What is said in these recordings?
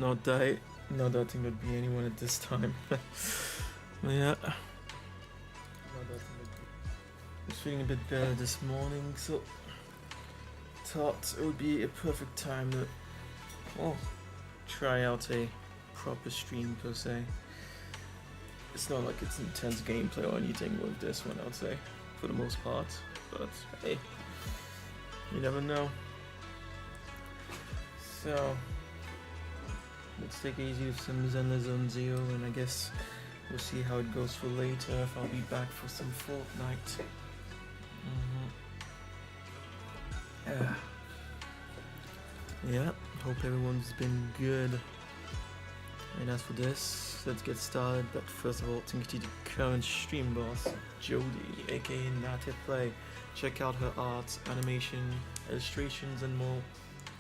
not doubting there'd be anyone at this time. Yeah. I was feeling a bit better this morning, so thought it would be a perfect time to try out a proper stream per se. It's not like it's intense gameplay or anything with this one, I'd say, for the most part. But hey, you never know. So let's take it easy with some Zenless on Zero, and I guess we'll see how it goes for later if I'll be back for some Fortnite. Yeah, hope everyone's been good. And as for this, let's get started. But first of all, thank you to the current stream boss, Jodie, aka Nutty. Check out her art, animation, illustrations, and more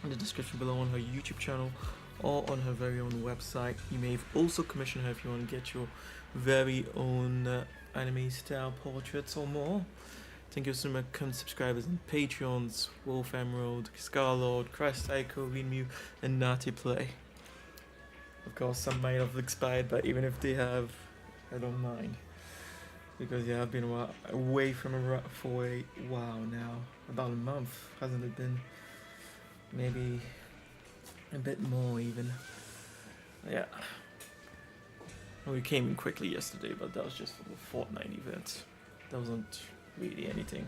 in the description below on her YouTube channel or on her very own website. You may also commission her if you want to get your very own anime style portraits or more. Thank you so much, current subscribers and Patreons, Wolf Emerald, Scarlord, Christ Psycho, Renew, and Nutty. Of course, some might have expired, but even if they have, I don't mind. Because yeah, I've been away from for a while now. About a month, hasn't it been? Maybe a bit more even. Yeah. Well, we came in quickly yesterday, but that was just for the Fortnite event. That wasn't really anything.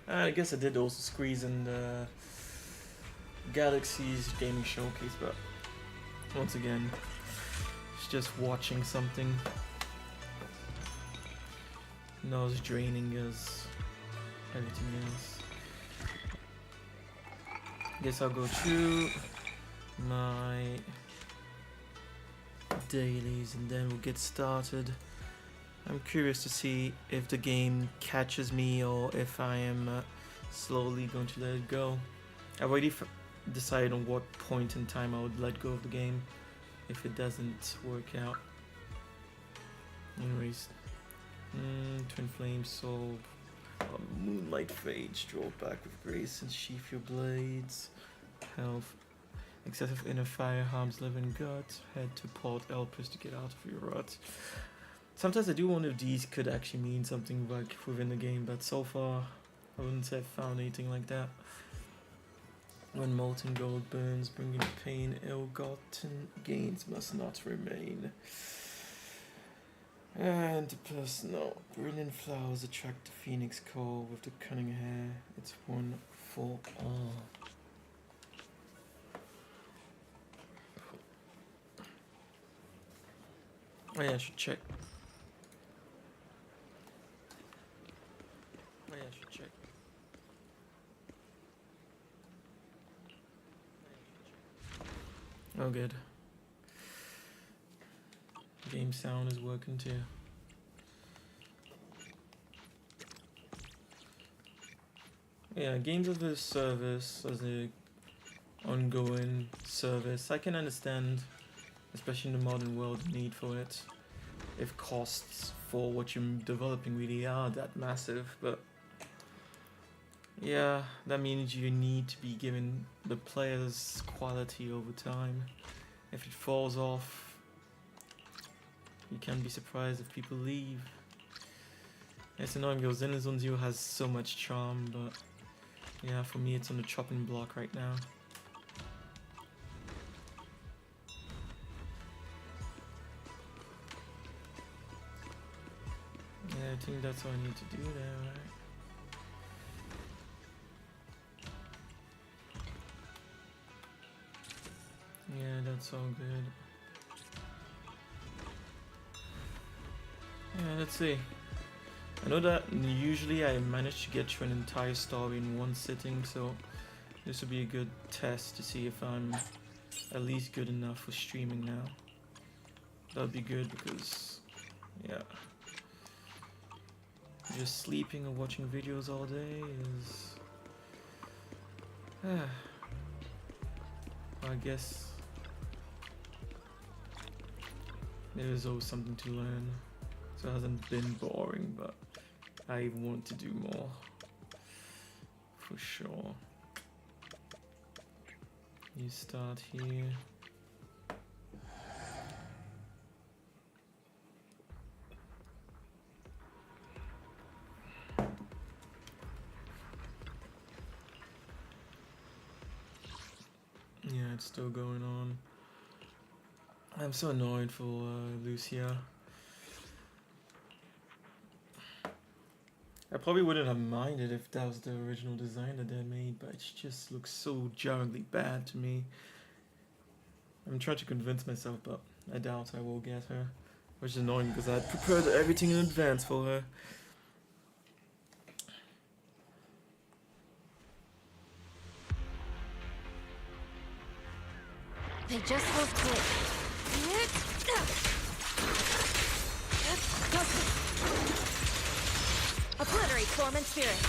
I guess I did also squeeze in the Galaxy's gaming showcase, but once again, it's just watching something. Not as draining as everything else. Guess I'll go through my dailies and then we'll get started. I'm curious to see if the game catches me or if I am slowly going to let it go. I've already decided on what point in time I would let go of the game if it doesn't work out. Anyways, Twin Flame Soul, Moonlight Phage, draw back with grace and sheath your blades. Health, excessive inner fire harms living gut. Head to Port Elpis to get out of your rut. Sometimes I do wonder if these could actually mean something like within the game, but so far I wouldn't say I've found anything like that. When molten gold burns, bringing pain, ill-gotten gains must not remain. And personal, brilliant flowers attract the phoenix core with the cunning hair. It's one for all. Oh yeah, I should check. Oh good. Game sound is working too. Yeah, games as a service, as a ongoing service, I can understand, especially in the modern world, the need for it. If costs for what you're developing really are that massive, but yeah, that means you need to be giving the players quality over time. If it falls off, you can't be surprised if people leave. It's annoying because Zenless on Zero has so much charm, but yeah, for me it's on the chopping block right now. Yeah, I think that's all I need to do there, right? Yeah, that's all good. Yeah, let's see. I know that usually I manage to get through an entire story in one sitting, so this will be a good test to see if I'm at least good enough for streaming now. That would be good because, yeah, just sleeping or watching videos all day is... I guess there is always something to learn, so it hasn't been boring, but I want to do more, for sure. You start here. it's still going on. I'm so annoyed for Lucia. I probably wouldn't have minded if that was the original design that they made, but it just looks so jarringly bad to me. I'm trying to convince myself, but I doubt I will get her. Which is annoying because I had prepared everything in advance for her. They just won't quit. Obliterate form and spirit.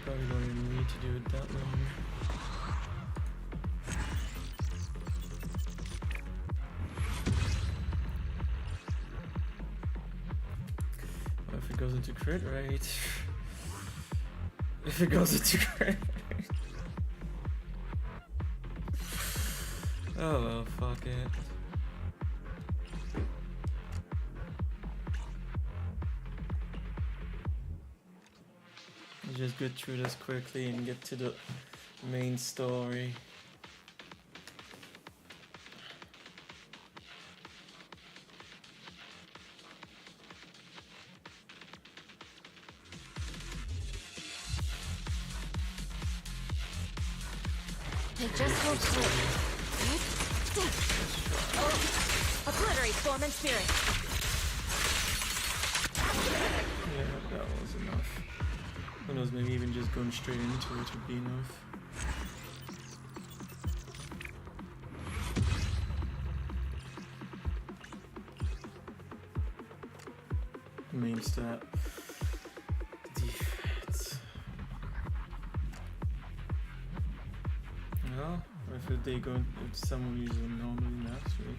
Probably don't even need to do it that long. What if it goes into crit rate? If it goes into crit rate. Oh well, fuck it. I'll just get through this quickly and get to the main story. They just won't quit. Obliterate form and spirit. Yeah, that was enough. Who knows, maybe even just going straight into it would be enough. Main stat. Defense. Well, if they go, if someone uses a normal mastery.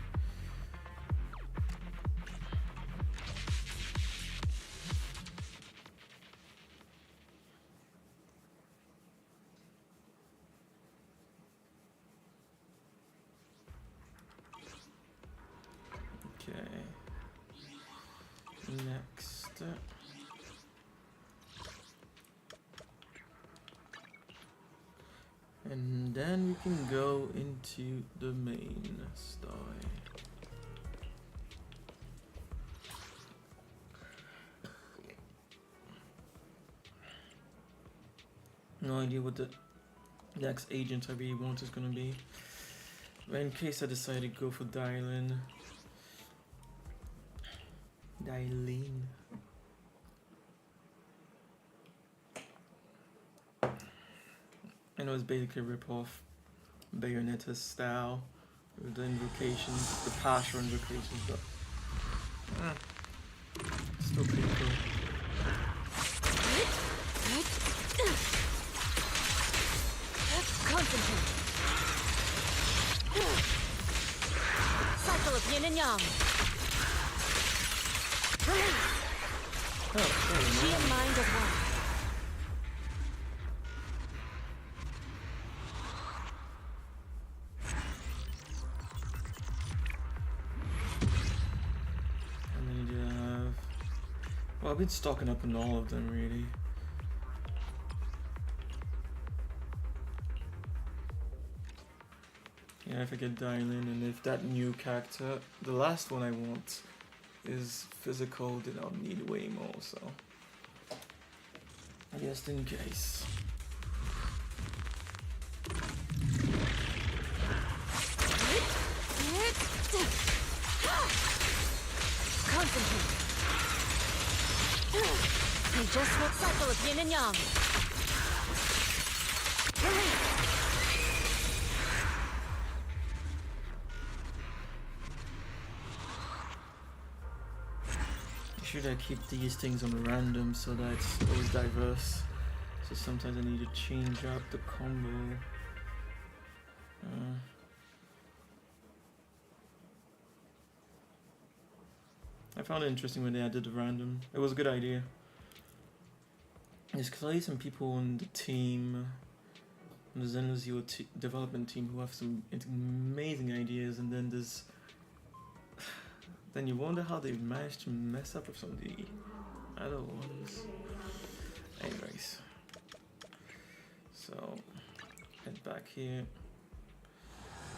Okay. Next. And then we can go into the main story. No idea what the next agent I really want is gonna be. But in case I decide to go for Dylan. I know it's basically a rip-off Bayonetta's style with the invocations, the partial invocations, but still pretty cool. Concentrate. Cycle of yin and yang. Release. Chi and mind as one. And then you have... Well, I've been stocking up on all of them, really. Yeah, if I get Dylan, and if that new character, the last one I want, is physical, then I'll need way more, so just in case. Concentrate. They just want cycle of yin and yang. Release. Should I keep these things on random so that it's always diverse? So sometimes I need to change up the combo. I found it interesting when they added the random. It was a good idea. There's clearly some people on the team, on the Zenless development team, who have some amazing ideas, and then there's then you wonder how they've managed to mess up with some of the other ones. Anyways. So head back here.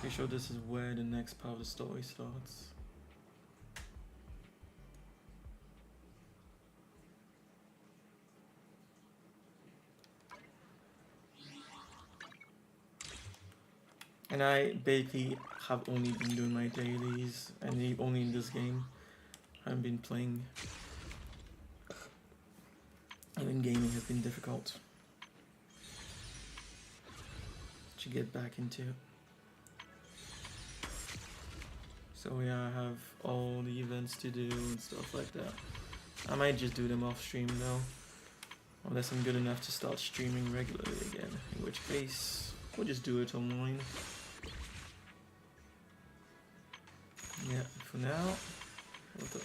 Pretty sure this is where the next part of the story starts. And I basically have only been doing my dailies, and only in this game. I haven't been playing. Even gaming has been difficult to get back into. So yeah, I have all the events to do and stuff like that. I might just do them off stream though, unless I'm good enough to start streaming regularly again, in which case we'll just do it online. Yeah, for now, what the?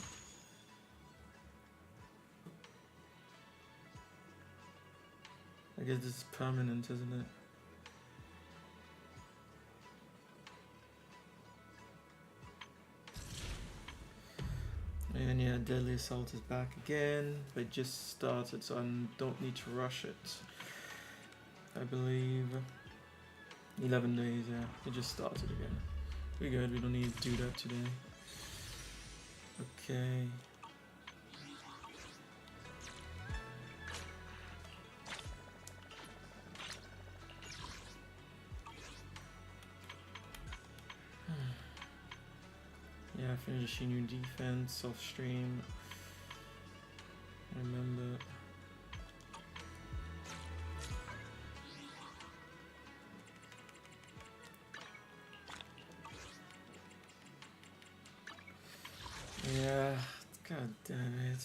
I guess this is permanent, isn't it? And yeah, Deadly Assault is back again. It just started, so I don't need to rush it. I believe 11 days, yeah. It just started again. We're good, we don't need to do that today. Okay. Yeah, finishing new defense off stream. I remember. Yeah, god damn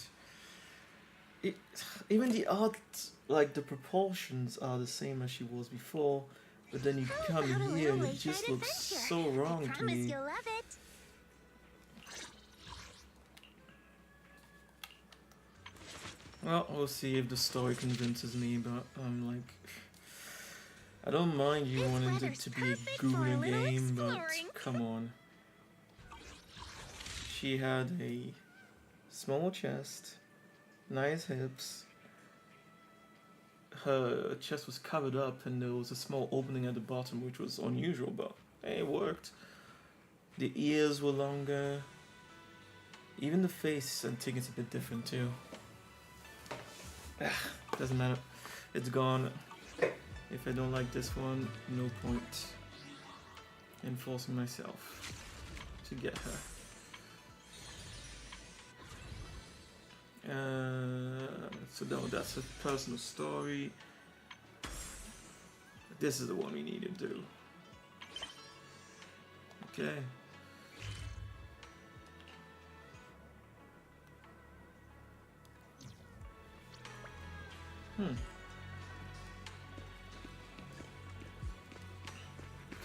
it. Even the art, like the proportions are the same as she was before, but then you come here and it just looks so wrong to me. You'll love it. Well, we'll see if the story convinces me, but I'm like, I don't mind you wanting it to be a Guna game, but come on. She had a small chest, nice hips. Her chest was covered up and there was a small opening at the bottom, which was unusual, but hey, it worked. The ears were longer. Even the face, I think it's a bit different too. Doesn't matter. It's gone. If I don't like this one, no point in forcing myself to get her. So no, that's a personal story. This is the one we need to do. Okay.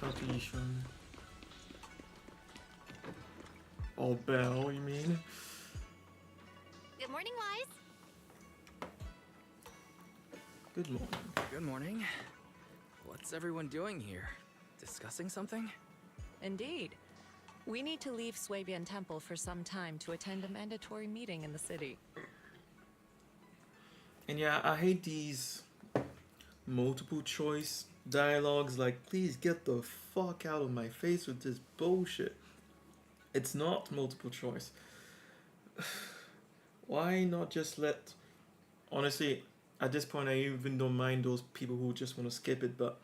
Competition. Oh, Belle, you mean? Good morning, Wise. Good morning. Good morning. What's everyone doing here? Discussing something? Indeed. We need to leave Swabian Temple for some time to attend a mandatory meeting in the city. And yeah, I hate these multiple choice dialogues, like, please get the fuck out of my face with this bullshit. It's not multiple choice. Why not just let... Honestly, at this point I even don't mind those people who just want to skip it, but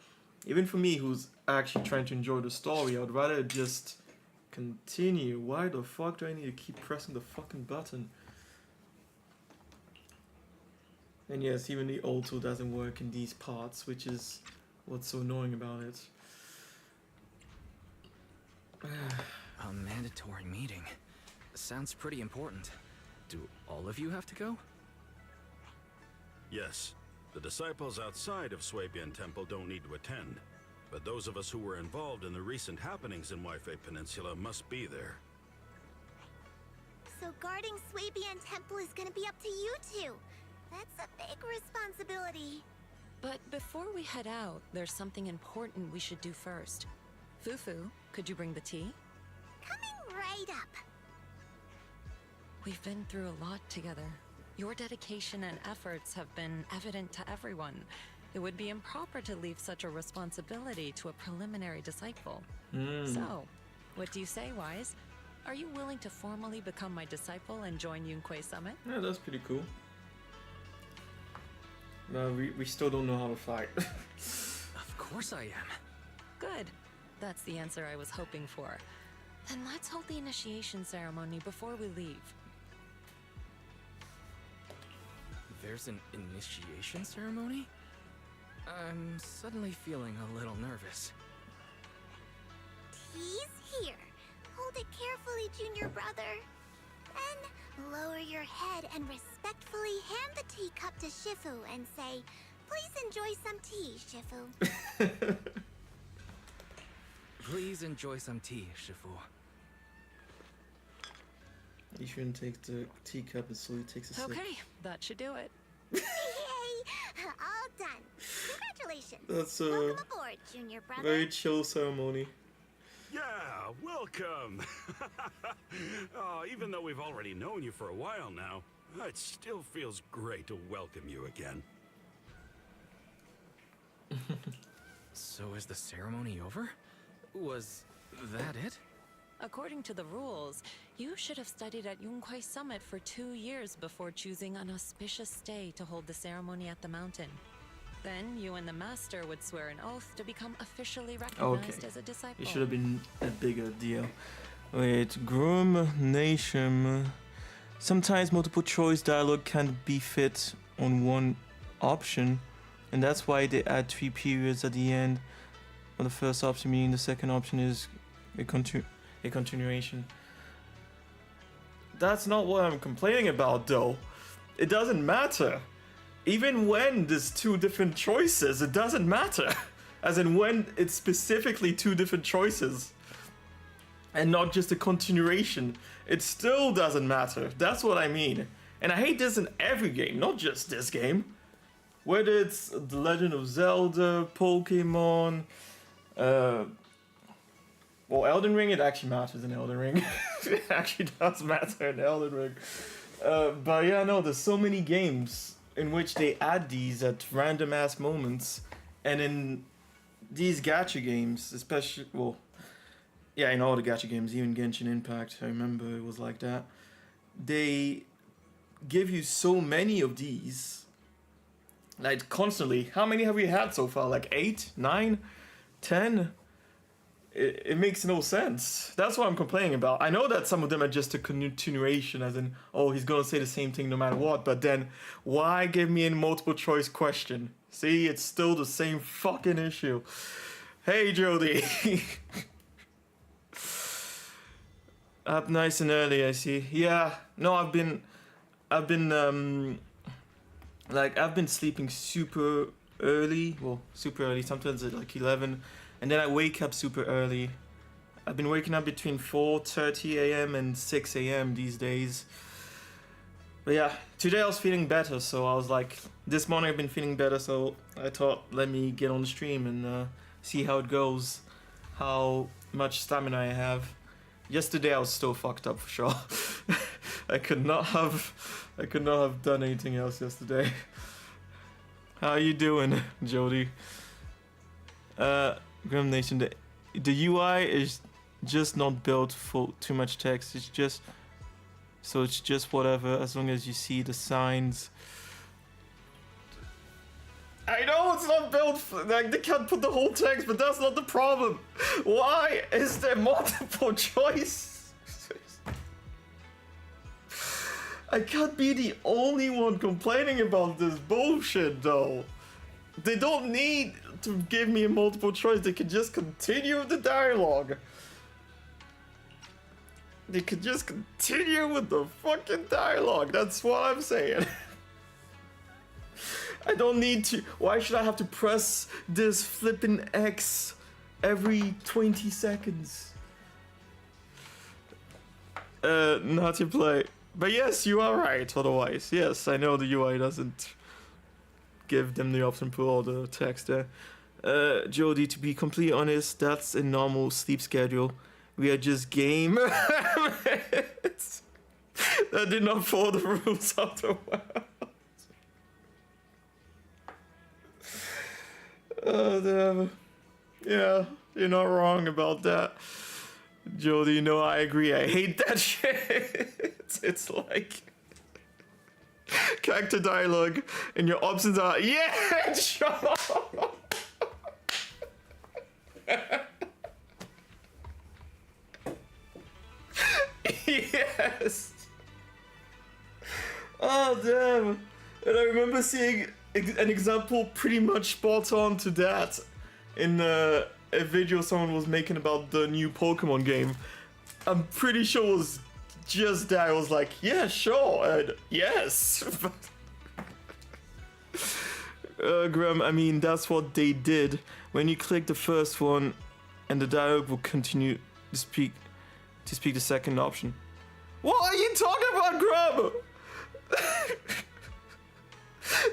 even for me who's actually trying to enjoy the story, I'd rather just continue. Why the fuck do I need to keep pressing the fucking button? And yes, even the auto doesn't work in these parts, which is what's so annoying about it. A mandatory meeting. Sounds pretty important. Do all of you have to go? Yes. The disciples outside of Swabian Temple don't need to attend, but those of us who were involved in the recent happenings in Wi-Fi Peninsula must be there. So guarding Swabian Temple is gonna be up to you two. That's a big responsibility. But before we head out, there's something important we should do first. Fufu, could you bring the tea? Coming right up. We've been through a lot together. Your dedication and efforts have been evident to everyone. It would be improper to leave such a responsibility to a preliminary disciple. Hmm. So, what do you say, Wise? Are you willing to formally become my disciple and join Yunquei Summit? Yeah, that's pretty cool. But we still don't know how to fight. Of course I am. Good. That's the answer I was hoping for. Then let's hold the initiation ceremony before we leave. There's an initiation ceremony? I'm suddenly feeling a little nervous. Tea's here. Hold it carefully, junior brother. Then lower your head and respectfully hand the teacup to Shifu and say, "Please enjoy some tea, Shifu." Please enjoy some tea, Shifu. You shouldn't take the teacup and slowly takes a sip. Okay, that should do it. Yay! All done. Congratulations. That's Welcome aboard, junior brother. very chill ceremony. Yeah, welcome. Oh, even though we've already known you for a while now, it still feels great to welcome you again. So is the ceremony over? Was that it? According to the rules, you should have studied at Yunquei Summit for 2 years before choosing an auspicious day to hold the ceremony at the mountain. Then you and the master would swear an oath to become officially recognized as a disciple. It should have been a bigger deal. Wait, Groom Nation. Sometimes multiple choice dialogue can't be fit on one option, and that's why they add 3 periods at the end of the first option, meaning the second option is a continuation. That's not what I'm complaining about, though. It doesn't matter. Even when there's 2 different choices, it doesn't matter. As in when it's specifically 2 different choices and not just a continuation, it still doesn't matter. That's what I mean. And I hate this in every game, not just this game. Whether it's The Legend of Zelda, Pokemon, well, Elden Ring, it actually matters in Elden Ring. It actually does matter in Elden Ring. But yeah, no, there's so many games in which they add these at random ass moments, and in these gacha games, especially, well, yeah, in all the gacha games, even Genshin Impact, I remember it was like that. They give you so many of these, like constantly. How many have we had so far? Like 8, 9, 10? It makes no sense. That's what I'm complaining about. I know that some of them are just a continuation, as in, oh, he's gonna say the same thing no matter what, but then why give me a multiple choice question? See, it's still the same fucking issue. Hey, Jodie. Up nice and early, I see. Yeah, no, I've been sleeping super early. Well, super early, sometimes at like 11. And then I wake up super early. I've been waking up between 4:30 a.m. and 6 a.m. these days. But yeah, today I was feeling better, so I was like, this morning I've been feeling better, so I thought, let me get on the stream and see how it goes, how much stamina I have. Yesterday I was still fucked up for sure. I could not have done anything else yesterday. How you doing, Jodie? Grim Nation, the UI is just not built for too much text. It's just whatever, as long as you see the signs. I know it's not built for, like, they can't put the whole text, but that's not the problem. Why is there multiple choice? I can't be the only one complaining about this bullshit, though. They don't need to give me a multiple choice. They could just continue the dialogue. They could just continue with the fucking dialogue. That's what I'm saying. I don't need to. Why should I have to press this flipping X every 20 seconds? Not to play. But yes, you are right, otherwise. Yes, I know the UI doesn't give them the option to put all the text there. Jodie, to be completely honest, that's a normal sleep schedule. We are just game. That did not follow the rules of the world. Damn. Yeah, you're not wrong about that. Jodie, no, I agree. I hate that shit. It's like character dialogue and your options are, yeah, sure. Yes. Oh, damn. And I remember seeing an example pretty much spot on to that in a video someone was making about the new Pokemon game. I'm pretty sure it was just that. I was like, yeah, sure, and yes. Graham, I mean, that's what they did. When you click the first one, and the dialogue will continue to speak the second option. What are you talking about, Graham?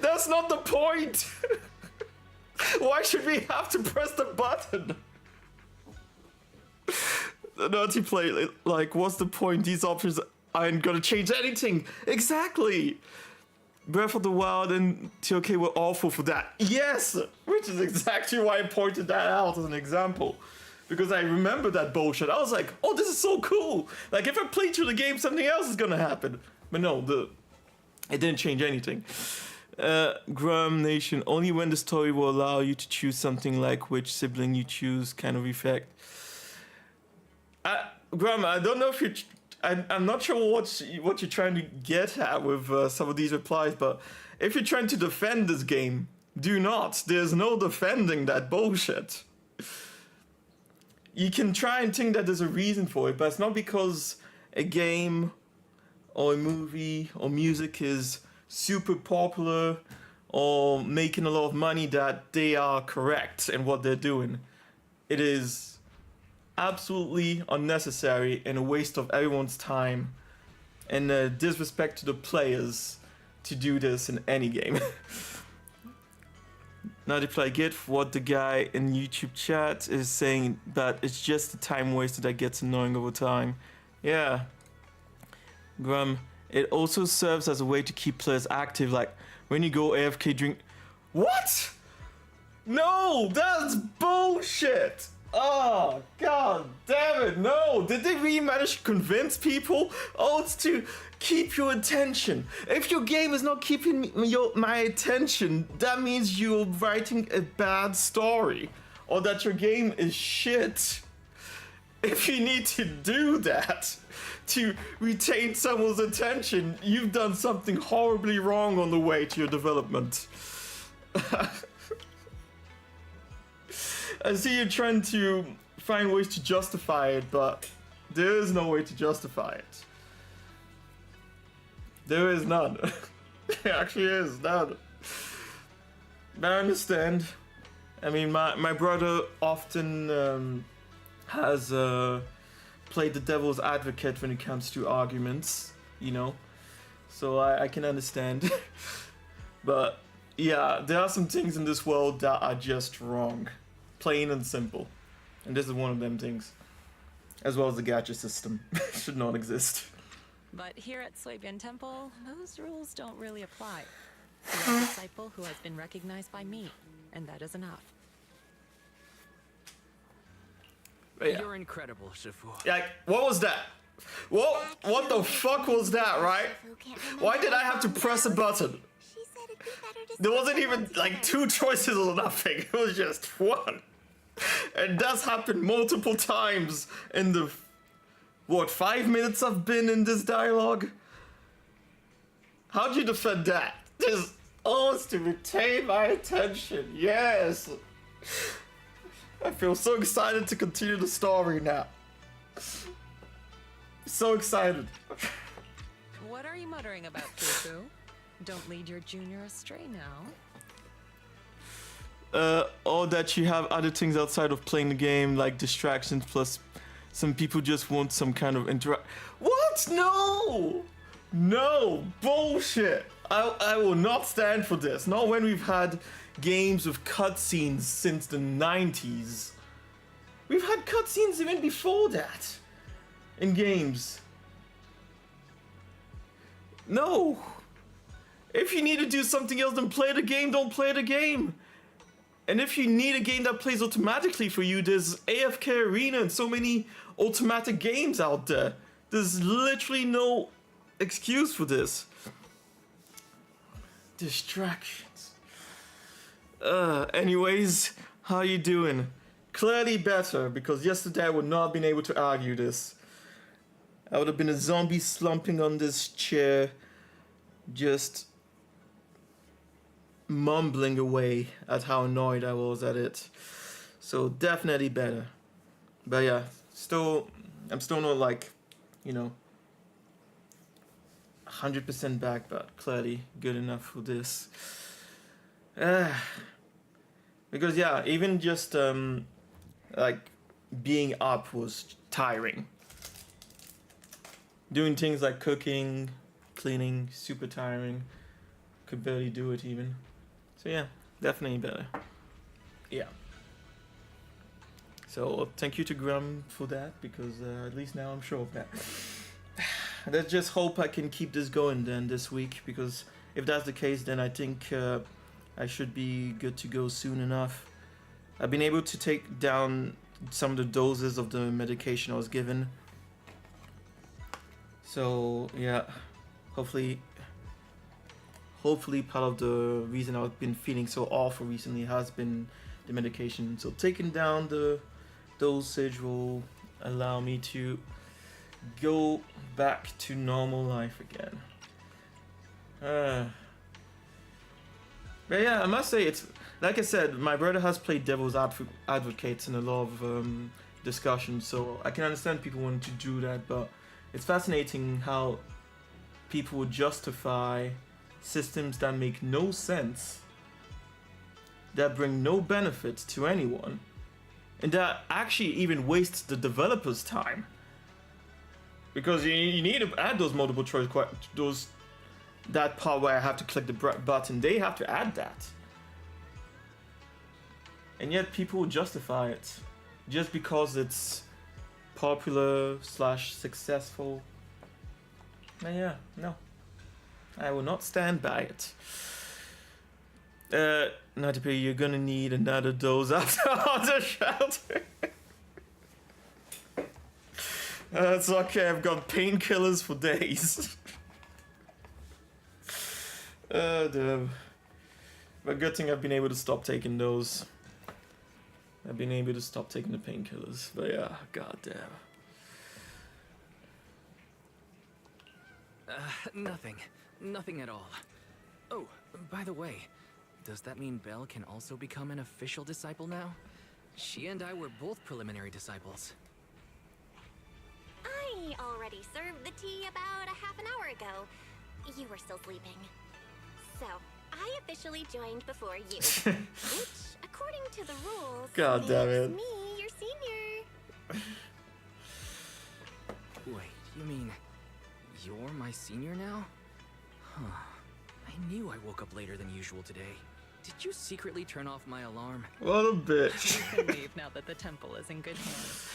That's not the point. Why should we have to press the button? The Nutty play, like, what's the point? These options aren't gonna change anything. Exactly. Breath of the Wild and TOK were awful for that. Yes, which is exactly why I pointed that out as an example. Because I remember that bullshit. I was like, oh, this is so cool. Like, if I play through the game, something else is gonna happen. But no, it didn't change anything. Graham Nation, only when the story will allow you to choose something like which sibling you choose kind of effect. Graham, I don't know if you're... I'm not sure what you're trying to get at with some of these replies, but if you're trying to defend this game, do not. There's no defending that bullshit. You can try and think that there's a reason for it, but it's not because a game or a movie or music is super popular or making a lot of money that they are correct in what they're doing. It is absolutely unnecessary and a waste of everyone's time and a disrespect to the players to do this in any game. Now they play get what the guy in YouTube chat is saying, that it's just a time waster that gets annoying over time. Yeah. Graham, it also serves as a way to keep players active, like when you go AFK drink. What? No, that's bullshit. Oh, god damn it, no! Did they really manage to convince people? Oh, it's to keep your attention. If your game is not keeping my attention, that means you're writing a bad story. Or that your game is shit. If you need to do that to retain someone's attention, you've done something horribly wrong on the way to your development. I see you're trying to find ways to justify it, but there is no way to justify it. There is none. There actually is none. But I understand. I mean, my brother often has played the devil's advocate when it comes to arguments, you know? So I can understand. But yeah, there are some things in this world that are just wrong. Plain and simple. And this is one of them things. As well as the gacha system. Should not exist. But here at Swabian Temple, those rules don't really apply. You're a disciple who has been recognized by me, and that is enough. Yeah. You're incredible, Shifu. Like, what was that? What the fuck was that, right? Why did I have to press a button? She said it'd be better to There wasn't spend even time like together. 2 choices or nothing. It was just one. And that's happened multiple times in the, 5 minutes I've been in this dialogue? How'd you defend that? Just, it's to retain my attention. Yes. I feel so excited to continue the story now. So excited. What are you muttering about, Fufu? Don't lead your junior astray now. Or that you have other things outside of playing the game, like distractions, plus some people just want some kind of What? No! No! Bullshit! I will not stand for this. Not when we've had games with cutscenes since the 90s. We've had cutscenes even before that. In games. No! If you need to do something else than play the game, don't play the game. And if you need a game that plays automatically for you, there's AFK Arena and so many automatic games out there. There's literally no excuse for this. Distractions. Anyways, how you doing? Clearly better, because yesterday I would not have been able to argue this. I would have been a zombie slumping on this chair, just mumbling away at how annoyed I was at it. So definitely better. But yeah, I'm still not like, 100% back, but clearly good enough for this. Because yeah, even just like being up was tiring. Doing things like cooking, cleaning, super tiring. Could barely do it even. So yeah, definitely better. Yeah. So thank you to Graham for that, because at least now I'm sure of that. Let's just hope I can keep this going then this week, because if that's the case, then I think I should be good to go soon enough. I've been able to take down some of the doses of the medication I was given. So yeah, hopefully part of the reason I've been feeling so awful recently has been the medication. So taking down the dosage will allow me to go back to normal life again. But yeah, I must say, it's like I said, my brother has played devil's advocate in a lot of discussions, so I can understand people wanting to do that, but it's fascinating how people would justify systems that make no sense, that bring no benefit to anyone, and that actually even wastes the developer's time. Because you need to add those multiple choice, that part where I have to click the button, they have to add that. And yet people will justify it just because it's popular / successful. And yeah, no. I will not stand by it. Nutty, you're gonna need another dose after the shelter. It's okay, I've got painkillers for days. Damn. But good thing I've been able to stop taking those. I've been able to stop taking the painkillers. But yeah, goddamn. Nothing at all. Oh, by the way, does that mean Belle can also become an official disciple now? She and I were both preliminary disciples. I already served the tea about a half an hour ago. You were still sleeping. So, I officially joined before you. Which, according to the rules, God damn it. makes me your senior. Wait, you mean you're my senior now? Huh. I knew I woke up later than usual today. Did you secretly turn off my alarm? What a bitch. You can leave now that the temple is in good hands.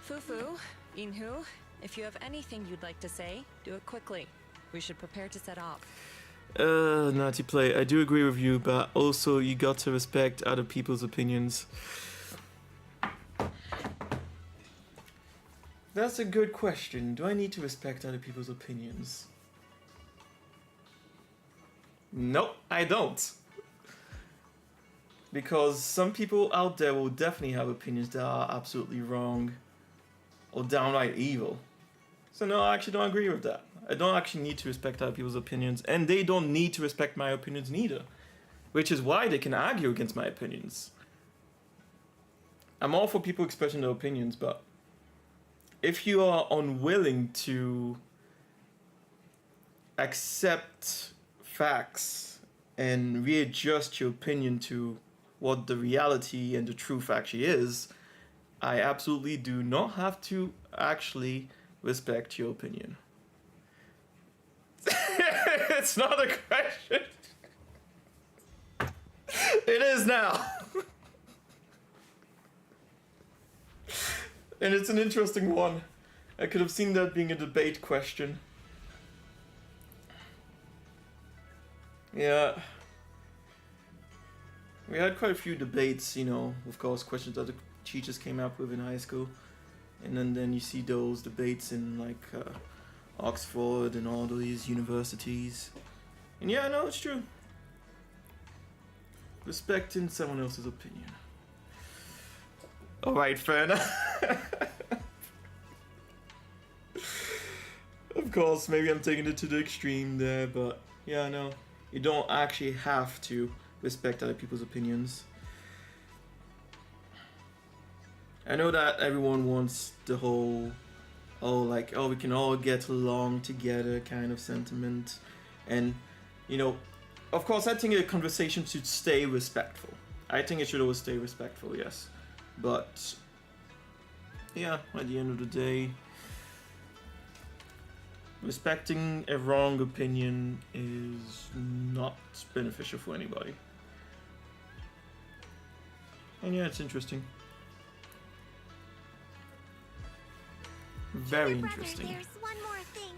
Fufu, Inhu, if you have anything you'd like to say, do it quickly. We should prepare to set off. Nutty play, I do agree with you, but also you got to respect other people's opinions. That's a good question. Do I need to respect other people's opinions? Nope, I don't. Because some people out there will definitely have opinions that are absolutely wrong or downright evil. So no, I actually don't agree with that. I don't actually need to respect other people's opinions, and they don't need to respect my opinions neither. Which is why they can argue against my opinions. I'm all for people expressing their opinions, but if you are unwilling to accept facts and readjust your opinion to what the reality and the truth actually is, I absolutely do not have to actually respect your opinion. It's not a question. It is now. And it's an interesting one. I could have seen that being a debate question. Yeah. We had quite a few debates, you know, of course, questions that the teachers came up with in high school. And then you see those debates in like Oxford and all these universities. And yeah, no, it's true. Respecting someone else's opinion. Alright, fair enough. Of course, maybe I'm taking it to the extreme there, but yeah, no. You don't actually have to respect other people's opinions. I know that everyone wants the whole, oh, like, oh, we can all get along together kind of sentiment. And, you know, of course, I think a conversation should stay respectful. I think it should always stay respectful, yes. But, yeah, at the end of the day, respecting a wrong opinion is not beneficial for anybody. And yeah, it's interesting. Very Junior brother, interesting. there's one more thing.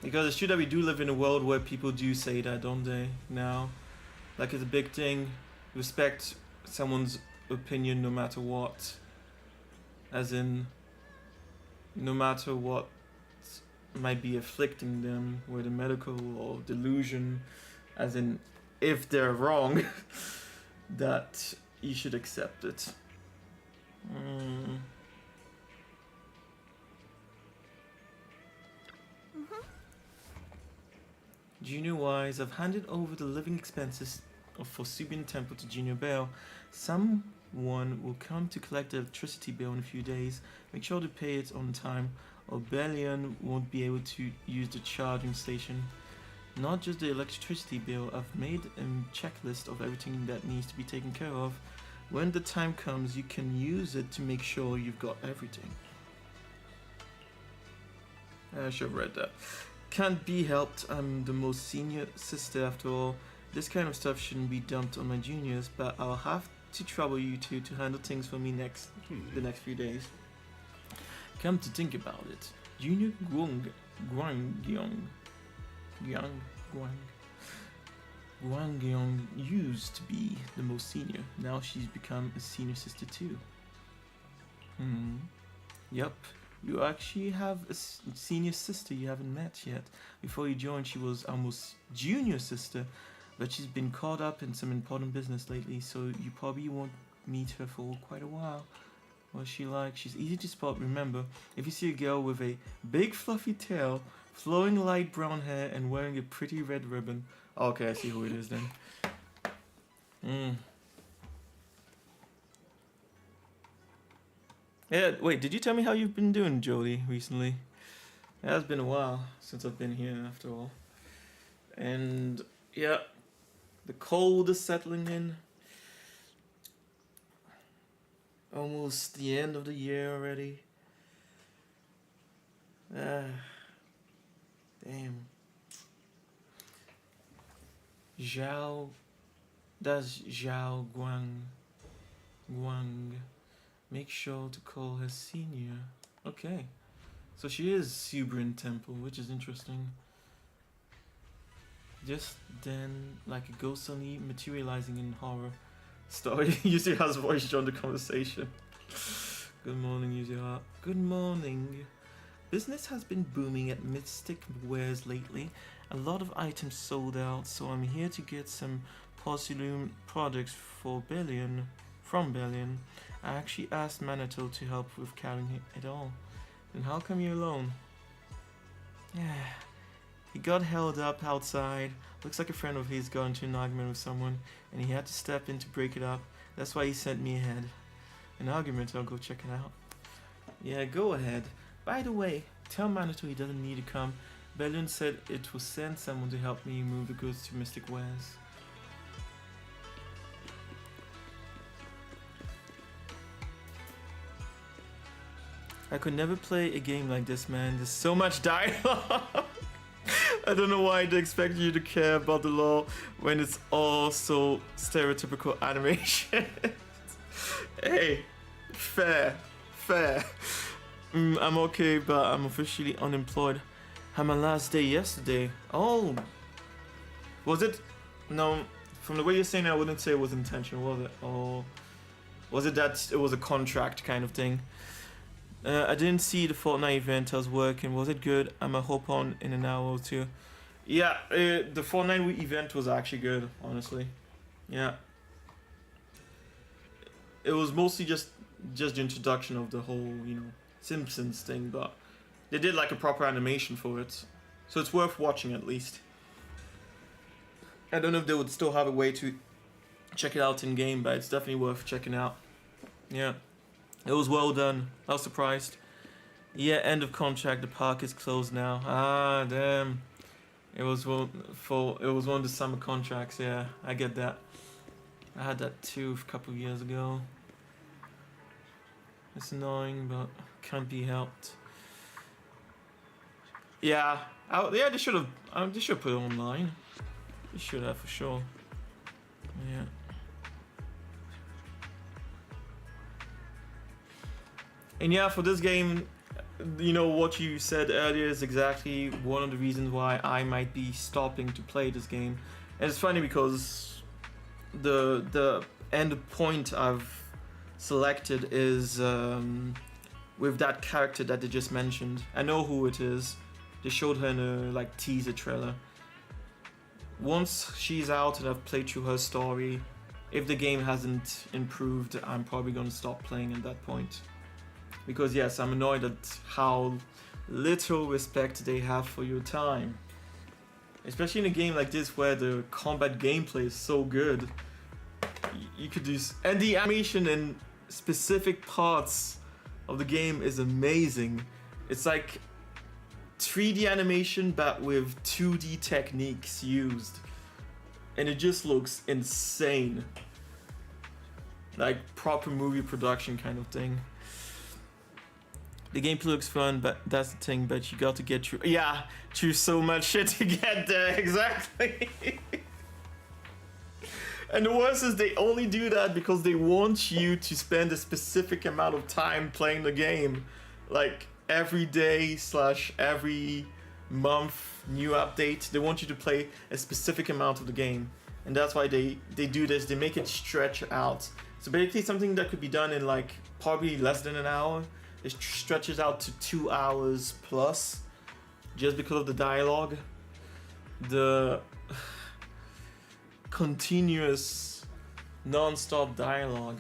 Because it's true that we do live in a world where people do say that, don't they? Now, like it's a big thing. Respect someone's opinion no matter what. As in, no matter what might be afflicting them, whether medical or delusion. As in, if they're wrong, that you should accept it. Junior Wise, I've handed over the living expenses for Subian Temple to Junior Bell. Someone will come to collect the electricity bill in a few days. Make sure to pay it on time, or Bellion won't be able to use the charging station. Not just the electricity bill, I've made a checklist of everything that needs to be taken care of. When the time comes, you can use it to make sure you've got everything. I should have read that. Can't be helped, I'm the most senior sister after all. This kind of stuff shouldn't be dumped on my juniors, but I'll have to trouble you two to handle things for me the next few days. Come to think about it, Junior Guangyong used to be the most senior. Now she's become a senior sister too. Yup. You actually have a senior sister you haven't met yet. Before you joined, she was almost junior sister, but she's been caught up in some important business lately, so you probably won't meet her for quite a while. What's she like? She's easy to spot, remember. If you see a girl with a big fluffy tail, flowing light brown hair, and wearing a pretty red ribbon. Okay, I see who it is then. Yeah, wait, did you tell me how you've been doing, Jodie, recently? It has been a while since I've been here, after all. And, yeah, the cold is settling in. Almost the end of the year already. Damn. That's Zhao Guang. Make sure to call her senior. Okay. So she is Subian Temple, which is interesting. Just then, like a ghost suddenly materializing in horror story. Yuziha's voice joined the conversation. Good morning, Yuziha. Good morning. Business has been booming at Mystic Wares lately. A lot of items sold out, so I'm here to get some porcelain products for Bellion. From Bellion. I actually asked Manato to help with carrying it all. Then how come you're alone? Yeah. He got held up outside. Looks like a friend of his got into an argument with someone, and he had to step in to break it up. That's why he sent me ahead. An argument, I'll go check it out. Yeah, go ahead. By the way, tell Manato he doesn't need to come. Bellion said it will send someone to help me move the goods to Mystic Wares. I could never play a game like this, man. There's so much dialogue. I don't know why they expect you to care about the law when it's all so stereotypical animation. Hey, fair. I'm okay, but I'm officially unemployed. Had my last day yesterday. Oh, was it? No, from the way you're saying it, I wouldn't say it was intentional, was it? Or was it that it was a contract kind of thing? I didn't see the Fortnite event I was working. Was it good? I'm a hop on in an hour or two. Yeah, the Fortnite event was actually good, honestly. Yeah. It was mostly just the introduction of the whole, you know, Simpsons thing, but they did like a proper animation for it. So it's worth watching at least. I don't know if they would still have a way to check it out in game, but it's definitely worth checking out. Yeah. It was well done. I was surprised. Yeah, end of contract. The park is closed now. Ah, damn. It was one of the summer contracts. Yeah, I get that. I had that too a couple of years ago. It's annoying, but can't be helped. Yeah, yeah. They should have put it online. They should have for sure. Yeah. And yeah, for this game, you know, what you said earlier is exactly one of the reasons why I might be stopping to play this game. And it's funny because the end point I've selected is with that character that they just mentioned. I know who it is. They showed her in a like teaser trailer. Once she's out and I've played through her story, if the game hasn't improved, I'm probably going to stop playing at that point. Because yes, I'm annoyed at how little respect they have for your time. Especially in a game like this where the combat gameplay is so good. You could do... And the animation in specific parts of the game is amazing. It's like 3D animation but with 2D techniques used. And it just looks insane. Like proper movie production kind of thing. The gameplay looks fun, but that's the thing, but you got to get through... Yeah, through so much shit to get there, exactly. And the worst is they only do that because they want you to spend a specific amount of time playing the game. Like, every day / every month, new update. They want you to play a specific amount of the game. And that's why they do this, they make it stretch out. So basically something that could be done in like, probably less than an hour, it stretches out to 2 hours plus, just because of the dialogue. The continuous, non-stop dialogue.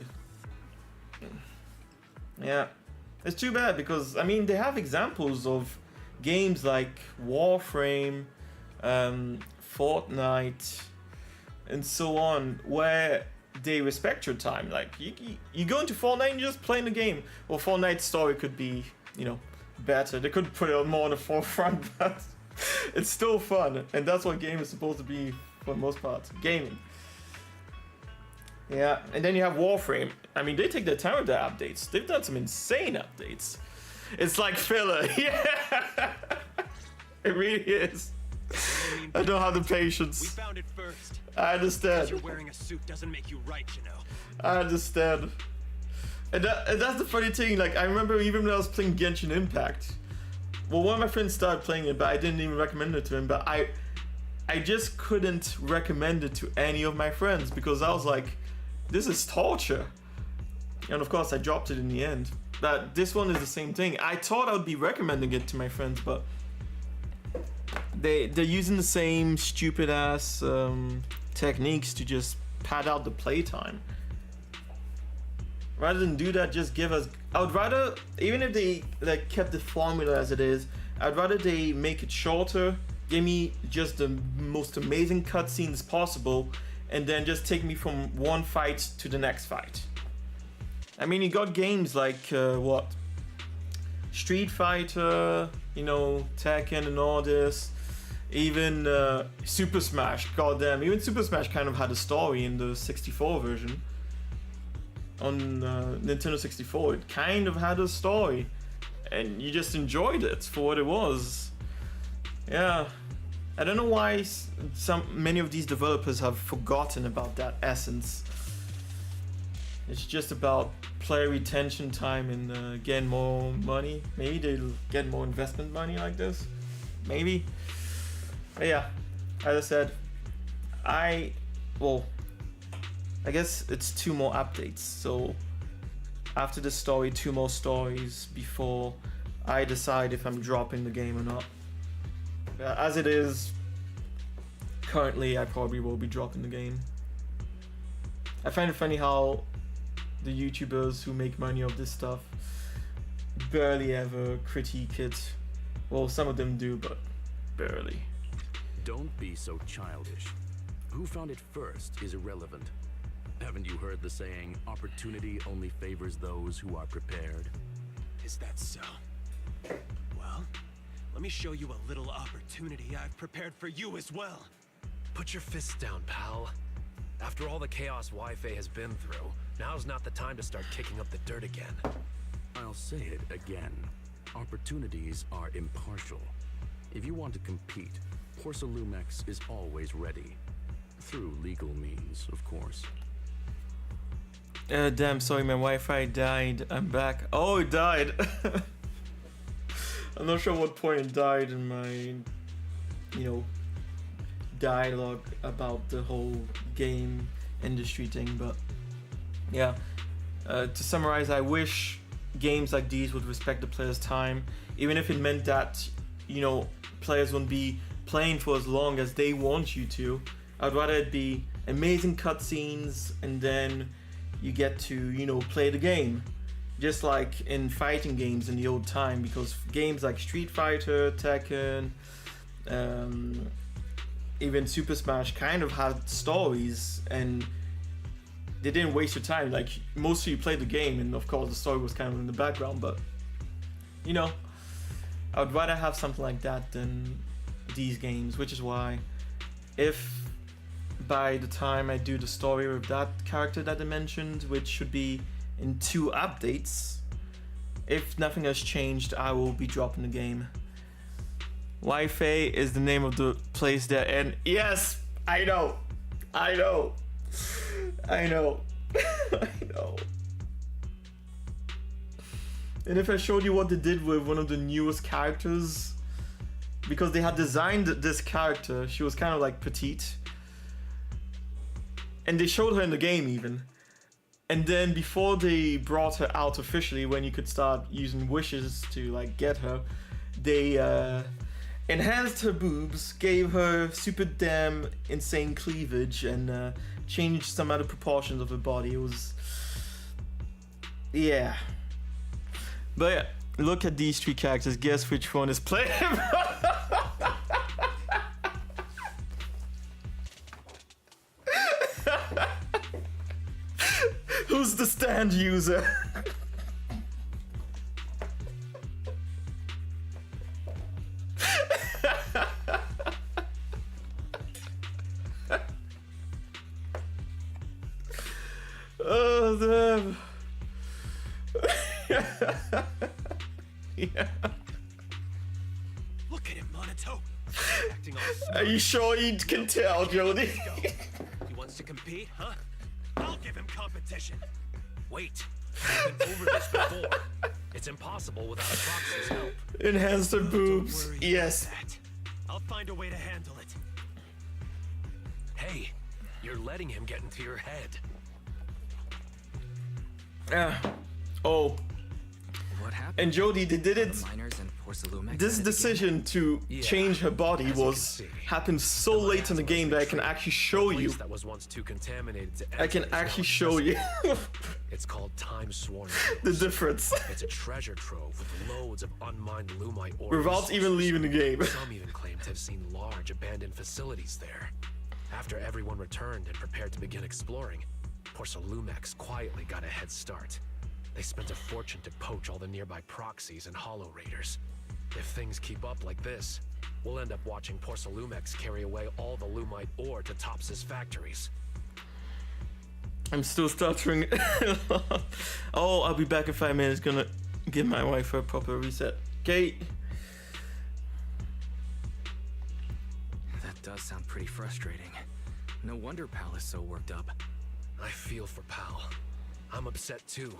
Yeah, it's too bad because, I mean, they have examples of games like Warframe, Fortnite, and so on, where they respect your time. Like you go into Fortnite and just playing the game. Well, Fortnite's story could be, you know, better. They could put it more on the forefront, but it's still fun, and that's what game is supposed to be for the most part, gaming. Yeah, and then you have Warframe. I mean, they take their time with their updates. They've done some insane updates. It's like filler. Yeah, it really is. I don't have the patience. We found it first. I understand. You're wearing a suit doesn't make you right, you know. I understand. And that's the funny thing. Like, I remember even when I was playing Genshin Impact. Well, one of my friends started playing it, but I didn't even recommend it to him. But I just couldn't recommend it to any of my friends because I was like, this is torture. And of course, I dropped it in the end. But this one is the same thing. I thought I would be recommending it to my friends, but they're using the same stupid ass techniques to just pad out the playtime. Rather than do that, just give us... I would rather, even if they like kept the formula as it is, I'd rather they make it shorter, give me just the most amazing cutscenes possible, and then just take me from one fight to the next fight. I mean, you got games like what? Street Fighter, you know, Tekken and all this. Even Super Smash, goddamn, even Super Smash kind of had a story in the 64 version. On Nintendo 64, it kind of had a story. And you just enjoyed it for what it was. Yeah. I don't know why many of these developers have forgotten about that essence. It's just about player retention time and getting more money. Maybe they'll get more investment money like this. maybe. But yeah, as I said, I guess it's 2 more updates. So after this story, 2 more stories before I decide if I'm dropping the game or not. As it is, currently I probably will be dropping the game. I find it funny how the YouTubers who make money off this stuff barely ever critique it. Well, some of them do, but barely. Don't be so childish. Who found it first is irrelevant. Haven't you heard the saying, opportunity only favors those who are prepared? Is that so? Well, let me show you a little opportunity I've prepared for you as well. Put your fists down, pal. After all the chaos Wi-Fi has been through, now's not the time to start kicking up the dirt again. I'll say it again. Opportunities are impartial. If you want to compete, Porcelumex is always ready. Through legal means, of course. Damn, sorry, my Wi-Fi died. I'm back. Oh, it died. I'm not sure what point it died in my, dialogue about the whole game industry thing, but yeah. To summarize, I wish games like these would respect the player's time, even if it meant that, players wouldn't be playing for as long as they want you to. I'd rather it be amazing cutscenes and then you get to, play the game. Just like in fighting games in the old time, because games like Street Fighter, Tekken, even Super Smash kind of had stories and they didn't waste your time. Like, most of you played the game and of course the story was kind of in the background, but I would rather have something like that than these games, which is why if by the time I do the story with that character that I mentioned, which should be in 2 updates, if nothing has changed, I will be dropping the game. Wi-Fi is the name of the place there, and yes, I know. I know. And if I showed you what they did with one of the newest characters, because they had designed this character, she was kind of like petite, and they showed her in the game even. And then before they brought her out officially, when you could start using wishes to like get her, they enhanced her boobs, gave her super damn insane cleavage, and changed some other proportions of her body. It was, yeah. But yeah, look at these 3 characters. Guess which one is playable? Who's the stand user? Oh, damn. Yeah. Look at him, Monato. Acting all Are you sure you can tell, Jodie? He wants to compete, huh? I'll give him competition. Wait, we've been over this before. It's impossible without a proxy's help. Enhance her Don't boobs. worry Yes. about that. I'll find a way to handle it. Hey, you're letting him get into your head. Oh, What happened? and Jodie, they did it. The miners and Porcelumex This at it again? decision to Yeah, change her body as you can was see. happened so late in the game that I can actually show A place you. that was once too contaminated to I can enter is now actually show you It's called Time Sworn. the difference It's a treasure trove with loads of unmined Lumite ore. without even leaving the game. Some even claim to have seen large abandoned facilities there. After everyone returned and prepared to begin exploring, Porcelumex quietly got a head start. They spent a fortune to poach all the nearby proxies and hollow raiders. If things keep up like this, we'll end up watching Porcelumex carry away all the Lumite ore to Tops's factories. I'm still stuttering. Oh, I'll be back in 5 minutes. Gonna give my wife a proper reset. Okay. That does sound pretty frustrating. No wonder Pal is so worked up. I feel for Pal. I'm upset too.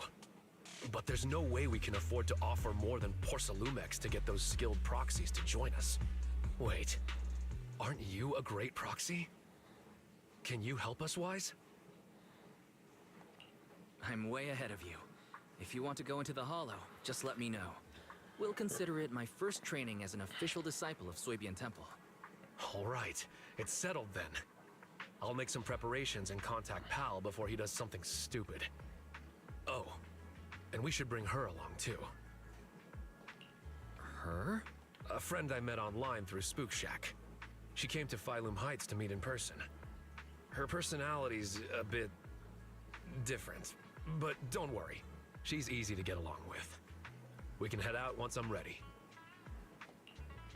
But there's no way we can afford to offer more than Porcelumex to get those skilled proxies to join us. Wait, aren't you a great proxy? Can you help us, Wise? I'm way ahead of you. If you want to go into the Hollow, just let me know. We'll consider it my first training as an official disciple of Suibian Temple. All right, it's settled then. I'll make some preparations and contact Pal before he does something stupid. Oh, and we should bring her along too. Her? A friend I met online through Spook Shack. She came to Phylum Heights to meet in person. Her personality's a bit different, but don't worry. She's easy to get along with. We can head out once I'm ready.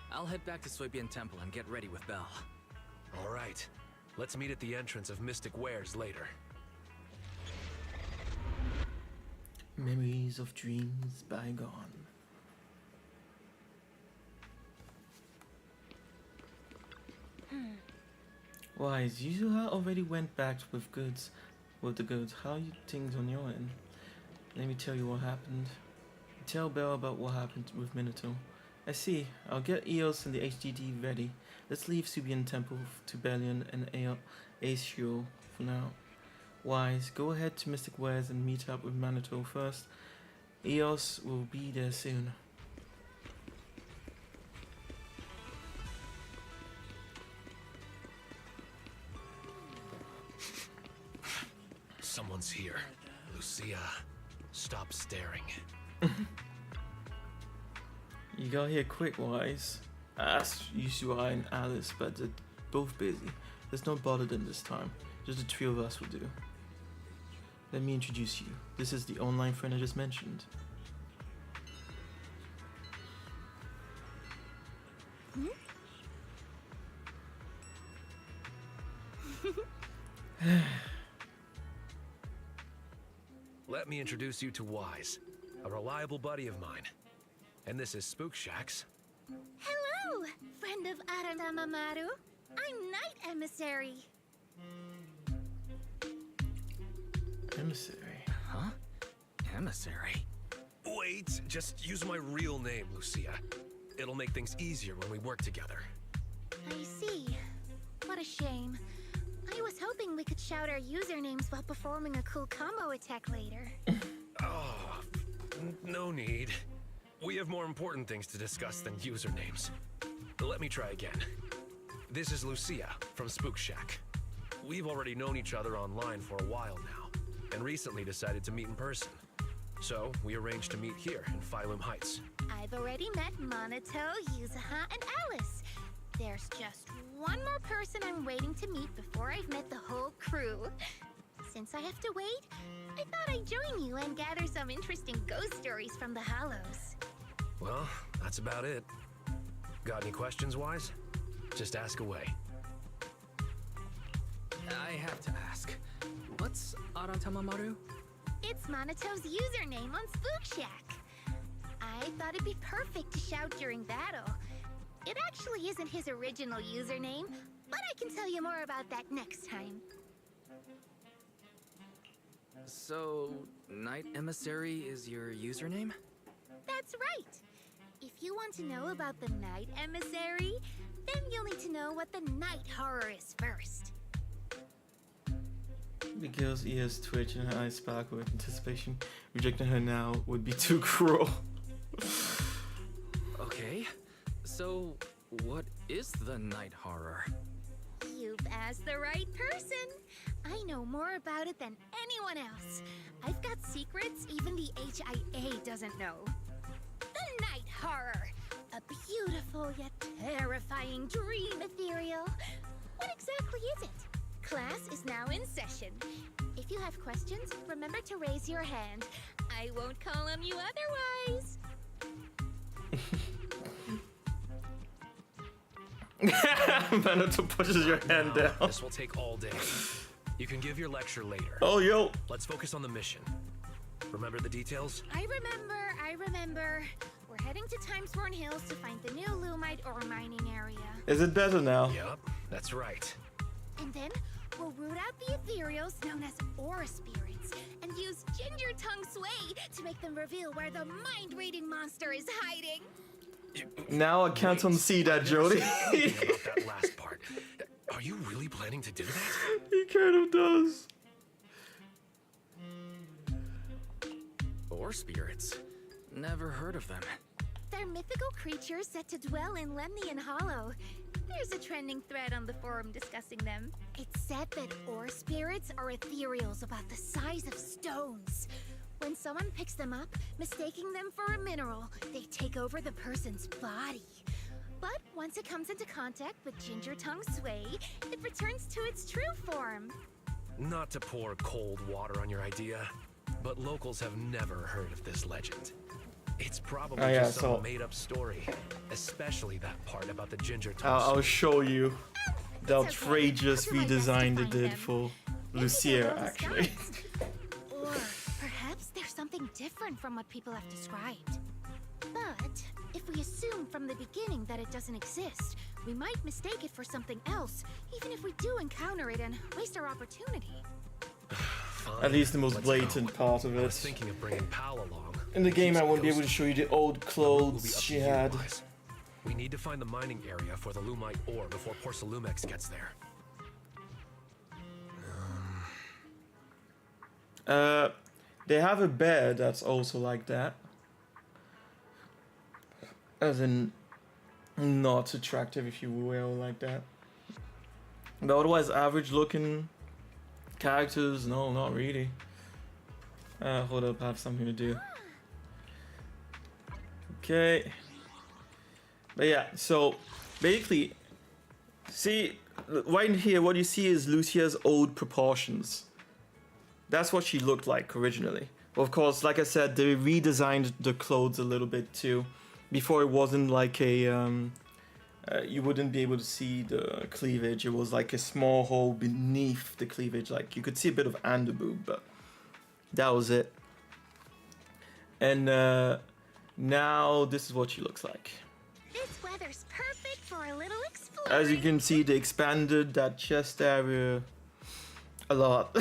I'll head back to Suibian Temple and get ready with Belle. All right. Let's meet at the entrance of Mystic Wares later. Memories of dreams bygone. Wise, you already went back with the goods. How you things on your end? Let me tell you what happened. Tell Belle about what happened with Minato. I see. I'll get Eos and the HDD ready. Let's leave Subian Temple to Bellion and Aesio for now. Wise, go ahead to Mystic Wares and meet up with Minato first. Eos will be there soon. Someone's here. Lucia, stop staring. You got here quick, Wise. I asked Yusui and Alice, but they're both busy. Let's not bother them this time. Just the three of us will do. Let me introduce you. This is the online friend I just mentioned. Let me introduce you to Wise, a reliable buddy of mine. And this is Spook Shack's. Hello, friend of Arantamamaru. I'm Night Emissary. Emissary. Huh? Emissary? Wait, just use my real name, Lucia. It'll make things easier when we work together. I see. What a shame. I was hoping we could shout our usernames while performing a cool combo attack later. Oh, no need. We have more important things to discuss than usernames. Let me try again. This is Lucia from Spook Shack. We've already known each other online for a while now, and recently decided to meet in person. So, we arranged to meet here in Phylum Heights. I've already met Monato, Yuzaha, and Alice. There's just one more person I'm waiting to meet before I've met the whole crew. Since I have to wait, I thought I'd join you and gather some interesting ghost stories from the Hollows. Well, that's about it. Got any questions, Wise? Just ask away. I have to ask. What's Arantamamaru? It's Monato's username on Spook Shack. I thought it'd be perfect to shout during battle. It actually isn't his original username, but I can tell you more about that next time. So, Night Emissary is your username? That's right. If you want to know about the Night Emissary, then you'll need to know what the night horror is first. The girl's ears twitch and her eyes sparkle with anticipation. Rejecting her now would be too cruel. Okay. So, what is the night horror? You've asked the right person. I know more about it than anyone else. I've got secrets even the HIA doesn't know. The night horror. A beautiful yet terrifying dream ethereal. What exactly is it? Class is now in session. If you have questions, remember to raise your hand. I won't call on you otherwise. Minato pushes your hand down. This will take all day. You can give your lecture later. Oh, yo. Let's focus on the mission. Remember the details? I remember. We're heading to Timesworn Hills to find the new Lumite ore mining area. Is it better now? Yep, that's right. And then we'll root out the ethereals known as aura spirits and use Ginger Tongue Sway to make them reveal where the mind-reading monster is hiding. Now I can't Wait, unsee that, I never Jodie. said anything about that last part. Are you really planning to do that? He kind of does. Or spirits. Never heard of them. They're mythical creatures set to dwell in Lemnian Hollow. There's a trending thread on the forum discussing them. It's said that ore spirits are ethereals about the size of stones. When someone picks them up, mistaking them for a mineral, they take over the person's body. But once it comes into contact with Ginger Tongue Sway, it returns to its true form. Not to pour cold water on your idea, but locals have never heard of this legend. It's probably Oh, yeah, just some so- made-up story, especially that part about the ginger tongue. I'll show you the It's okay. outrageous I'll do my best to redesign they find did them. for Maybe Lucia, they're well actually. disguised. Or perhaps there's something different from what people have described. But if we assume from the beginning that it doesn't exist, we might mistake it for something else, even if we do encounter it and waste our opportunity. Fine, At least the most let's blatant go. part of I it. was thinking of bringing Pal along. In the game, I won't be able to Ghost. show you the old Will be clothes up she to you had. guys. We need to find the mining area for the Lumite ore before Porcelumex gets there. They have a bed that's also like that. As in, not attractive, if you will, like that. But otherwise, average looking characters, no, not really. Hold up, I have something to do. Okay. But yeah, so basically, see, right in here, what you see is Lucia's old proportions. That's what she looked like originally. Of course, like I said, they redesigned the clothes a little bit too. Before it wasn't like a, you wouldn't be able to see the cleavage. It was like a small hole beneath the cleavage. Like you could see a bit of underboob, but that was it. And now this is what she looks like. This weather's perfect for a little exploring. As you can see, they expanded that chest area a lot.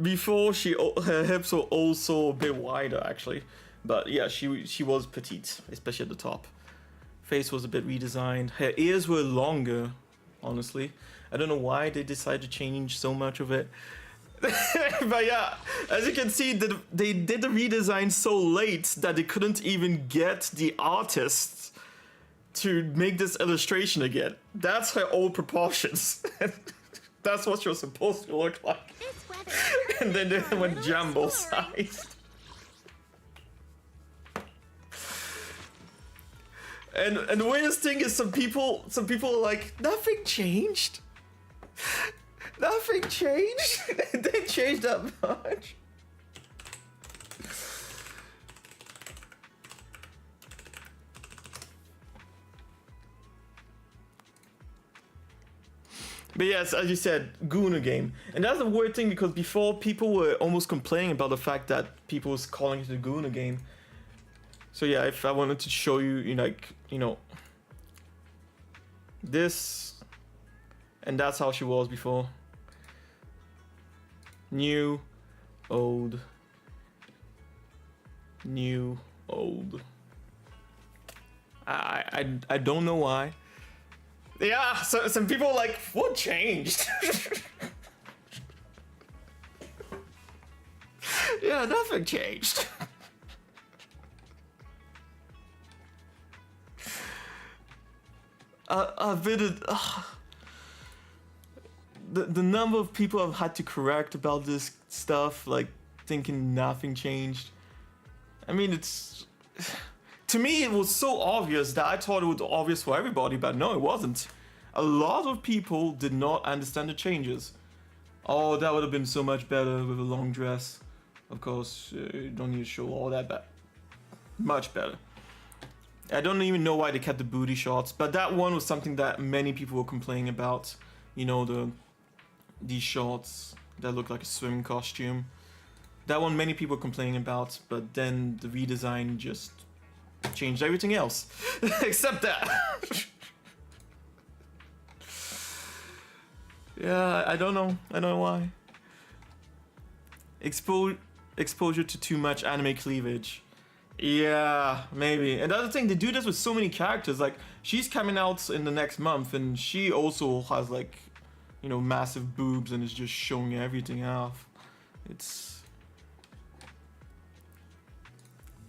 Before her hips were also a bit wider actually, but yeah, she was petite, especially at the top. Face was a bit redesigned. Her ears were longer, honestly. I don't know why they decided to change so much of it. But yeah, as you can see, they did the redesign so late that they couldn't even get the artists to make this illustration again. That's her old proportions. That's what you're supposed to look like. This weather's And then they perfect for a went little jumbo exploring. sized. And the weirdest thing is some people are like, nothing changed. Nothing changed. It didn't change that much. But yes, as you said, Guna game. And that's a weird thing because before people were almost complaining about the fact that people was calling it the Guna game. So yeah, if I wanted to show you, you know, this, and that's how she was before. New, old, new, old. I don't know why. Yeah, so some people are like, what changed? Yeah, nothing changed. I've been the number of people I've had to correct about this stuff, like thinking nothing changed. I mean, it's to me it was so obvious that I thought it was obvious for everybody, but no, it wasn't. A lot of people did not understand the changes. Oh, that would have been so much better with a long dress. Of course, you don't need to show all that, but much better. I don't even know why they kept the booty shots, but that one was something that many people were complaining about. You know, these shots that look like a swimming costume. That one many people were complaining about, but then the redesign just changed everything else. Except that. Yeah, I don't know. I don't know why. Exposure to too much anime cleavage. Yeah, maybe. And the other thing, they do this with so many characters. Like, she's coming out in the next month, and she also has, like, you know, massive boobs and is just showing everything off. It's...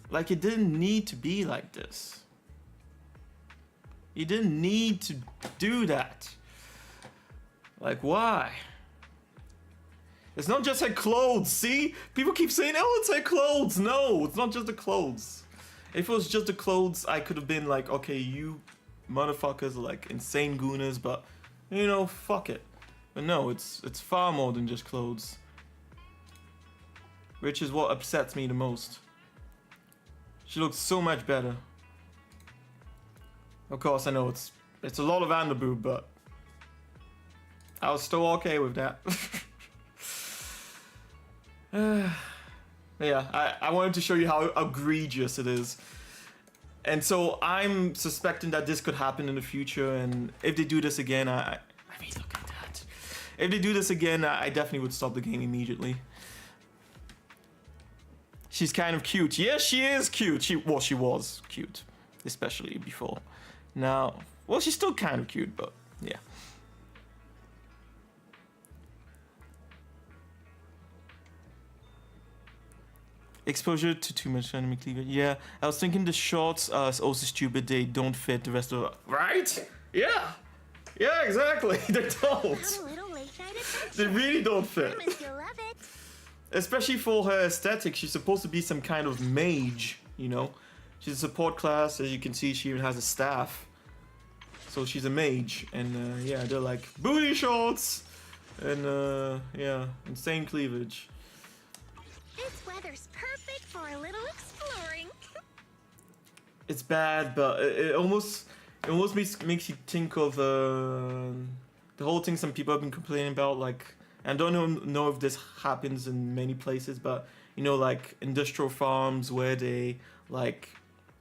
like, it didn't need to be like this. You didn't need to do that. Like, why? It's not just her clothes, see? People keep saying, oh, it's her clothes. No, it's not just the clothes. If it was just the clothes, I could have been like, okay, you motherfuckers are like insane gooners, but, you know, fuck it. But no, it's far more than just clothes. Which is what upsets me the most. She looks so much better. Of course, I know it's a lot of underboob, but I was still okay with that. Yeah, I wanted to show you how egregious it is. And so I'm suspecting that this could happen in the future, and if they do this again, I mean, look at that. If they do this again, I definitely would stop the game immediately. She's kind of cute. Yes, she is cute. She was cute, especially before. Now, well, she's still kind of cute, but yeah. Exposure to too much enemy cleavage. Yeah, I was thinking the shorts are also stupid. They don't fit the rest of the... Right? Yeah. Yeah, exactly. They don't. They really don't fit. Especially for her aesthetic, she's supposed to be some kind of mage, you know? She's a support class. As you can see, she even has a staff. So she's a mage. And yeah, they're like booty shorts. And yeah, insane cleavage. This weather's perfect for a little exploring. It's bad, but it almost makes you think of the whole thing some people have been complaining about, like, I don't know if this happens in many places, but you know, like industrial farms where they like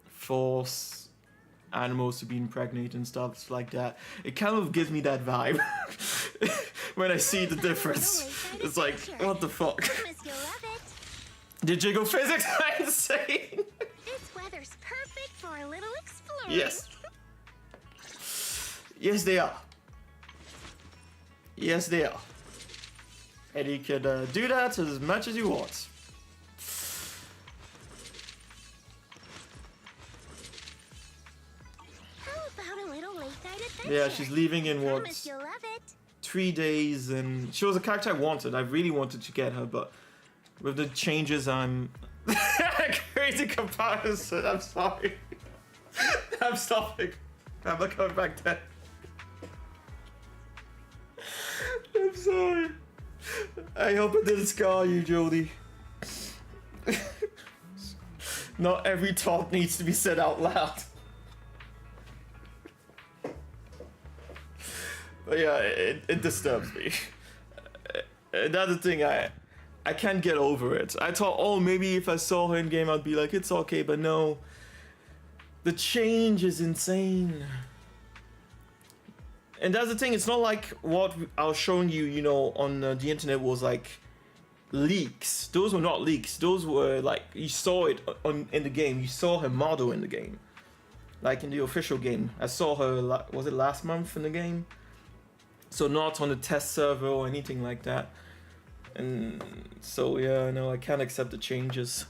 force animals to be impregnated and stuff like that. It kind of gives me that vibe when I see the difference. It's like, what the fuck? The jiggle physics are insane. This weather's perfect for a little exploring. Yes. Yes, they are. Yes, they are. And you can do that as much as you want. How about a little late night adventure? Yeah, she's leaving in what? Promise you'll love it. 3 days, and she was a character I wanted. I really wanted to get her, but with the changes, I'm crazy comparison. I'm sorry. I'm stopping. I'm not coming back there. I'm sorry. I hope it didn't scar you, Jodie. Not every thought needs to be said out loud. But yeah, it disturbs me. Another thing, I can't get over it. I thought, oh, maybe if I saw her in game, I'd be like, it's okay, but no. The change is insane. And that's the thing, it's not like what I was showing you, you know, on the internet was like leaks. Those were not leaks. Those were like, you saw it in the game. You saw her model in the game. Like in the official game. I saw her, was it last month in the game? So not on the test server or anything like that. And so yeah, no, I can't accept the changes.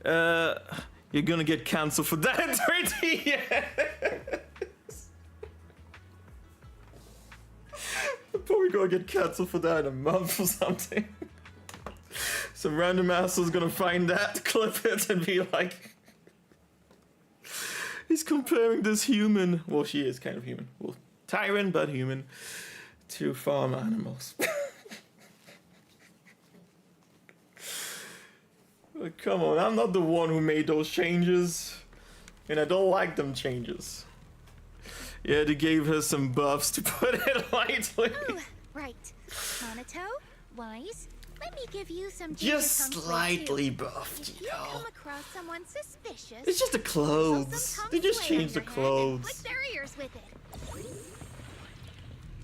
You're gonna get cancelled for that 30 years. I'm probably gonna get cancelled for that in a month or something. Some random asshole's gonna find that, clip it, and be like, he's comparing this human, well, she is kind of human, well, tyrant but human, to farm animals. But come on, I'm not the one who made those changes, and I don't like them changes. Yeah, they gave her some buffs, to put it lightly. Oh, right. Monato, Wise, let me give you some just slightly buffed, if you you know. come across someone suspicious, It's just the clothes. They just changed the clothes. Put their ears with it.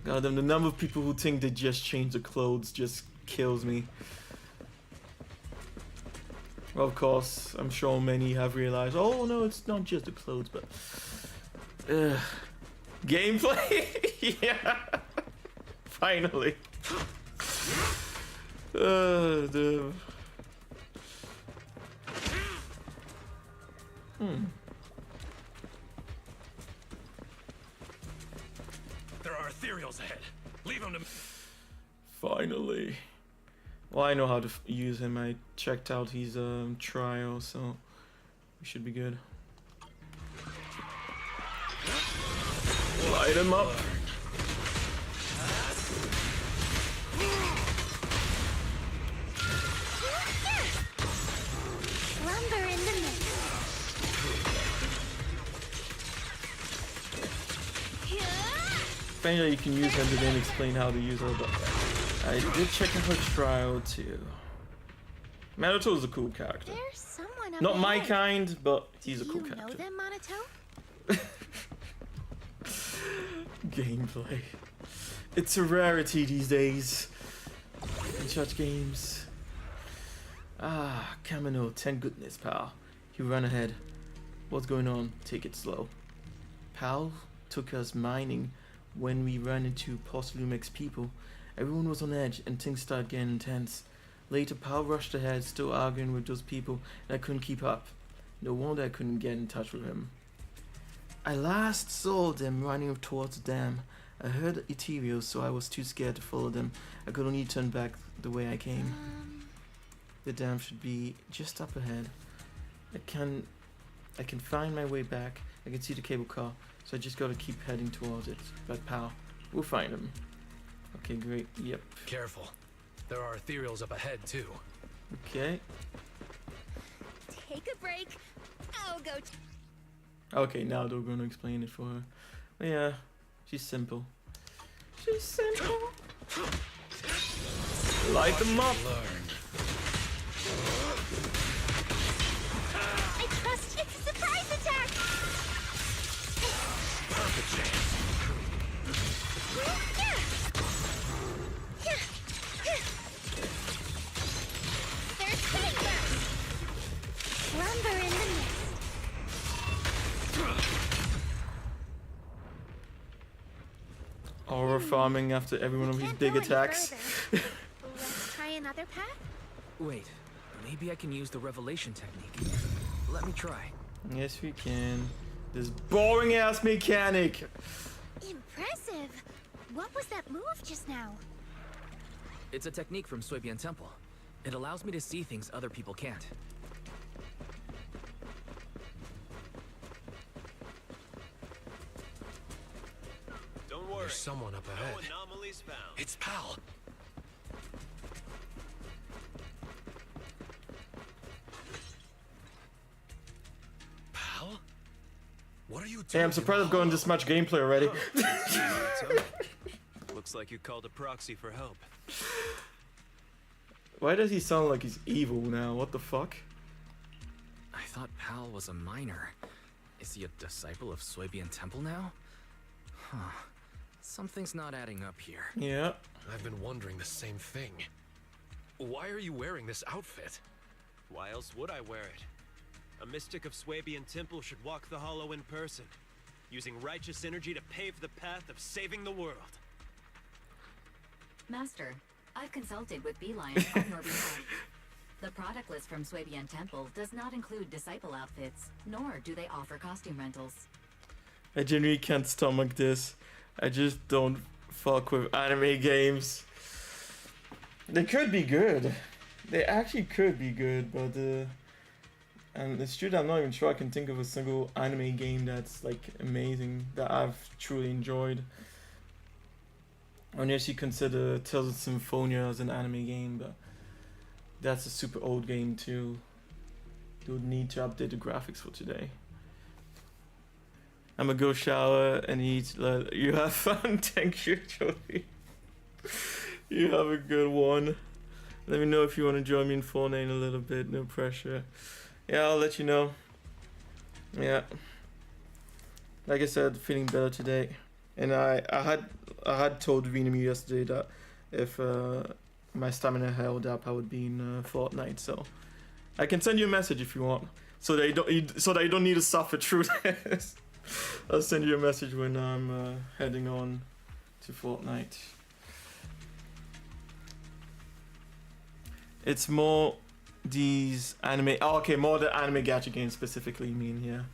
God damn, the number of people who think they just changed the clothes just kills me. Well, of course, I'm sure many have realized, oh no, it's not just the clothes, but gameplay. Yeah, finally. The There are ethereals ahead. Leave them to me. Finally. Well, I know how to use him. I checked out his trial, so we should be good. Light him up. Slumber in the mist. Apparently you can use him, but didn't explain how to use her, but I did check out her trial too. Minato is a cool character. There's someone up Not my ahead. kind, but he's a cool You know character. them, Minato? Gameplay. It's a rarity these days in such games. Ah, Kamino, thank goodness, pal. You ran ahead. What's going on? Take it slow. Pal took us mining when we ran into Postlumex people. Everyone was on edge and things started getting intense. Later, Pal rushed ahead, still arguing with those people, and I couldn't keep up. No wonder I couldn't get in touch with him. I last saw them running towards the dam. I heard ethereals, so I was too scared to follow them. I could only turn back the way I came. The dam should be just up ahead. I can find my way back. I can see the cable car, so I just gotta keep heading towards it. But pal, we'll find him. Okay, great. Yep. Careful. There are ethereals up ahead, too. Okay. Take a break. I'll go. Okay, now they're gonna explain it for her. But yeah, she's simple. She's simple. Light them up. I trust it's a surprise attack. Perfect chance. There's spinning burst. Slumber in the mist. Aura farming after every one of his Can't big go any attacks. further. Let's try another path. Wait, maybe I can use the revelation technique. Let me try. Yes, we can. This boring ass mechanic. Impressive. What was that move just now? It's a technique from Suebian Temple. It allows me to see things other people can't. Don't worry. There's someone up ahead. No anomalies found. It's Pal. Pal? What are you doing? Hey, I'm surprised I've gotten this much gameplay already. Looks like you called a proxy for help. Why does he sound like he's evil now? What the fuck? I thought Pal was a miner. Is he a disciple of Suebian Temple now? Huh. Something's not adding up here. Yeah. I've been wondering the same thing. Why are you wearing this outfit? Why else would I wear it? A mystic of Suebian Temple should walk the hollow in person, using righteous energy to pave the path of saving the world. Master, I've consulted with Bygone on your behalf. The product list from Suebian Temple does not include disciple outfits, nor do they offer costume rentals. I genuinely can't stomach this. I just don't fuck with anime games. They could be good. They actually could be good, but and it's true that I'm not even sure I can think of a single anime game that's like amazing that I've truly enjoyed. Unless you consider Tales of Symphonia as an anime game, but that's a super old game too. They would need to update the graphics for today. I'm gonna go shower and eat. You have fun. Thank you, Jodie. You have a good one. Let me know if you want to join me in Fortnite in a little bit. No pressure. Yeah, I'll let you know. Yeah. Like I said, feeling better today. And I had told Venemu yesterday that if my stamina held up, I would be in Fortnite. So I can send you a message if you want, so that you don't need to suffer through this. I'll send you a message when I'm heading on to Fortnite. It's more these anime. Oh, okay, more the anime gacha games specifically. You mean,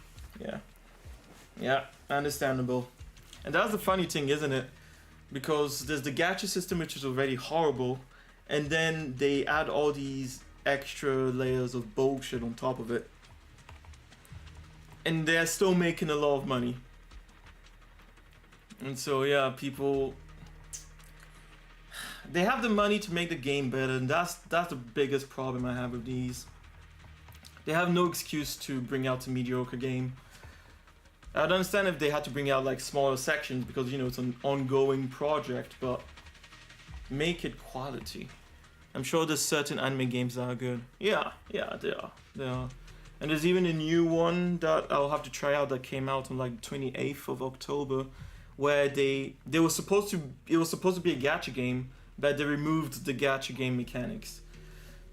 yeah, understandable. And that's the funny thing, isn't it? Because there's the gacha system, which is already horrible, and then they add all these extra layers of bullshit on top of it, and they're still making a lot of money. And so yeah, people, they have the money to make the game better, and that's the biggest problem I have with these. They have no excuse to bring out a mediocre game. I'd understand if they had to bring out like smaller sections because, you know, it's an ongoing project, but make it quality. I'm sure there's certain anime games that are good. Yeah, they are. And there's even a new one that I'll have to try out that came out on like 28th of October, where it was supposed to be a gacha game, but they removed the gacha game mechanics.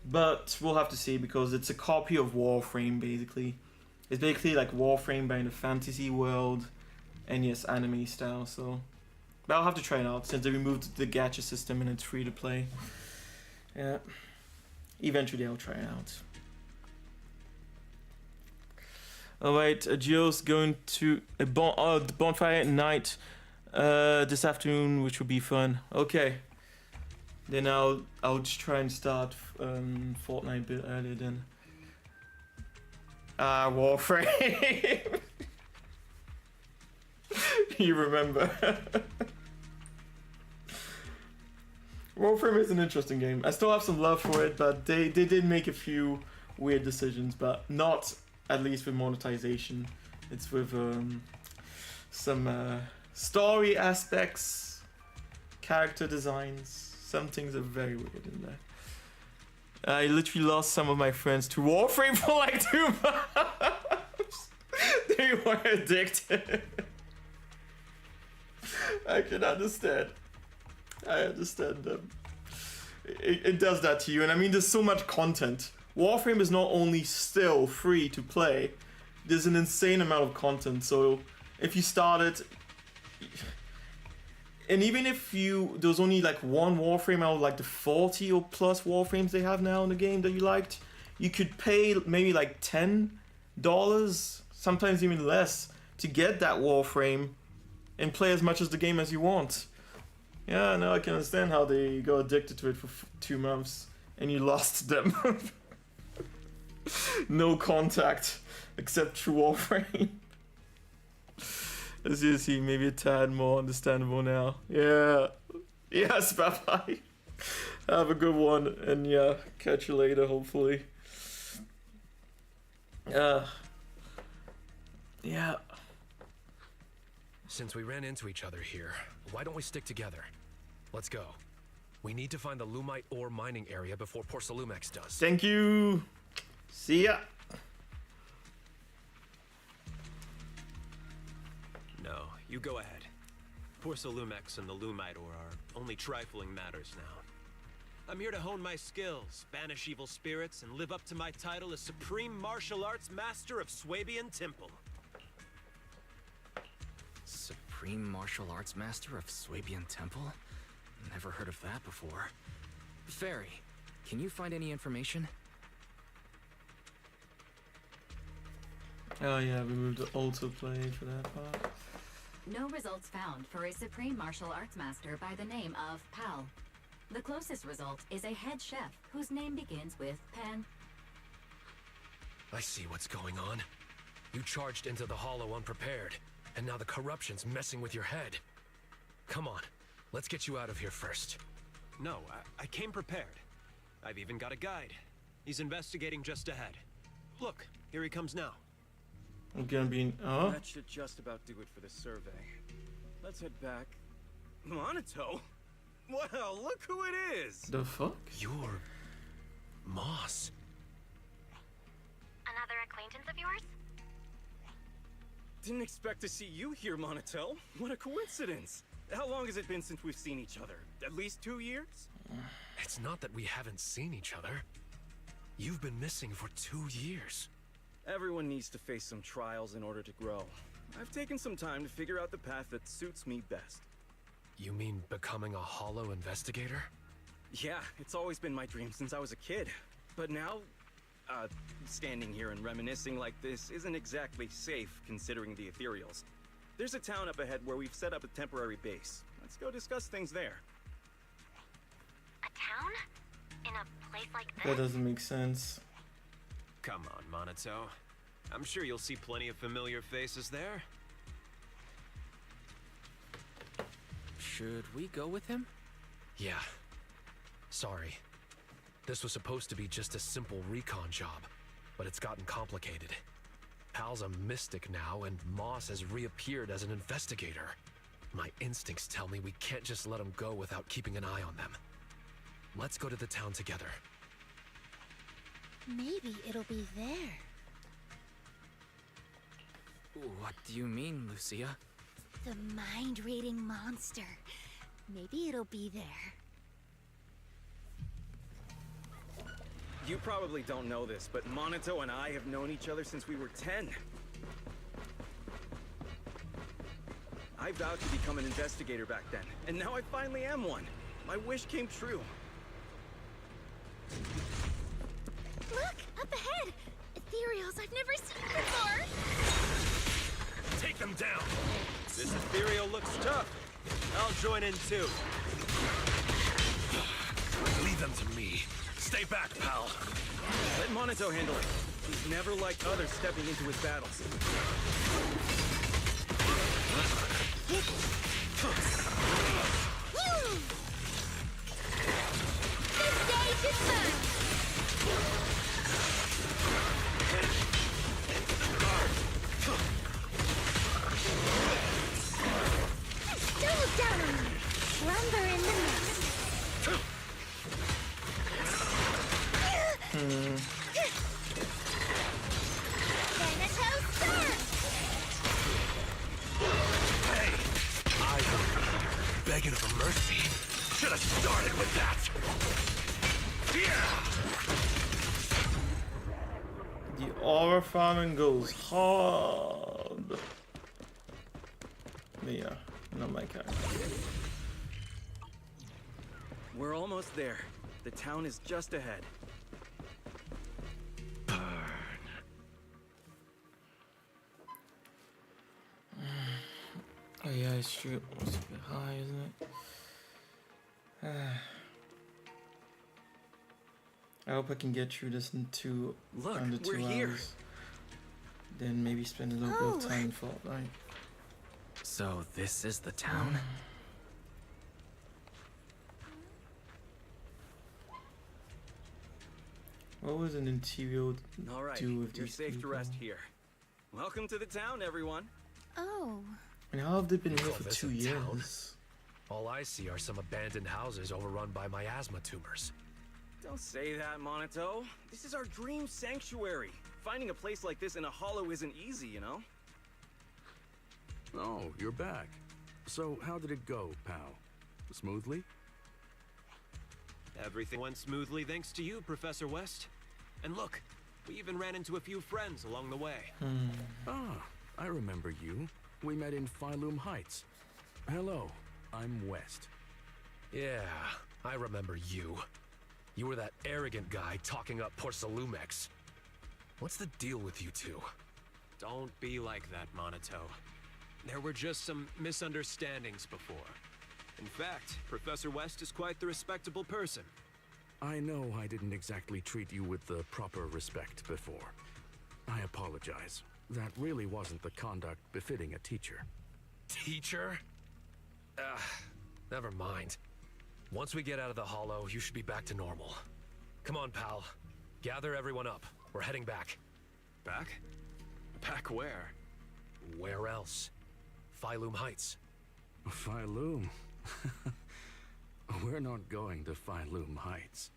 But we'll have to see, because it's a copy of Warframe basically. It's basically like Warframe but in a fantasy world, and yes, anime style. So, but I'll have to try it out since they removed the gacha system and it's free to play. Yeah, eventually I'll try it out. Alright, Gio's going to a bonfire night this afternoon, which will be fun. Okay, then I'll just try and start Fortnite a bit earlier then. Warframe. You remember? Warframe is an interesting game. I still have some love for it, but they did make a few weird decisions, but not at least with monetization. It's with some story aspects, character designs. Some things are very weird in there. I literally lost some of my friends to Warframe for like 2 months. They were addicted. I can understand. I understand them. It does that to you, and I mean, there's so much content. Warframe is not only still free to play, there's an insane amount of content. So if you start it, and even if there was only like one Warframe out of like the 40 or plus Warframes they have now in the game that you liked, you could pay maybe like $10, sometimes even less, to get that Warframe and play as much as the game as you want. Yeah, no, I can understand how they got addicted to it for 2 months and you lost them. No contact except through Warframe. As you see, maybe a tad more understandable now. Yeah. Yes, bye-bye. Have a good one, and yeah, catch you later, hopefully. Yeah. Since we ran into each other here, why don't we stick together? Let's go. We need to find the Lumite ore mining area before Porsalumex does. Thank you. See ya. No, you go ahead. Porsalumex and the Lumite ore are only trifling matters now. I'm here to hone my skills, banish evil spirits, and live up to my title as Supreme Martial Arts Master of Swabian Temple. Supreme Martial Arts Master of Swabian Temple? Never heard of that before. Fairy, can you find any information? Oh yeah, we moved the autoplay for that part. No results found for a Supreme Martial Arts Master by the name of Pal. The closest result is a head chef whose name begins with Pan. I see what's going on. You charged into the Hollow unprepared, and now the corruption's messing with your head. Come on, let's get you out of here first. No, I came prepared. I've even got a guide. He's investigating just ahead. Look, here he comes now. I'm gonna be oh. That should just about do it for the survey. Let's head back. Monito? Well, look who it is! The fuck? You're... Moss. Another acquaintance of yours? Didn't expect to see you here, Monito. What a coincidence! How long has it been since we've seen each other? At least 2 years? It's not that we haven't seen each other. You've been missing for 2 years. Everyone needs to face some trials in order to grow. I've taken some time to figure out the path that suits me best. You mean becoming a hollow investigator? Yeah, it's always been my dream since I was a kid. But now, standing here and reminiscing like this isn't exactly safe considering the ethereals. There's a town up ahead where we've set up a temporary base. Let's go discuss things there. A town? In a place like That this? doesn't make sense. Come on, Monato. I'm sure you'll see plenty of familiar faces there. Should we go with him? Yeah. Sorry. This was supposed to be just a simple recon job, but it's gotten complicated. Pal's a mystic now, and Moss has reappeared as an investigator. My instincts tell me we can't just let him go without keeping an eye on them. Let's go to the town together. Maybe it'll be there. What do you mean, Lucia? The mind-reading monster. Maybe it'll be there. You probably don't know this, but Monato and I have known each other since we were 10. I vowed to become an investigator back then, and now I finally am one. My wish came true. Look! Up ahead! Ethereals I've never seen before! Take them down! This ethereal looks tough. I'll join in too. Leave them to me. Stay back, pal. Let Monato handle it. He's never liked others stepping into his battles. Woo! The stage is mine! Double down on me! Slumber in the mist! Thanatos Surf! Hey! I begging for mercy. Should have started with that. Yeah! The aura farming goes hard. But yeah, not my kind. We're almost there. The town is just ahead. Oh yeah, it's true. It's a bit high, isn't it? I hope I can get through this in Look, under 2 we're hours. here. Then maybe spend a little bit of time in Fortnite. So this is the town? What was an interior All right, do with you're these safe to people? rest here. Welcome to the town, everyone. Oh. And how have they been You here call for this 2 a years? town? All I see are some abandoned houses overrun by miasma tumors. Don't say that, Monato. This is our dream sanctuary. Finding a place like this in a hollow isn't easy, you know? Oh, you're back. So, how did it go, pal? Smoothly? Everything went smoothly thanks to you, Professor West. And look, we even ran into a few friends along the way. Ah, I remember you. We met in Phylum Heights. Hello, I'm West. Yeah, I remember you. You were that arrogant guy talking up Porcelumex. What's the deal with you two? Don't be like that, Monato. There were just some misunderstandings before. In fact, Professor West is quite the respectable person. I know I didn't exactly treat you with the proper respect before. I apologize. That really wasn't the conduct befitting a teacher. Teacher? Never mind. Once we get out of the hollow, you should be back to normal. Come on, pal. Gather everyone up. We're heading back. Back? Back where? Where else? Phylum Heights. Phylum? We're not going to Phylum Heights.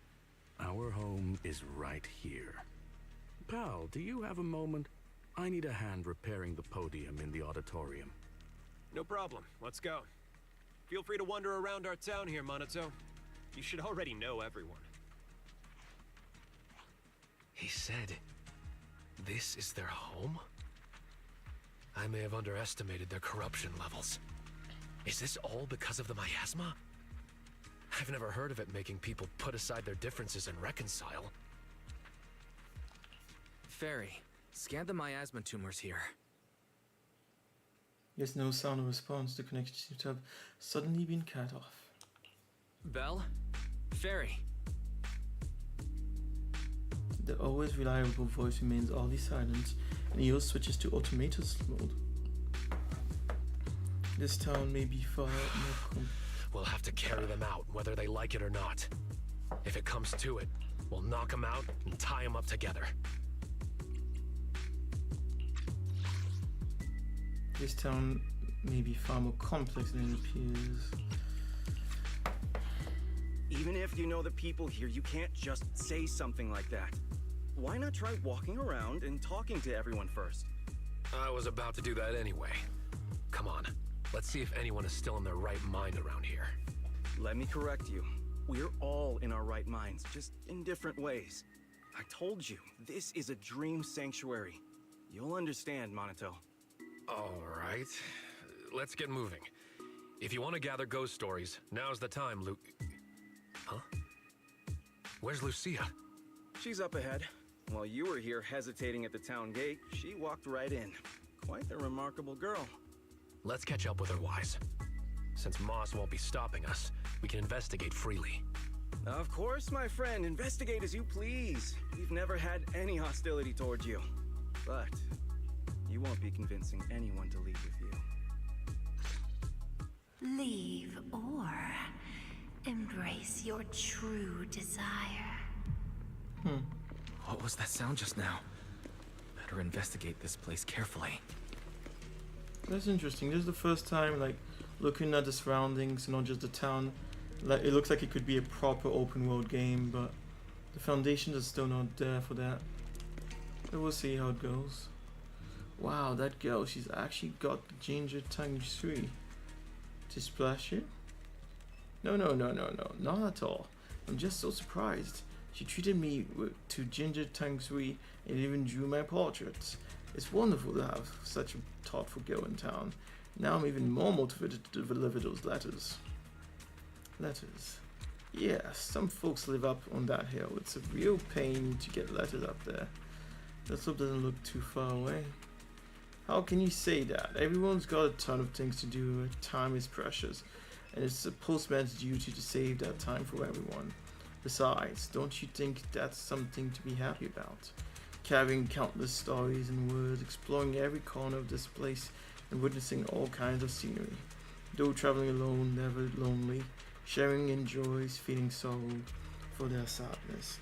Our home is right here. Pal, do you have a moment? I need a hand repairing the podium in the auditorium. No problem. Let's go. Feel free to wander around our town here, Monato. You should already know everyone. He said, this is their home? I may have underestimated their corruption levels. Is this all because of the miasma? I've never heard of it making people put aside their differences and reconcile. Fairy, scan the miasma tumors here. There's no sound or response. The connection seems to have suddenly been cut off. Belle? Fairy? The always reliable voice remains oddly silent, and EOS switches to automatus mode. This town may be far more We'll have to carry them out, whether they like it or not. If it comes to it, we'll knock them out and tie them up together. This town may be far more complex than it appears. Even if you know the people here, you can't just say something like that. Why not try walking around and talking to everyone first? I was about to do that anyway. Come on, let's see if anyone is still in their right mind around here. Let me correct you. We're all in our right minds, just in different ways. I told you, this is a dream sanctuary. You'll understand, Minato. All right, let's get moving. If you want to gather ghost stories, now's the time, Luke. Huh? Where's Lucia? She's up ahead. While you were here hesitating at the town gate, she walked right in. Quite a remarkable girl. Let's catch up with her, Wise. Since Moss won't be stopping us, we can investigate freely. Of course, my friend. Investigate as you please. We've never had any hostility towards you. But you won't be convincing anyone to leave with you. Leave or embrace your true desire. What was that sound just now? Better investigate this place carefully. That's interesting. This is the first time, like, looking at the surroundings, not just the town. Like, it looks like it could be a proper open world game, but the foundations are still not there for that. But we'll see how it goes. Wow, that girl, she's actually got the ginger tongue 3. To splash you? No, not at all. I'm just so surprised. She treated me to ginger tongue 3 and even drew my portraits. It's wonderful to have such a thoughtful girl in town. Now I'm even more motivated to deliver those letters. Letters. Yeah, some folks live up on that hill. It's a real pain to get letters up there. Let's hope it doesn't look too far away. How can you say that? Everyone's got a ton of things to do. Time is precious, and it's the postman's duty to save that time for everyone. Besides, don't you think that's something to be happy about? Carrying countless stories and words, exploring every corner of this place, and witnessing all kinds of scenery. Though traveling alone, never lonely, sharing in joys, feeling sorrow for their sadness.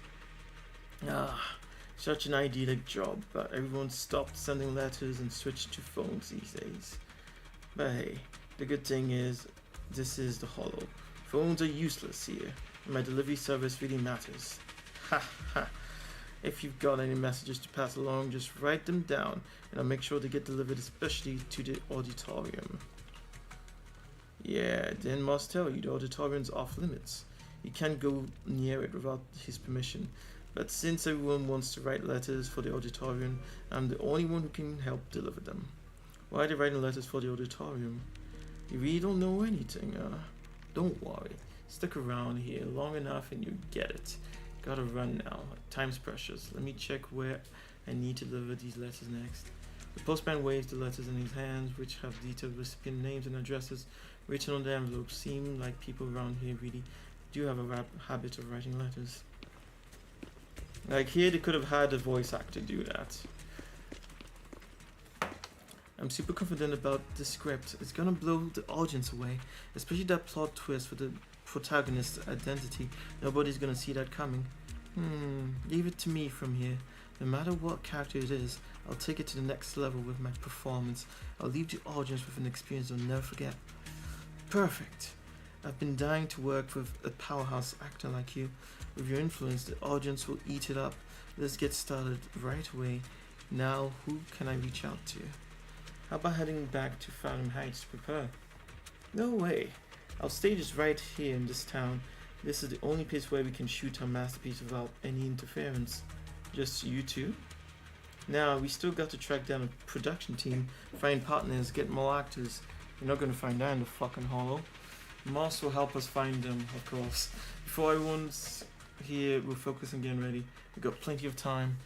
Such an idyllic job, but everyone stopped sending letters and switched to phones these days. But hey, the good thing is, this is the Hollow. Phones are useless here, and my delivery service really matters. Ha ha. If you've got any messages to pass along, just write them down, and I'll make sure they get delivered especially to the auditorium. Yeah, then must tell you, the auditorium's off limits. You can't go near it without his permission. But since everyone wants to write letters for the auditorium, I'm the only one who can help deliver them. Why are they writing letters for the auditorium? You really don't know anything, Don't worry. Stick around here long enough and you get it. Gotta run now. Time's precious. Let me check where I need to deliver these letters next. The postman waves the letters in his hands, which have detailed recipient names and addresses written on the envelopes. Seem like people around here really do have a habit of writing letters. Like here, they could have had a voice actor do that. I'm super confident about the script. It's gonna blow the audience away, especially that plot twist for the protagonist's identity. Nobody's gonna see that coming. Leave it to me from here. No matter what character it is, I'll take it to the next level with my performance. I'll leave the audience with an experience they'll never forget. Perfect. I've been dying to work with a powerhouse actor like you. With your influence, the audience will eat it up. Let's get started right away. Now, who can I reach out to? How about heading back to Fathom Heights to prepare? No way. Our stage is right here in this town. This is the only place where we can shoot our masterpiece without any interference. Just you two? Now, we still got to track down a production team, find partners, get more actors. You're not gonna find that in the fucking hollow. Moss will help us find them, of course. Before everyone's here, we'll focus on getting ready. We've got plenty of time.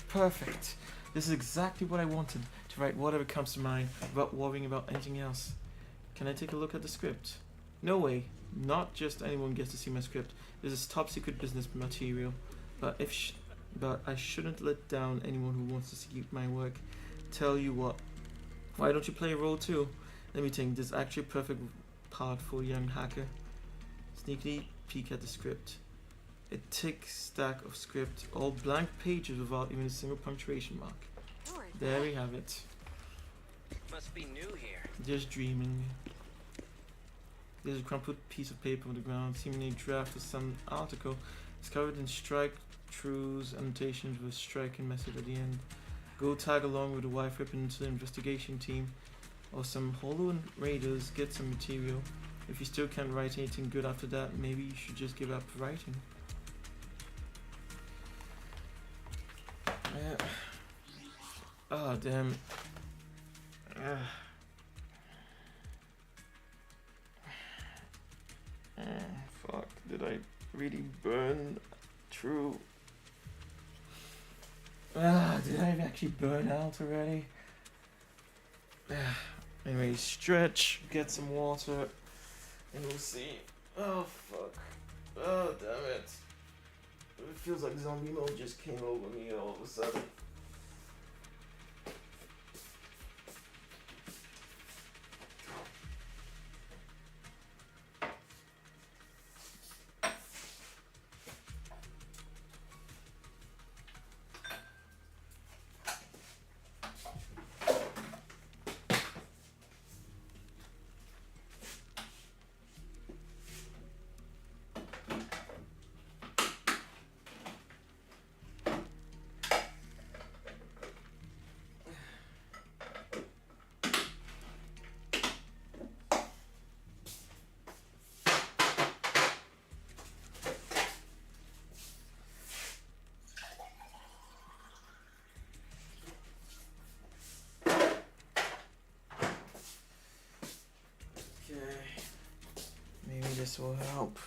Perfect. This is exactly what I wanted, to write whatever comes to mind without worrying about anything else. Can I take a look at the script? No way. Not just anyone gets to see my script. This is top secret business material. But I shouldn't let down anyone who wants to see my work. Tell you what. Why don't you play a role too? Let me think. This is actually a perfect part for a young hacker. Sneakily peek at the script. A thick stack of script, all blank pages without even a single punctuation mark. There we have it. Must be new here. Just dreaming. There's a crumpled piece of paper on the ground, seemingly a draft of some article. It's covered in strike throughs, annotations with a striking message at the end. Go tag along with the wife ripping into the investigation team, or some Hollow Raiders, get some material. If you still can't write anything good after that, maybe you should just give up writing. Oh damn. Fuck, did I really burn through? Did I actually burn out already? Anyway, stretch, get some water, and we'll see. Oh fuck. Oh damn it. It feels like zombie mode just came over me all of a sudden. Maybe this will help.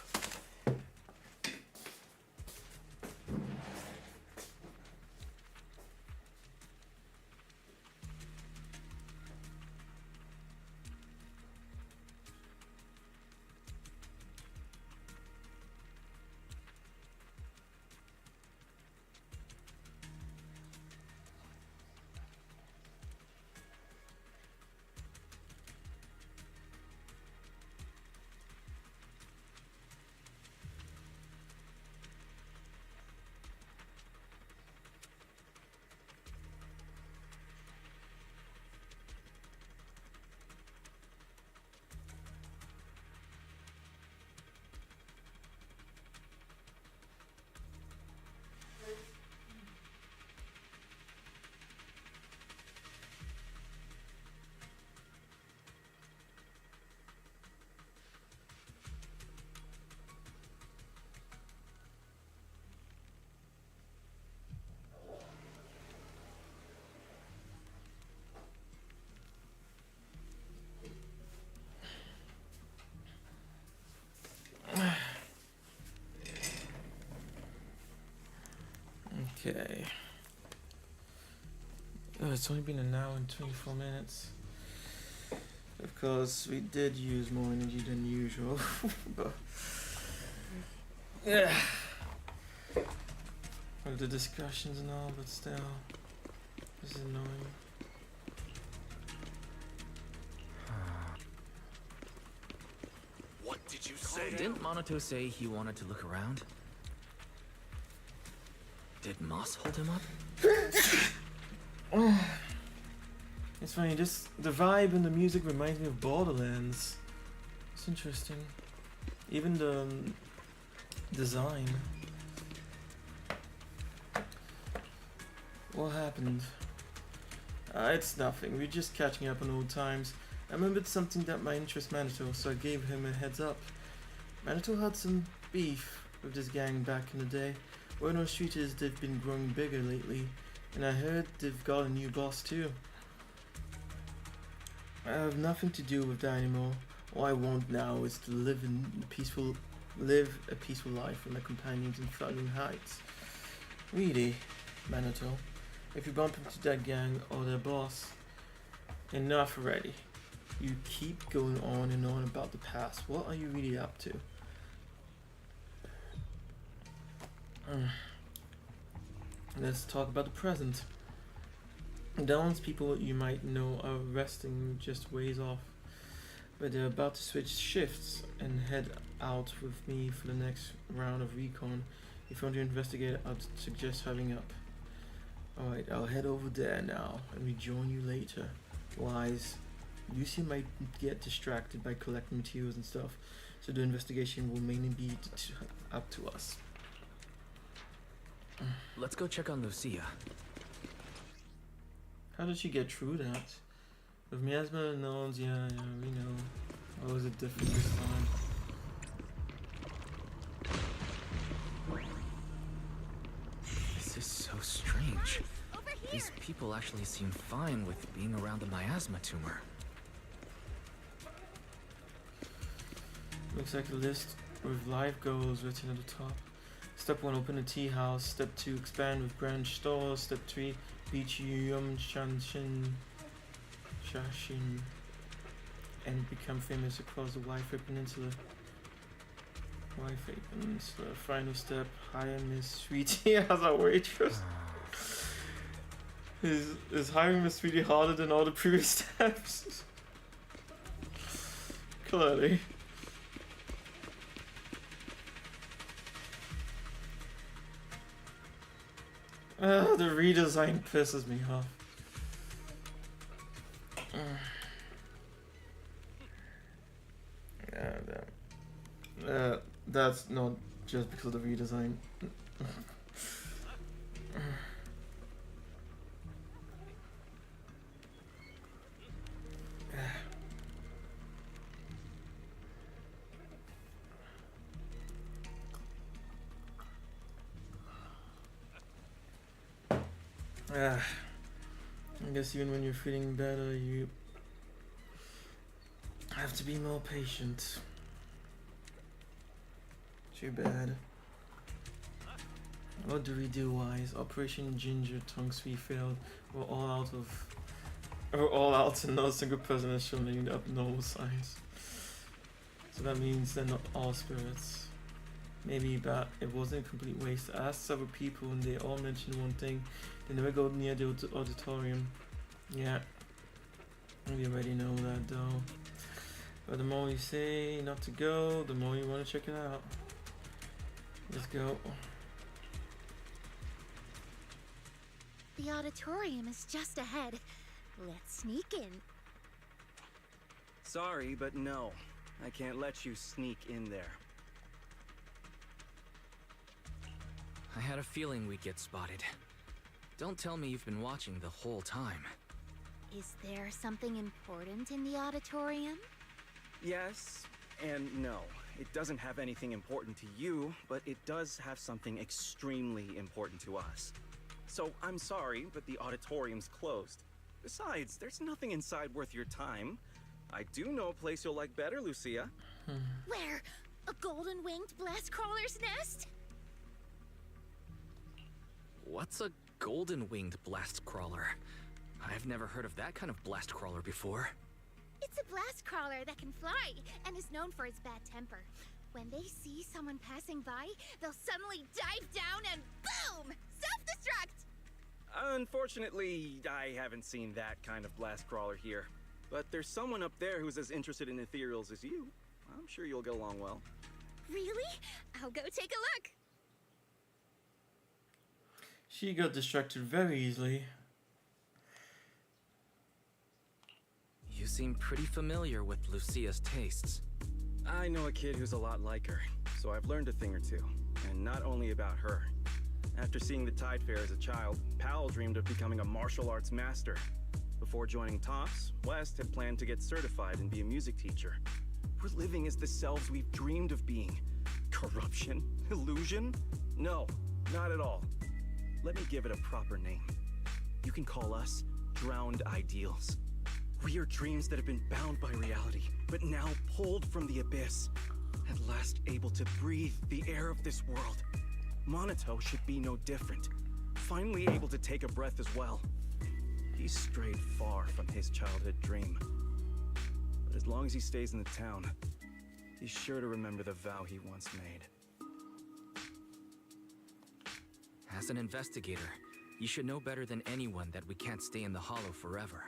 Okay. Oh, it's only been an hour and 24 minutes. Of course, we did use more energy than usual, but yeah, with the discussions and all, but still, this is annoying. What did you say? Didn't Monato say he wanted to look around? Did Moss hold him up? It's funny, the vibe and the music reminds me of Borderlands. It's interesting. Even the design. What happened? It's nothing. We're just catching up on old times. I remembered something that might interest Manitou, so I gave him a heads up. Manitou had some beef with this gang back in the day. Word on the street is they've been growing bigger lately, and I heard they've got a new boss too. I have nothing to do with that anymore. All I want now is to live a peaceful life with my companions in Flooding Heights. Really, Manato, if you bump into that gang or their boss, enough already. You keep going on and on about the past. What are you really up to? Let's talk about the present. Dawn's people you might know are resting just ways off, but they're about to switch shifts and head out with me for the next round of recon. If you want to investigate, I'd suggest hurrying up. Alright, I'll head over there now and rejoin you later. Wise, Lucy might get distracted by collecting materials and stuff, so the investigation will mainly be up to us. Let's go check on Lucia. How did she get through that? With miasma and knowns, yeah, we know. Or was it different this time? This is so strange. These people actually seem fine with being around the miasma tumor. Looks like a list with life goals written at the top. Step 1, open a tea house. Step 2, expand with branch stores. Step 3, beach yum shashin and become famous across the Wi-Fi Peninsula. Final step, hire Miss Sweetie as a waitress. Is hiring Miss Sweetie harder than all the previous steps? Clearly. The redesign pisses me off. That's not just because of the redesign. I guess even when you're feeling better, you have to be more patient. Too bad. What do we do, Wise? Operation Ginger Tongue Sweet failed. We're all out and not a single person has shown any abnormal signs. So that means they're not all spirits. Maybe, but it wasn't a complete waste. I asked several people and they all mentioned one thing. They never go near the auditorium. Yeah. We already know that though. But the more you say not to go, the more you want to check it out. Let's go. The auditorium is just ahead. Let's sneak in. Sorry, but no. I can't let you sneak in there. I had a feeling we'd get spotted. Don't tell me you've been watching the whole time. Is there something important in the auditorium? Yes and no. It doesn't have anything important to you, but it does have something extremely important to us. So I'm sorry, but the auditorium's closed. Besides, there's nothing inside worth your time. I do know a place you'll like better, Lucia. Where? A golden-winged blast crawler's nest? What's a golden-winged blast crawler? I've never heard of that kind of blast crawler before. It's a blast crawler that can fly and is known for its bad temper. When they see someone passing by, they'll suddenly dive down and boom! Self-destruct! Unfortunately, I haven't seen that kind of blast crawler here. But there's someone up there who's as interested in ethereals as you. I'm sure you'll get along well. Really? I'll go take a look. She got distracted very easily. You seem pretty familiar with Lucia's tastes. I know a kid who's a lot like her, so I've learned a thing or two. And not only about her. After seeing the Tide Fair as a child, Powell dreamed of becoming a martial arts master. Before joining TOPS, West had planned to get certified and be a music teacher. We're living as the selves we've dreamed of being. Corruption? Illusion? No. not at all. Let me give it a proper name. You can call us drowned ideals. We are dreams that have been bound by reality, but now pulled from the abyss. At last able to breathe the air of this world. Monato should be no different. Finally able to take a breath as well. He's strayed far from his childhood dream. But as long as he stays in the town, he's sure to remember the vow he once made. As an investigator, you should know better than anyone that we can't stay in the Hollow forever.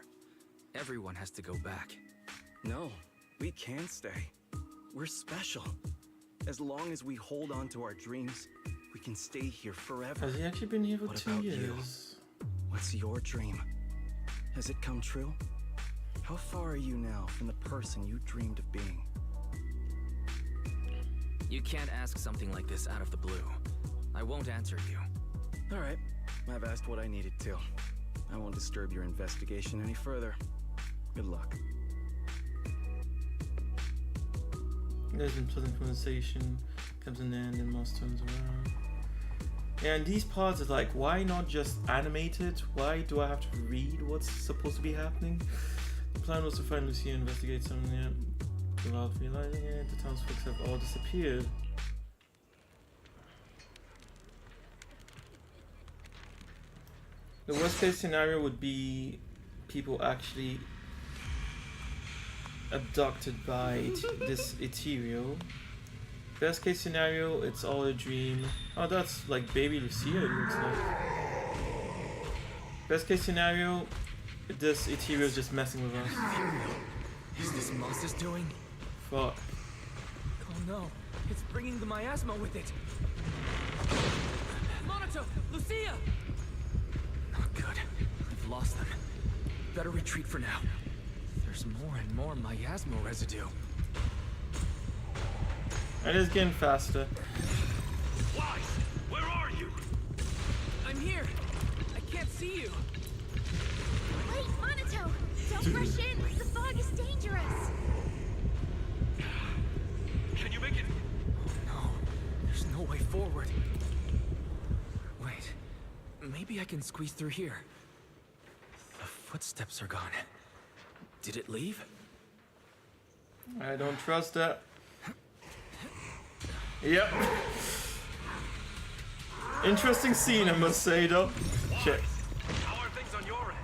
Everyone has to go back. No, we can stay. We're special. As long as we hold on to our dreams, we can stay here forever. Has he actually been here for What 2 about you? years? What's your dream? Has it come true? How far are you now from the person you dreamed of being? You can't ask something like this out of the blue. I won't answer you. All right, I've asked what I needed to. I won't disturb your investigation any further. Good luck. There's been pleasant conversation, comes an end, and Moss turns around. Yeah, and these parts is like, why not just animate it? Why do I have to read what's supposed to be happening? The plan was to find Lucia and investigate something there. Without realizing it, the townsfolk have all disappeared. The worst case scenario would be people actually abducted by this ethereal. Best case scenario, it's all a dream. Oh, that's like baby Lucia, it looks like. Best case scenario, this ethereal is just messing with us. Ethereal? Is this monster's doing? Fuck. Oh no, it's bringing the miasma with it. Monato! Lucia! Not good. We've lost them. Better retreat for now. There's more and more miasma residue. And it's getting faster. Wise, where are you? I'm here! I can't see you! Wait, Monato! Don't rush in! The fog is dangerous! Can you make it? No, there's no way forward. Wait, maybe I can squeeze through here. The footsteps are gone. Did it leave? I don't trust that. Yep. Interesting scene, I must say, though. Shit. How are things on your end?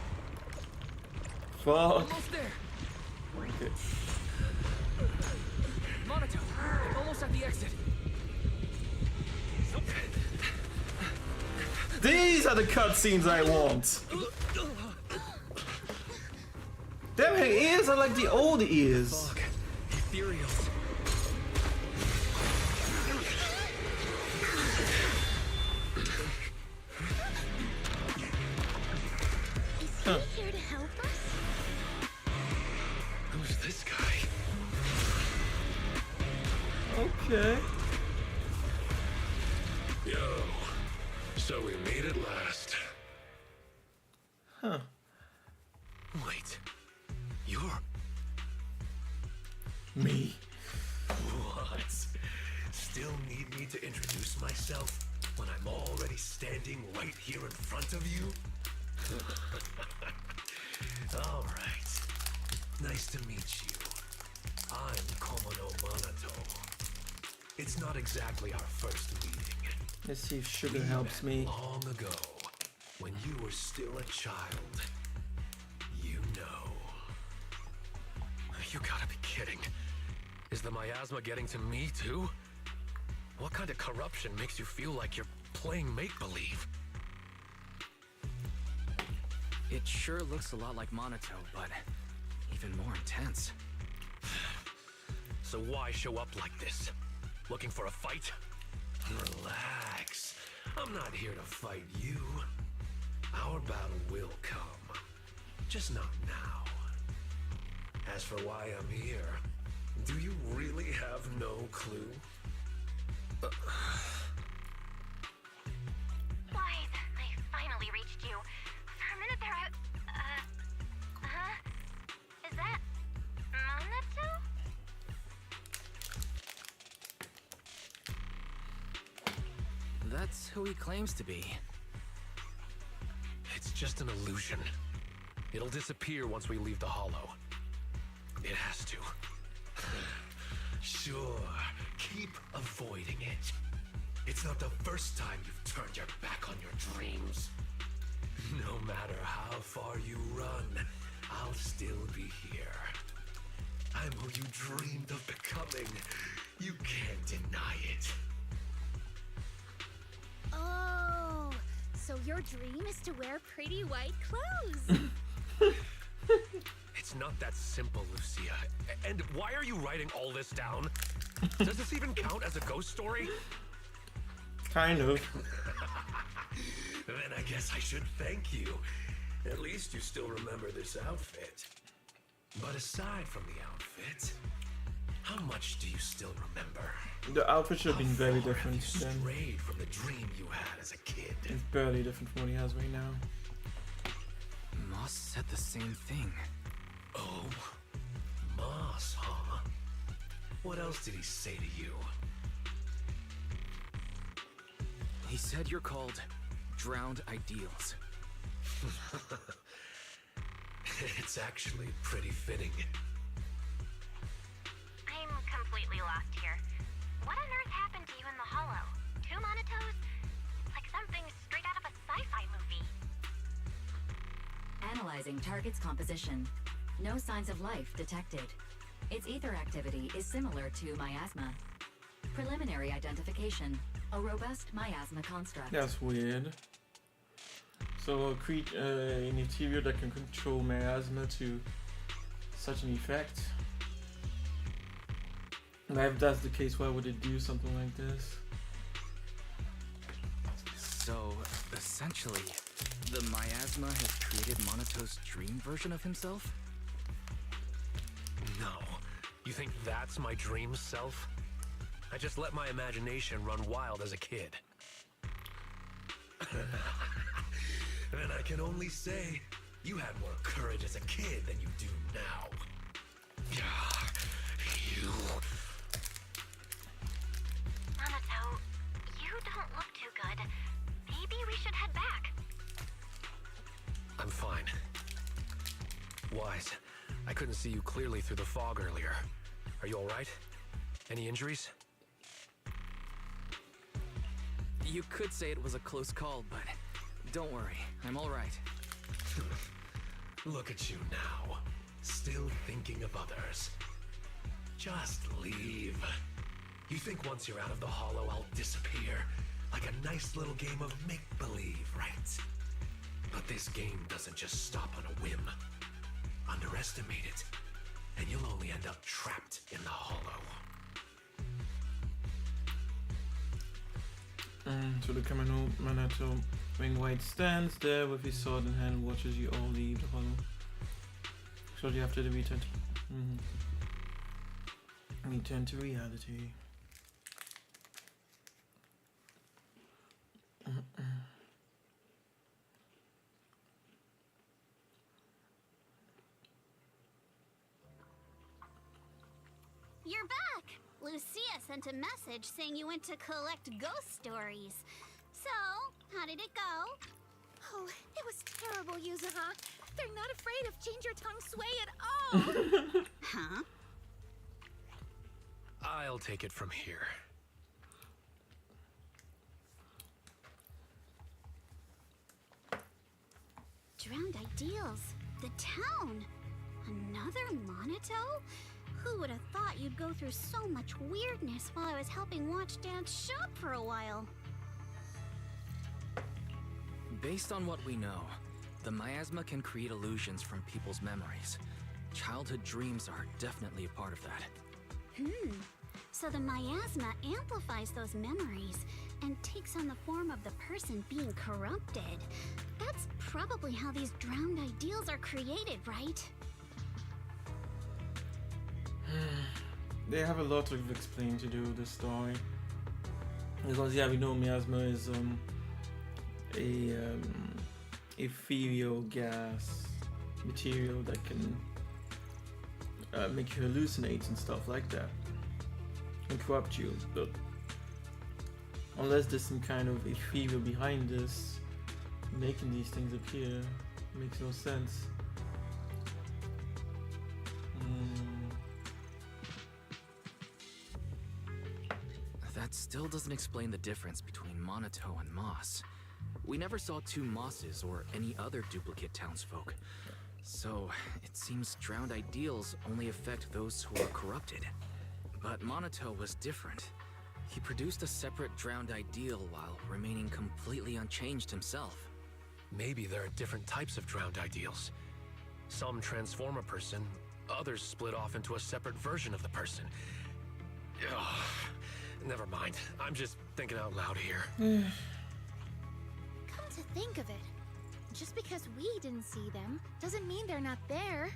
Fuck. Almost there! Okay. Monato, I'm almost at the exit. These are the cutscenes I want. Damn, her ears are like the old ears. Fuck. Ethereals. Is he here to help us? Who's this guy? Okay. Yo, so we made it last. Huh. Wait, you're... Me. What? Still need me to introduce myself when I'm already standing right here in front of you? All right. Nice to meet you. I'm Komono Monato. It's not exactly our first meeting. Let's see if We sugar helps met me. long ago, when you were still a child. You know. You gotta be kidding. Is the miasma getting to me too? What kind of corruption makes you feel like you're playing make-believe? It sure looks a lot like Monato, but even more intense. So why show up like this? Looking for a fight? Relax. I'm not here to fight you. Our battle will come. Just not now. As for why I'm here, do you really have no clue? Why, I finally reached you. For a minute there, Is that Monato? That That's who he claims to be. It's just an illusion. It'll disappear once we leave the hollow. It has to. Sure, keep avoiding it. It's not the first time you've turned your back on your dreams. No matter how far you run, I'll still be here. I'm who you dreamed of becoming. You can't deny it. Oh, so your dream is to wear pretty white clothes. It's not that simple, Lucia. And why are you writing all this down? Does this even count as a ghost story? Kind of. Then I guess I should thank you. At least you still remember this outfit. But aside from the outfit, how much do you still remember? The outfit should have been very How far different have you then. strayed from the dream you had as a kid? It's barely different from what he has right now. Moss said the same thing. Oh, Moss, huh? What else did he say to you? He said you're called Drowned Ideals. It's actually pretty fitting. I'm completely lost here. What on earth happened to you in the hollow? 2 monotos? Like something straight out of a sci-fi movie. Analyzing target's composition. No signs of life detected. Its ether activity is similar to miasma. Preliminary identification. A robust miasma construct. That's weird. So a an ethereal that can control miasma to such an effect. And if that's the case, why would it do something like this? So, essentially, the miasma has created Monoto's dream version of himself? No. You think that's my dream self? I just let my imagination run wild as a kid. Then I can only say, you had more courage as a kid than you do now. You... Monoto, you don't look too good. Maybe we should head back. I'm fine. Wise, I couldn't see you clearly through the fog earlier. Are you alright? Any injuries? You could say it was a close call, but don't worry, I'm alright. Look at you now, still thinking of others. Just leave. You think once you're out of the hollow, I'll disappear? Like a nice little game of make-believe, right? But this game doesn't just stop on a whim. Underestimate it, and you'll only end up trapped in the hollow. So the criminal Monoto wearing white stands there with his sword in hand and watches you all leave the hollow. Shortly after the return to reality. You're back! Lucia sent a message saying you went to collect ghost stories. So, how did it go? Oh, it was terrible, Yuzuna. They're not afraid of Change Your Tongue Sway at all. Huh? I'll take it from here. Drowned Ideals. The town. Another Monoto? Who would have thought you'd go through so much weirdness while I was helping Watch Dance shop for a while? Based on what we know, the miasma can create illusions from people's memories. Childhood dreams are definitely a part of that. So the miasma amplifies those memories and takes on the form of the person being corrupted. That's probably how these drowned ideals are created, right? They have a lot of explaining to do with this story. Because yeah, we know miasma is a ethereal gas material that can make you hallucinate and stuff like that and corrupt you. But Unless there's some kind of a fever behind this, making these things appear. Makes no sense. That still doesn't explain the difference between Monato and Moss. We never saw two Mosses or any other duplicate townsfolk. So, it seems drowned ideals only affect those who are corrupted. But Monato was different. He produced a separate drowned ideal while remaining completely unchanged himself. Maybe there are different types of drowned ideals. Some transform a person, others split off into a separate version of the person. Ugh, never mind. I'm just thinking out loud here. Come to think of it, just because we didn't see them doesn't mean they're not there.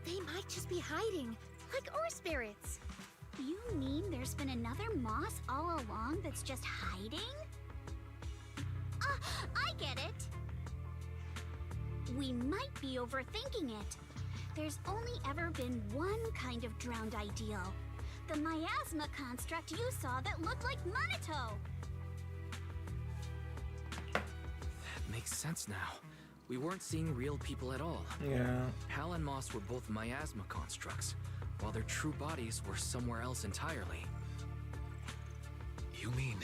They might just be hiding, like ore spirits. You mean there's been another Moss all along that's just hiding? I get it. We might be overthinking it. There's only ever been one kind of drowned ideal. The miasma construct you saw that looked like Monato. That makes sense now. We weren't seeing real people at all. Yeah. Hal and Moss were both miasma constructs, while their true bodies were somewhere else entirely. You mean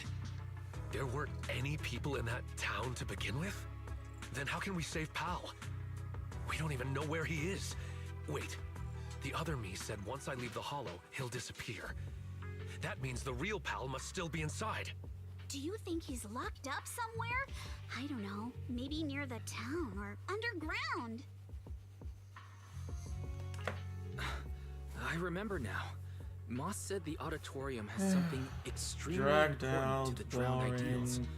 there weren't any people in that town to begin with? Then how can we save Pal? We don't even know where he is. Wait, the other me said once I leave the hollow, he'll disappear. That means the real Pal must still be inside. Do you think he's locked up somewhere? I don't know, maybe near the town or underground. I remember now. Moss said the auditorium has something extremely Dragged important out, to the drowned ideals. boring.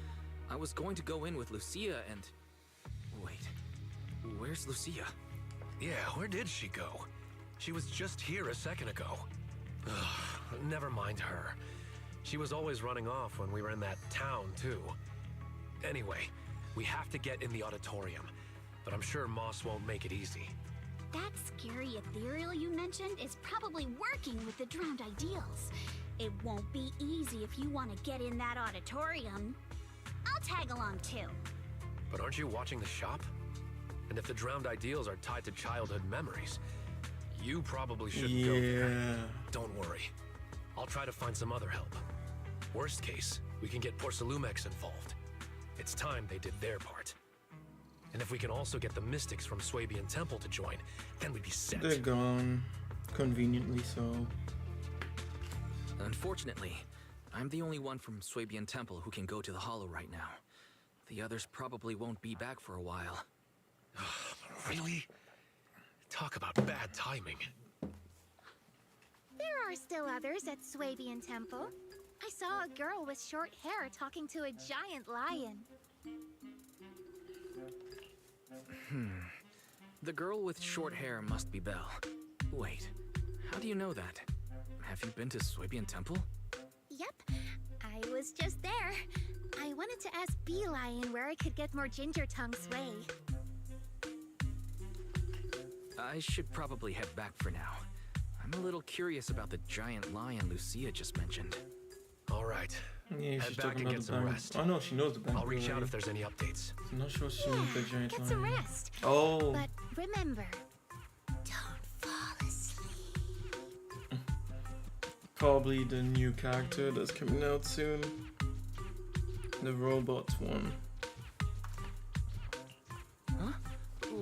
I was going to go in with Lucia and... Wait, where's Lucia? Yeah, where did she go? She was just here a second ago. Ugh, never mind her. She was always running off when we were in that town, too. Anyway, we have to get in the auditorium, but I'm sure Moss won't make it easy. That scary ethereal you mentioned is probably working with the drowned ideals. It won't be easy if you want to get in that auditorium. I'll tag along too. But aren't you watching the shop? And if the drowned ideals are tied to childhood memories, you probably shouldn't go there. Yeah. Don't worry. I'll try to find some other help. Worst case, we can get Porcelumex involved. It's time they did their part. And if we can also get the mystics from Swabian Temple to join, then we'd be set. They're gone. Conveniently so. Unfortunately, I'm the only one from Swabian Temple who can go to the Hollow right now. The others probably won't be back for a while. Really? Talk about bad timing. There are still others at Swabian Temple. I saw a girl with short hair talking to a giant lion. The girl with short hair must be Belle. Wait, how do you know that? Have you been to Swabian Temple? Yep, I was just there. I wanted to ask Bee Lion where I could get more ginger tongue sway. I should probably head back for now. I'm a little curious about the giant lion Lucia just mentioned. All right. Yeah, Head she's back talking and about get the some bank. rest. Oh no, she knows the bank. I'll reach out already. if there's any updates. I'm not sure she means the giant Get some lion. rest. Oh. But remember, don't fall asleep. Probably the new character that's coming out soon. The robot one. Huh?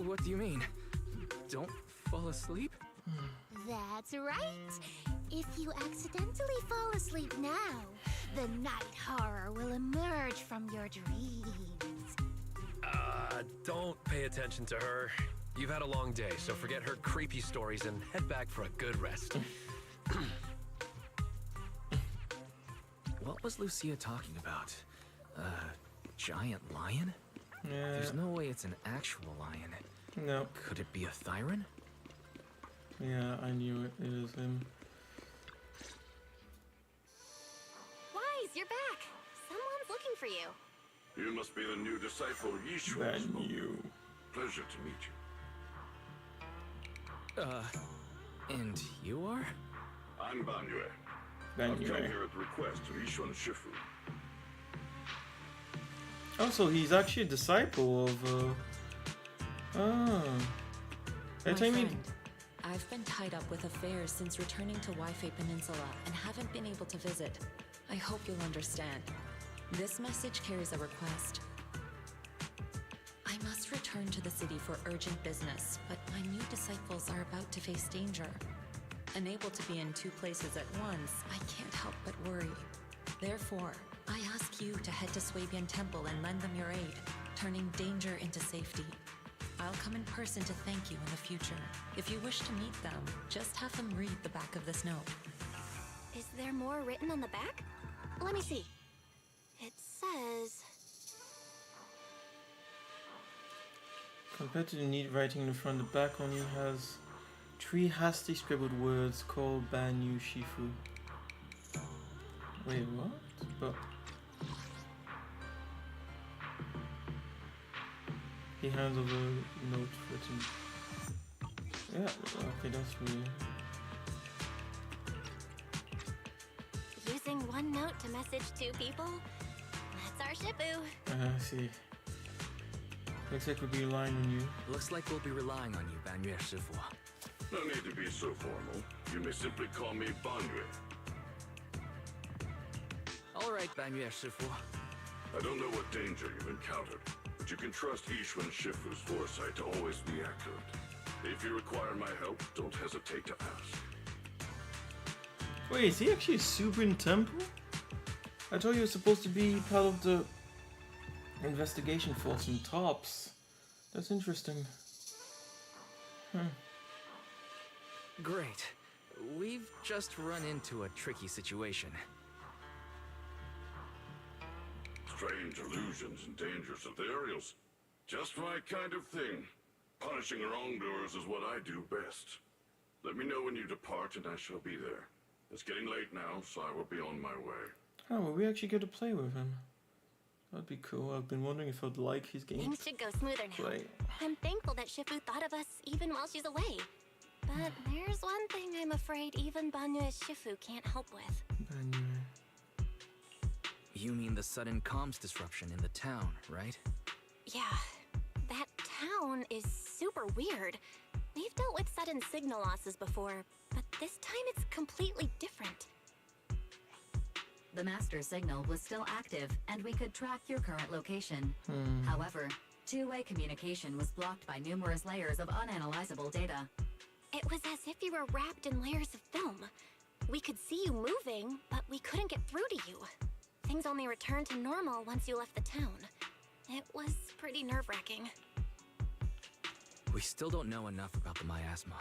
What do you mean? Don't fall asleep? That's right. If you accidentally fall asleep now, the night horror will emerge from your dreams. Don't pay attention to her. You've had a long day, so forget her creepy stories and head back for a good rest. What was Lucia talking about? Giant lion? Yeah. There's no way it's an actual lion. No. Could it be a Thyron? Yeah, I knew it. It is him. Wise, you're back. Someone's looking for you. You must be the new disciple Yishu. Brand new. Pleasure to meet you. And you are? I'm Banyue. Brand I've new. come here at the request of Yishu and Shifu. Also, he's actually a disciple of. Ah. My Every time he- friend, I've been tied up with affairs since returning to Waifei Peninsula and haven't been able to visit. I hope you'll understand. This message carries a request. I must return to the city for urgent business, but my new disciples are about to face danger. Unable to be in two places at once, I can't help but worry. Therefore, I ask you to head to Swabian Temple and lend them your aid, turning danger into safety. I'll come in person to thank you in the future. If you wish to meet them, just have them read the back of this note. Is there more written on the back? Let me see. It says... Compared to the neat writing in the front, the back only has 3 hasty scribbled words called Banyu Shifu. Wait, what? But he hands over a note written. Yeah, okay, that's weird. Using one note to message 2 people? That's our Shifu. I see. Looks like we'll be relying on you. Looks like we'll be relying on you, Banyue Shifu. No need to be so formal. You may simply call me Banyue. All right, Banyue Shifu. I don't know what danger you've encountered, but you can trust Ishun Shifu's foresight to always be accurate. If you require my help, don't hesitate to ask. Wait, is he actually super in temple? I thought he was supposed to be part of the investigation force in Tops. That's interesting. Great. We've just run into a tricky situation. Strange illusions and dangerous ethereals. Just my kind of thing. Punishing wrongdoers is what I do best. Let me know when you depart and I shall be there. It's getting late now, so I will be on my way. Oh, will we actually get to play with him? That'd be cool. I've been wondering if I'd like his game. Things should go smoother now. Play. I'm thankful that Shifu thought of us even while she's away. But there's one thing I'm afraid even Banyue Shifu can't help with. Banyu. You mean the sudden comms disruption in the town, right? Yeah, that town is super weird. We've dealt with sudden signal losses before, but this time it's completely different. The master signal was still active, and we could track your current location. However, two-way communication was blocked by numerous layers of unanalyzable data. It was as if you were wrapped in layers of film. We could see you moving, but we couldn't get through to you. Things only returned to normal once you left the town. It was pretty nerve-wracking. We still don't know enough about the miasma.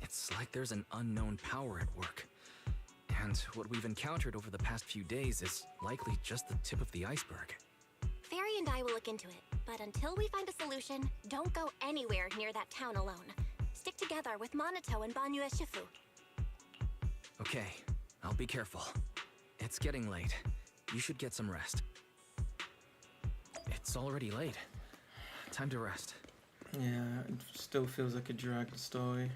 It's like there's an unknown power at work. And what we've encountered over the past few days is likely just the tip of the iceberg. Fairy and I will look into it, but until we find a solution, don't go anywhere near that town alone. Stick together with Monato and Banyue Shifu. Okay, I'll be careful. It's getting late. You should get some rest. It's already late. Time to rest. Yeah, it still feels like a dragged story.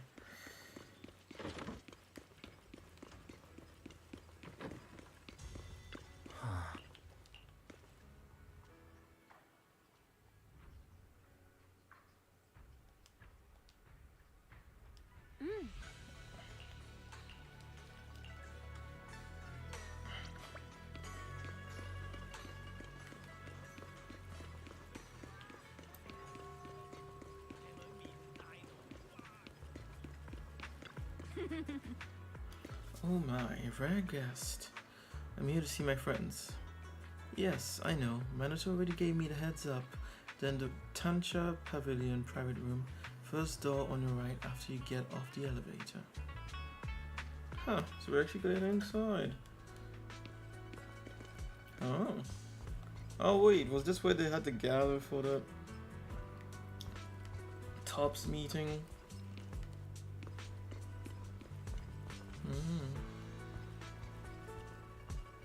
Oh my, rare guest. I'm here to see my friends. Yes, I know. Manato already gave me the heads up. Then the Tancha Pavilion private room. First door on your right after you get off the elevator. Huh, so we're actually going inside. Oh. Oh wait, was this where they had to gather for the Tops meeting?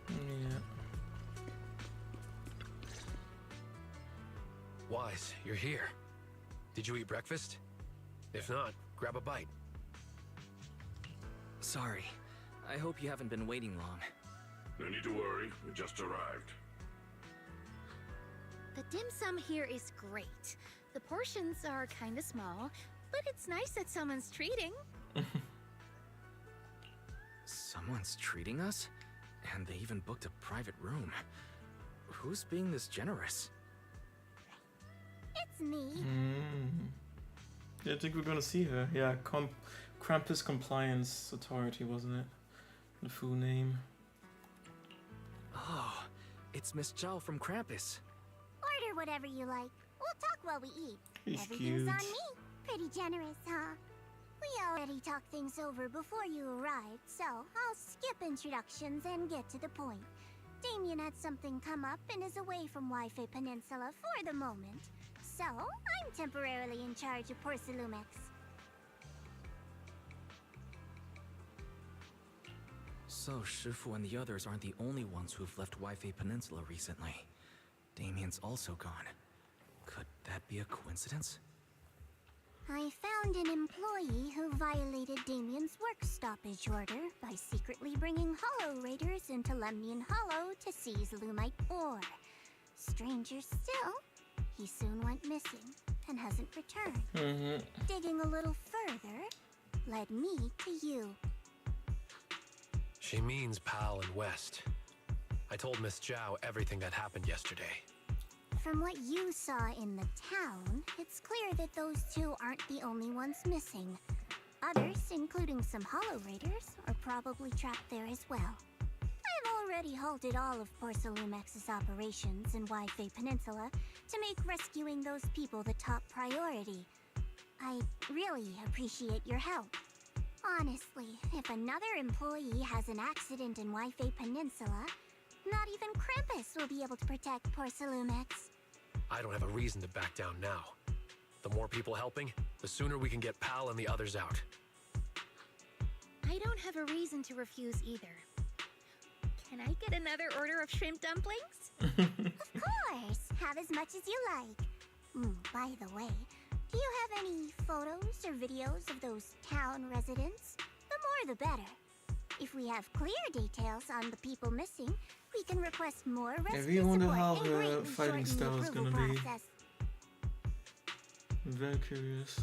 Yeah. Wise, you're here. Did you eat breakfast? If not, grab a bite. Sorry. I hope you haven't been waiting long. No need to worry, we just arrived. The dim sum here is great. The portions are kinda small, but it's nice that someone's treating. Someone's treating us? And they even booked a private room. Who's being this generous? It's me. Yeah, I think we're gonna see her. Yeah, Krampus Compliance Authority, wasn't it? The full name. Oh, it's Miss Zhao from Krampus. Order whatever you like. We'll talk while we eat. He's Everything's cute. on me. Pretty generous, huh? We already talked things over before you arrived, so I'll skip introductions and get to the point. Damien had something come up and is away from Wi-Fi Peninsula for the moment. So, I'm temporarily in charge of Porcelumex. So Shifu and the others aren't the only ones who've left Wi-Fi Peninsula recently. Damien's also gone. Could that be a coincidence? I found an employee who violated Damien's work stoppage order by secretly bringing Hollow Raiders into Lemnian Hollow to seize Lumite ore. Stranger still, he soon went missing and hasn't returned. Digging a little further led me to you. She means Pal and West. I told Miss Zhao everything that happened yesterday. From what you saw in the town, it's clear that those two aren't the only ones missing. Others, including some Hollow Raiders, are probably trapped there as well. I've already halted all of Porcelumex's operations in Wi-Fi Peninsula to make rescuing those people the top priority. I really appreciate your help. Honestly, if another employee has an accident in Wi-Fi Peninsula, not even Krampus will be able to protect Porcelumex. I don't have a reason to back down now. The more people helping, the sooner we can get Pal and the others out. I don't have a reason to refuse either. Can I get another order of shrimp dumplings? Of course! Have as much as you like. By the way, do you have any photos or videos of those town residents? The more the better. If we have clear details on the people missing, we can request more rescue we wonder support how and her greatly fighting shorten style the is approval gonna be. process. I'm very curious.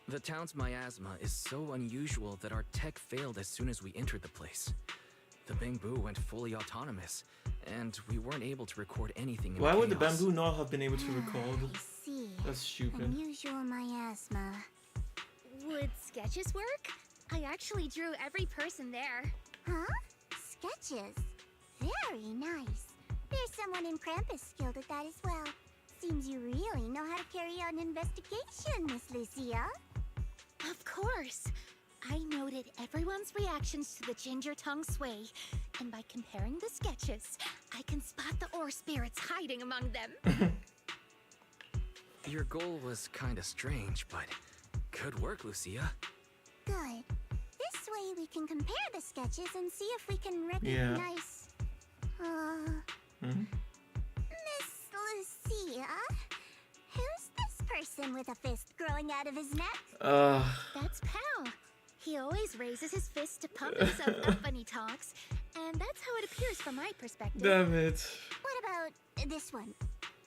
The town's miasma is so unusual that our tech failed as soon as we entered the place. The bamboo went fully autonomous, and we weren't able to record anything in Why would the chaos. bamboo not have been able to record? I see. That's stupid. Unusual miasma. Would sketches work? I actually drew every person there. Huh? Sketches? Very nice. There's someone in Krampus skilled at that as well. Seems you really know how to carry out an investigation, Miss Lucia. Of course. I noted everyone's reactions to the ginger tongue sway, and by comparing the sketches, I can spot the ore spirits hiding among them. Your goal was kinda strange, but good work, Lucia. Good. This way we can compare the sketches and see if we can recognize... Miss Lucia? Who's this person with a fist growing out of his neck? That's Pal. He always raises his fist to pump himself up when he talks, and that's how it appears from my perspective. Damn it. What about this one?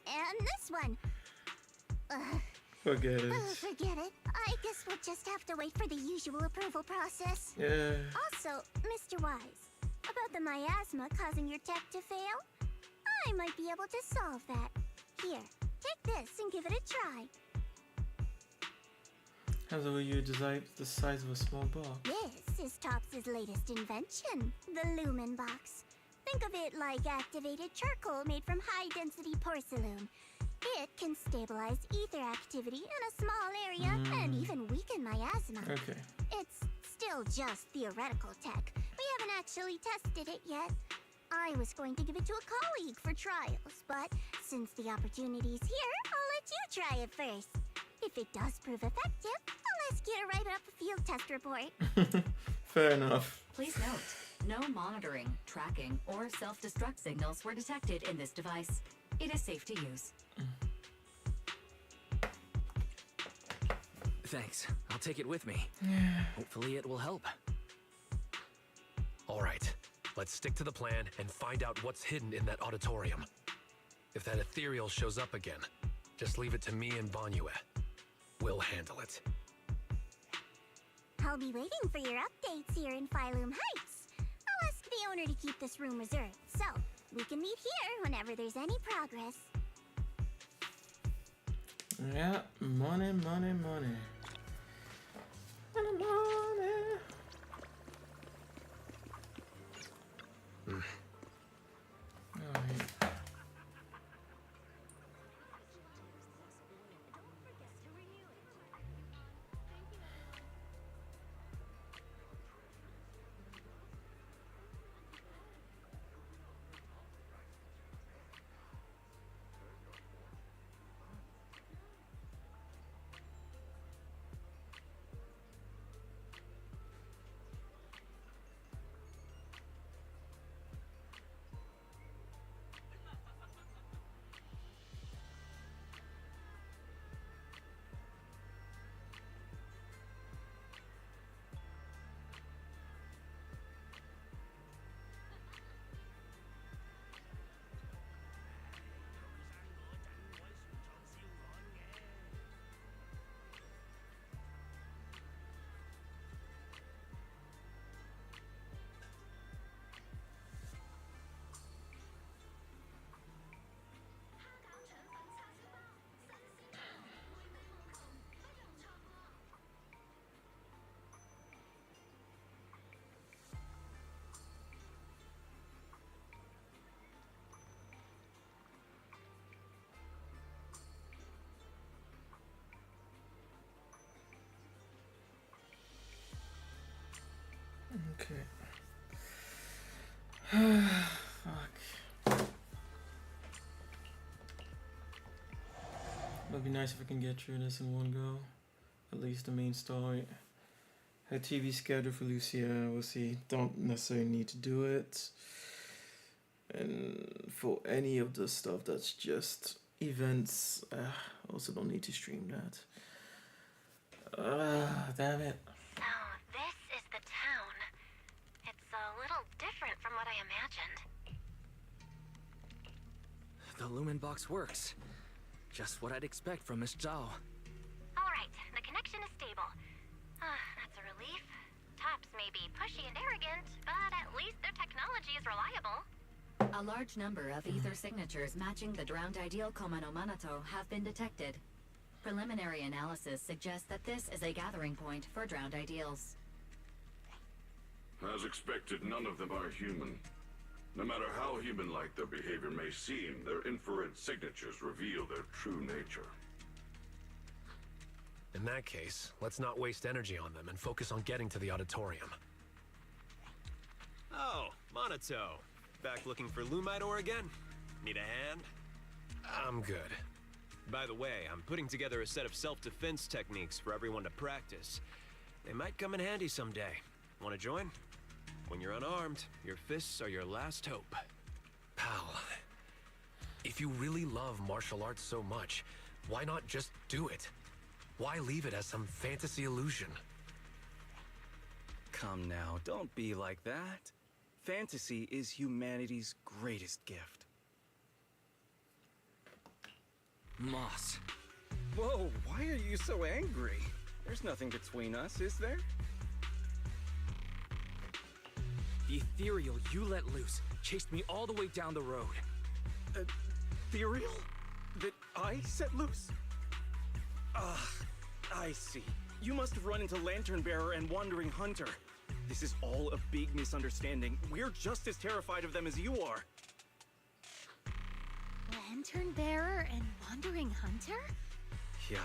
And this one? Forget it. Forget it. I guess we'll just have to wait for the usual approval process. Yeah. Also, Mr. Wise, about the miasma causing your tech to fail, I might be able to solve that. Here, take this and give it a try. Has over you designed the size of a small box. This is Topps' latest invention, the Lumen Box. Think of it like activated charcoal made from high-density porcelain. It can stabilize ether activity in a small area and even weaken miasma. Okay. It's still just theoretical tech. We haven't actually tested it yet. I was going to give it to a colleague for trials, but since the opportunity's here, I'll let you try it first. If it does prove effective, I'll ask you to write up a field test report. Fair enough. Please note, no monitoring, tracking, or self-destruct signals were detected in this device. It is safe to use. Thanks. I'll take it with me. Hopefully it will help. All right, let's stick to the plan and find out what's hidden in that auditorium. If that ethereal shows up again, just leave it to me and Banyue. We'll handle it. I'll be waiting for your updates here in Phylum Heights. I'll ask the owner to keep this room reserved, so we can meet here whenever there's any progress. Yeah, money, money, money. Money, money. Alright. Okay. Fuck. It'd be nice if I can get through this in one go. At least the main story. Her TV schedule for Lucia, we'll see. Don't necessarily need to do it. And for any of the stuff that's just events, also don't need to stream that. Damn it. So, this is the town. It's a little different from what I imagined. The Lumen box works. Just what I'd expect from Miss Zhao. Alright, the connection is stable. That's a relief. Tops may be pushy and arrogant, but at least their technology is reliable. A large number of ether signatures matching the drowned ideal Koma no Manato have been detected. Preliminary analysis suggests that this is a gathering point for drowned ideals. As expected, none of them are human. No matter how human-like their behavior may seem, their infrared signatures reveal their true nature. In that case, let's not waste energy on them and focus on getting to the auditorium. Oh, Monato. Back looking for Lumite ore again? Need a hand? I'm good. By the way, I'm putting together a set of self-defense techniques for everyone to practice. They might come in handy someday. Want to join? When you're unarmed, your fists are your last hope. Pal, if you really love martial arts so much, why not just do it? Why leave it as some fantasy illusion? Come now, don't be like that. Fantasy is humanity's greatest gift. Moss. Whoa, why are you so angry? There's nothing between us, is there? The ethereal you let loose chased me all the way down the road. Ethereal? That I set loose? I see. You must have run into Lantern Bearer and Wandering Hunter. This is all a big misunderstanding. We're just as terrified of them as you are. Lantern Bearer and Wandering Hunter? Yeah,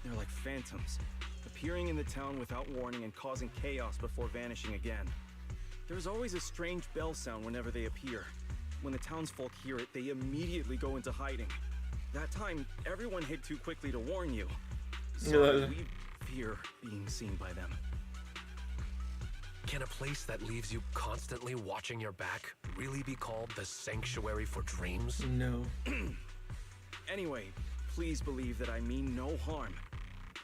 they're like phantoms, appearing in the town without warning and causing chaos before vanishing again. There's always a strange bell sound whenever they appear. When the townsfolk hear it, they immediately go into hiding. That time, everyone hid too quickly to warn you. So we fear being seen by them. Can a place that leaves you constantly watching your back really be called the Sanctuary for Dreams? No. Anyway, please believe that I mean no harm.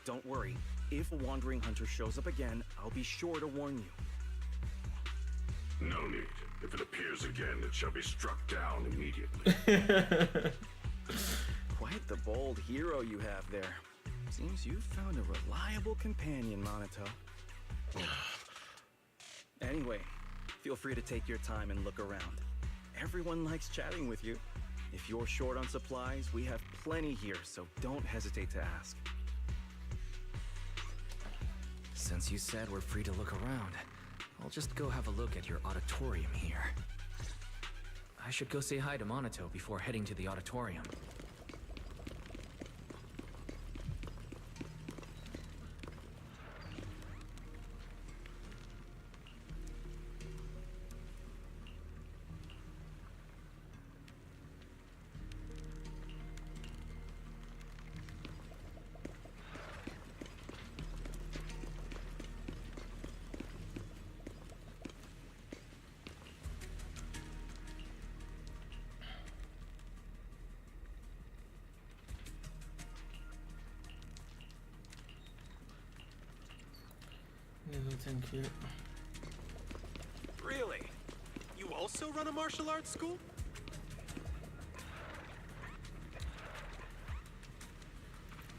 Don't worry, if a Wandering Hunter shows up again, I'll be sure to warn you. No need. If it appears again, it shall be struck down immediately. Quite the bold hero you have there. Seems you've found a reliable companion, Monato. Anyway, feel free to take your time and look around. Everyone likes chatting with you. If you're short on supplies, we have plenty here, so don't hesitate to ask. Since you said we're free to look around, I'll just go have a look at your auditorium here. I should go say hi to Monato before heading to the auditorium. No, thank you. Really? You also run a martial arts school?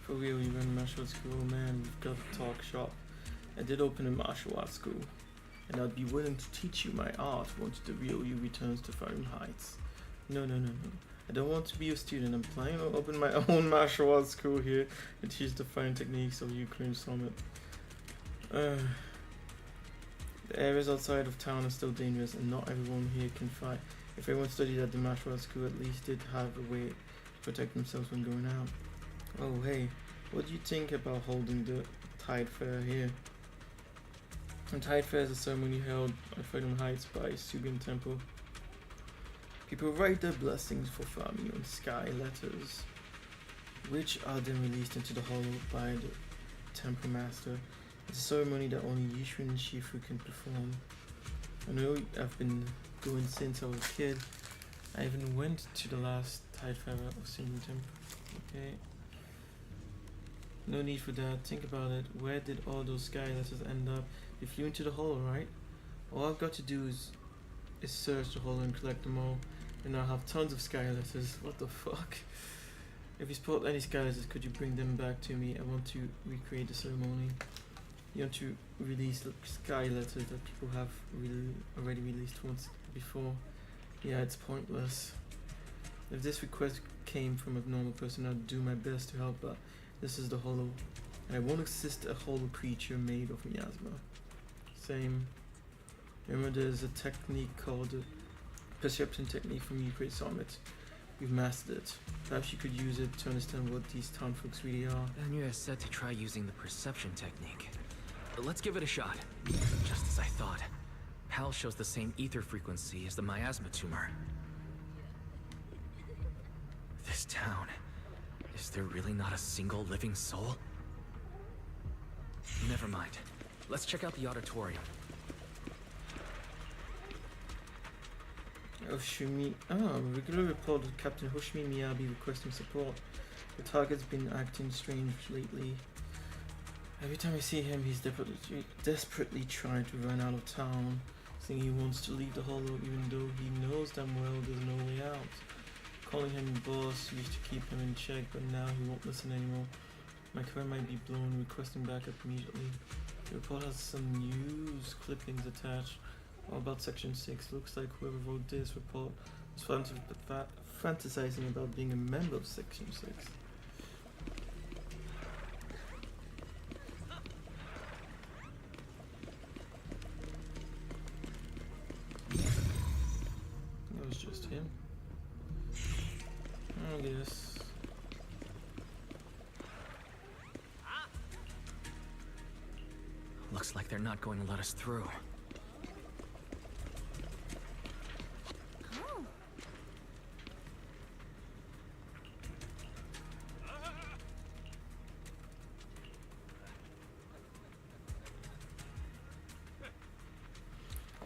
For real, you run a martial arts school, man. We've got to talk shop. I did open a martial arts school, and I'd be willing to teach you my art once the real you returns to Fahrenheit Heights. No. I don't want to be a student. I'm planning to open my own martial arts school here and teach the fighting techniques of Ukraine Summit. The areas outside of town are still dangerous, and not everyone here can fight. If everyone studied at the martial arts school, at least they'd have a way to protect themselves when going out. Oh hey, what do you think about holding the Tide Fair here? The Tide Fair is a ceremony held at Freedom Heights by Sugan Temple. People write their blessings for Fami on sky letters, which are then released into the hollow by the Temple Master. It's a ceremony that only Yishu and Shifu can perform. I know I've been going since I was a kid. I even went to the last Tide Fair of Sugan Temple. Okay. No need for that. Think about it. Where did all those sky letters end up? They flew into the hollow, right? All I've got to do is search the hollow and collect them all. And I'll have tons of sky letters. What the fuck? If you spot any sky letters, could you bring them back to me? I want to recreate the ceremony. You want to release the sky letters that people have already released once before. Yeah, it's pointless. If this request came from a normal person, I'd do my best to help, but this is the hollow, and I won't assist a hollow creature made of miasma. Same. Remember, there's a technique called the perception technique from Ukraine Summit. We've mastered it. Perhaps you could use it to understand what these town folks really are. And you said to try using the perception technique. Let's give it a shot. Just as I thought. PAL shows the same ether frequency as the miasma tumor. This town. Is there really not a single living soul? Never mind. Let's check out the auditorium. Regular report of Captain Hoshimi Miyabi requesting support. The target's been acting strange lately. Every time I see him, he's desperately trying to run out of town, saying he wants to leave the hollow even though he knows damn well there's no way out. Calling him boss used to keep him in check, but now he won't listen anymore. My command might be blown, requesting backup immediately. The report has some news clippings attached. All about Section 6. Looks like whoever wrote this report was fantasizing about being a member of Section 6. That was just him. I guess. Looks like they're not going to let us through.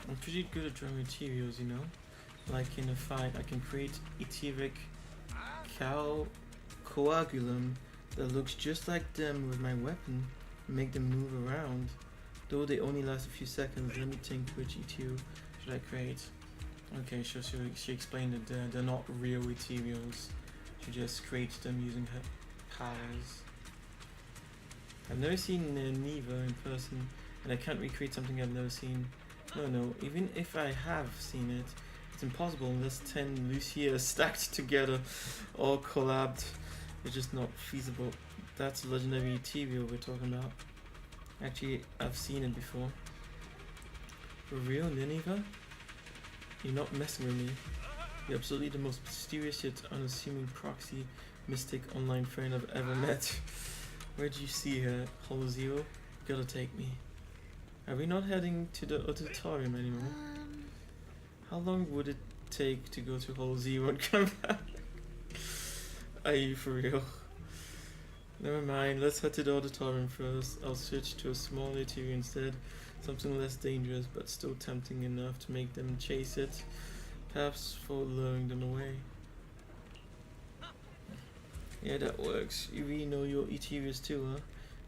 I'm pretty good at drawing materials, you know? Like in a fight, I can create etheric coagulum that looks just like them with my weapon and make them move around. Though they only last a few seconds, let me think which ethereal should I create. Okay, so she explained that they're not real ethereals. to just create them using her powers. I've never seen Neva in person, and I can't recreate something I've never seen. No, even if I have seen it, it's impossible unless 10 Lucias stacked together or collabed. It's just not feasible. That's legendary TV we're talking about. Actually, I've seen it before. For real, Nineveh? You're not messing with me. You're absolutely the most mysterious yet unassuming proxy mystic online friend I've ever met. Where'd you see her, Hollow Zero? You gotta take me. Are we not heading to the auditorium anymore? How long would it take to go to Hollow Zero and come back? Are you for real? Never mind, let's head to the auditorium first. I'll switch to a small eatery instead. Something less dangerous but still tempting enough to make them chase it. Perhaps for luring them away. Yeah, that works. You really know your eateries too, huh?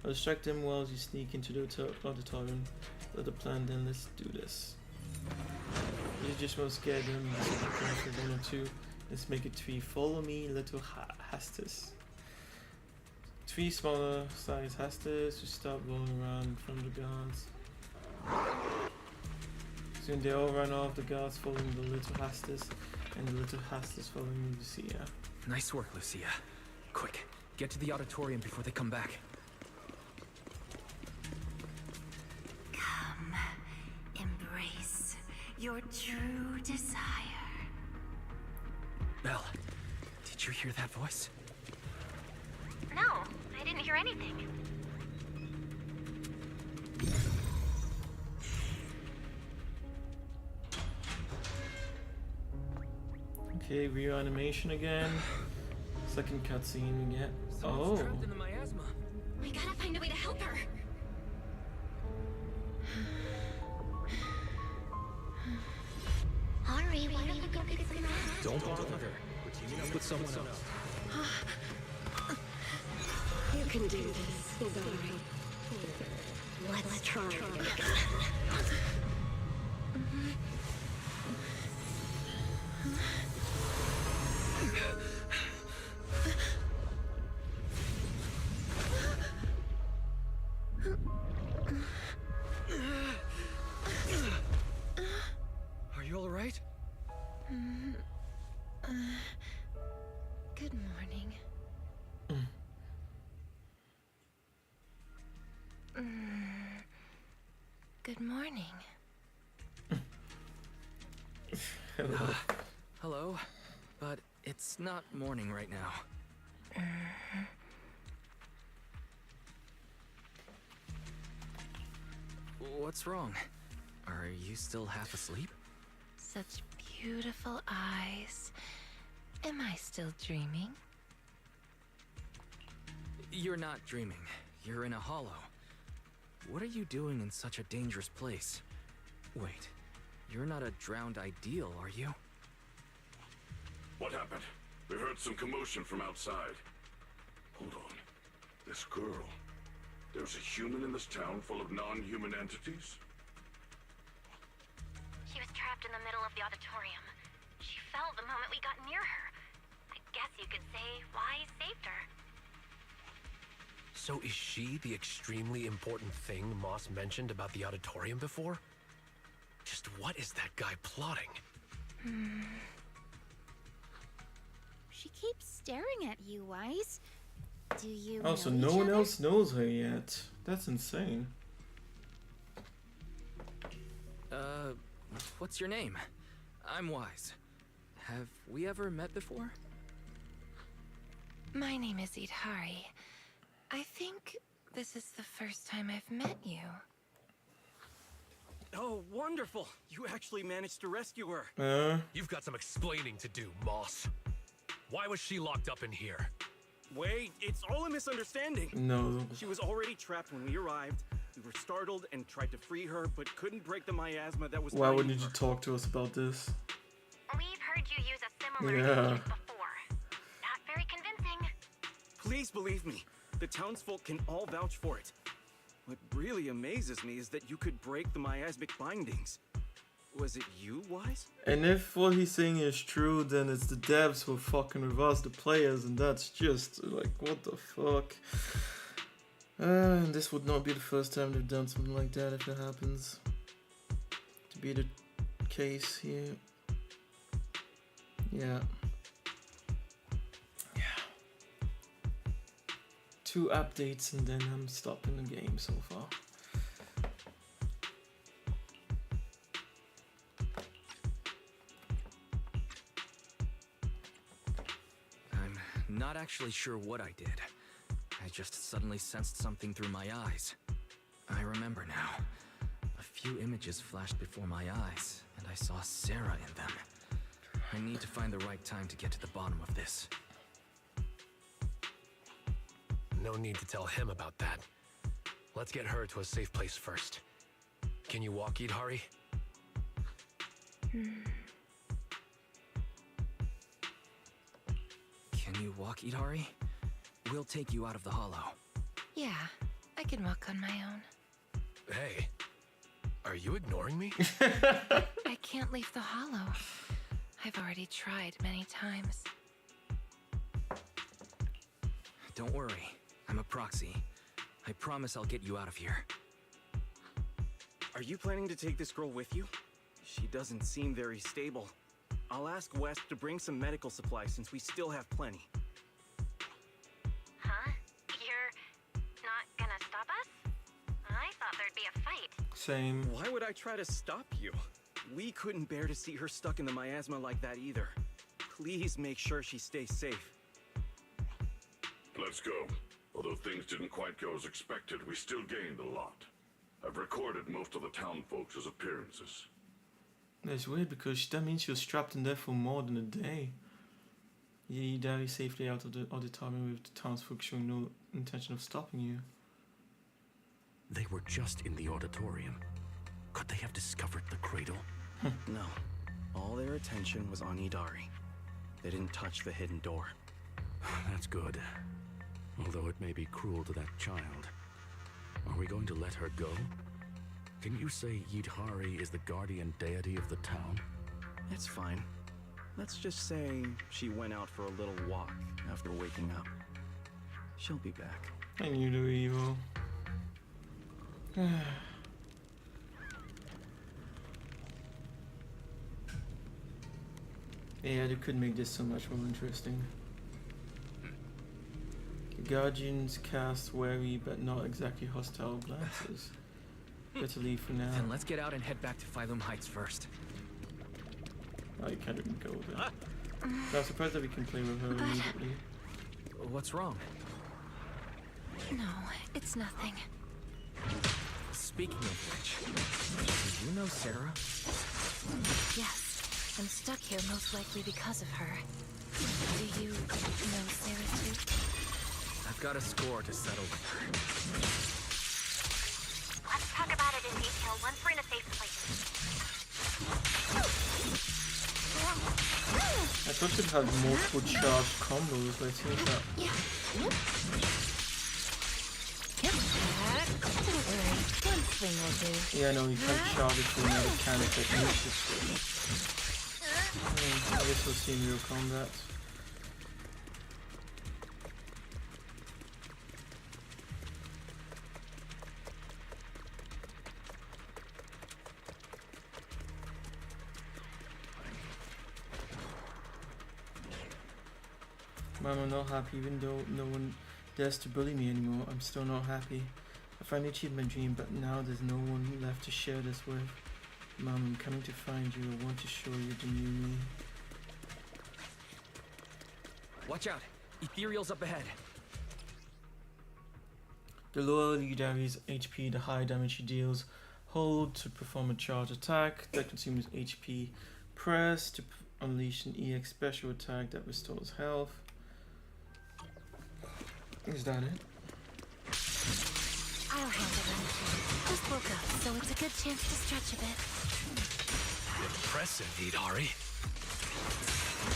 I'll distract them while you sneak into the auditorium. Let the plan then, let's do this. You just won't scare them. This is for 1 or 2. Let's make it 3. Follow me, little Hastus. 3 smaller size Hastus who stop rolling around in front of the guards. Soon they all run off, the guards following the little Hastus, and the little Hastus following Lucia. Nice work, Lucia. Quick, get to the auditorium before they come back. Come, embrace your true desire. Belle, did you hear that voice? No, I didn't hear anything. Okay, reanimation again. Second cutscene we get. Someone's trapped in the miasma. We gotta find a way to help her. Hurry, why don't you go get some rest? Don't bother her. We're teaming up with someone else. You can do this, Bygone. Let's try again. Are you all right? Good morning. Good morning. Hello, but it's not morning right now. What's wrong? Are you still half asleep? Such beautiful eyes. Am I still dreaming? You're not dreaming. You're in a hollow. What are you doing in such a dangerous place? Wait, you're not a drowned ideal, are you? What happened? We heard some commotion from outside. Hold on. This girl. There's a human in this town full of non-human entities? She was trapped in the middle of the auditorium. She fell the moment we got near her. I guess you could say Wise saved her. So is she the extremely important thing Moss mentioned about the auditorium before? Just what is that guy plotting? She keeps staring at you, Wise. Do you Oh, so know no each one other? else knows her yet. That's insane. What's your name? I'm Wise. Have we ever met before? My name is Idhari. I think this is the first time I've met you. Oh, wonderful! You actually managed to rescue her. You've got some explaining to do, Moss. Why was she locked up in here? Wait, it's all a misunderstanding. No. She was already trapped when we arrived. We were startled and tried to free her, but couldn't break the miasma that was Why binding wouldn't you her. talk to us about this? We've heard you use a similar Yeah. agent before. Not very convincing. Please believe me, the townsfolk can all vouch for it. What really amazes me is that you could break the miasmic bindings. Was it you, Wise? And if what he's saying is true, then it's the devs who are fucking with us, the players, and that's just like, what the fuck? And this would not be the first time they've done something like that if it happens to be the case here. Yeah. 2 updates and then I'm stopping the game so far. I'm not actually sure what I did. I just suddenly sensed something through my eyes. I remember now. A few images flashed before my eyes, and I saw Sarah in them. I need to find the right time to get to the bottom of this. No need to tell him about that. Let's get her to a safe place first. Can you walk, Idhari? Can you walk, Idhari? We'll take you out of the hollow. Yeah, I can walk on my own. Hey, are you ignoring me? I can't leave the hollow. I've already tried many times. Don't worry. I'm a proxy. I promise I'll get you out of here. Are you planning to take this girl with you? She doesn't seem very stable. I'll ask West to bring some medical supplies since we still have plenty. Huh? You're not gonna stop us? I thought there'd be a fight. Same. Why would I try to stop you? We couldn't bear to see her stuck in the miasma like that either. Please make sure she stays safe. Let's go. Although things didn't quite go as expected, we still gained a lot. I've recorded most of the town folks' appearances. That's weird because that means you're strapped in there for more than a day. You dive safely out of the auditorium with the townsfolk showing no intention of stopping you. They were just in the auditorium. Could they have discovered the cradle? No. All their attention was on Idari. They didn't touch the hidden door. That's good. Although it may be cruel to that child. Are we going to let her go? Can you say Yidhari is the guardian deity of the town? It's fine. Let's just say she went out for a little walk after waking up. She'll be back. I knew they were evil. Yeah, they could make this so much more interesting. The guardians cast wary but not exactly hostile glances. Better leave for now. Then let's get out and head back to Phylum Heights first. Oh, you can't even go there. I'm surprised that we can play with her immediately. What's wrong? No, it's nothing. Speaking of which, do you know Sarah? Yes, I'm stuck here most likely because of her. Do you know Sarah too? I've got a score to settle with her. Let's talk about it in detail once we're in a safe place. I thought you'd have multiple charged combos, but it seems that... Don't worry, one swing will do. Yeah, no, you can't charge it through another mechanic that needs to switch. I guess we'll see in real combat. Mom, I'm not happy even though no one dares to bully me anymore. I'm still not happy. I finally achieved my dream, but now there's no one left to share this with. Mom, I'm coming to find you. I want to show you the new me. Watch out! Ethereal's up ahead. The lower Yidari's HP, the higher damage he deals. Hold to perform a charge attack that consumes HP. Press to unleash an EX special attack that restores health. Is that it? I'll handle it. Just woke up, so it's a good chance to stretch a bit. Impressive, Idari.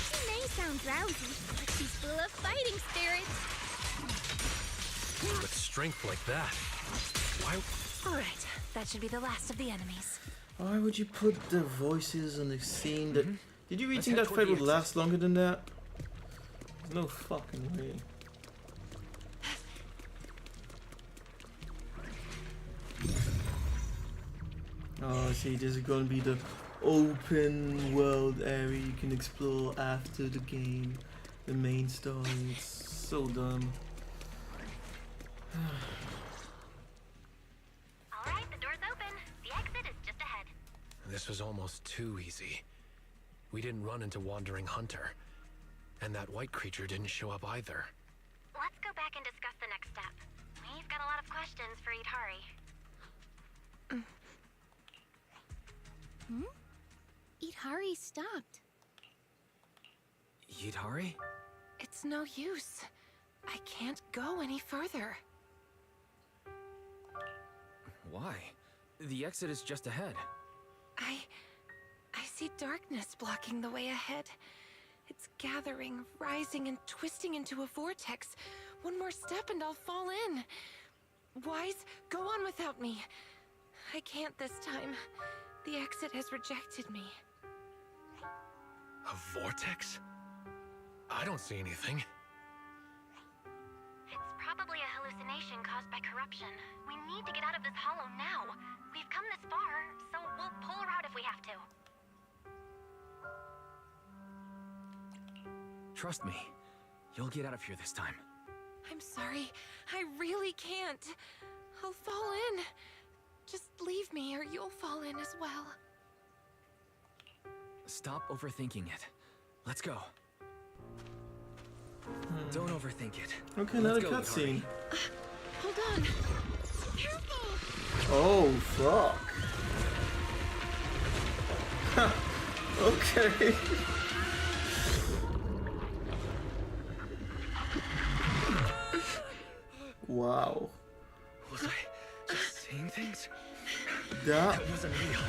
She may sound drowsy, but she's full of fighting spirits. With strength like that, why? All right, that should be the last of the enemies. Why would you put the voices on the scene that... Did you really Let's think head that toward fight the would exit. last longer than that? There's no fucking way. Oh, see, this is gonna be the open world area you can explore after the game. The main story. It's so dumb. Alright, the door's open. The exit is just ahead. This was almost too easy. We didn't run into Wandering Hunter. And that white creature didn't show up either. Let's go back and discuss the next step. We've got a lot of questions for Itari. Itari stopped. Yidhari? It's no use. I can't go any further. Why? The exit is just ahead. I see darkness blocking the way ahead. It's gathering, rising, and twisting into a vortex. One more step and I'll fall in. Wise, go on without me. I can't this time. The exit has rejected me. A vortex? I don't see anything. It's probably a hallucination caused by corruption. We need to get out of this hollow now. We've come this far, so we'll pull her out if we have to. Trust me. You'll get out of here this time. I'm sorry. I really can't. I'll fall in. Just leave me or you'll fall in as well. Stop overthinking it. Let's go. Don't overthink it. Okay, Let's another go, cutscene. Hold on. Careful! Oh, fuck. Okay. Wow. Was I just seeing things? That wasn't real.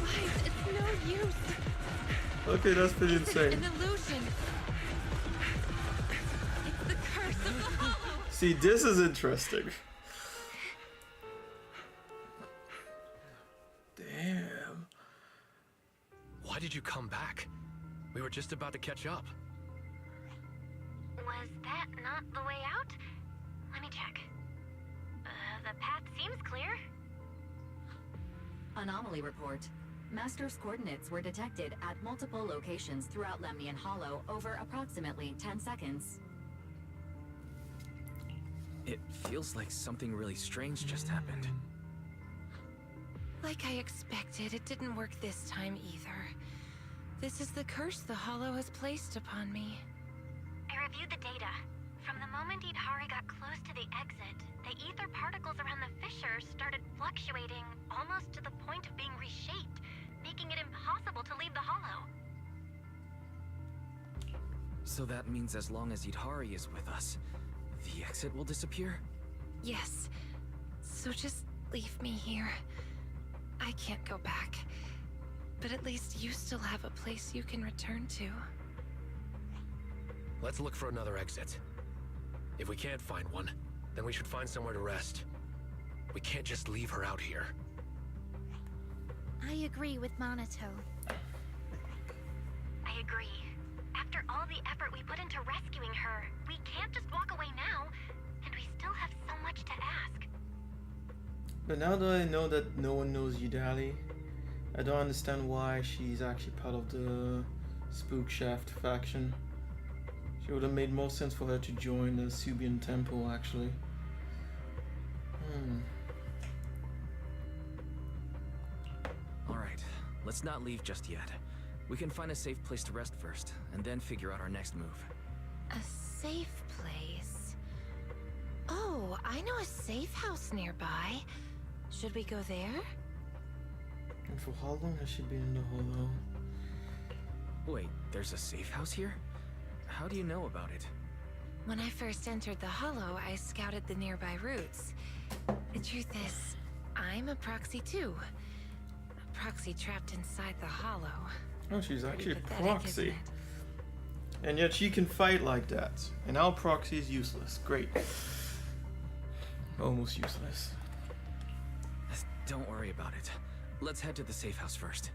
Wise, it's no use. Okay, that's pretty It's insane. an illusion. It's the curse of the hollow. See, this is interesting. Damn. Why did you come back? We were just about to catch up. Was that not the way out? Let me check. The path seems clear. Anomaly report. Master's coordinates were detected at multiple locations throughout Lemnian Hollow over approximately 10 seconds. It feels like something really strange just happened. Like I expected, it didn't work this time either. This is the curse the hollow has placed upon me. I reviewed the data. From the moment Itari got close to the exit, the ether particles around the fissure started fluctuating almost to the point of being reshaped, making it impossible to leave the hollow. So that means as long as Yidhari is with us, the exit will disappear? Yes. So just leave me here. I can't go back. But at least you still have a place you can return to. Let's look for another exit. If we can't find one, then we should find somewhere to rest. We can't just leave her out here. I agree with Monato. I agree. After all the effort we put into rescuing her, we can't just walk away now, and we still have so much to ask. But now that I know that no one knows Yidali, I don't understand why she's actually part of the Spookshaft faction. It would have made more sense for her to join the Subian Temple, actually. Alright, let's not leave just yet. We can find a safe place to rest first, and then figure out our next move. A safe place. Oh, I know a safe house nearby. Should we go there? And for how long has she been in the hollow? Wait, there's a safe house here? How do you know about it? When I first entered the hollow, I scouted the nearby routes. The truth is, I'm a proxy too. A proxy trapped inside the hollow. Oh, she's actually a pathetic, proxy. isn't And yet she can fight like that. And our proxy is useless. Great. Almost useless. Don't worry about it. Let's head to the safe house first.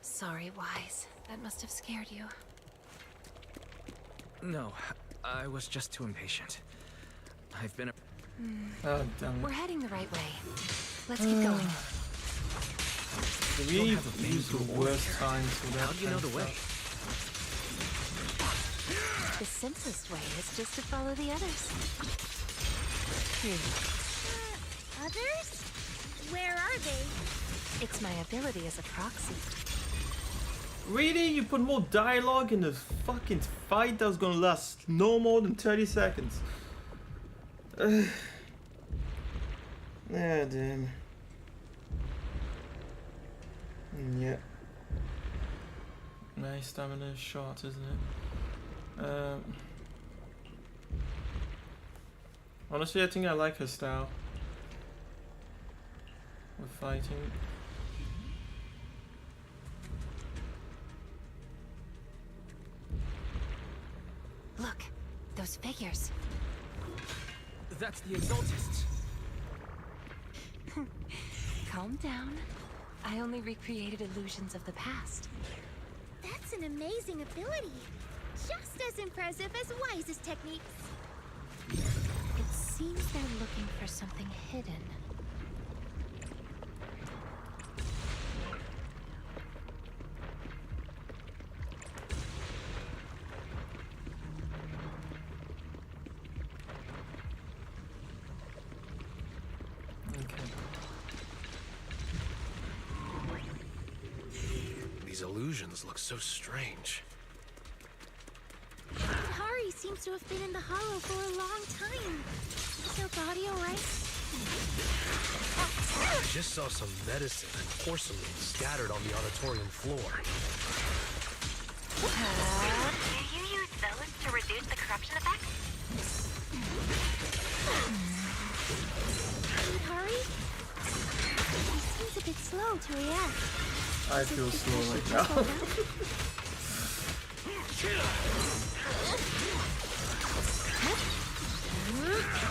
Sorry, Wise. That must have scared you. No, I was just too impatient. I've been a... Oh, damn We're it. heading the right way. Let's keep going. Did we use the worst time for that? How do you know the way? The simplest way is just to follow the others. Others? Where are they? It's my ability as a proxy. Really? You put more dialogue in this fucking fight that was gonna last no more than 30 seconds. Ah, damn. Yeah. My stamina is short, isn't it? Honestly, I think I like her style with fighting. Look, those figures. That's the Exaltists. Calm down. I only recreated illusions of the past. That's an amazing ability. Just as impressive as Wise's techniques. It seems they're looking for something hidden. These illusions look so strange. Hari seems to have been in the hollow for a long time. Is her body alright? I just saw some medicine and porcelain scattered on the auditorium floor. Do you use those to reduce the corruption effects? Hari? He seems a bit slow to react. I feel slow right now.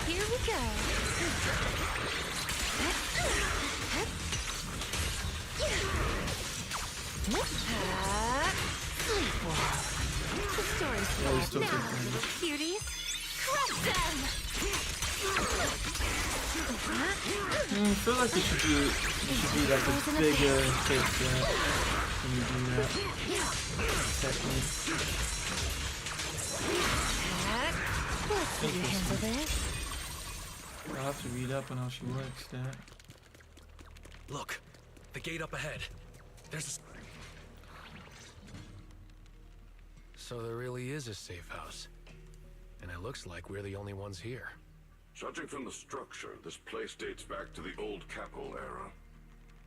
Here we go. Sleepwalk. The story's told now, cuties. Crush them! I feel like you should be like a bigger character when you do that technique. Let's see you handle this. I'll have to read up on how she works that. Look, the gate up ahead. There's a... So there really is a safe house. And it looks like we're the only ones here. Judging from the structure, this place dates back to the old Capel era.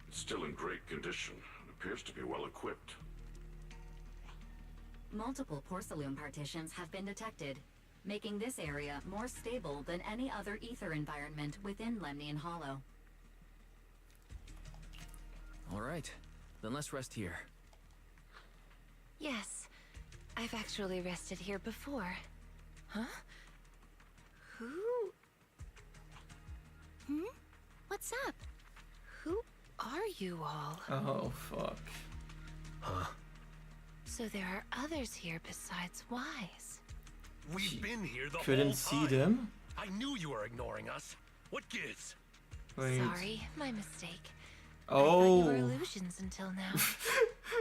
It's still in great condition and appears to be well equipped. Multiple porcelain partitions have been detected, making this area more stable than any other ether environment within Lemnian Hollow. All right, then let's rest here. Yes, I've actually rested here before. Huh? Who? What's up? Who are you all? Oh, fuck. Huh? So there are others here besides Wise. We've been here the Couldn't whole see time. them? I knew you were ignoring us. What gives? Wait. Sorry, my mistake. I thought Oh. you were illusions until now.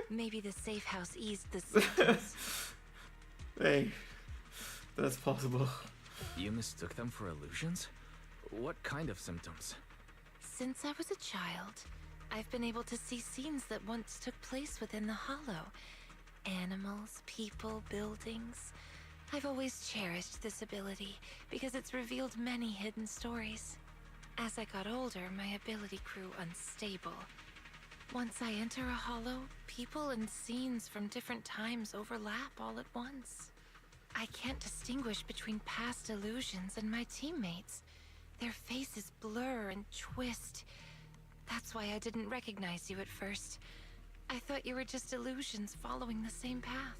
Maybe the safe house eased the symptoms. Hey, that's possible. You mistook them for illusions? What kind of symptoms? Since I was a child, I've been able to see scenes that once took place within the Hollow. Animals, people, buildings. I've always cherished this ability because it's revealed many hidden stories. As I got older, my ability grew unstable. Once I enter a hollow, people and scenes from different times overlap all at once. I can't distinguish between past illusions and my teammates. Their faces blur and twist. That's why I didn't recognize you at first. I thought you were just illusions following the same path.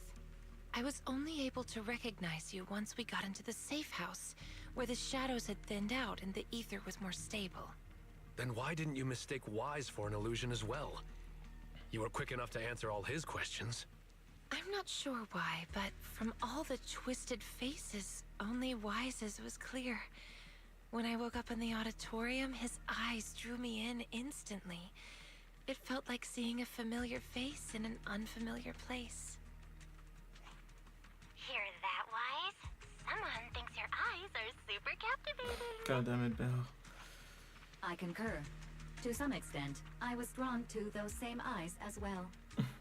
I was only able to recognize you once we got into the safe house, where the shadows had thinned out and the ether was more stable. Then why didn't you mistake Wise for an illusion as well? You were quick enough to answer all his questions. I'm not sure why, but from all the twisted faces, only Wise's was clear. When I woke up in the auditorium, his eyes drew me in instantly. It felt like seeing a familiar face in an unfamiliar place. Hear that, Wise? Someone thinks your eyes are super captivating. God damn it, Belle. I concur. To some extent, I was drawn to those same eyes as well.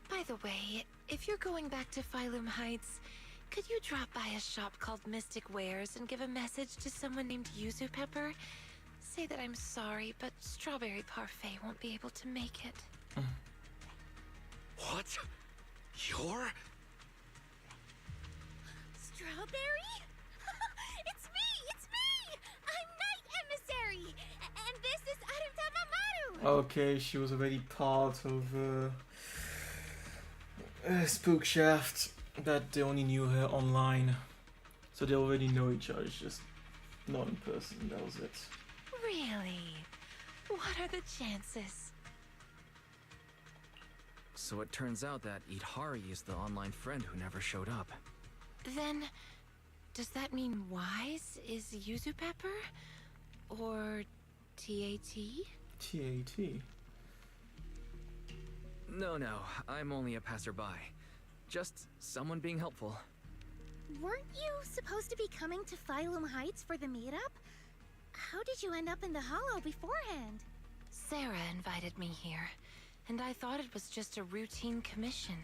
By the way, if you're going back to Phylum Heights, could you drop by a shop called Mystic Wares and give a message to someone named Yuzu Pepper? Say that I'm sorry, but Strawberry Parfait won't be able to make it. What? You're? Strawberry? It's me! I'm Night Emissary! And this is Arum Tamamaru! Okay, she was already part of Spookshaft, but they only knew her online. So they already know each other, it's just not in person, that was it. Really? What are the chances? So it turns out that Idhari is the online friend who never showed up. Then, does that mean Wise is Yuzu Pepper? Or TAT? TAT? No, I'm only a passerby. Just someone being helpful. Weren't you supposed to be coming to Phylum Heights for the meetup? How did you end up in the Hollow beforehand? Sarah invited me here, and I thought it was just a routine commission.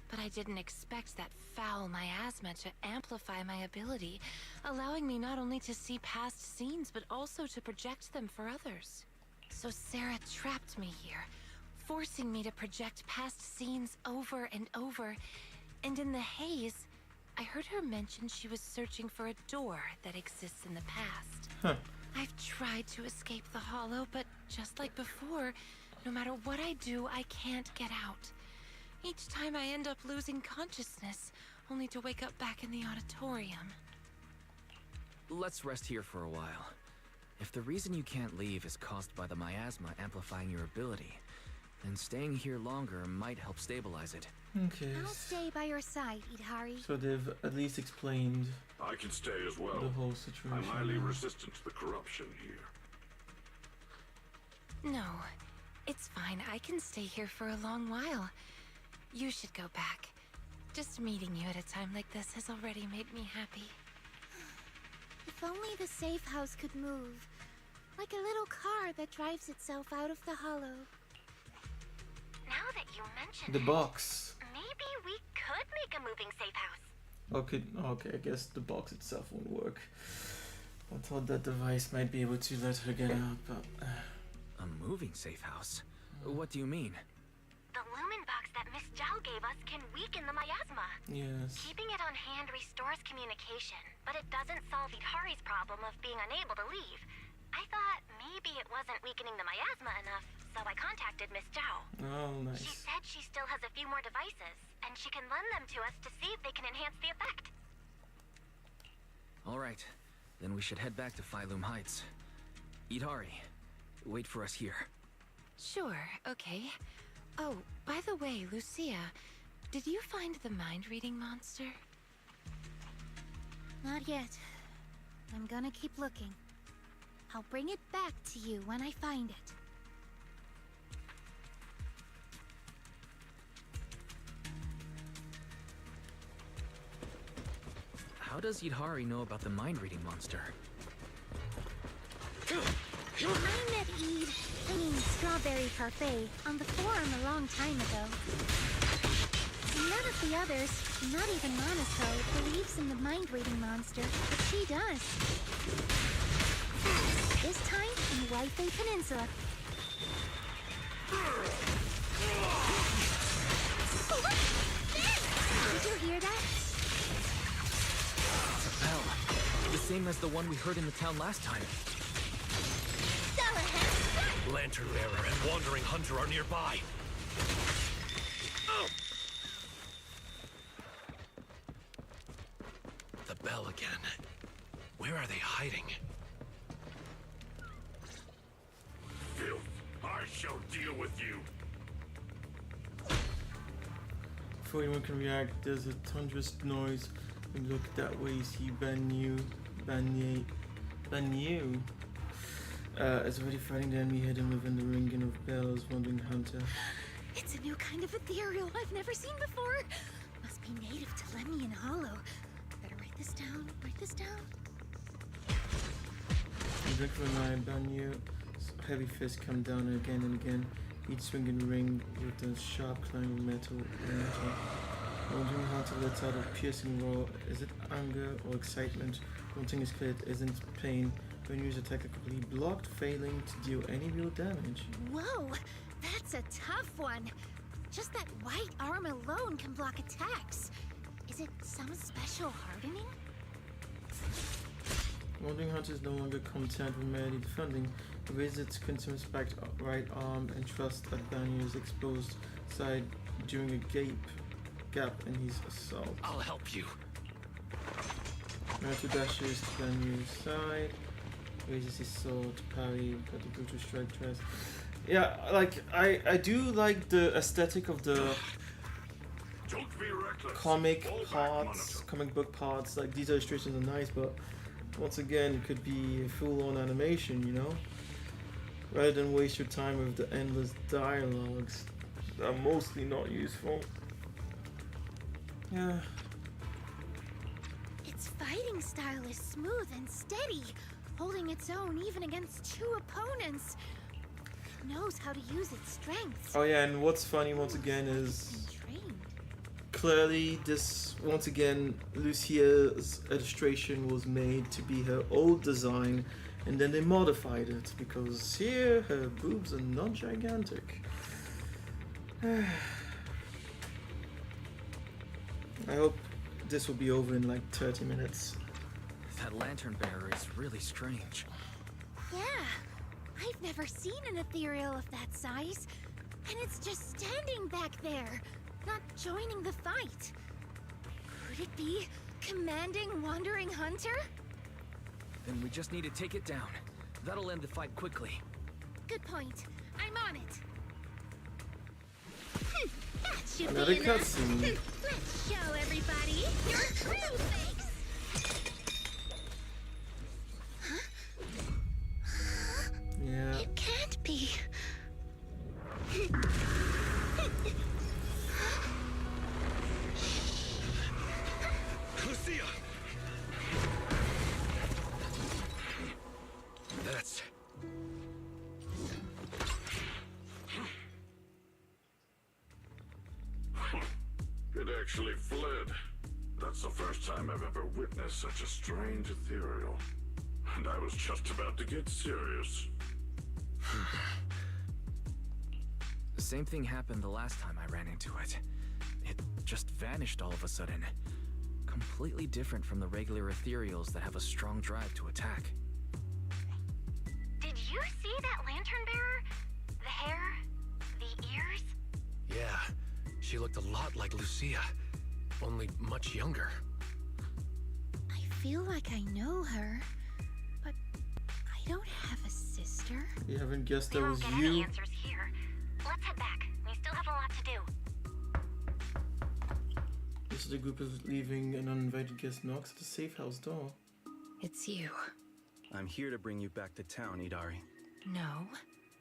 But I didn't expect that foul miasma to amplify my ability, allowing me not only to see past scenes, but also to project them for others. So Sarah trapped me here, forcing me to project past scenes over and over, and in the haze, I heard her mention she was searching for a door that exists in the past. Huh. I've tried to escape the Hollow, but just like before, no matter what I do, I can't get out. Each time I end up losing consciousness, only to wake up back in the auditorium. Let's rest here for a while. If the reason you can't leave is caused by the miasma amplifying your ability, then staying here longer might help stabilize it. Okay. I'll stay by your side, Idhari. So they've at least explained I can stay as well. the whole situation. I'm highly resistant to the corruption here. No, it's fine. I can stay here for a long while. You should go back. Just meeting you at a time like this has already made me happy. If only the safe house could move. Like a little car that drives itself out of the Hollow. Now that you mention The it, box. maybe we could make a moving safe house. Okay, I guess the box itself won't work. I thought that device might be able to let her get out, but... A moving safe house? What do you mean? The lumen box that Miss Zhao gave us can weaken the miasma. Yes. Keeping it on hand restores communication, but it doesn't solve Idhari's problem of being unable to leave. I thought maybe it wasn't weakening the miasma enough, so I contacted Miss Zhao. Oh, nice. She said she still has a few more devices, and she can lend them to us to see if they can enhance the effect. Alright, then we should head back to Phylum Heights. Idhari, wait for us here. Sure, okay. Oh, by the way, Lucia, did you find the mind-reading monster? Not yet. I'm gonna keep looking. I'll bring it back to you when I find it. How does Idhari know about the mind-reading monster? I met Strawberry Parfait on the forum a long time ago. None of the others, not even Monaco, believes in the mind-reading monster, but she does. This time in White Peninsula. Oh, look! There! Did you hear that? It's a bell. The same as the one we heard in the town last time. Lantern Bearer and Wandering Hunter are nearby. Oh. The bell again. Where are they hiding? shall deal with you. Before anyone can react, there's a thunderous noise. When you look that way, you see Banyu is already fighting the enemy hidden within the ringing of bells, wandering hunter. It's a new kind of ethereal I've never seen before. Must be native to Lemnian Hollow. Better write this down. Write this down. You drink from my Banyu. Heavy fists come down again and again. Each swinging ring with a sharp clang of metal. Wondering how to let out a piercing roar. Is it anger or excitement? One thing is clear, it isn't pain. When you use attack completely blocked, failing to deal any real damage. Whoa, that's a tough one. Just that white arm alone can block attacks. Is it some special hardening? Wandering Hunter is no longer content with merely defending. He raises its continuous backed right arm and thrusts at Banyu's exposed side during a gap in his assault. I'll help you. Naruto dashes to Banyu's side, raises his sword to parry, but the brutal strike tries. Yeah, like I do like the aesthetic of the comic book parts. Like these illustrations are nice, but once again, it could be full-on animation, you know? Rather than waste your time with the endless dialogues that are mostly not useful. Yeah. Its fighting style is smooth and steady, holding its own even against two opponents. It knows how to use its strengths. Oh yeah, and what's funny once again is clearly this, once again, Lucia's illustration was made to be her old design, and then they modified it because here her boobs are not gigantic. I hope this will be over in like 30 minutes. That lantern bearer is really strange. Yeah, I've never seen an ethereal of that size, and it's just standing back there, not joining the fight. Could it be commanding Wandering Hunter? Then we just need to take it down. That'll end the fight quickly. Good point. I'm on it. That should Another be enough. cutscene. Let's show everybody your true face. Yeah. It can't be. Lucia! That's... It actually fled. That's the first time I've ever witnessed such a strange ethereal. And I was just about to get serious. The same thing happened the last time I ran into it. It just vanished all of a sudden. Completely different from the regular ethereals that have a strong drive to attack. Did you see that lantern bearer? The hair? The ears? Yeah, she looked a lot like Lucia, only much younger. I feel like I know her, but I don't have a sister. You haven't guessed that We was won't get any you? answers here. Let's head back. We still have a lot to do. This is the group is leaving an uninvited guest knocks at the safe house door. It's you. I'm here to bring you back to town, Idari. No.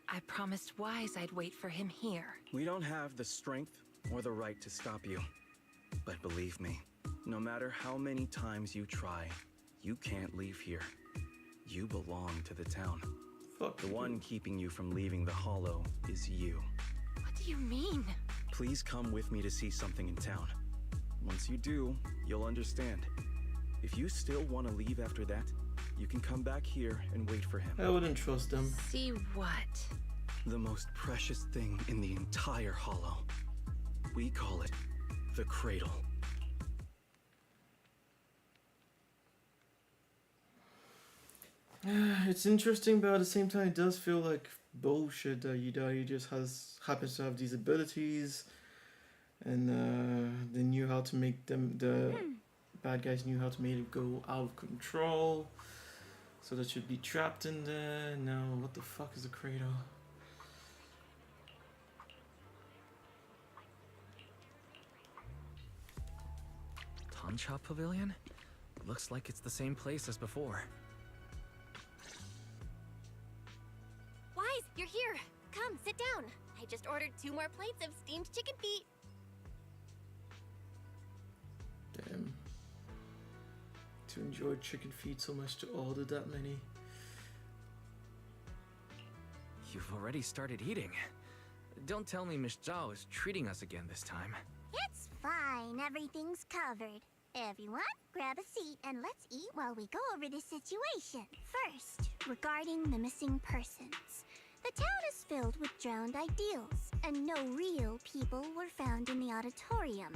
I promised Wise I'd wait for him here. We don't have the strength or the right to stop you. But believe me, no matter how many times you try, you can't leave here. You belong to the town. Fuck. The one keeping you from leaving the Hollow is you. What do you mean? Please come with me to see something in town. Once you do, you'll understand. If you still want to leave after that, you can come back here and wait for him. I wouldn't trust them. See what? The most precious thing in the entire Hollow. We call it the Cradle. It's interesting, but at the same time, it does feel like bullshit that Yudai just happens to have these abilities, and they knew how to make them. The bad guys knew how to make it go out of control, so that should be trapped in there. Now, what the fuck is a cradle? Pawn Shop Pavilion? Looks like it's the same place as before. Wise, you're here. Come, sit down. I just ordered 2 more plates of steamed chicken feet. Damn. To enjoy chicken feet so much to order that many. You've already started eating. Don't tell me Miss Zhao is treating us again this time. It's fine. Everything's covered. Everyone, grab a seat and let's eat while we go over the situation. First, regarding the missing persons. The town is filled with drowned ideals, and no real people were found in the auditorium.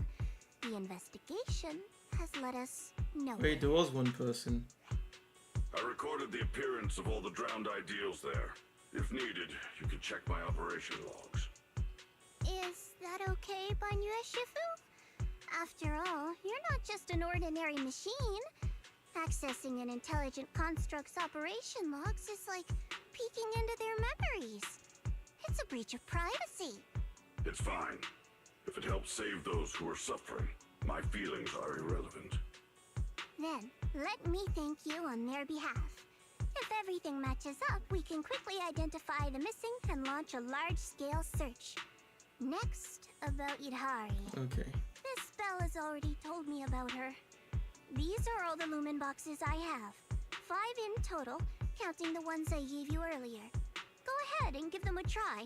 The investigation has led us nowhere. Wait, there was one person. I recorded the appearance of all the drowned ideals there. If needed, you can check my operation logs. Is that okay, Bygone Shifu? After all, you're not just an ordinary machine. Accessing an intelligent construct's operation logs is like peeking into their memories. It's a breach of privacy. It's fine. If it helps save those who are suffering, my feelings are irrelevant. Then, let me thank you on their behalf. If everything matches up, we can quickly identify the missing and launch a large-scale search. Next, about Yidhari. Okay. This spell has already told me about her. These are all the lumen boxes I have. 5 in total, counting the ones I gave you earlier. Go ahead and give them a try.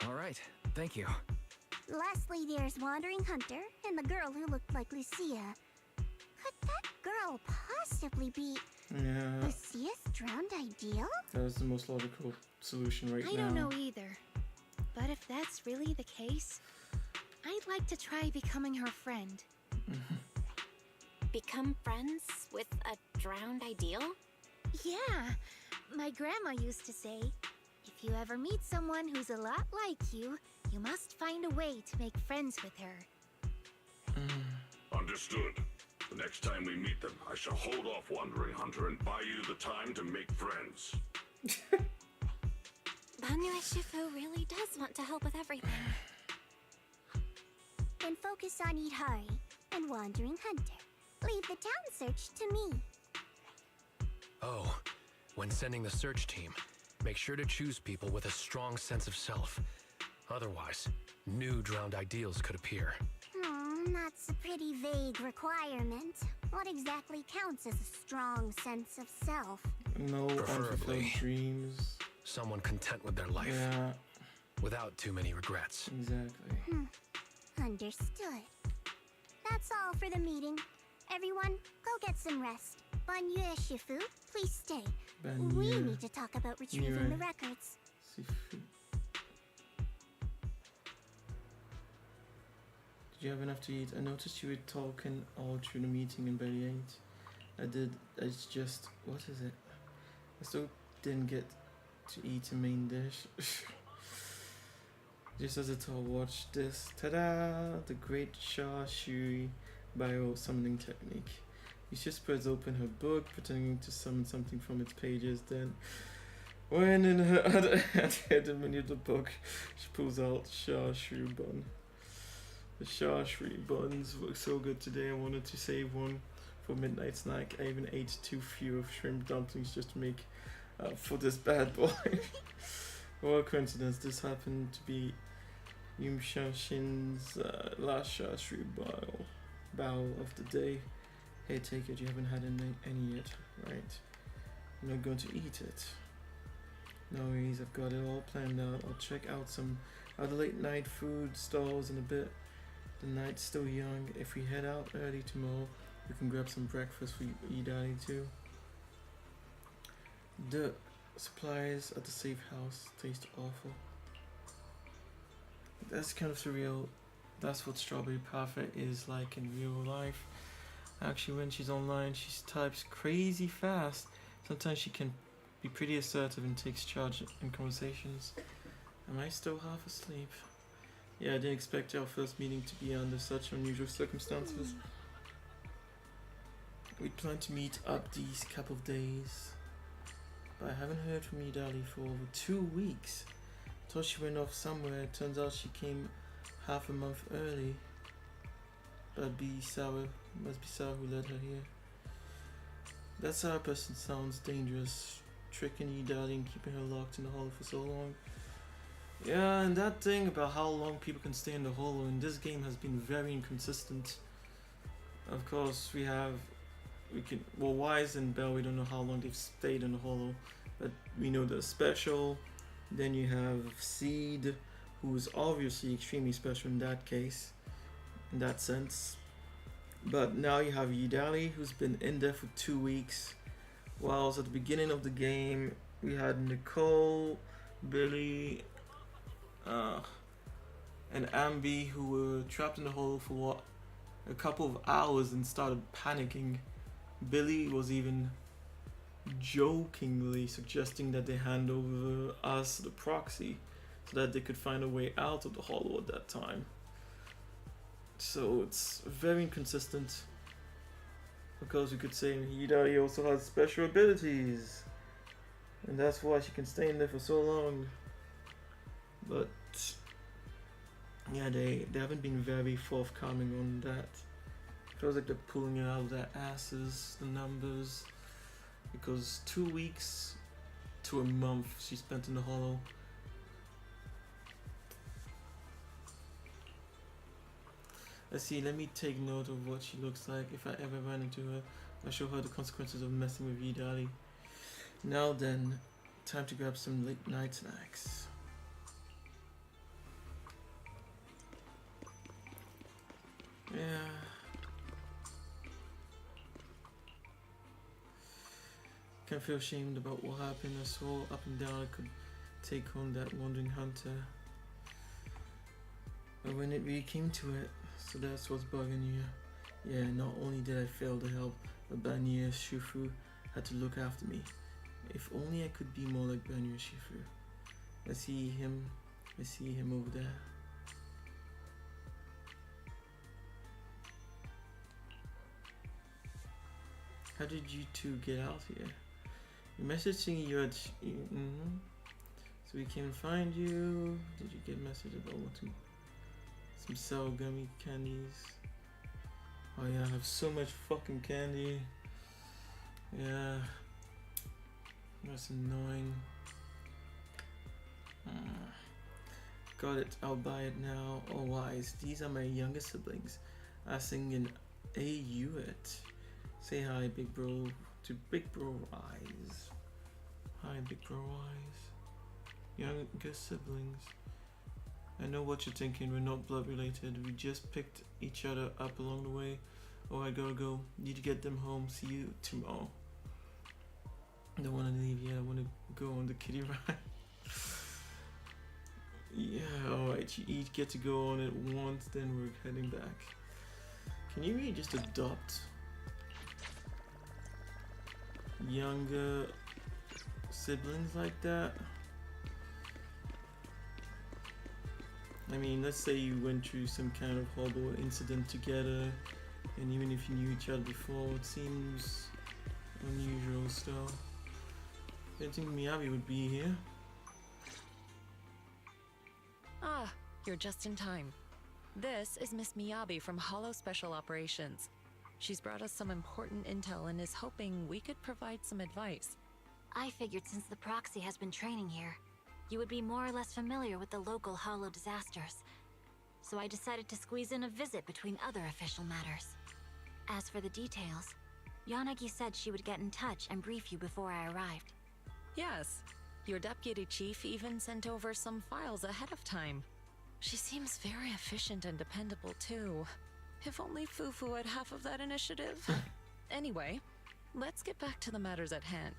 Alright, thank you. Lastly, there's Wandering Hunter and the girl who looked like Lucia. Could that girl possibly be Yeah. Lucia's drowned ideal? That was the most logical solution right now. I don't know either. But if that's really the case, I'd like to try becoming her friend. Become friends with a drowned ideal? Yeah, my grandma used to say, if you ever meet someone who's a lot like you, you must find a way to make friends with her. Understood. The next time we meet them, I shall hold off Wandering Hunter and buy you the time to make friends. Bygone Shifu really does want to help with everything. Then focus on Yidhari and Wandering Hunter. Leave the town search to me. Oh, when sending the search team, make sure to choose people with a strong sense of self. Otherwise, new drowned ideals could appear. That's a pretty vague requirement. What exactly counts as a strong sense of self? No unfulfilled Preferably dreams. someone content with their life, Yeah, without too many regrets. exactly. Understood. That's all for the meeting. Everyone, go get some rest. Bygone Shifu, please stay. We Banya need to talk about retrieving Nira. the records. Sifu. Did you have enough to eat? I noticed you were talking all through the meeting and barely ate. I did. It's just, what is it? I still didn't get to eat the main dish. Just as I thought, watch this. Ta-da! The great Sha Shuri bio summoning technique. Lucia spreads open her book, pretending to summon something from its pages. Then, when in her other hand, hidden beneath the book, she pulls out Sha Shuri bun. The Sha Shuri buns look so good today. I wanted to save one for midnight snack. I even ate 2 few of shrimp dumplings just to make up for this bad boy. What a coincidence! This happened to be Yum Shin's last Sha Shuri bow of the day. Hey, take it. You haven't had any yet, right? You're not going to eat it. No worries. I've got it all planned out. I'll check out some other late night food stalls in a bit. The night's still young. If we head out early tomorrow, we can grab some breakfast for Yidhari too. The supplies at the safe house taste awful. That's kind of surreal. That's what strawberry parfait is like in real life. Actually, when she's online, she types crazy fast. Sometimes she can be pretty assertive and takes charge in conversations. Am I still half asleep? Yeah, I didn't expect our first meeting to be under such unusual circumstances. We plan to meet up these couple of days, but I haven't heard from Yidhari for over 2 weeks. Thought she went off somewhere. Turns out she came half a month early. Must be Sour who led her here. That Sour person sounds dangerous. Tricking Yodie and keeping her locked in the hollow for so long. Yeah, and that thing about how long people can stay in the hollow in this game has been very inconsistent. Of course, Wise and Belle, we don't know how long they've stayed in the hollow, but we know they're special. Then you have Seed, who is obviously extremely special in that case, in that sense. But now you have Yodie, who's been in there for 2 weeks. Whilst at the beginning of the game, we had Nicole, Billy, and Ambi, who were trapped in the hole for a couple of hours and started panicking. Billy was even jokingly suggesting that they hand over us the proxy so that they could find a way out of the hollow at that time. So it's very inconsistent, because you could say Yodie also has special abilities, and that's why she can stay in there for so long. But yeah, they haven't been very forthcoming on that. Feels like they're pulling it out of their asses, the numbers, because 2 weeks to a month she spent in the hollow. Let's see, let me take note of what she looks like. If I ever run into her, I'll show her the consequences of messing with Yodie. Now then, time to grab some late night snacks. Yeah. Can't feel ashamed about what happened. I swore up and down I could take on that wandering hunter. But when it really came to it, so that's what's bugging you. Yeah, not only did I fail to help, but Banya Shifu had to look after me. If only I could be more like Banya Shifu. I see him over there. How did you two get out here? You messaged saying you had... So we came and find you. Did you get a message about wanting some sour gummy candies? Oh yeah, I have so much fucking candy. Yeah. That's annoying. Got it, I'll buy it now. Oh Wise, these are my younger siblings. I sing in A-U-it. Say hi, big bro, to big bro Wise. Hi, big bro Wise. Younger siblings. I know what you're thinking, we're not blood related. We just picked each other up along the way. Oh, I gotta go. Need to get them home. See you tomorrow. Don't wanna leave yet. I wanna go on the kiddie ride. Yeah, alright. You each get to go on it once, then we're heading back. Can you really just adopt younger siblings like that? I mean, let's say you went through some kind of horrible incident together, and even if you knew each other before, it seems unusual still. I don't think Miyabi would be here. Ah, you're just in time. This is Miss Miyabi from Hollow Special Operations. She's brought us some important intel and is hoping we could provide some advice. I figured since the proxy has been training here, you would be more or less familiar with the local Hollow disasters. So I decided to squeeze in a visit between other official matters. As for the details, Yanagi said she would get in touch and brief you before I arrived. Yes, your deputy chief even sent over some files ahead of time. She seems very efficient and dependable too. If only Fufu had half of that initiative. Anyway, let's get back to the matters at hand.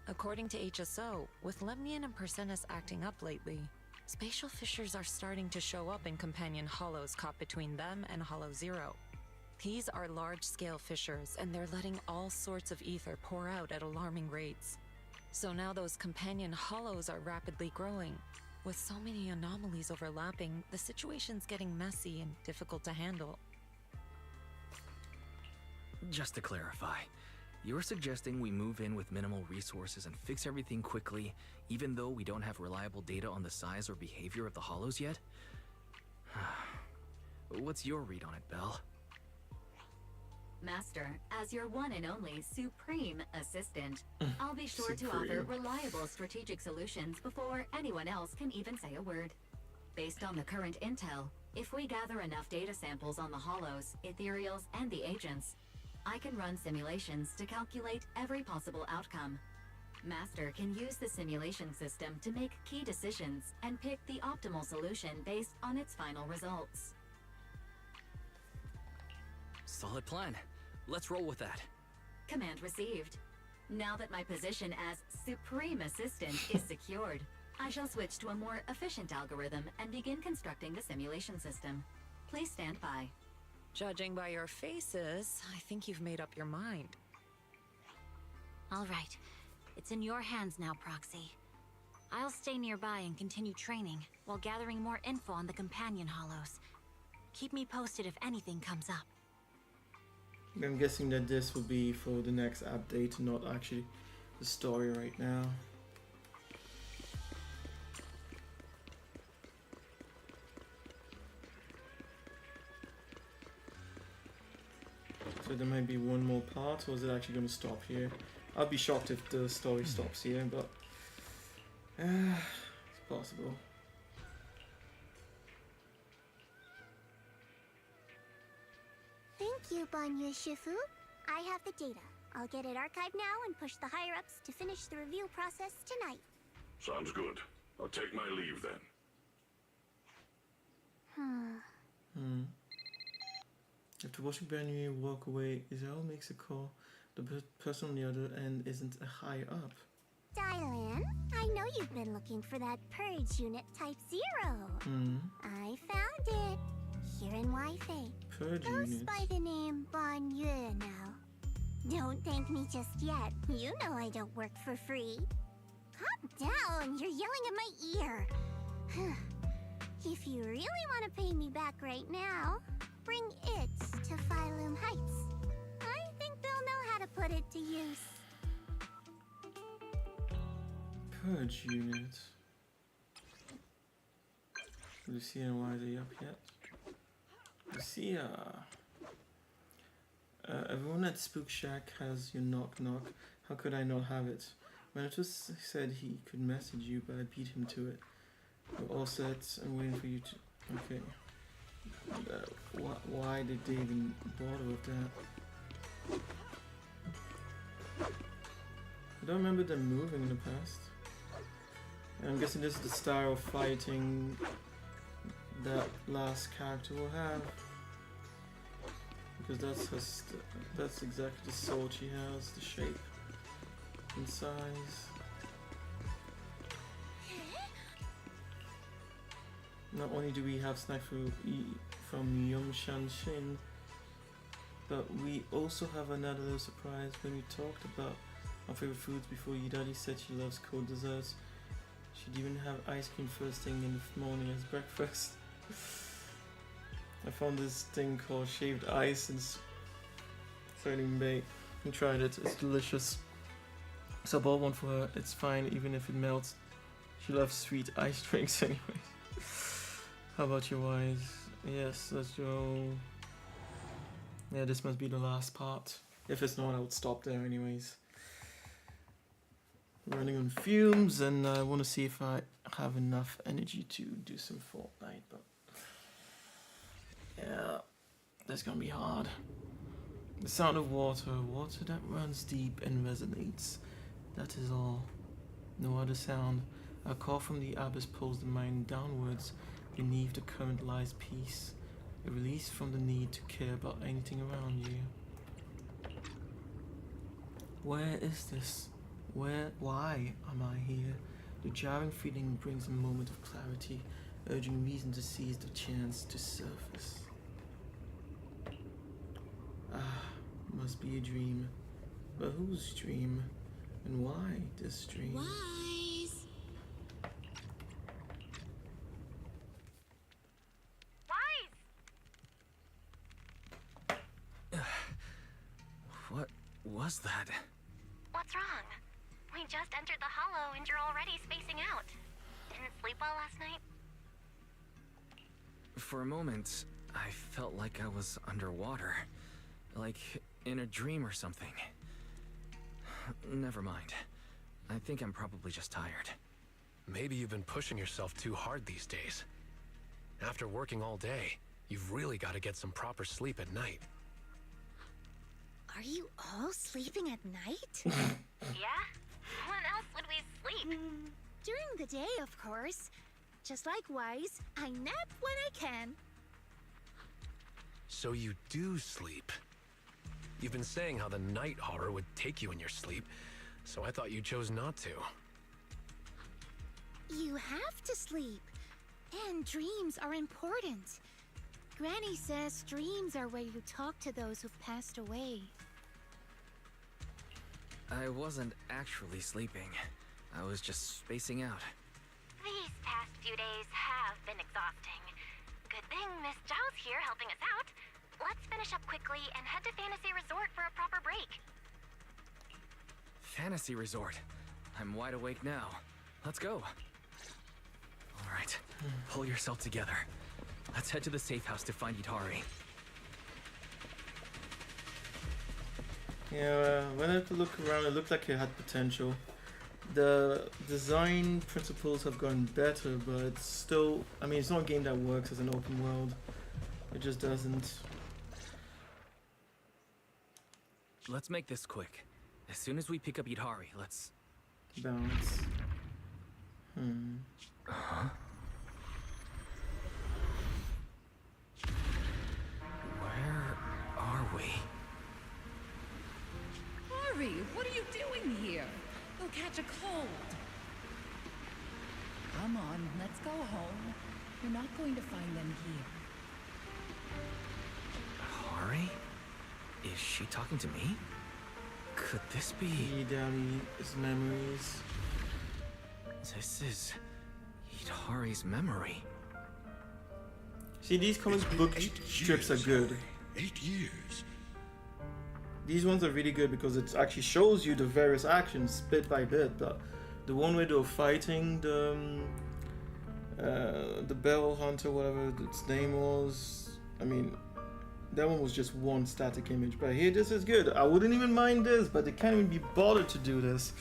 According to HSO, with Lemnian and Persenis acting up lately, spatial fissures are starting to show up in companion hollows caught between them and Hollow Zero. These are large-scale fissures, and they're letting all sorts of ether pour out at alarming rates. So now those companion hollows are rapidly growing. With so many anomalies overlapping, the situation's getting messy and difficult to handle. Just to clarify, you're suggesting we move in with minimal resources and fix everything quickly, even though we don't have reliable data on the size or behavior of the hollows yet? What's your read on it, Belle? Master, as your one and only supreme assistant, I'll be sure to offer reliable strategic solutions before anyone else can even say a word. Based on the current intel, if we gather enough data samples on the hollows, ethereals, and the agents, I can run simulations to calculate every possible outcome. Master can use the simulation system to make key decisions and pick the optimal solution based on its final results. Solid plan. Let's roll with that. Command received. Now that my position as Supreme Assistant is secured, I shall switch to a more efficient algorithm and begin constructing the simulation system. Please stand by. Judging by your faces, I think you've made up your mind. All right. It's in your hands now, Proxy. I'll stay nearby and continue training, while gathering more info on the companion hollows. Keep me posted if anything comes up. I'm guessing that this will be for the next update, not actually the story right now. So there might be one more part, or is it actually going to stop here? I'd be shocked if the story stops here, but it's possible. Thank you, Banyu Shifu. I have the data. I'll get it archived now and push the higher-ups to finish the review process tonight. Sounds good. I'll take my leave then. After watching Banyu walk away, Israel makes a call. The person on the other end isn't a higher up. Dylan, I know you've been looking for that purge unit Type 0. I found it. Here in Wi-Fi. Purge Goes unit. by the name Banyu now. Don't thank me just yet. You know I don't work for free. Calm down. You're yelling at my ear. If you really want to pay me back right now, bring it to Phylum Heights. I think they'll know how to put it to use. Purge unit. Lucia and why are they up yet? Lucia. Everyone at Spook Shack has your knock knock. How could I not have it? Manatus said he could message you, but I beat him to it. We're all set. I'm waiting for you to. Okay. Why did they even bother with that? I don't remember them moving in the past. And I'm guessing this is the style of fighting that last character will have. Because that's exactly the sword she has, the shape and size. Not only do we have snack food from Yongshan Shin, but we also have another little surprise. When we talked about our favorite foods before, Jodie said she loves cold desserts. She'd even have ice cream first thing in the morning as breakfast. I found this thing called shaved ice in Starting Bay and tried it. It's delicious. So I bought one for her. It's fine even if it melts. She loves sweet ice drinks anyway. How about you, Wise? Yes, let's go. Yeah, this must be the last part. If it's not, I would stop there anyways. Running on fumes, and I want to see if I have enough energy to do some Fortnite, but yeah, that's gonna be hard. The sound of water that runs deep and resonates. That is all. No other sound. A call from the abyss pulls the mind downwards. Beneath the current lies peace. A release from the need to care about anything around you. Where is this? Why am I here? The jarring feeling brings a moment of clarity, urging reason to seize the chance to surface. Must be a dream. But whose dream? And why this dream? Wise! What was that? What's wrong? We just entered the hollow and you're already spacing out. Didn't sleep well last night? For a moment, I felt like I was underwater. Like in a dream or something. Never mind. I think I'm probably just tired. Maybe you've been pushing yourself too hard these days. After working all day, you've really got to get some proper sleep at night. Are you all sleeping at night? Yeah? When else would we sleep? During the day, of course. Just like Wise, I nap when I can. So you do sleep. You've been saying how the night horror would take you in your sleep, so I thought you chose not to. You have to sleep. And dreams are important. Granny says dreams are where you talk to those who've passed away. I wasn't actually sleeping. I was just spacing out. These past few days have been exhausting. Good thing Miss Zhao's here helping us out. Let's finish up quickly and head to Fantasy Resort for a proper break. Fantasy Resort. I'm wide awake now. Let's go. All right, pull yourself together. Let's head to the safe house to find Itari. Yeah, when I look around, it looked like it had potential. The design principles have gotten better, but it's still, I mean, it's not a game that works as an open world. It just doesn't. Let's make this quick. As soon as we pick up Itari, let's... Bounce. Huh? Where are we? Hurry! What are you doing here? You'll catch a cold. Come on, let's go home. You're not going to find them here. Hari? Is she talking to me? Could this be... Hidari's memories. This is... Hidari's memory. See, these comic book strips are good. 8 years. These ones are really good because it actually shows you the various actions bit by bit. But the one where they were fighting the Bell Hunter, whatever its name was, I mean, that one was just one static image. But here, this is good. I wouldn't even mind this, but they can't even be bothered to do this.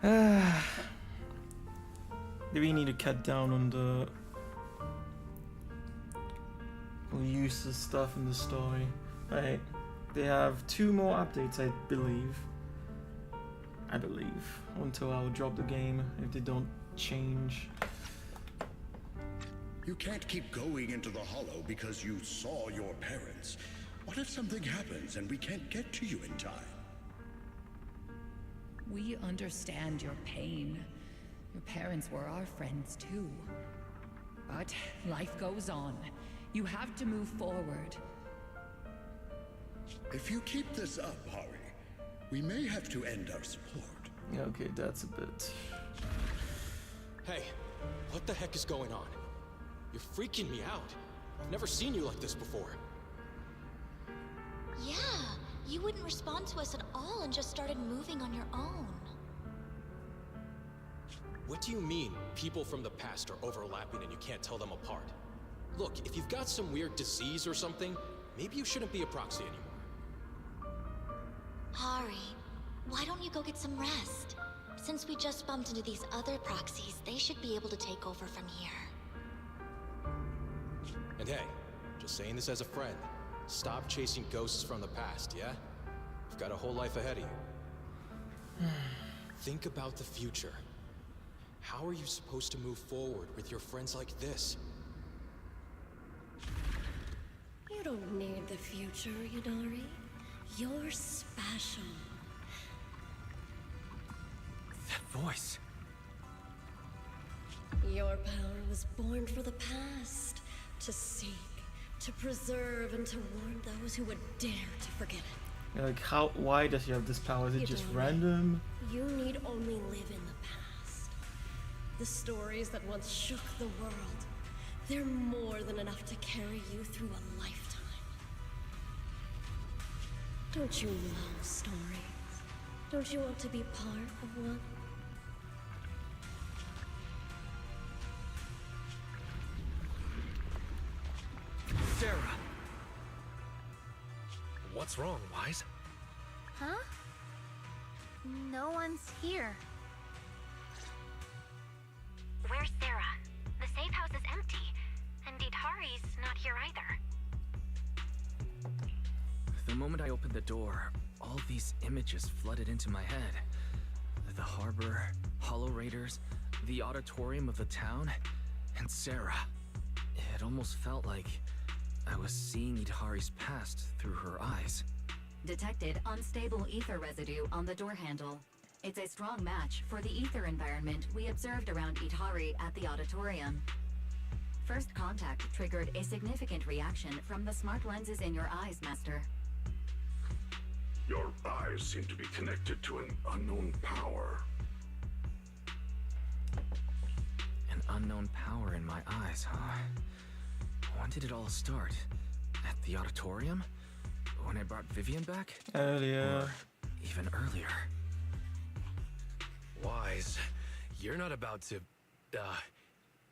They really need to cut down on the useless stuff in the story. Right. They have 2 more updates, I believe, until I'll drop the game if they don't change. You can't keep going into the Hollow because you saw your parents. What if something happens and we can't get to you in time? We understand your pain. Your parents were our friends too. But life goes on. You have to move forward. If you keep this up, Hari, we may have to end our support. Yeah, okay, that's a bit... Hey, what the heck is going on? You're freaking me out. I've never seen you like this before. Yeah, you wouldn't respond to us at all and just started moving on your own. What do you mean, people from the past are overlapping and you can't tell them apart? Look, if you've got some weird disease or something, maybe you shouldn't be a proxy anymore. Hari, why don't you go get some rest? Since we just bumped into these other proxies, they should be able to take over from here. And hey, just saying this as a friend, stop chasing ghosts from the past, yeah? You've got a whole life ahead of you. Think about the future. How are you supposed to move forward with your friends like this? You don't need the future, Yudari. You're special. That voice. Your power was born for the past. To seek, to preserve, and to warn those who would dare to forget it. Yeah, like, why does he have this power? Is it just random? You need only live in the past. The stories that once shook the world. They're more than enough to carry you through a lifetime. Don't you love stories? Don't you want to be part of one? Sarah! What's wrong, Wise? Huh? No one's here. Where's Sarah? The safe house is empty, and Idhari's not here either. The moment I opened the door, all these images flooded into my head. The harbor, Hollow Raiders, the auditorium of the town, and Sarah. It almost felt like I was seeing Idhari's past through her eyes. Detected unstable ether residue on the door handle. It's a strong match for the ether environment we observed around Idhari at the auditorium. First contact triggered a significant reaction from the smart lenses in your eyes, Master. Your eyes seem to be connected to an unknown power. An unknown power in my eyes, huh? When did it all start? At the auditorium? When I brought Vivian back? Earlier. Or even earlier. Wise, you're not about to,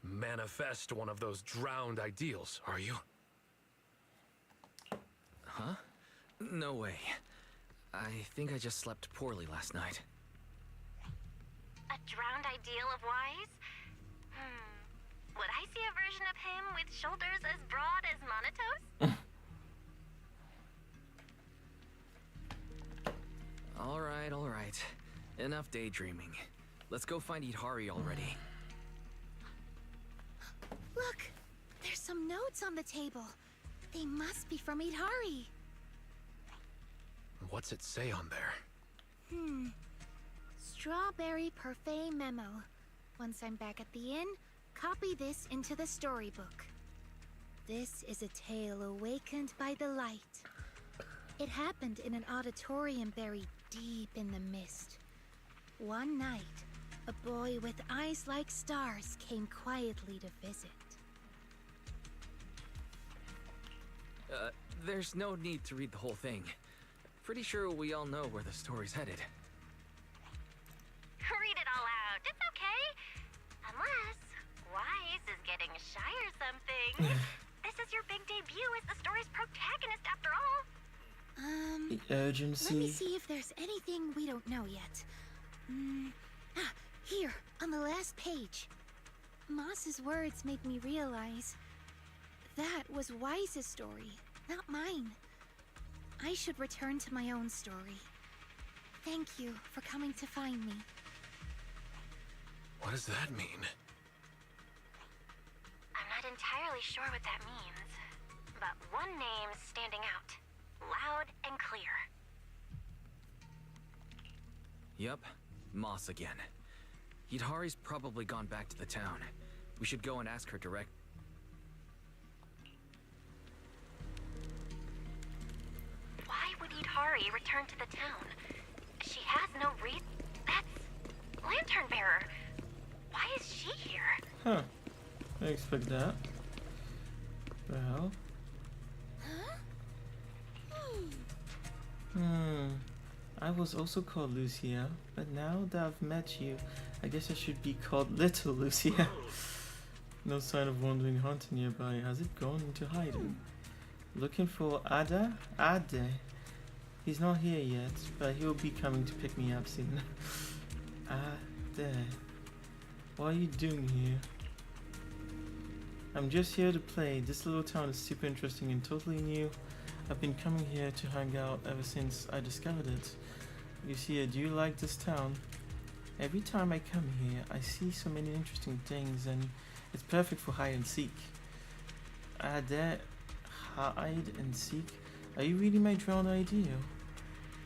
manifest one of those drowned ideals, are you? Huh? No way. I think I just slept poorly last night. A drowned ideal of Wise? Would I see a version of him with shoulders as broad as Monato's? All right. Enough daydreaming. Let's go find Idhari already. Look! There's some notes on the table. They must be from Idhari. What's it say on there? Strawberry parfait memo. Once I'm back at the inn, copy this into the storybook. This is a tale awakened by the light. It happened in an auditorium buried deep in the mist. One night, a boy with eyes like stars came quietly to visit. There's no need to read the whole thing. Pretty sure we all know where the story's headed. Read it all out. It's okay. Unless Wise is getting shy or something. This is your big debut as the story's protagonist after all. The urgency. Let me see if there's anything we don't know yet. Here, on the last page. Moss's words made me realize that was Wise's story, not mine. I should return to my own story. Thank you for coming to find me. What does that mean? I'm not entirely sure what that means, but one name's standing out, loud and clear. Yep, Moss again. Idhari's probably gone back to the town. We should go and ask her direct. Why would Idhari return to the town? She has no reason. That's Lantern Bearer. Why is she here? Huh. I expect that. The hell? I was also called Lucia, but now that I've met you, I guess I should be called Little Lucia. No sign of wandering hunter nearby. Has it gone into hiding? Looking for Ada? Ade. He's not here yet, but he'll be coming to pick me up soon. Ade. What are you doing here? I'm just here to play. This little town is super interesting and totally new. I've been coming here to hang out ever since I discovered it. Lucia, do you like this town? Every time I come here, I see so many interesting things and it's perfect for hide and seek. Ade, hide and seek? Are you reading my drowned ideal?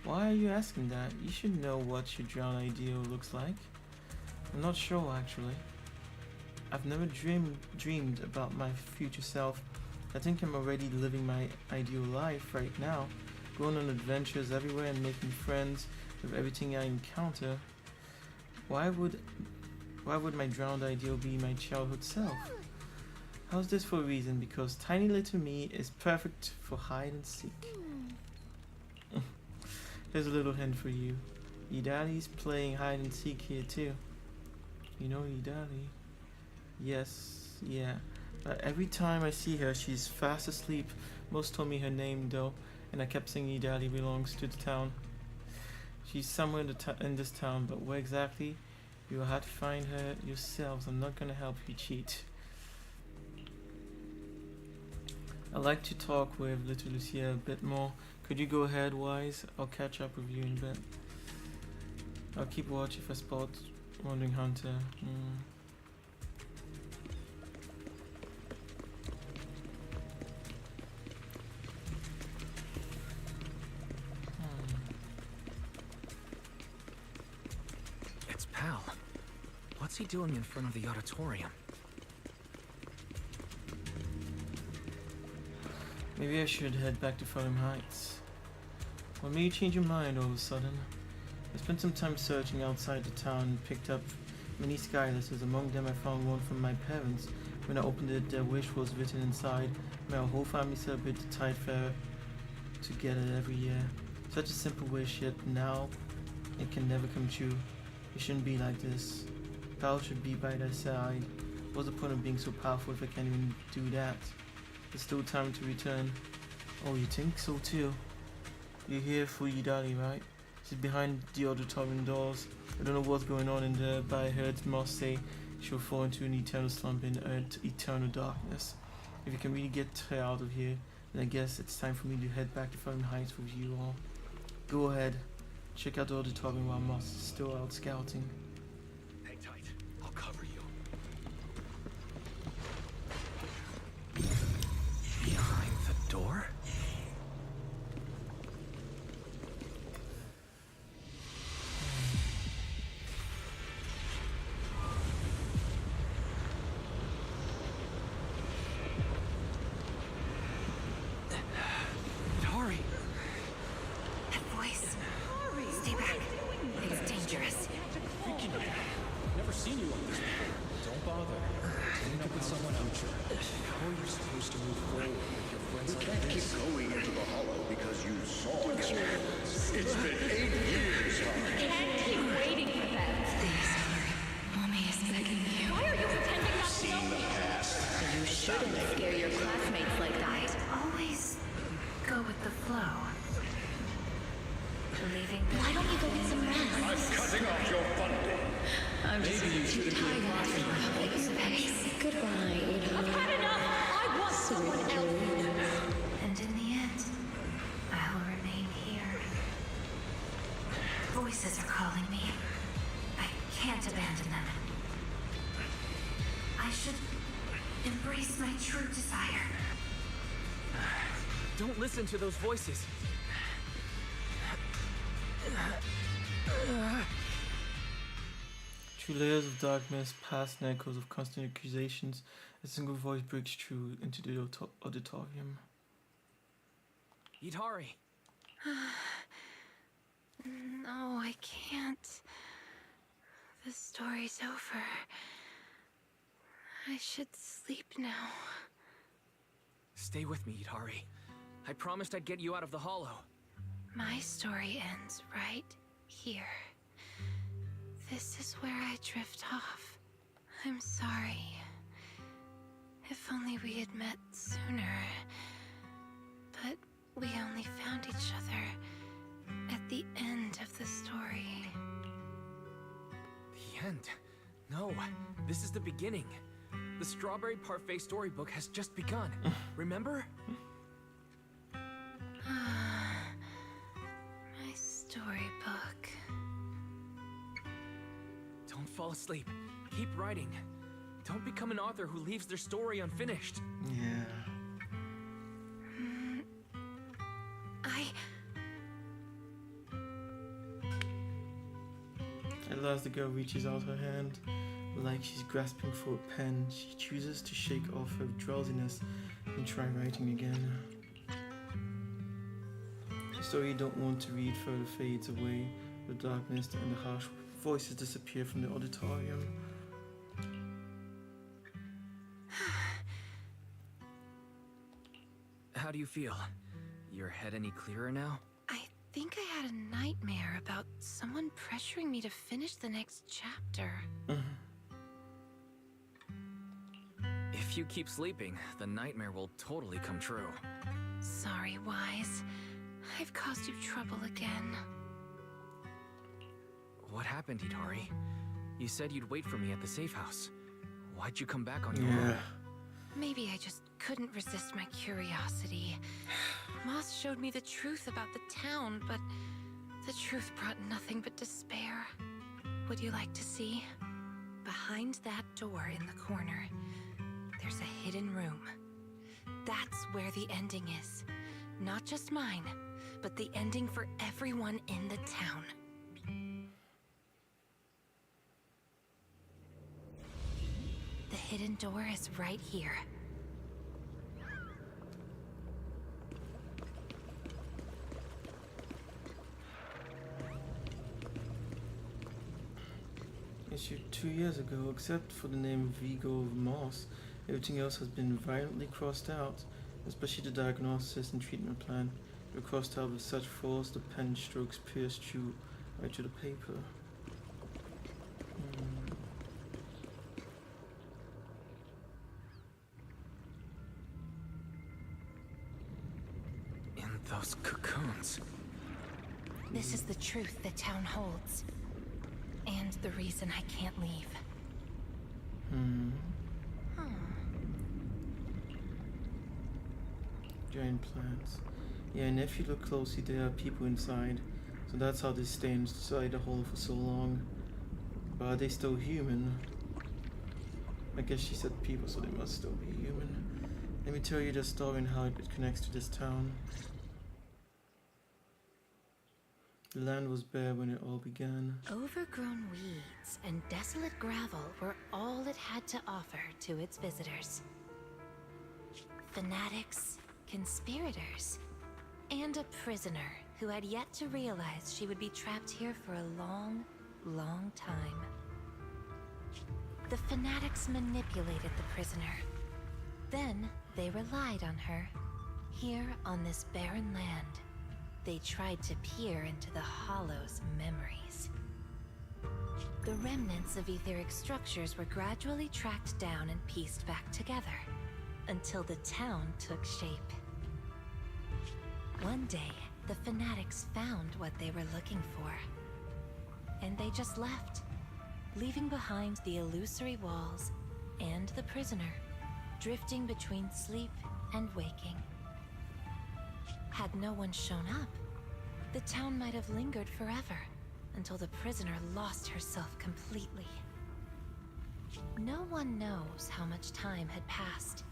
Why are you asking that? You should know what your drowned ideal looks like. I'm not sure actually. I've never dreamed about my future self. I think I'm already living my ideal life right now, going on adventures everywhere and making friends with everything I encounter. Why would my drowned ideal be my childhood self? How's this for a reason? Because tiny little me is perfect for hide and seek. Here's a little hint for you. Idali's playing hide and seek here too. You know Idali? Yes, yeah. Every time I see her, she's fast asleep. Most told me her name though. and I kept saying Idali belongs to the town. She's somewhere in this town, but where exactly? You will have to find her yourselves. I'm not gonna help you cheat. I'd like to talk with little Lucia a bit more. Could you go ahead, Wise? I'll catch up with you in a bit. I'll keep watch if I spot Wandering Hunter. It's Pal. What's he doing in front of the auditorium? Maybe I should head back to Fulham Heights. What made you change your mind all of a sudden? I spent some time searching outside the town and picked up many sky letters. Among them I found one from my parents. When I opened it, their wish was written inside. May our whole family celebrate the Tide Fair together every year. Such a simple wish, yet now it can never come true. It shouldn't be like this. Pal should be by their side. What's the point of being so powerful if I can't even do that? There's still time to return. Oh, you think so too? You're here for Idali, right? She's behind the auditorium doors. I don't know what's going on in there, but I heard Moss say she'll fall into an eternal slump in eternal darkness. If you can really get her out of here, then I guess it's time for me to head back to Fulham Heights with you all. Go ahead. Check out the auditorium while Moss is still out scouting. Hang tight. I'll cover you. Behind the door? Voices are calling me. I can't abandon them. I should embrace my true desire. Don't listen to those voices. Through layers of darkness, past and echoes of constant accusations, a single voice breaks through into the auditorium. Yidhari! No, I can't. The story's over. I should sleep now. Stay with me, Yidhari. I promised I'd get you out of the hollow. My story ends right here. This is where I drift off. I'm sorry. If only we had met sooner. But we only found each other at the end of the story. The end? No, this is the beginning. The Strawberry Parfait storybook has just begun. Remember? My storybook. Don't fall asleep. Keep writing. Don't become an author who leaves their story unfinished. Yeah. At last the girl reaches out her hand. Like she's grasping for a pen, she chooses to shake off her drowsiness and try writing again. The story you don't want to read further fades away. The darkness and the harsh voices disappear from the auditorium. How do you feel? Your head any clearer now? I think I had a nightmare about someone pressuring me to finish the next chapter. If you keep sleeping, the nightmare will totally come true. Sorry, Wise. I've caused you trouble again. What happened, Hidari? You said you'd wait for me at the safe house. Why'd you come back on your Yeah. own? Maybe I just couldn't resist my curiosity. Moss showed me the truth about the town, but the truth brought nothing but despair. Would you like to see? Behind that door in the corner, there's a hidden room. That's where the ending is. Not just mine, but the ending for everyone in the town. The hidden door is right here. Issued 2 years ago, except for the name Vigo of Moss, everything else has been violently crossed out, especially the diagnosis and treatment plan. They were crossed out with such force the pen strokes pierced through right to the paper. In those cocoons. This is the truth the town holds. And the reason I can't leave. Giant plants. Yeah, and if you look closely, there are people inside. So that's how they stay inside the hole for so long. But are they still human? I guess she said people, so they must still be human. Let me tell you the story and how it connects to this town. The land was bare when it all began. Overgrown weeds and desolate gravel were all it had to offer to its visitors. Fanatics, conspirators, and a prisoner who had yet to realize she would be trapped here for a long, long time. The fanatics manipulated the prisoner. Then they relied on her. Here on this barren land, they tried to peer into the Hollow's memories. The remnants of etheric structures were gradually tracked down and pieced back together, until the town took shape. One day, the fanatics found what they were looking for. And they just left, leaving behind the illusory walls and the prisoner, drifting between sleep and waking. Had no one shown up, the town might have lingered forever, until the prisoner lost herself completely. No one knows how much time had passed,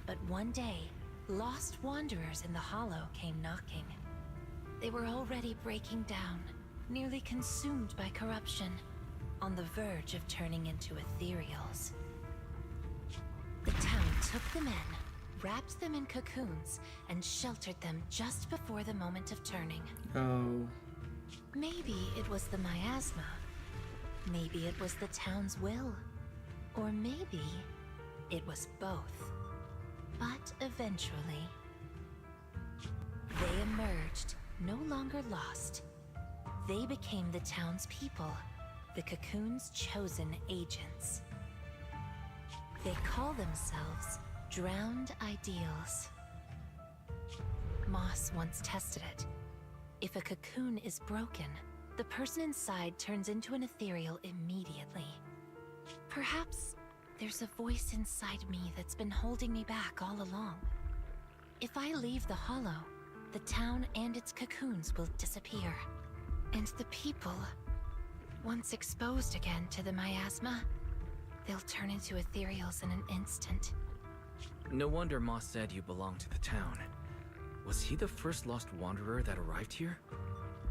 but one day, lost wanderers in the Hollow came knocking. They were already breaking down, nearly consumed by corruption, on the verge of turning into ethereals. The town took them in, wrapped them in cocoons, and sheltered them just before the moment of turning. Oh. Maybe it was the miasma. Maybe it was the town's will. Or maybe it was both. But eventually, they emerged, no longer lost. They became the town's people, the cocoon's chosen agents. They call themselves Drowned Ideals. Moss once tested it. If a cocoon is broken, the person inside turns into an ethereal immediately. Perhaps there's a voice inside me that's been holding me back all along. If I leave the Hollow, the town and its cocoons will disappear. And the people, once exposed again to the miasma, they'll turn into ethereals in an instant. No wonder Moss said you belong to the town. Was he the first lost wanderer that arrived here?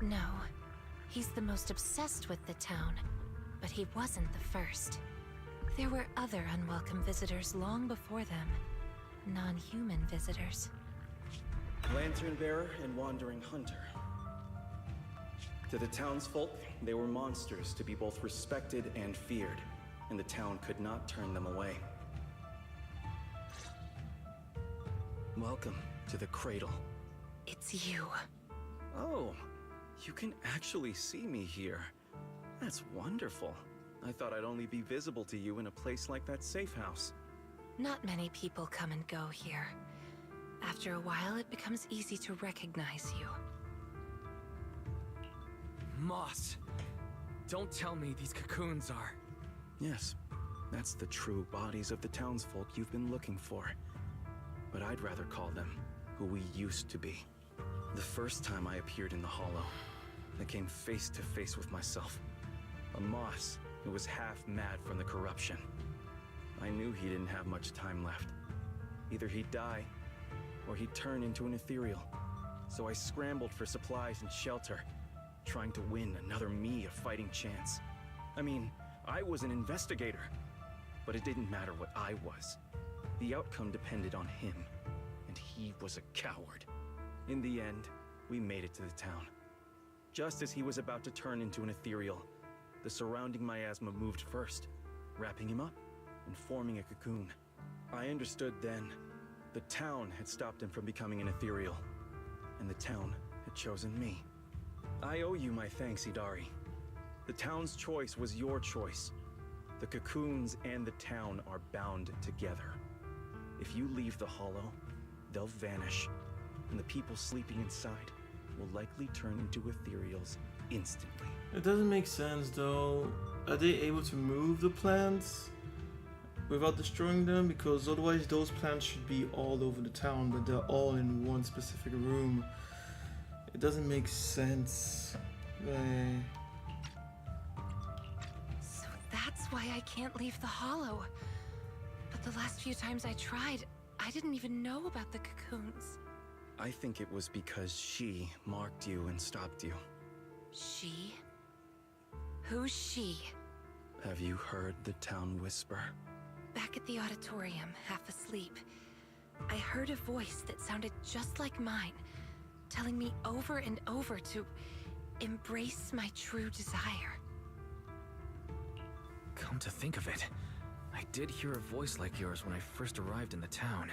No, he's the most obsessed with the town, but he wasn't the first. There were other unwelcome visitors long before them. Non-human visitors. Lantern bearer and wandering hunter. To the townsfolk, they were monsters to be both respected and feared, and the town could not turn them away. Welcome to the cradle. It's you. Oh, you can actually see me here. That's wonderful. I thought I'd only be visible to you in a place like that safe house. Not many people come and go here. After a while, it becomes easy to recognize you. Moss. Don't tell me these cocoons are... Yes, that's the true bodies of the townsfolk you've been looking for. But I'd rather call them who we used to be. The first time I appeared in the Hollow, I came face to face with myself. A Moss who was half mad from the corruption. I knew he didn't have much time left. Either he'd die, or he'd turn into an ethereal. So I scrambled for supplies and shelter, trying to win another me a fighting chance. I mean, I was an investigator, but it didn't matter what I was. The outcome depended on him, and he was a coward. In the end, we made it to the town. Just as he was about to turn into an ethereal, the surrounding miasma moved first, wrapping him up and forming a cocoon. I understood then, the town had stopped him from becoming an ethereal, and the town had chosen me. I owe you my thanks, Idari. The town's choice was your choice. The cocoons and the town are bound together. If you leave the Hollow, they'll vanish, and the people sleeping inside will likely turn into ethereals instantly. It doesn't make sense though. Are they able to move the plants without destroying them? Because otherwise those plants should be all over the town, but they're all in one specific room. It doesn't make sense. So that's why I can't leave the Hollow. But the last few times I tried, I didn't even know about the cocoons. I think it was because she marked you and stopped you. She? Who's she? Have you heard the town whisper? Back at the auditorium, half asleep, I heard a voice that sounded just like mine, telling me over and over to embrace my true desire. Come to think of it, I did hear a voice like yours when I first arrived in the town.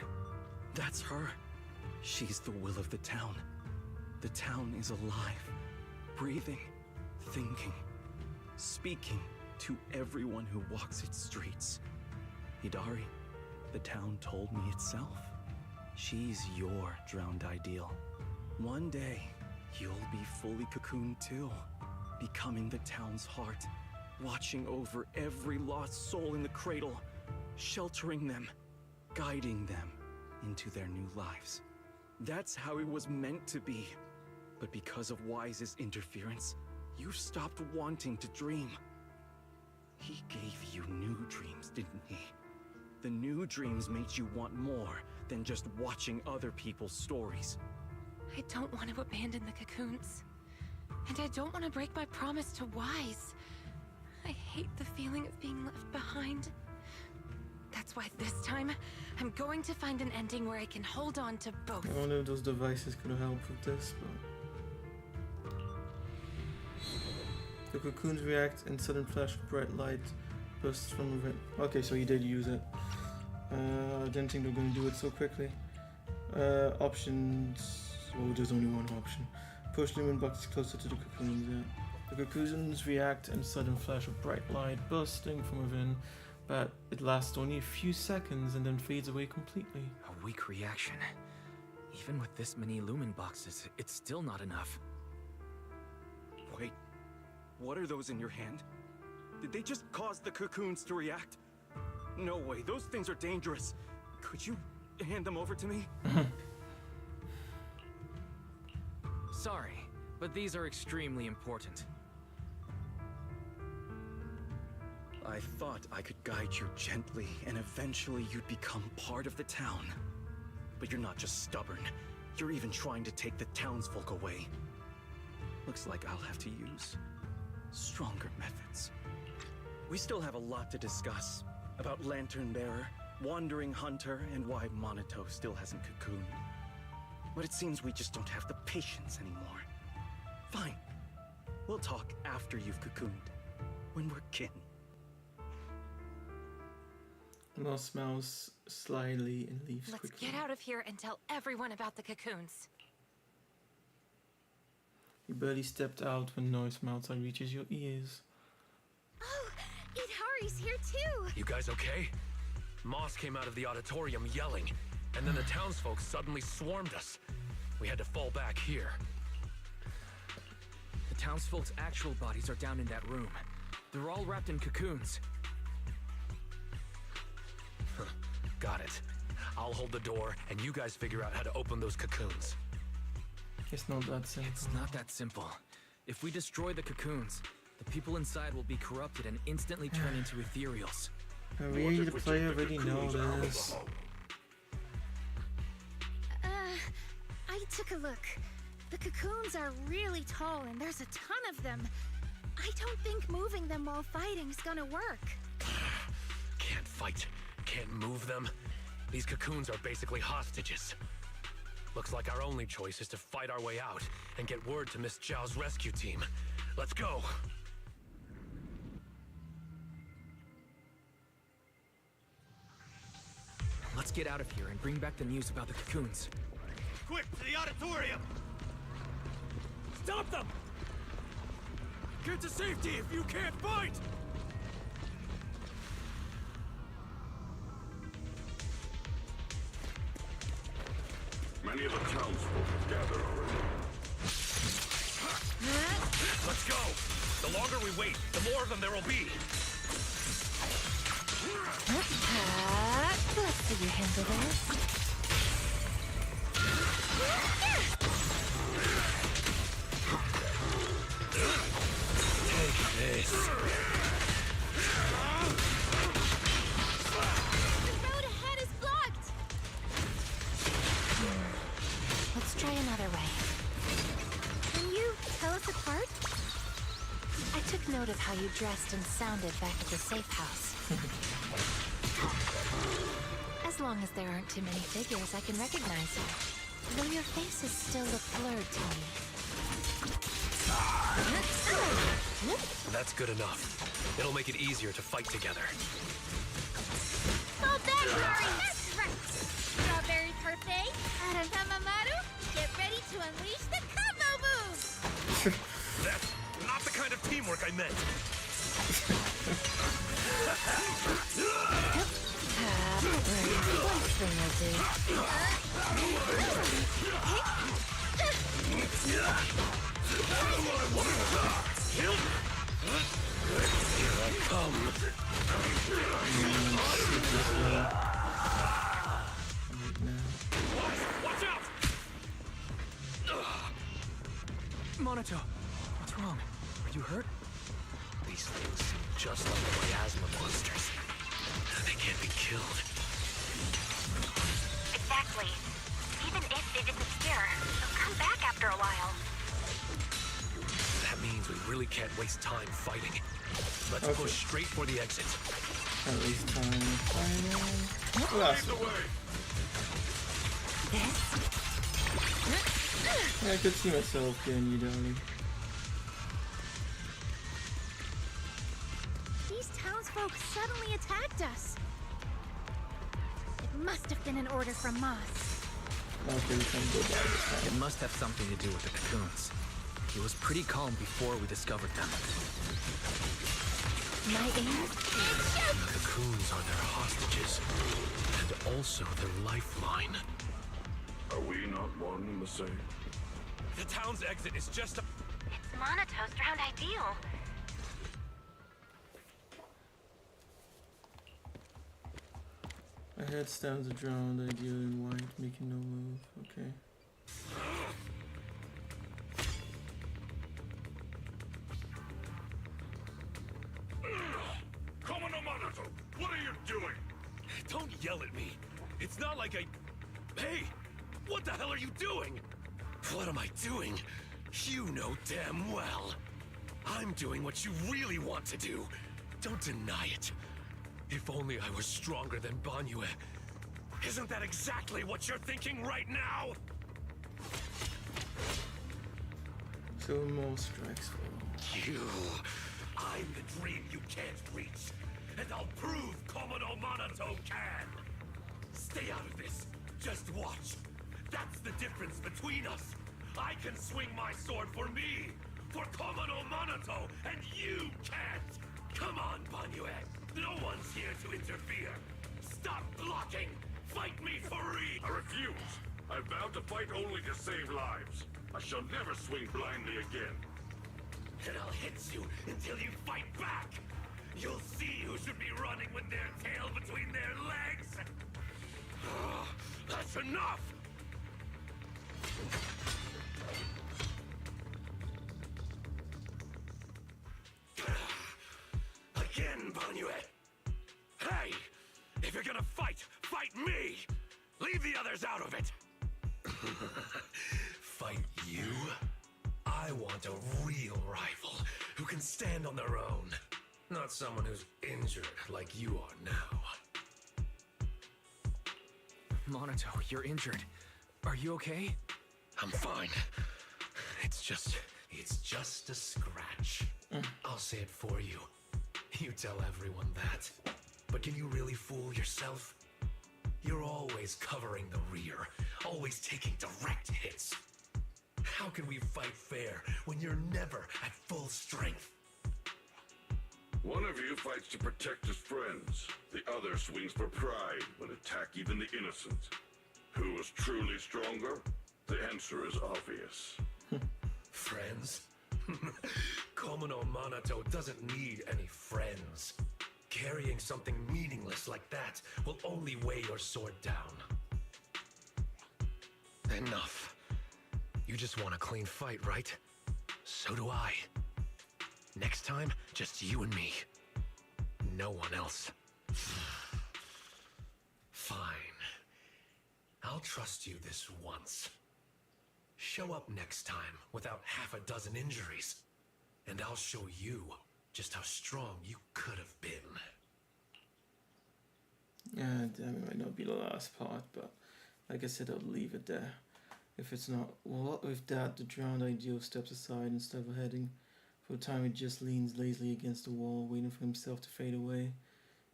That's her. She's the will of the town. The town is alive, breathing, thinking, speaking to everyone who walks its streets. Hidari, the town told me itself. She's your drowned ideal. One day, you'll be fully cocooned too, becoming the town's heart, watching over every lost soul in the cradle, sheltering them, guiding them into their new lives. That's how it was meant to be. But because of Wise's interference, you've stopped wanting to dream. He gave you new dreams, didn't he? The new dreams made you want more than just watching other people's stories. I don't want to abandon the cocoons. And I don't want to break my promise to Wise. I hate the feeling of being left behind. That's why this time, I'm going to find an ending where I can hold on to both. I wonder if those devices could help with this, but... The cocoons react in sudden flash of bright light bursts from within. Okay, so you did use it. I didn't think they were going to do it so quickly. Options... Oh, there's only one option. Push lumen boxes closer to the cocoons, yeah. The cocoons react in sudden flash of bright light bursting from within, but it lasts only a few seconds and then fades away completely. A weak reaction. Even with this many lumen boxes, it's still not enough. Wait, what are those in your hand? Did they just cause the cocoons to react? No way, those things are dangerous. Could you hand them over to me? Sorry, but these are extremely important. I thought I could guide you gently, and eventually you'd become part of the town. But you're not just stubborn. You're even trying to take the townsfolk away. Looks like I'll have to use stronger methods. We still have a lot to discuss about Lantern Bearer, Wandering Hunter, and why Monato still hasn't cocooned. But it seems we just don't have the patience anymore. Fine. We'll talk after you've cocooned, when we're kin. Moss smells slyly and leaves Let's quickly. get out of here and tell everyone about the cocoons. You barely stepped out when noise from outside reaches your ears. Oh, Idari's here too! You guys okay? Moss came out of the auditorium yelling, and then the townsfolk suddenly swarmed us. We had to fall back here. The townsfolk's actual bodies are down in that room. They're all wrapped in cocoons. Got it. I'll hold the door, and you guys figure out how to open those cocoons. It's not that simple. It's not that simple. If we destroy the cocoons, the people inside will be corrupted and instantly turn into ethereals. We, the player, already know this. I took a look. The cocoons are really tall and there's a ton of them. I don't think moving them while fighting's gonna work. Can't fight, can't move them. These cocoons are basically hostages. Looks like our only choice is to fight our way out and get word to Miss Zhao's rescue team. Let's go! Let's get out of here and bring back the news about the cocoons. Quick, to the auditorium! Stop them! Get to safety if you can't fight! Many of the townsfolk have gathered already. Let's go! The longer we wait, the more of them there will be! Let's see you handle this. Take this. The road ahead is blocked! Let's try another way. Can you tell us apart? I took note of how you dressed and sounded back at the safe house. As long as there aren't too many figures, I can recognize you. Though your faces still look blurred to me. That's good enough. It'll make it easier to fight together. Hold that, Harry! That's right! Strawberry Parfait, Adam Hamamaru, get ready to unleash the combo move! That's not the kind of teamwork I meant. One thing will do. Here I come. Watch out! Monato, what's wrong? Are you hurt? These things seem just like miasma monsters. They can't be killed. Exactly. Even if they disappear, they'll come back after a while. That means we really can't waste time fighting. Let's push straight for the exit. At least time fighting. Last one. Yeah, I could see myself getting you, darling. These townsfolk suddenly attacked us. It must have been an order from Moss. Okay, we can go by this time. It must have something to do with the cocoons. He was pretty calm before we discovered them. My aim? The cocoons are their hostages, and also their lifeline. Are we not one and the same? The town's exit is just a... It's Monato's drowned ideal. My head stands drowned, ideal in white, making no move. Okay. Komono Monato, what are you doing? Don't yell at me. It's not like I... Hey! What the hell are you doing? What am I doing? You know damn well. I'm doing what you really want to do. Don't deny it. If only I was stronger than Banyue. Isn't that exactly what you're thinking right now? So more strikes for You... I'm the dream you can't reach. And I'll prove Komodo Monato can. Stay out of this. Just watch. That's the difference between us. I can swing my sword for me, for Komodo Monato, and you can't. Come on, Banyue. No one's here to interfere. Stop blocking. Fight me for free. I refuse. I vowed to fight only to save lives. I shall never swing blindly again. and I'll hit you until you fight back. You'll see who should be running with their tail between their legs. That's enough! Again, Bygone. Hey! If you're gonna fight, fight me! Leave the others out of it! Fight you? I want a real rival who can stand on their own. Not someone who's injured like you are now. Monato, you're injured. Are you okay? I'm fine. It's just a scratch. I'll say it for you. You tell everyone that. But can you really fool yourself? You're always covering the rear, always taking direct hits. How can we fight fair when you're never at full strength? One of you fights to protect his friends. The other swings for pride when attack even the innocent. Who is truly stronger? The answer is obvious. Friends? Komono Monato doesn't need any friends. Carrying something meaningless like that will only weigh your sword down. Enough. You just want a clean fight, right? So do I. Next time, just you and me. No one else. Fine. I'll trust you this once. Show up next time without half a dozen injuries, and I'll show you just how strong you could have been. Yeah, damn, it might not be the last part, but like I said, I'll leave it there. If it's not, well, with that, the drowned ideal steps aside instead of heading. For a time, he just leans lazily against the wall, waiting for himself to fade away.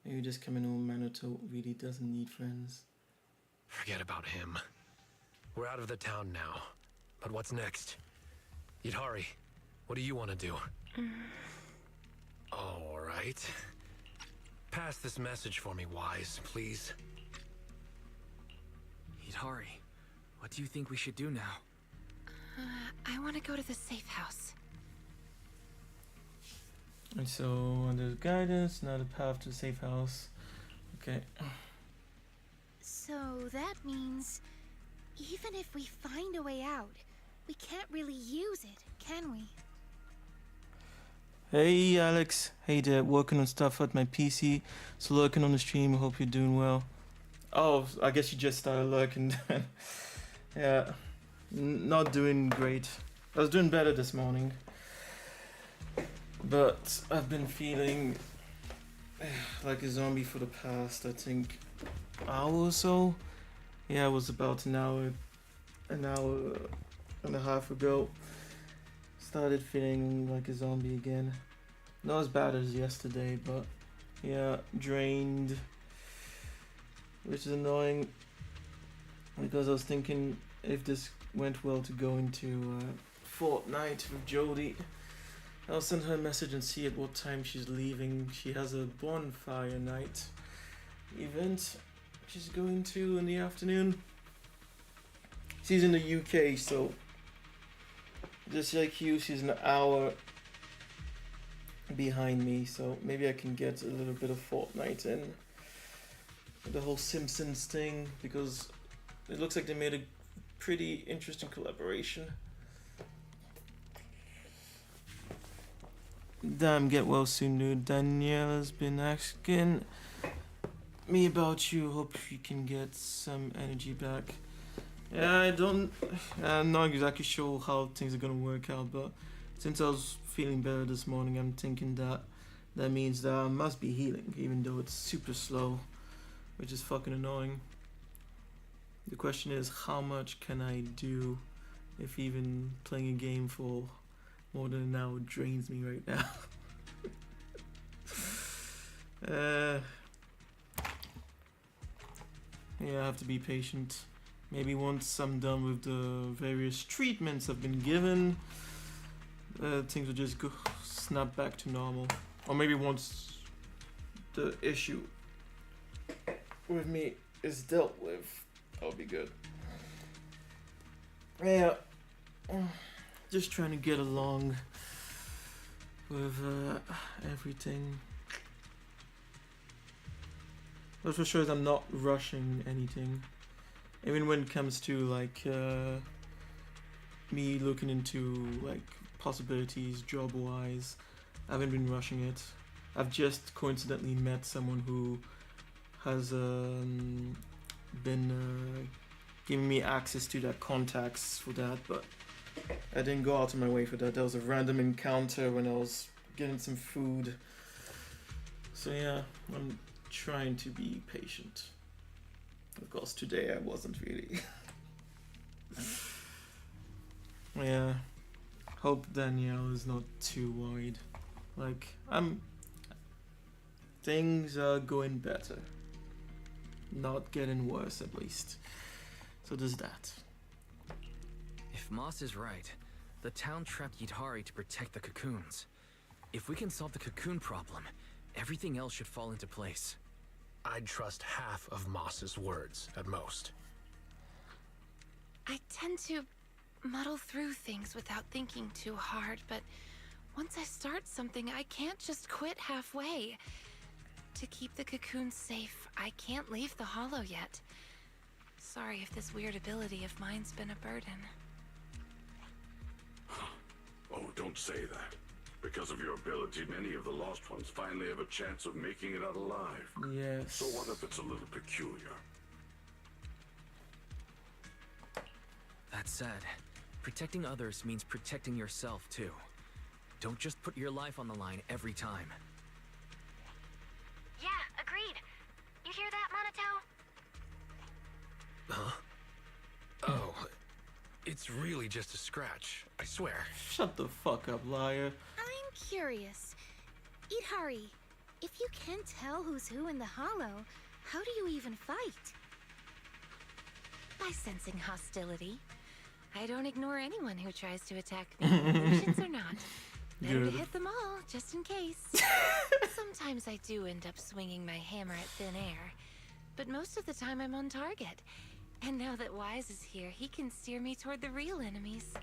Maybe this coming home Monato really doesn't need friends. Forget about him. We're out of the town now. But what's next? Yidhari, what do you want to do? All right. Pass this message for me, Wise, please. Yidhari, what do you think we should do now? I want to go to the safe house. And so, under the guidance, now the path to the safe house. Okay. So that means, even if we find a way out, we can't really use it, can we? Hey Alex, hey there, working on stuff at my PC, so lurking on the stream, hope you're doing well. Oh, I guess you just started lurking. Yeah, not doing great. I was doing better this morning, but I've been feeling like a zombie for the past, I think, hour or so. Yeah, it was about an hour and a half ago. Started feeling like a zombie again. Not as bad as yesterday, but yeah, drained, which is annoying because I was thinking if this went well to go into Fortnite with Jodie, I'll send her a message and see at what time she's leaving. She has a bonfire night event she's going to in the afternoon. She's in the UK, so just like you, she's an hour behind me, so maybe I can get a little bit of Fortnite in. The whole Simpsons thing, because it looks like they made a pretty interesting collaboration. Damn, get well soon, dude. Danielle's been asking me about you. Hope you can get some energy back. Yeah, I'm not exactly sure how things are gonna work out, but since I was feeling better this morning, I'm thinking that means that I must be healing, even though it's super slow, which is fucking annoying. The question is, how much can I do if even playing a game for more than an hour drains me right now? Yeah, I have to be patient. Maybe once I'm done with the various treatments I've been given, things will just go snap back to normal. Or maybe once the issue with me is dealt with, I'll be good. Yeah, just trying to get along. with everything. But for sure, I'm not rushing anything. Even when it comes to like me looking into like possibilities job-wise, I haven't been rushing it. I've just coincidentally met someone who has been giving me access to their contacts for that, but I didn't go out of my way for that. That was a random encounter when I was getting some food. So yeah, I'm trying to be patient. Of course, today I wasn't really. Yeah, hope Danielle is not too worried. Like, things are going better. Not getting worse, at least. So there's that. If Moss is right, the town trapped Yidhari to protect the cocoons. If we can solve the cocoon problem, everything else should fall into place. I'd trust half of Moss's words, at most. I tend to muddle through things without thinking too hard, but once I start something, I can't just quit halfway. To keep the cocoons safe, I can't leave the hollow yet. Sorry if this weird ability of mine's been a burden. Oh, don't say that. Because of your ability, many of the lost ones finally have a chance of making it out alive. Yes. So what if it's a little peculiar? That said, protecting others means protecting yourself too. Don't just put your life on the line every time. Yeah, agreed. You hear that, Monato? Huh? Oh, it's really just a scratch, I swear. Shut the fuck up, liar. I'm curious. Yidhari, if you can't tell who's who in the hollow, how do you even fight? By sensing hostility. I don't ignore anyone who tries to attack me, illusions or not. Better to hit them all, just in case. Sometimes I do end up swinging my hammer at thin air, but most of the time I'm on target. And now that Wise is here, he can steer me toward the real enemies.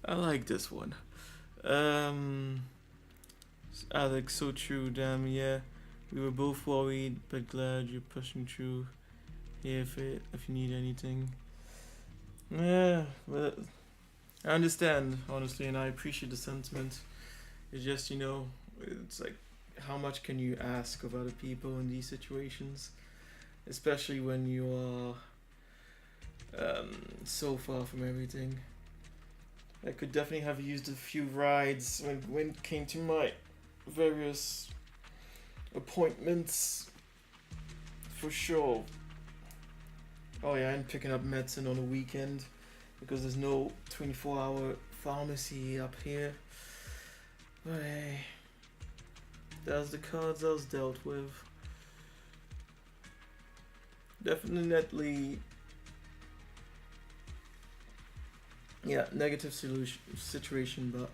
I like this one. Alex, so true, damn, yeah. We were both worried, but glad you're pushing through here if you need anything. Yeah, but I understand, honestly, and I appreciate the sentiment. It's just, you know, it's like, how much can you ask of other people in these situations? Especially when you are so far from everything. I could definitely have used a few rides when it came to my various appointments, for sure. Oh yeah, and picking up medicine on a weekend because there's no 24-hour pharmacy up here. But hey, that's the cards I was dealt with. Definitely, yeah, negative situation, but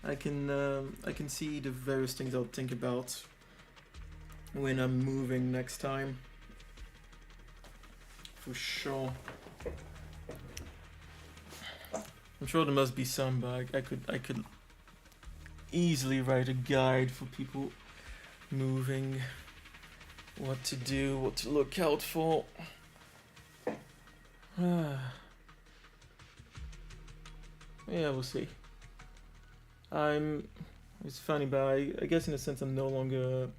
I can see the various things I'll think about when I'm moving next time. For sure. I'm sure there must be some, but I could easily write a guide for people moving, what to do, what to look out for. Yeah, we'll see. It's funny, but I guess in a sense I'm no longer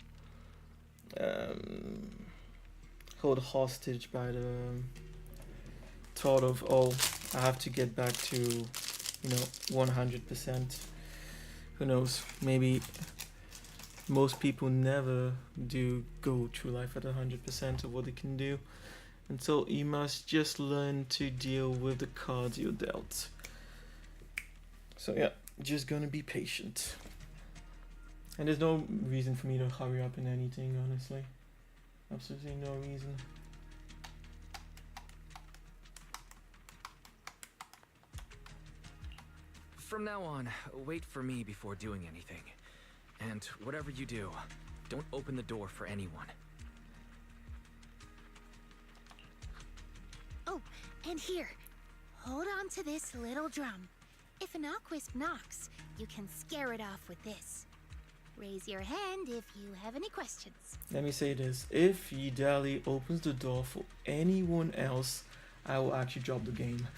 held hostage by the thought of, oh, I have to get back to, you know, 100%. Who knows? Maybe most people never do go through life at 100% of what they can do. And so you must just learn to deal with the cards you're dealt. So yeah, just gonna be patient. And there's no reason for me to hurry up in anything, honestly. Absolutely no reason. From now on, wait for me before doing anything. And whatever you do, don't open the door for anyone. Oh, and here, hold on to this little drum. If an Aquisp knocks, you can scare it off with this. Raise your hand if you have any questions. Let me say this. If Yidali opens the door for anyone else, I will actually drop the game.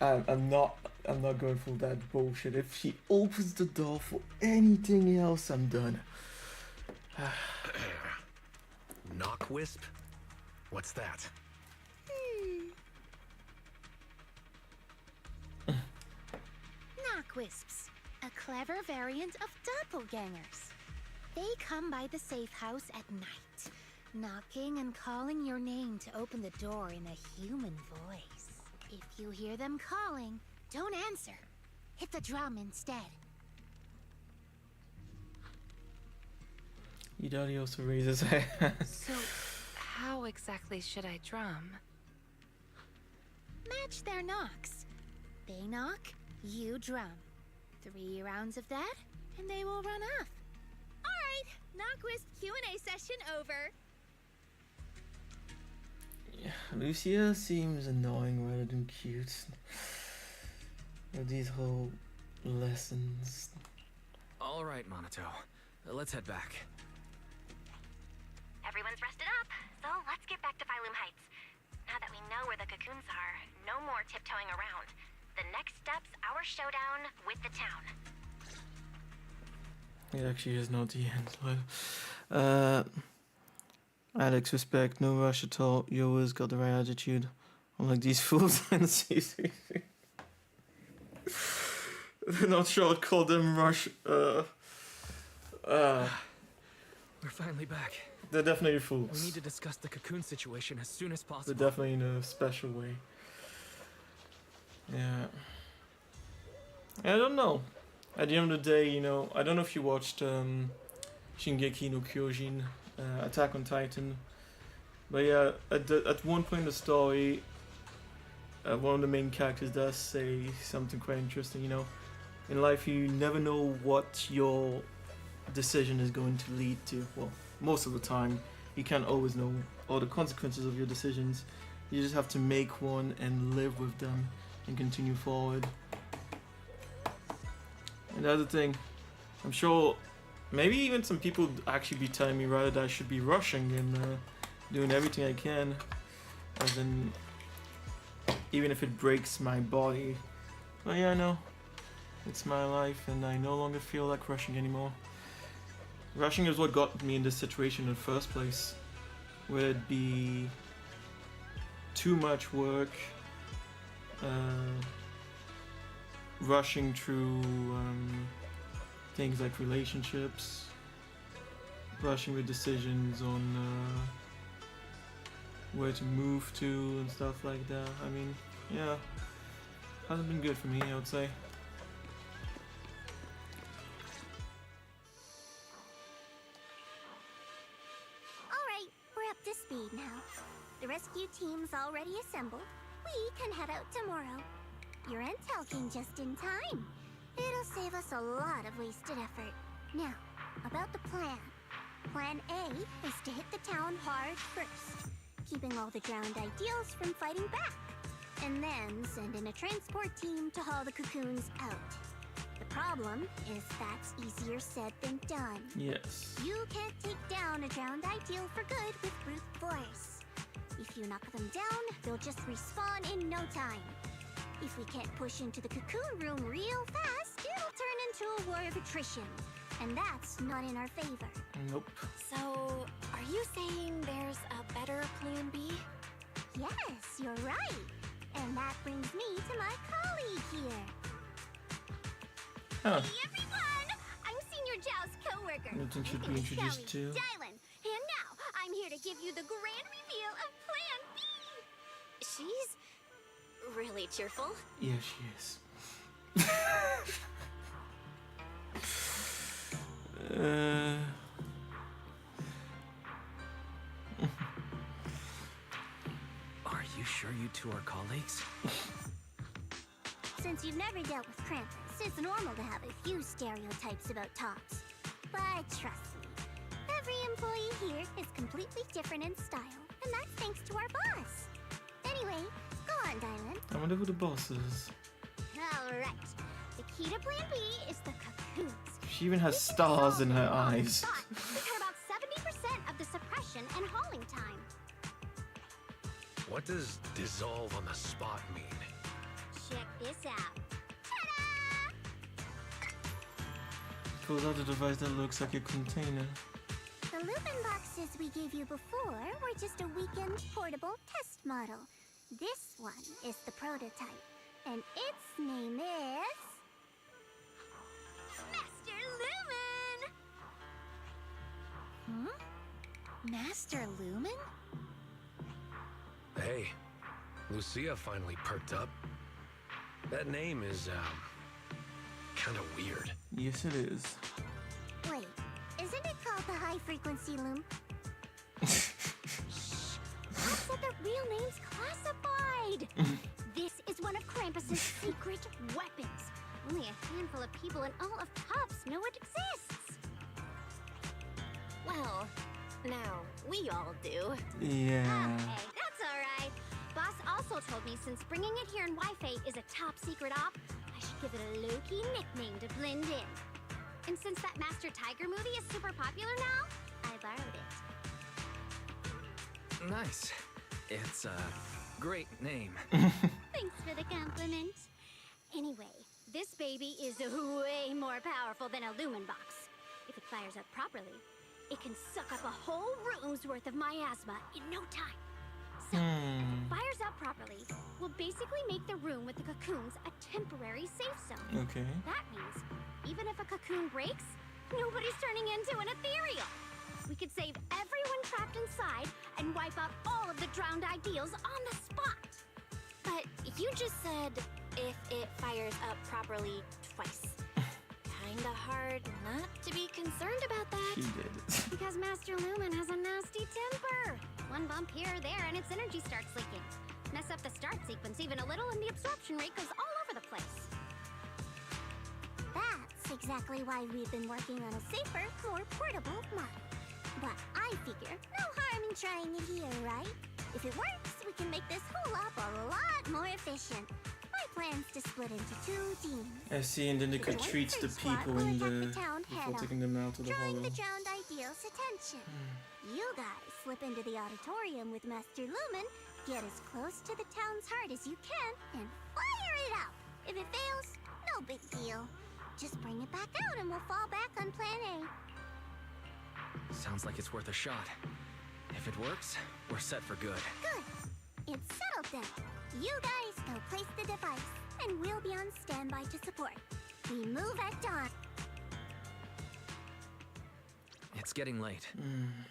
I'm not going for that bullshit. If she opens the door for anything else, I'm done. Knock wisp? What's that? Knockwisps, a clever variant of doppelgangers. They come by the safe house at night, knocking and calling your name to open the door in a human voice. If you hear them calling, don't answer. Hit the drum instead. Yidali also raises her hand. So, how exactly should I drum? Match their knocks. They knock, you drum. 3 rounds of that, and they will run off. Alright, Knockwisp Q&A session over. Yeah, Lucia seems annoying rather than cute. With these whole lessons. Alright, Monato. Let's head back. Everyone's rested up, so let's get back to Phylum Heights. Now that we know where the cocoons are, no more tiptoeing around. The next step's our showdown with the town. It actually is not the end. But, Alex, respect, no rush at all. You always got the right attitude. Unlike these fools in the CCC. They're not sure I'd call them rush. We're finally back. They're definitely fools. We need to discuss the cocoon situation as soon as possible. They're definitely in a special way. Yeah. I don't know. At the end of the day, you know, I don't know if you watched Shingeki no Kyojin, Attack on Titan. But yeah, at one point in the story, one of the main characters does say something quite interesting, you know. In life, you never know what your decision is going to lead to. Well, most of the time, you can't always know all the consequences of your decisions. You just have to make one and live with them and continue forward. And the other thing, I'm sure maybe even some people would actually be telling me rather that I should be rushing and doing everything I can, as in even if it breaks my body. But yeah, I know it's my life and I no longer feel like rushing anymore. Rushing is what got me in this situation in the first place, where it'd be too much work, rushing through things like relationships, rushing with decisions on where to move to and stuff like that. I mean, yeah, hasn't been good for me, I would say. Alright, we're up to speed now. The rescue team's already assembled. We can head out tomorrow. Your intel came just in time. It'll save us a lot of wasted effort. Now, about the plan. Plan A is to hit the town hard first, keeping all the drowned ideals from fighting back, and then send in a transport team to haul the cocoons out. The problem is that's easier said than done. Yes. You can't take down a drowned ideal for good with brute force. If you knock them down, they'll just respawn in no time. If we can't push into the cocoon room real fast, it'll turn into a war of attrition. And that's not in our favor. Nope. So, are you saying there's a better plan B? Yes, you're right. And that brings me to my colleague here. Huh. Hey everyone! I'm Senior Zhao's co-worker. I don't think she'd be Call introduced me to. Dylan. And now, I'm here to give you the grand reveal of Plan B. She's really cheerful. Yeah, she is. Are you sure you two are colleagues? Since you've never dealt with Krampus, it's normal to have a few stereotypes about tops. But trust me, every employee here is completely different in style, and that's thanks to our boss. Anyway, go on, Dylan. I wonder who the boss is. Alright, the Key to Plan B is the cocoons. She even has stars in her eyes. We cut about 70% of the suppression and hauling time. What does dissolve on the spot mean? Check this out. Pulls out a device that looks like a container. The Lupin boxes we gave you before were just a weekend portable test model. This one is the prototype, and its name is... Master Lumen! Huh? Master Lumen? Hey, Lucia finally perked up. That name is, kind of weird. Yes, it is. Wait, isn't it called the High Frequency Loom? I said the real name's classified! This is one of Krampus's secret weapons. Only a handful of people in all of Tops know it exists. Well, now we all do. Yeah. Okay, that's alright. Boss also told me since bringing it here in Wi-Fi is a top secret op, I should give it a low-key nickname to blend in. And since that Master Tiger movie is super popular now, I borrowed it. Nice. It's a great name. Thanks for the compliment. Anyway, this baby is way more powerful than a Lumen box. If it fires up properly, it can suck up a whole room's worth of miasma in no time. So, if it fires up properly, we'll basically make the room with the cocoons a temporary safe zone. Okay. That means, even if a cocoon breaks, nobody's turning into an ethereal. We could save everyone trapped inside and wipe out all of the drowned ideals on the spot. But you just said, if it fires up properly twice. Kinda hard not to be concerned about that. She did. Because Master Lumen has a nasty temper. One bump here or there and its energy starts leaking. Mess up the start sequence even a little and the absorption rate goes all over the place. That's exactly why we've been working on a safer, more portable model. But I figure no harm in trying it here, right? If it works, we can make this whole op a lot more efficient. My plan's to split into 2 teams. I see, and then they could treat the people in the before taking them out of the drawing hollow. the drowned ideals' attention. You guys slip into the auditorium with Master Lumen, get as close to the town's heart as you can, and fire it up. If it fails, no big deal. Just bring it back out and we'll fall back on Plan A. Sounds like it's worth a shot. If it works, we're set for good. Good. It's settled then. You guys go place the device, and we'll be on standby to support. We move at dawn. It's getting late.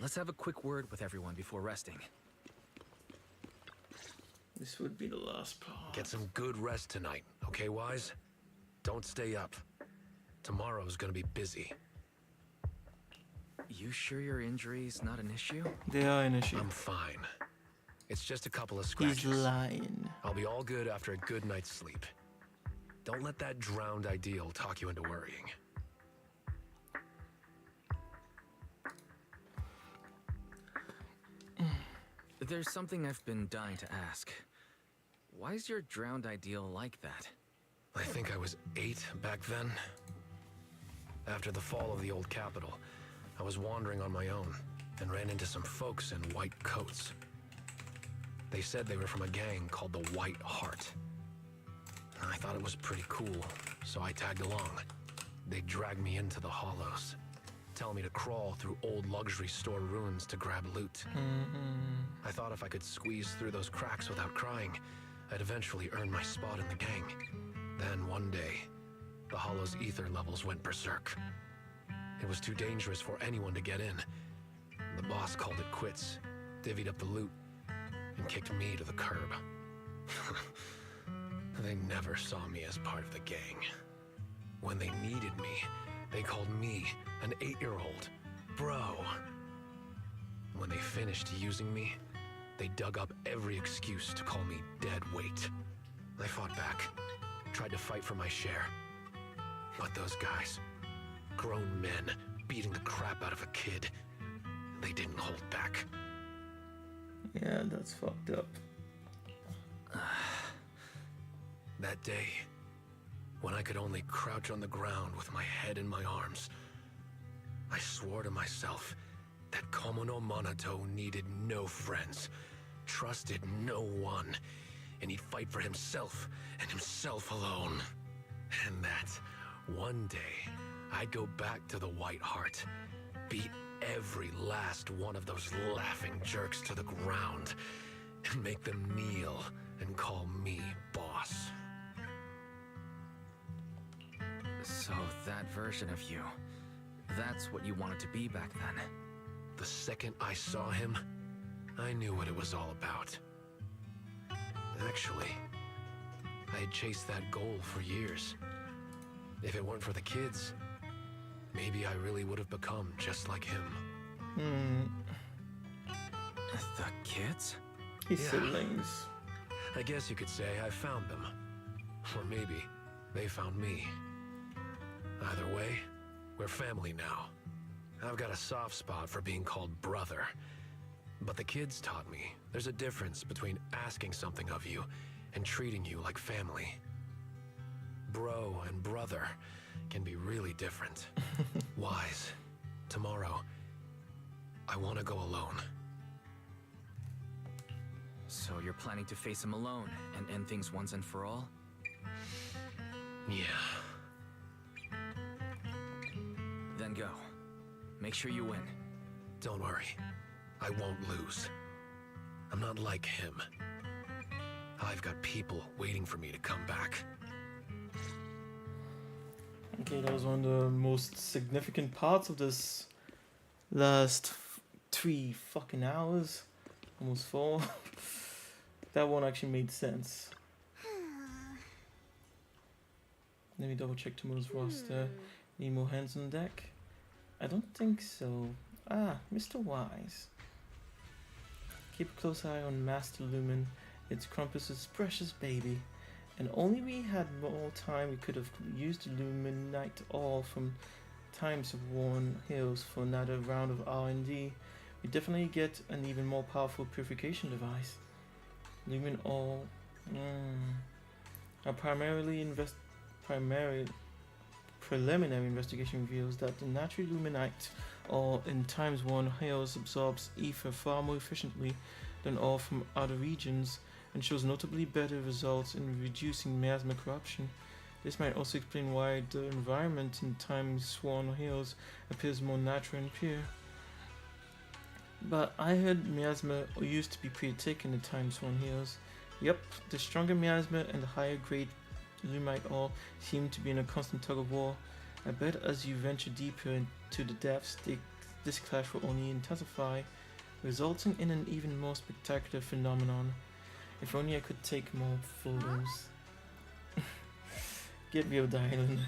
Let's have a quick word with everyone before resting. This would be the last part. Get some good rest tonight, okay, Wise? Don't stay up. Tomorrow's gonna be busy. You sure your injury's not an issue? They are an issue. I'm fine. It's just a couple of scratches. He's lying. I'll be all good after a good night's sleep. Don't let that drowned ideal talk you into worrying. There's something I've been dying to ask. Why is your drowned ideal like that? I think I was 8 back then. After the fall of the old capital, I was wandering on my own and ran into some folks in white coats. They said they were from a gang called the White Heart. I thought it was pretty cool, so I tagged along. They dragged me into the hollows, tell me to crawl through old luxury store ruins to grab loot. I thought if I could squeeze through those cracks without crying, I'd eventually earn my spot in the gang. Then one day, the hollow's ether levels went berserk. It was too dangerous for anyone to get in. The boss called it quits, divvied up the loot, and kicked me to the curb. They never saw me as part of the gang. When they needed me, they called me an 8-year-old bro. When they finished using me, they dug up every excuse to call me dead weight. I fought back, tried to fight for my share. But those guys, grown men beating the crap out of a kid, they didn't hold back. Yeah, that's fucked up. That day, when I could only crouch on the ground with my head in my arms, I swore to myself that Komono Monato needed no friends, trusted no one, and he'd fight for himself and himself alone. And that one day I'd go back to the White Heart, beat every last one of those laughing jerks to the ground, and make them kneel and call me boss. So that version of you, that's what you wanted to be back then? The second I saw him, I knew what it was all about. Actually, I had chased that goal for years. If it weren't for the kids, maybe I really would have become just like him. The kids? His siblings. I guess you could say I found them. Or maybe they found me. Either way, we're family now. I've got a soft spot for being called brother. But the kids taught me there's a difference between asking something of you and treating you like family. Bro and brother can be really different. Wise, tomorrow, I want to go alone. So you're planning to face him alone and end things once and for all? Yeah. Then go. Make sure you win. Don't worry. I won't lose. I'm not like him. I've got people waiting for me to come back. Okay, that was one of the most significant parts of this last 3 fucking hours. Almost 4. That one actually made sense. Let me double check tomorrow's roster. Need more hands on deck? I don't think so. Ah, Mr. Wise. Keep a close eye on Master Lumen. It's Krampus's precious baby. And only we had more time, we could have used the Luminite ore from Times of Worn Hills for another round of R&D. We definitely get an even more powerful purification device. Lumen ore. Our preliminary investigation reveals that the natural Luminite ore in Times Worn Hills absorbs ether far more efficiently than ore from other regions, and shows notably better results in reducing miasma corruption. This might also explain why the environment in Times Worn Hills appears more natural and pure. But I heard miasma used to be pretty thick in the Times Worn Hills. Yep, the stronger miasma and the higher grade Lumite ore seem to be in a constant tug of war. I bet as you venture deeper into the depths, this clash will only intensify, resulting in an even more spectacular phenomenon. If only I could take more photos. Get real, Dylan.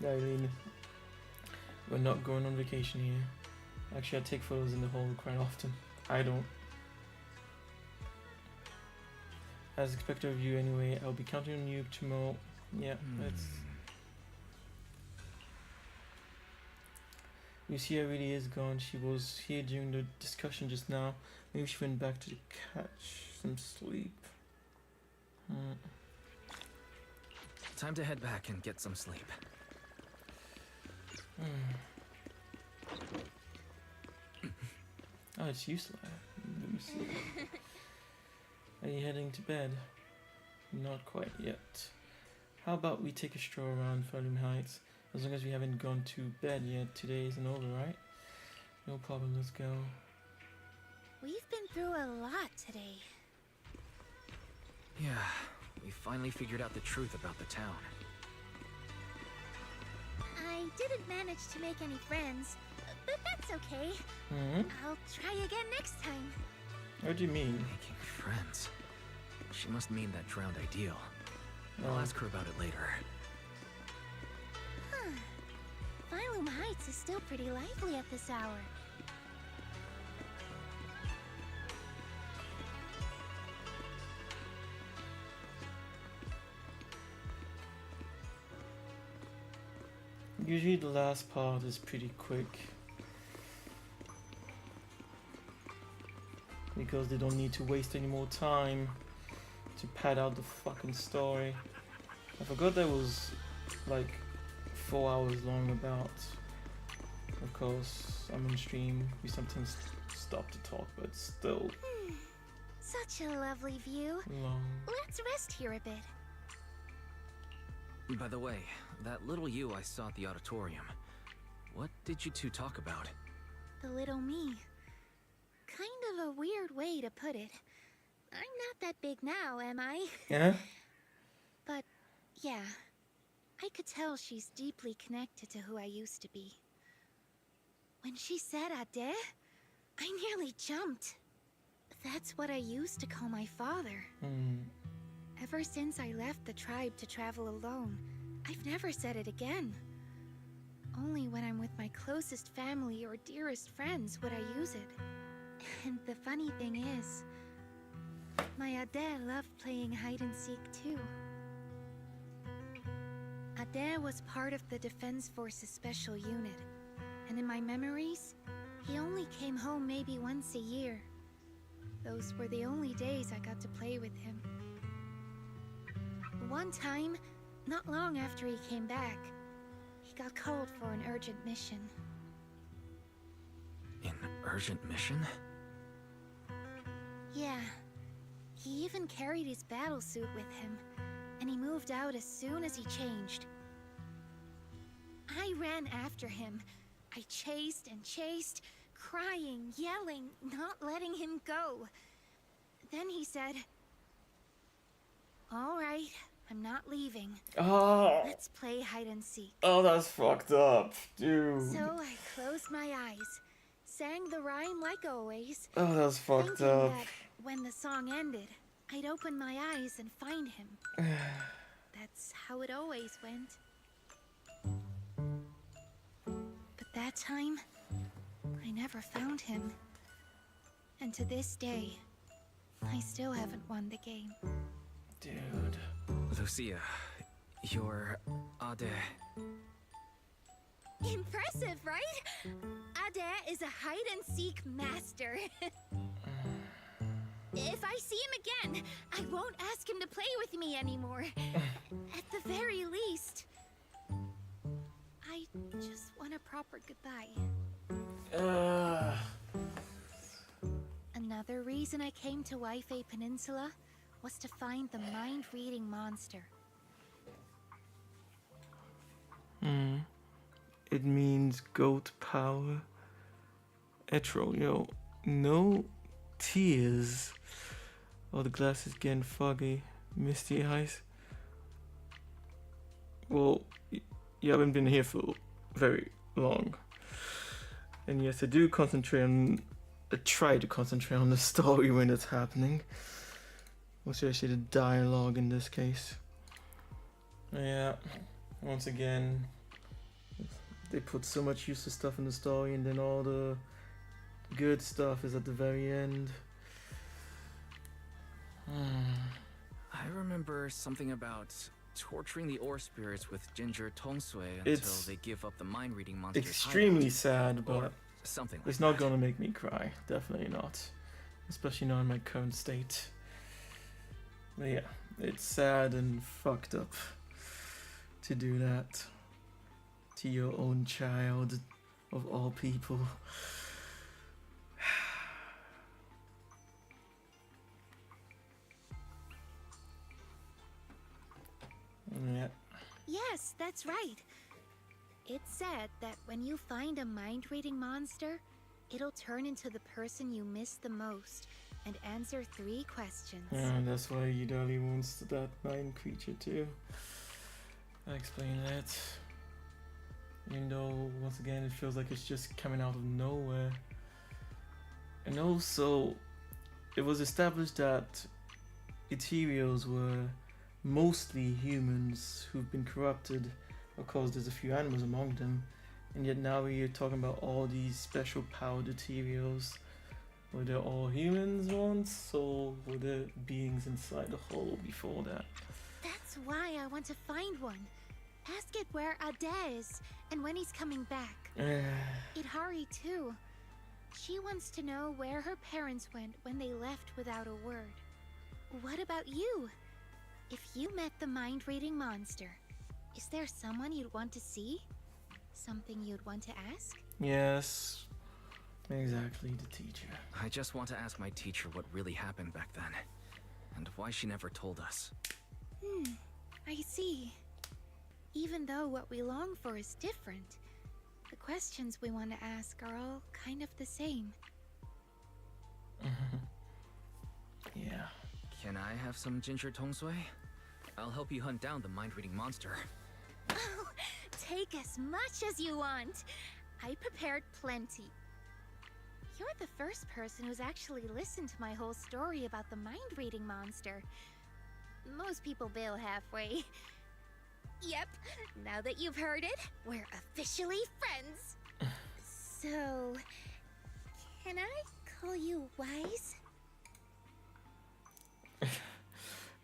We're not going on vacation here. Actually, I take photos in the hole quite often. I don't. As expected of you anyway, I'll be counting on you tomorrow. Yeah, that's... Lucia really is gone. She was here during the discussion just now. Maybe she went back to catch some sleep. Time to head back and get some sleep. Oh, it's useless. Let me see. Are you heading to bed? Not quite yet. How about we take a stroll around Fairloom Heights? As long as we haven't gone to bed yet, today isn't over, right? No problem, let's go. We've been through a lot today. Yeah, we finally figured out the truth about the town. I didn't manage to make any friends, but that's okay. I'll try again next time. What do you mean? Making friends? She must mean that drowned ideal. I'll ask her about it later. Fairloom Heights is still pretty lively at this hour. Usually the last part is pretty quick. Because they don't need to waste any more time to pad out the fucking story. I forgot that was like 4 hours long about. Of course, I'm on stream. We sometimes stop to talk, but still Such a lovely view. long. Let's rest here a bit. By the way, that little you I saw at the auditorium, what did you two talk about? The little me. Kind of a weird way to put it. I'm not that big now, am I? Yeah? But, yeah. I could tell she's deeply connected to who I used to be. When she said Ade, I nearly jumped. That's what I used to call my father. Ever since I left the tribe to travel alone, I've never said it again. Only when I'm with my closest family or dearest friends would I use it. And the funny thing is, my Ade loved playing hide-and-seek too. Ade was part of the Defense Forces Special Unit, and in my memories, he only came home maybe once a year. Those were the only days I got to play with him. One time, not long after he came back, he got called for an urgent mission. An urgent mission? Yeah. He even carried his battlesuit with him, and he moved out as soon as he changed. I ran after him. I chased and chased, crying, yelling, not letting him go. Then he said, "All right, I'm not leaving. Oh. Let's play hide and seek." Oh, that's fucked up, dude. So I closed my eyes, sang the rhyme like always. Oh, that's fucked thinking up. that when the song ended, I'd open my eyes and find him. That's how it always went. But that time, I never found him. And to this day, I still haven't won the game. Dude. Lucia, you're Ade. Impressive, right? Ade is a hide-and-seek master. If I see him again, I won't ask him to play with me anymore. At the very least, I just want a proper goodbye. Another reason I came to Waifei Peninsula was to find the mind-reading monster. It means goat power. Etro, yo, no tears. Oh, the glass is getting foggy. Misty eyes. Well, you haven't been here for very long. And yes, I do concentrate on... I try to concentrate on the story when it's happening. Especially the dialogue in this case. Yeah, once again, they put so much useless stuff in the story and then all the good stuff is at the very end. I remember something about torturing the ore spirits with ginger tongsui until they give up the mind-reading monster's extremely hideout. sad, but something like it's not gonna make me cry. Definitely not. Especially not in my current state. But yeah, it's sad and fucked up to do that to your own child, of all people. Yeah. Yes, that's right. It's said that when you find a mind-reading monster, it'll turn into the person you miss the most and answer 3 questions. Yeah, that's why Yudali wants that mind creature too. I explain that. Even though, once again, it feels like it's just coming out of nowhere. And also, it was established that Ethereals were mostly humans who've been corrupted. Of course, there's a few animals among them. And yet now we're talking about all these special powered Ethereals. Were they all humans once, or were there beings inside the hole before that? That's why I want to find one. Ask it where Ade is and when he's coming back. Idhari too. She wants to know where her parents went when they left without a word. What about you? If you met the mind-reading monster, is there someone you'd want to see? Something you'd want to ask? Yes, exactly, the teacher. I just want to ask my teacher what really happened back then, and why she never told us. I see. Even though what we long for is different, the questions we want to ask are all kind of the same. Yeah. Can I have some ginger tong sui? I'll help you hunt down the mind-reading monster. Oh, take as much as you want. I prepared plenty. You're the first person who's actually listened to my whole story about the mind-reading monster. Most people bail halfway. Yep, now that you've heard it, we're officially friends. So, can I call you Wise?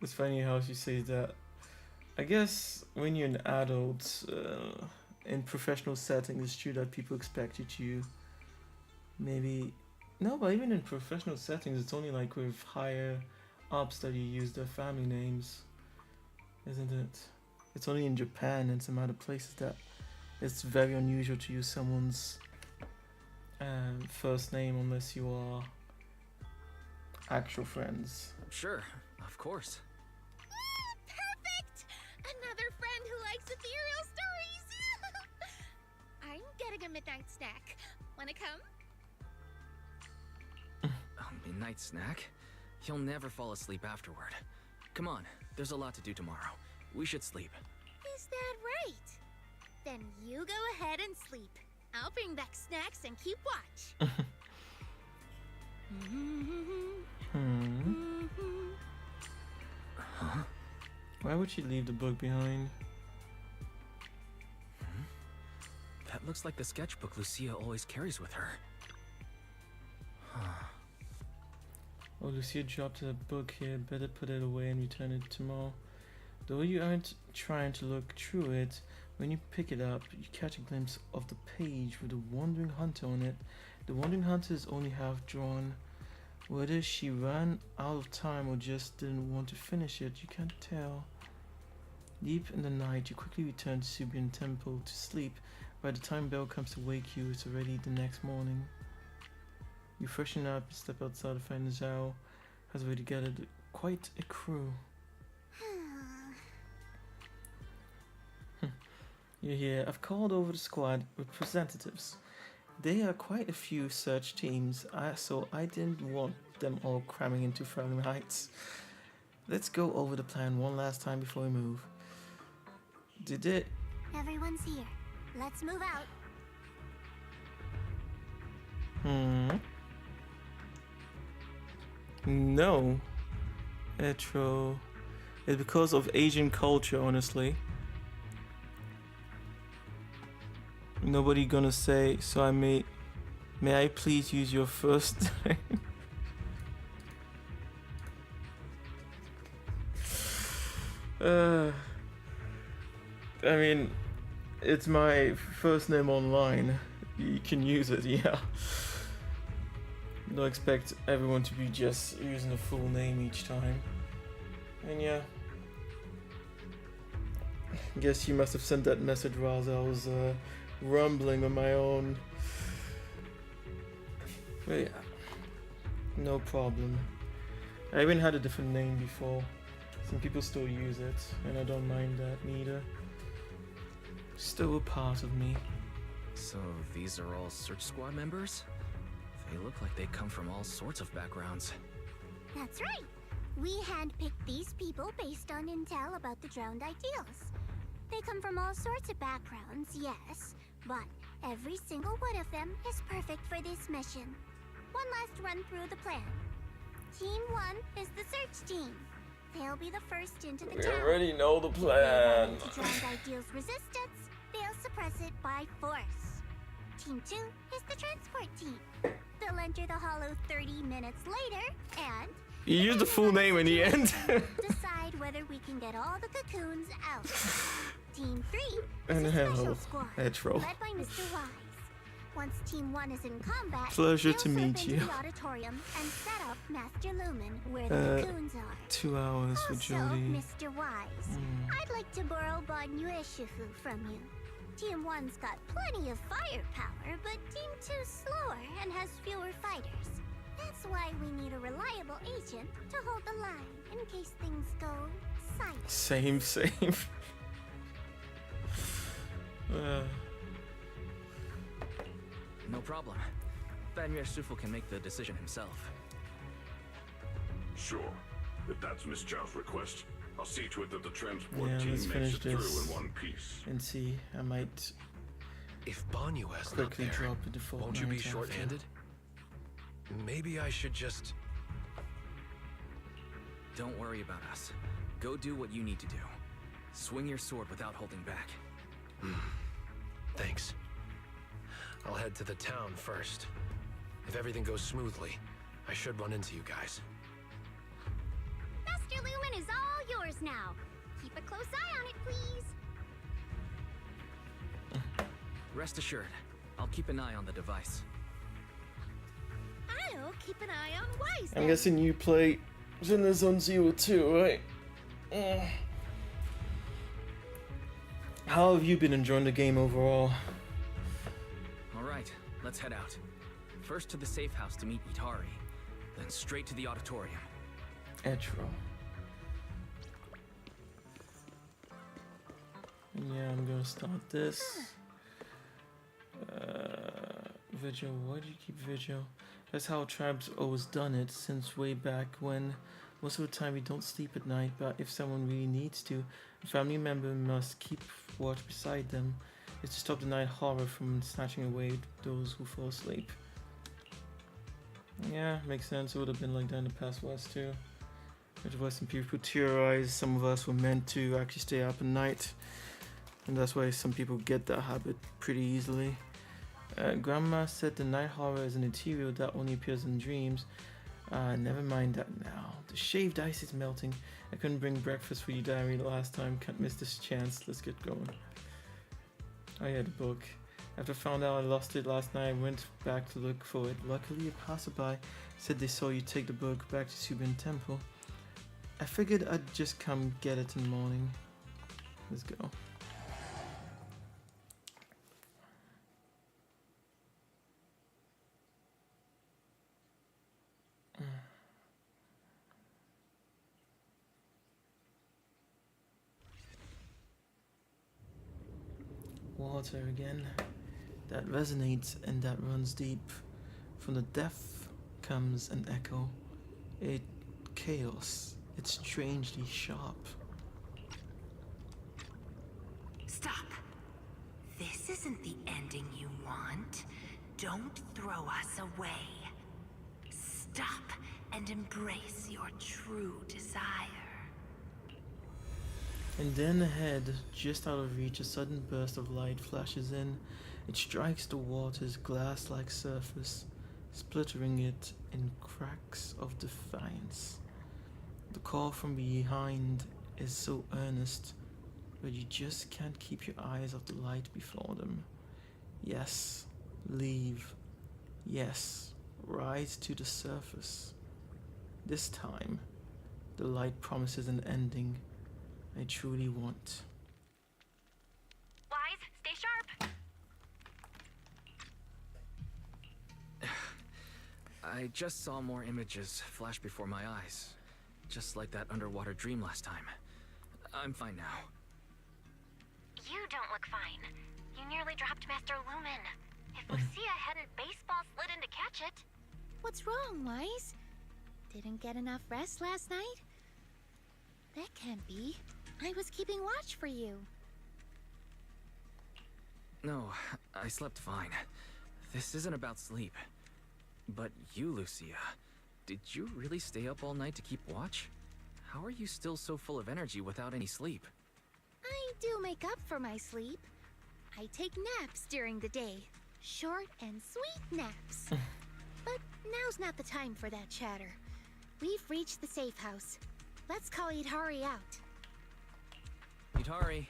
It's funny how she says that. I guess when you're an adult, in professional settings, it's true that people expect you to maybe... No, but even in professional settings, it's only like with higher ups that you use their family names, isn't it? It's only in Japan and some other places that it's very unusual to use someone's first name unless you are actual friends. Sure, of course. Perfect! Another friend who likes ethereal stories! I'm getting a midnight snack. Wanna come? A midnight snack? You'll never fall asleep afterward. Come on, there's a lot to do tomorrow. We should sleep. Is that right? Then you go ahead and sleep. I'll bring back snacks and keep watch. Huh? Why would she leave the book behind? That looks like the sketchbook Lucia always carries with her. Oh, Lucia dropped her book here. Better put it away and return it tomorrow. Though you aren't trying to look through it, when you pick it up, you catch a glimpse of the page with the Wandering Hunter on it. The Wandering Hunter is only half drawn. Whether she ran out of time or just didn't want to finish it, you can't tell. Deep in the night, you quickly return to Subian Temple to sleep. By the time Bell comes to wake you, it's already the next morning. You freshen up and step outside to find Zhao has already gathered quite a crew. You're here. I've called over the squad representatives. There are quite a few search teams, so I didn't want them all cramming into Fairley Heights. Let's go over the plan one last time before we move. Did it? Everyone's here. Let's move out. No. Etro. It's because of Asian culture, honestly. Nobody gonna say, so I may I please use your first name? I mean, it's my first name online. You can use it, yeah. Don't expect everyone to be just using the full name each time. And yeah. Guess you must have sent that message while I was rumbling on my own. But yeah. No problem. I even had a different name before. Some people still use it, and I don't mind that neither. Still a part of me. So these are all search squad members? They look like they come from all sorts of backgrounds. That's right. We handpicked these people based on intel about the drowned ideals. They come from all sorts of backgrounds, yes, but every single one of them is perfect for this mission. One last run through the plan. Team 1 is the search team. They'll be the first into the We town. already know the If they plan. run into drowned ideals resistance, they'll suppress it by force. Team 2 is the transport team. They'll enter the hollow 30 minutes later and... You used the full name in the end. decide whether we can get all the cocoons out. Team 3 is And a special hell, squad, Etro. led by Mr. Wise. Once Team 1 is in combat, Pleasure they'll to slip meet into you. the auditorium and set up Master Lumen where the cocoons are. 2 hours for Also, Jodie. Mr. Wise, I'd like to borrow Bygone Shifu from you. Team 1's got plenty of firepower, but Team 2's slower and has fewer fighters. That's why we need a reliable agent to hold the line in case things go silent. Same. No problem. Banyue Shifu can make the decision himself. Sure. If that's Miss Zhao's request, I'll see to it that the transport Yeah, team let's makes finish it through this in one piece. and see. I might If Banyue's not quickly there, drop a default. won't you be night after. short-handed? Maybe I should just... Don't worry about us. Go do what you need to do. Swing your sword without holding back. Thanks. I'll head to the town first. If everything goes smoothly, I should run into you guys. Master Lumen is all yours now. Keep a close eye on it, please. Rest assured, I'll keep an eye on the device. I'll keep an eye on Wise. I'm guessing you play Zenless on Zero too, right? How have you been enjoying the game overall? Alright, let's head out. First to the safe house to meet Itari, then straight to the auditorium. Etro. Yeah, I'm gonna start this. Vigil, why do you keep Vigil? That's how tribes always done it since way back when. Most of the time we don't sleep at night, but if someone really needs to, a family member must keep watch beside them. It's to stop the night horror from snatching away those who fall asleep. Yeah, makes sense. It would have been like that in the past West too. There was some people who theorized some of us were meant to actually stay up at night. And that's why some people get that habit pretty easily. Grandma said the night horror is an ethereal that only appears in dreams. Never mind that now. The shaved ice is melting. I couldn't bring breakfast for you, diary, last time. Can't miss this chance. Let's get going. Oh yeah, the book. After I found out I lost it last night, I went back to look for it. Luckily, a passerby said they saw you take the book back to Subin Temple. I figured I'd just come get it in the morning. Let's go. Water again. That resonates and that runs deep. From the depth comes an echo. A chaos. It's strangely sharp. Stop. This isn't the ending you want. Don't throw us away. Stop and embrace your true desire. And then ahead, just out of reach, a sudden burst of light flashes in. It strikes the water's glass-like surface, splittering it in cracks of defiance. The call from behind is so earnest, but you just can't keep your eyes off the light before them. Yes, leave. Yes, rise to the surface. This time, the light promises an ending I truly want. Wise, stay sharp. I just saw more images flash before my eyes. Just like that underwater dream last time. I'm fine now. You don't look fine. You nearly dropped Master Lumen. If Lucia hadn't baseball slid in to catch it. What's wrong, Wise? Didn't get enough rest last night? That can't be. I was keeping watch for you. No, I slept fine. This isn't about sleep. But you, Lucia, did you really stay up all night to keep watch? How are you still so full of energy without any sleep? I do make up for my sleep. I take naps during the day. Short and sweet naps. But now's not the time for that chatter. We've reached the safe house. Let's call Itari out. Itari.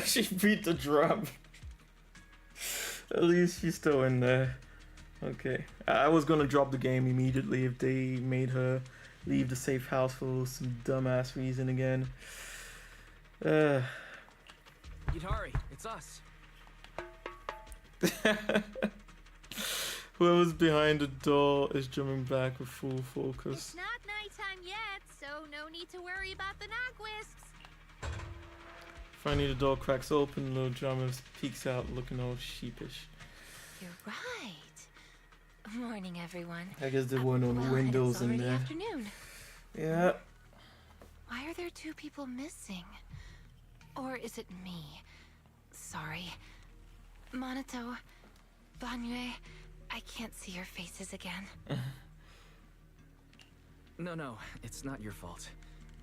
She beat the drum. At least she's still in there. Okay. I was gonna drop the game immediately if they made her leave the safe house for some dumbass reason again. Hurry, it's us. Whoever's behind the door is jumping back with full focus. It's not nighttime yet, so no need to worry about the Nogwisps. Finally, the door cracks open. Little drummer peeks out, looking all sheepish. You're right. Morning, everyone. I guess there were no windows in there. Afternoon. Yeah. Why are there two people missing? Or is it me? Sorry. Monato, Banyue, I can't see your faces again. No, it's not your fault.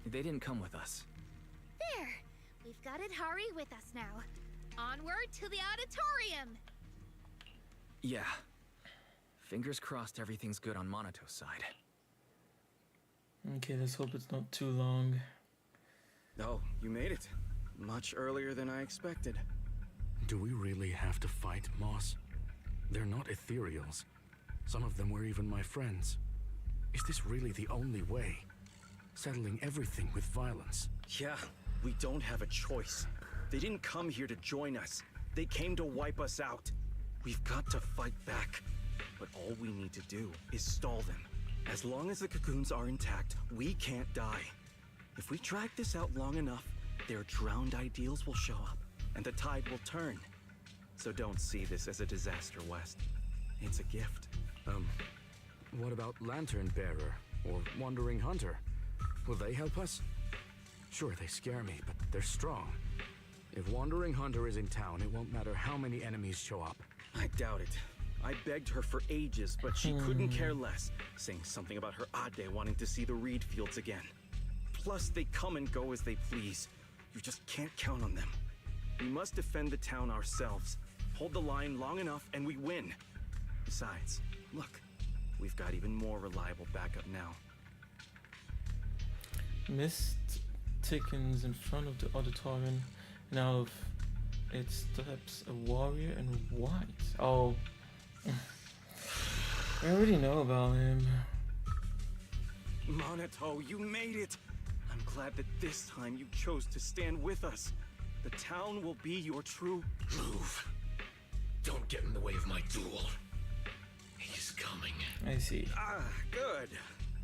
They didn't come with us. There! We've got Hari with us now. Onward to the auditorium! Yeah. Fingers crossed everything's good on Monato's side. Okay, let's hope it's not too long. Oh, you made it. Much earlier than I expected. Do we really have to fight, Moss? They're not ethereals. Some of them were even my friends. Is this really the only way? Settling everything with violence? Yeah, we don't have a choice. They didn't come here to join us. They came to wipe us out. We've got to fight back. But all we need to do is stall them. As long as the cocoons are intact, we can't die. If we drag this out long enough, their drowned ideals will show up, and the tide will turn. So don't see this as a disaster, West. It's a gift. What about Lantern Bearer or Wandering Hunter? Will they help us? Sure, they scare me, but they're strong. If Wandering Hunter is in town, it won't matter how many enemies show up. I doubt it. I begged her for ages, but she couldn't care less, saying something about her Ade wanting to see the reed fields again. Plus, they come and go as they please. You just can't count on them. We must defend the town ourselves. Hold the line long enough and we win. Besides, look, we've got even more reliable backup now. Mist thickens in front of the auditorium, and out of it steps a warrior in white. Oh, I already know about him. Monato, you made it! I'm glad that this time you chose to stand with us. The town will be your true... Move. Don't get in the way of my duel. He's coming. I see. Ah, good.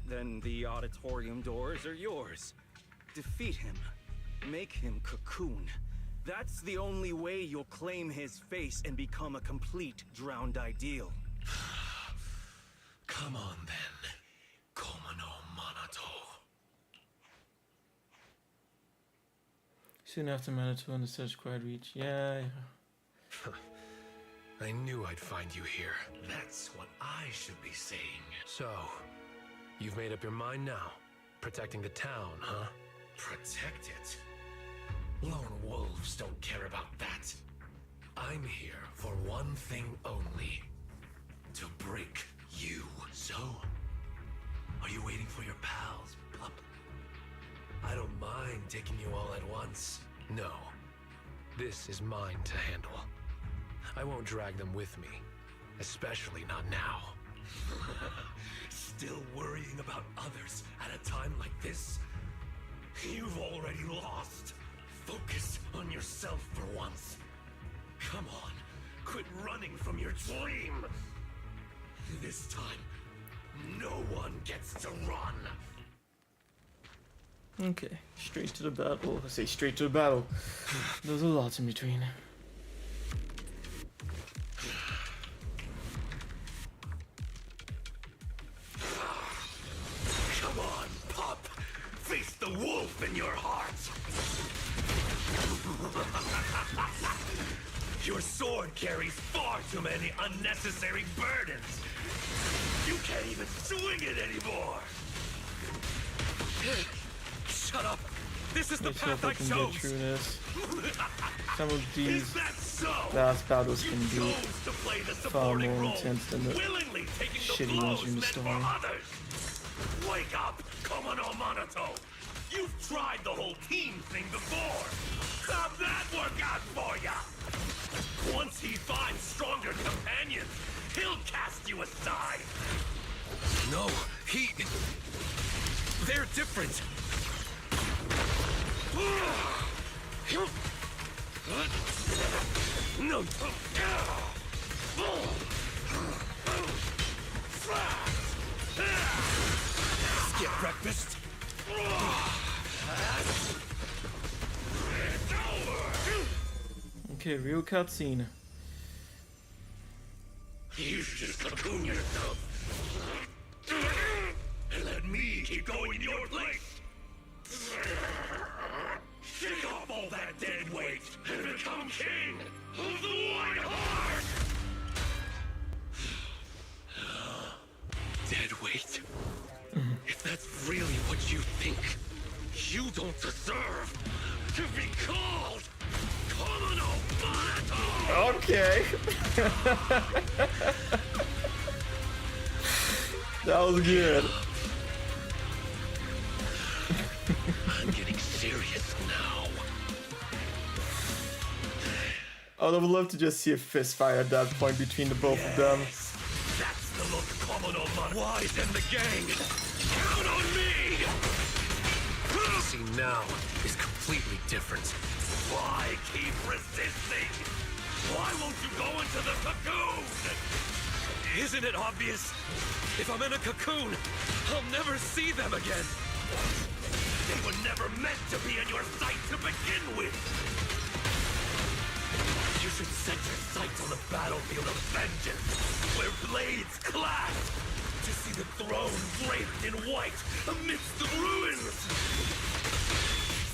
Then the auditorium doors are yours. Defeat him. Make him cocoon. That's the only way you'll claim his face and become a complete drowned ideal. Come on then. Komo no Monato. Soon after Manitou and the search crowd reach. Yeah. I knew I'd find you here. That's what I should be saying. So, you've made up your mind now? Protecting the town, huh? Protect it? Lone wolves don't care about that. I'm here for one thing only. To break you. So, are you waiting for your pals, pup? I don't mind taking you all at once. No. This is mine to handle. I won't drag them with me. Especially not now. Still worrying about others at a time like this? You've already lost. Focus on yourself for once. Come on, quit running from your dream. This time, no one gets to run. Okay, straight to the battle. I say straight to the battle. There's a lot in between. Come on, pup. Face the wolf in your heart. Your sword carries far too many unnecessary burdens. You can't even swing it anymore. Shut up. This is the path I chose. Some of these last battles can be far more intense than the shitty ones in the story. Wake up, Komono Monato! You've tried the whole team thing before! How'd that work out for ya? Once he finds stronger companions, he'll cast you aside! No, they're different. No. Skip breakfast. Okay, real cutscene. You should just cocoon yourself. And let me keep going in your place. Shake off all that dead weight and become king of the White Heart! Dead weight? If that's really what you think, you don't deserve to be called Komono Monato! Okay. That was good. I'm getting serious now. I would have loved to just see a fist fight at that point between the both of them. That's the look Komono Monato. Wise and the gang! Count on me! See, now is completely different. Why keep resisting? Why won't you go into the cocoon? Isn't it obvious? If I'm in a cocoon, I'll never see them again. They were never meant to be in your sight to begin with. You should set your sights on the battlefield of vengeance, where blades clash, to see the throne draped in white amidst the ruins.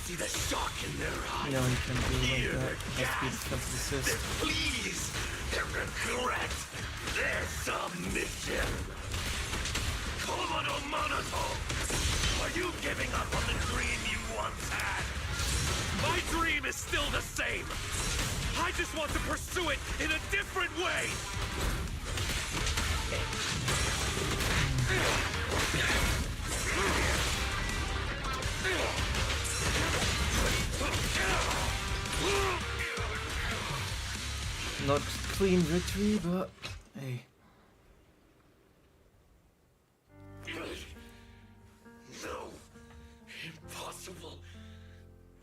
See the shock in their eyes. Yeah, you can do Hear like their that. Has to be gasp, defensive assist. their pleas, their regret, their submission. Komono Monato, are you giving up on the dream you once had? My dream is still the same. I just want to pursue it in a different way. Not clean victory, but hey. No. Impossible.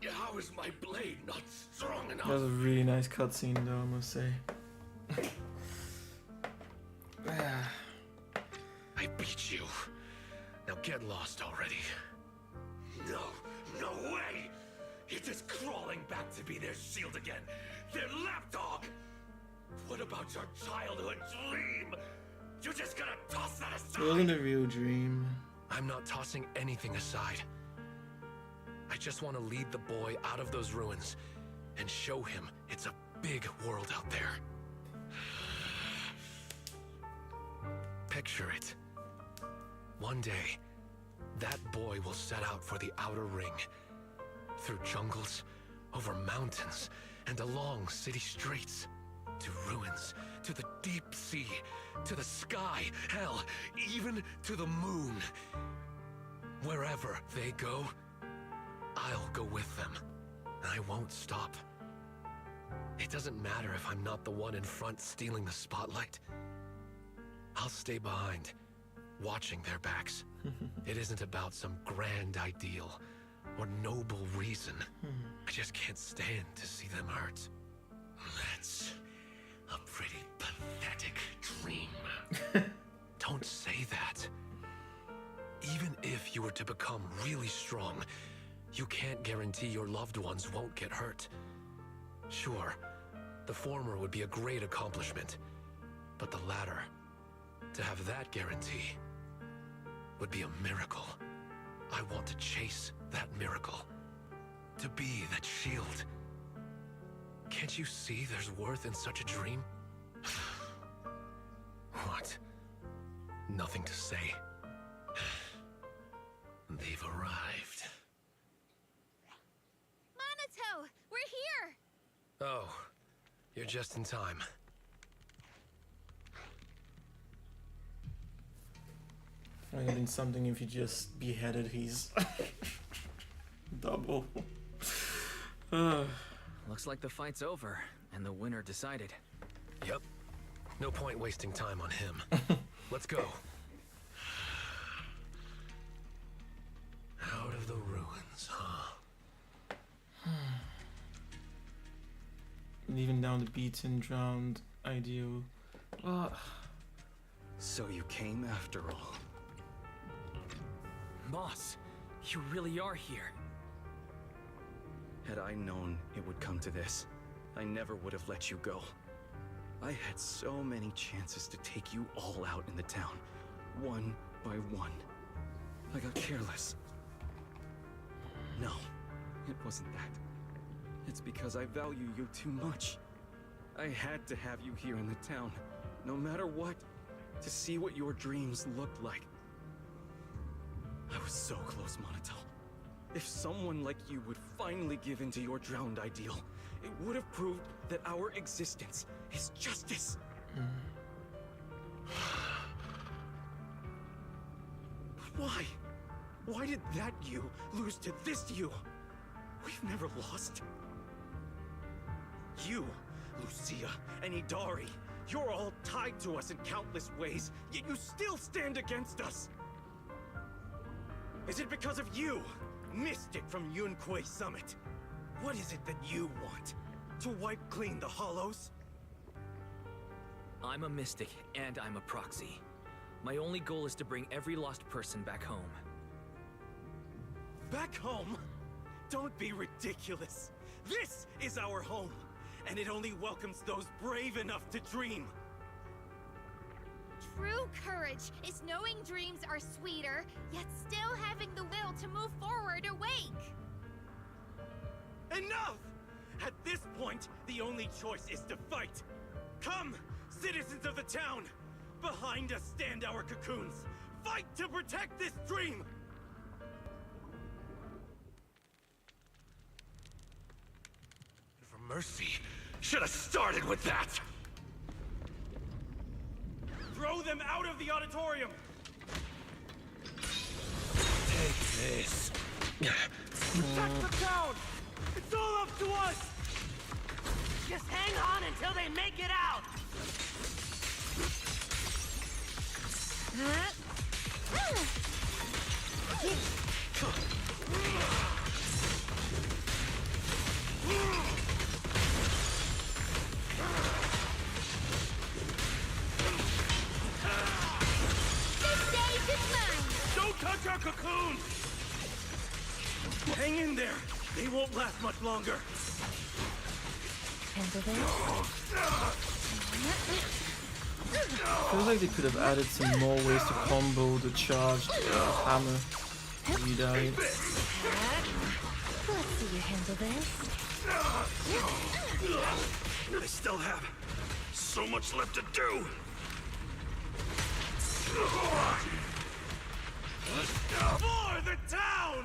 How is my blade not strong enough? That was a really nice cutscene, though, I must say. I beat you. Now get lost already. No way! You're just crawling back to be their shield again. Their lapdog! What about your childhood dream? You're just gonna toss that aside? It wasn't a real dream. I'm not tossing anything aside. I just want to lead the boy out of those ruins and show him it's a big world out there. Picture it. One day, that boy will set out for the outer ring. Through jungles, over mountains, and along city streets. To ruins, to the deep sea, to the sky, hell, even to the moon. Wherever they go, I'll go with them. I won't stop. It doesn't matter if I'm not the one in front stealing the spotlight. I'll stay behind, watching their backs. It isn't about some grand ideal or noble reason. I just can't stand to see them hurt. That's a pretty pathetic dream. Don't say that. Even if you were to become really strong, you can't guarantee your loved ones won't get hurt. Sure, the former would be a great accomplishment, but the latter, to have that guarantee, would be a miracle. I want to chase that miracle. To be that shield. Can't you see there's worth in such a dream? What? Nothing to say. They've arrived. Monato, we're here! Oh, you're just in time. Might have been something if you just beheaded his double. Looks like the fight's over, and the winner decided. Yep. No point wasting time on him. Let's go. Out of the ruins, huh? Leaving down the beaten, drowned ideal. So you came after all. Boss, you really are here. Had I known it would come to this, I never would have let you go. I had so many chances to take you all out in the town, one by one. I got careless. No, it wasn't that. It's because I value you too much. I had to have you here in the town, no matter what, to see what your dreams looked like. I was so close, Monato. If someone like you would finally give in to your drowned ideal, it would have proved that our existence is justice. Why? Why did that you lose to this you? We've never lost. You, Lucia, and Idari, you're all tied to us in countless ways, yet you still stand against us. Is it because of you, Mystic from Yunquay Summit? What is it that you want? To wipe clean the Hollows? I'm a mystic, and I'm a proxy. My only goal is to bring every lost person back home. Back home? Don't be ridiculous. This is our home, and it only welcomes those brave enough to dream. True courage is knowing dreams are sweeter, yet still having the will to move forward awake. Enough! At this point, the only choice is to fight. Come, citizens of the town! Behind us stand our cocoons. Fight to protect this dream! For mercy, should have started with that! Throw them out of the auditorium! Take this. Protect the town! It's all up to us! Just hang on until they make it out! Don't touch our cocoon! Hang in there! They won't last much longer! Feels like they could have added some more ways to combo the charged hammer. You died. Let's see you handle this. I still have so much left to do. For the town!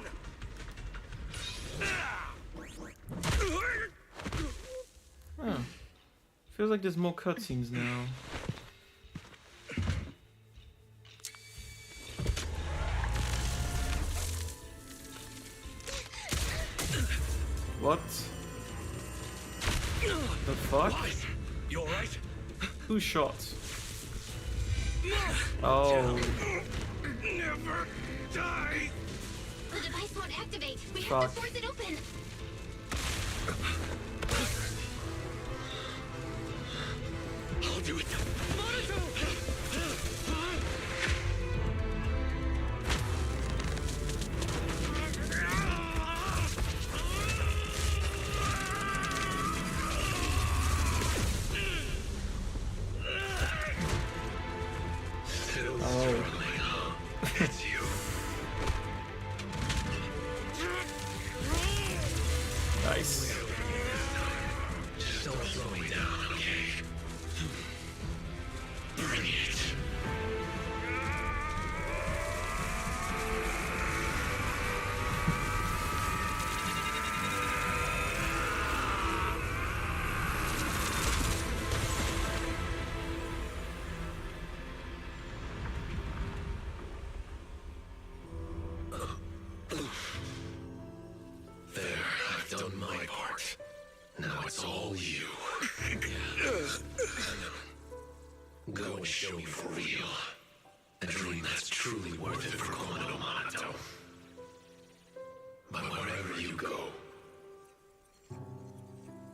Huh. Feels like there's more cutscenes now. What? The fuck? You alright? Who shot? Oh. Never die! The device won't activate. We Fuck. have to force it open. I'll do it. Still struggling, huh? It's you. Nice. Just don't slow me down, okay? part. Now it's all you. Go and show me for real. A dream that's truly worth it for Komodo Monato. But wherever you go,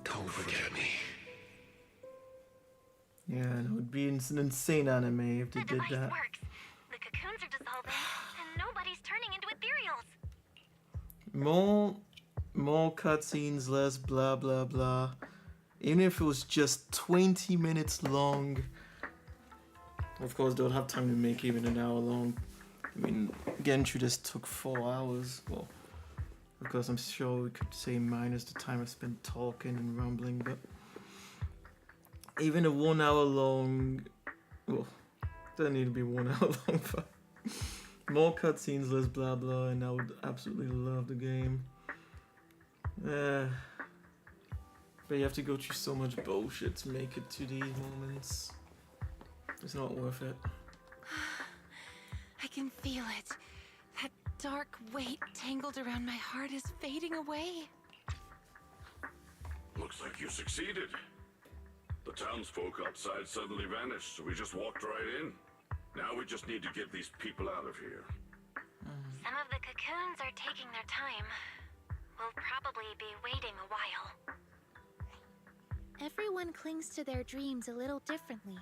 don't forget me. Yeah, it would be an insane anime if they The did device that. works. The cocoons are dissolving, and nobody's turning into ethereals. More cutscenes, less blah blah blah. Even if it was just 20 minutes long. Of course, they don't have time to make even an hour long. I mean, getting through this took 4 hours. Well, of course, I'm sure we could say minus the time I spent talking and rambling, but even a 1 hour long, well, doesn't need to be 1 hour long, but more cutscenes, less blah blah, and I would absolutely love the game. But you have to go through so much bullshit to make it to these moments. It's not worth it. I can feel it. That dark weight tangled around my heart is fading away. Looks like you succeeded. The townsfolk outside suddenly vanished, so we just walked right in. Now we just need to get these people out of here. Some of the cocoons are taking their time. We'll probably be waiting a while. Everyone clings to their dreams a little differently.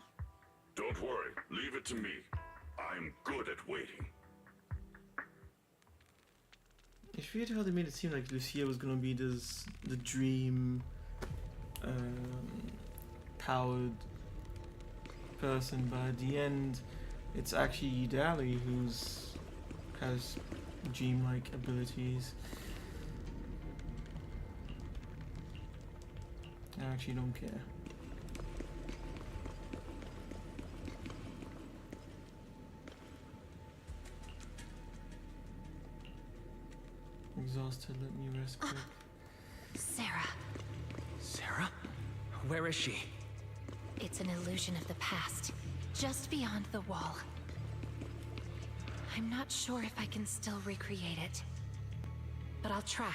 Don't worry, leave it to me. I'm good at waiting. It's weird how they made it seem like Lucia was gonna be the dream powered person, but at the end it's actually Dali who's has dream-like abilities. I actually don't care. Exhausted, let me rest quick. Sarah. Sarah? Where is she? It's an illusion of the past, just beyond the wall. I'm not sure if I can still recreate it, but I'll try.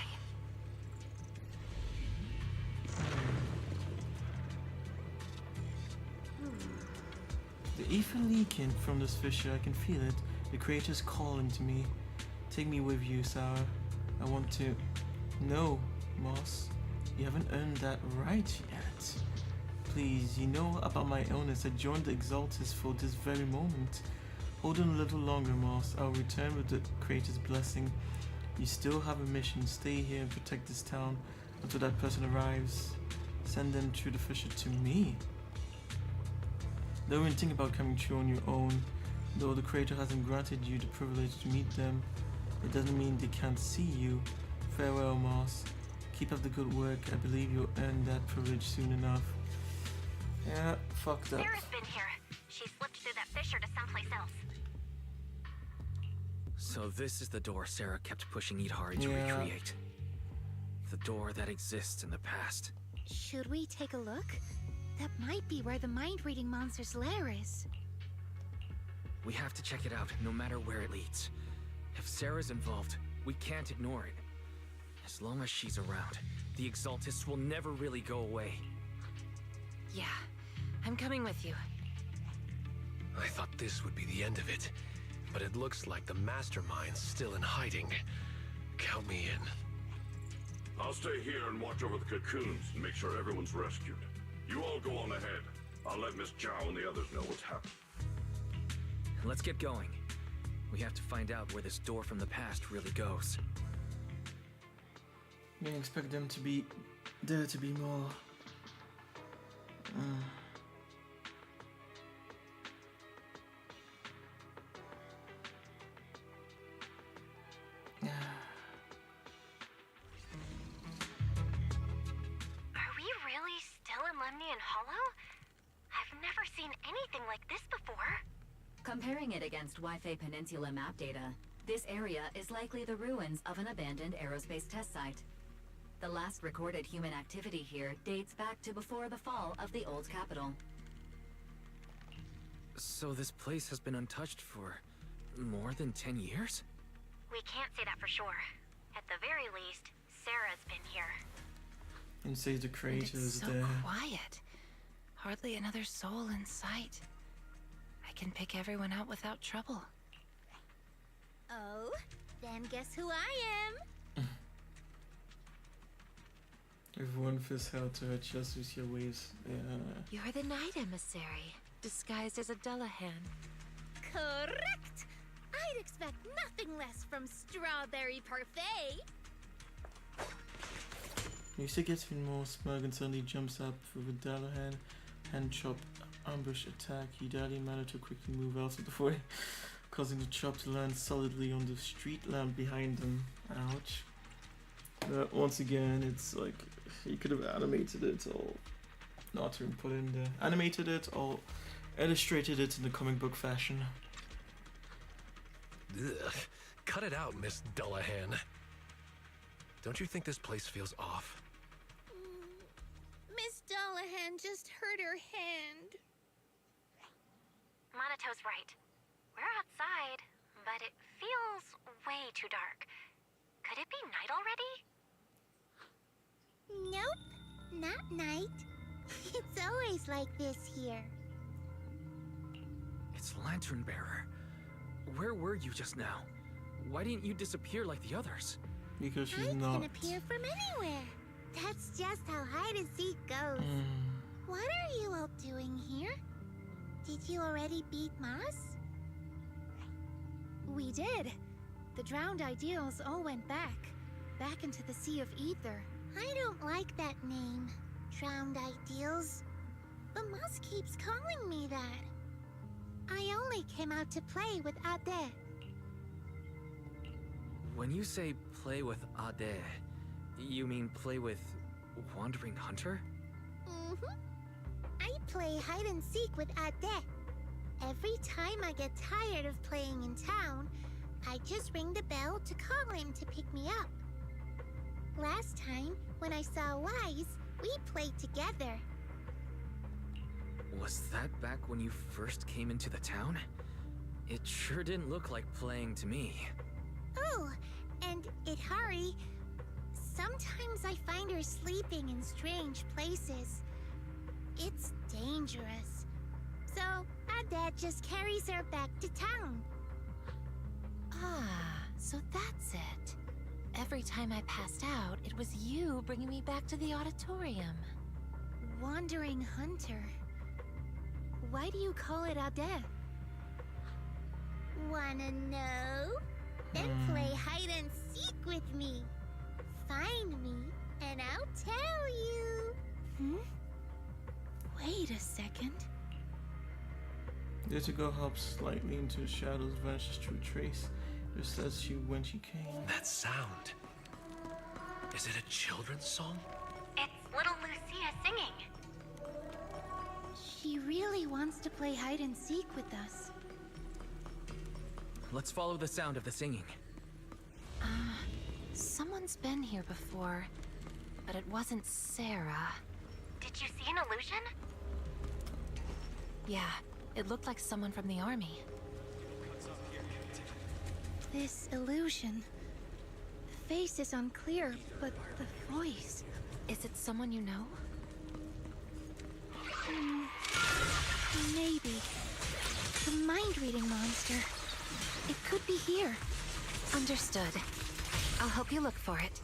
The ether leaking from this fissure, I can feel it. The creator's calling to me. Take me with you, Sarah. I want to... No, Moss. You haven't earned that right yet. Please, you know about my illness. I joined the Exaltus for this very moment. Hold on a little longer, Moss. I'll return with the creator's blessing. You still have a mission. Stay here and protect this town until that person arrives. Send them through the fissure to me. Don't even think about coming through on your own. Though the creator hasn't granted you the privilege to meet them, it doesn't mean they can't see you. Farewell, Moss. Keep up the good work. I believe you'll earn that privilege soon enough. Yeah, fucked up. Sarah's been here. She slipped through that fissure to someplace else. So this is the door Sarah kept pushing Idhari to Yeah. recreate. The door that exists in the past. Should we take a look? That might be where the mind-reading monster's lair is. We have to check it out, no matter where it leads. If Sarah's involved, we can't ignore it. As long as she's around, the Exaltists will never really go away. Yeah, I'm coming with you. I thought this would be the end of it, but it looks like the mastermind's still in hiding. Count me in. I'll stay here and watch over the cocoons and make sure everyone's rescued. You all go on ahead. I'll let Miss Zhao and the others know what's happened. Let's get going. We have to find out where this door from the past really goes. I expect them to be there to be more. Are we really still in Lemnian Hollow? I've never seen anything like this before. Comparing it against Wi-Fi Peninsula map data, this area is likely the ruins of an abandoned aerospace test site. The last recorded human activity here dates back to before the fall of the old capital. So this place has been untouched for more than 10 years? We can't say that for sure. At the very least, Sarah's been here. And says the And creator it's is so there. quiet. Hardly another soul in sight. I can pick everyone out without trouble. Oh, then guess who I am? Everyone feels how to adjust with your ways. You're the night emissary, disguised as a Dullahan. Correct! I'd expect nothing less from Strawberry Parfait. Lucia gets even more smug and suddenly jumps up with a Dallahan hand chop ambush attack. He barely managed to quickly move out of the way, causing the chop to land solidly on the street lamp behind him. Ouch. But once again, it's like he could have animated it or not even put in there. Animated it or illustrated it in the comic book fashion. Ugh. Cut it out, Miss Dullahan. Don't you think this place feels off? Miss Dullahan just hurt her hand. Monato's right. We're outside, but it feels way too dark. Could it be night already? Nope, not night. It's always like this here. It's Lantern Bearer. Where were you just now? Why didn't you disappear like the others? Because she's I not. can appear from anywhere. That's just how hide and seek goes. What are you all doing here? Did you already beat Moss? We did. The drowned ideals all went back into the Sea of Ether. I don't like that name, Drowned Ideals. But Moss keeps calling me that. I only came out to play with Ade. When you say play with Ade, you mean play with Wandering Hunter? I play hide and seek with Ade. Every time I get tired of playing in town, I just ring the bell to call him to pick me up. Last time, when I saw Wise, we played together. Was that back when you first came into the town? It sure didn't look like playing to me. Oh, and Idhari, sometimes I find her sleeping in strange places. It's dangerous. So, Ade just carries her back to town. Ah, so that's it. Every time I passed out, it was you bringing me back to the auditorium. Wandering Hunter. Why do you call it Ade? Wanna know? Then play hide and seek with me. Find me, and I'll tell you. Wait a second. There to go hops slightly into the shadows, vanishes through a trace, just as when she came. That sound. Is it a children's song? It's little Lucia singing. She really wants to play hide and seek with us. Let's follow the sound of the singing. Someone's been here before, but it wasn't Sarah. Did you see an illusion? Yeah, it looked like someone from the army. This illusion. The face is unclear, but the voice. Is it someone you know? Maybe. The mind-reading monster. It could be here. Understood. I'll help you look for it.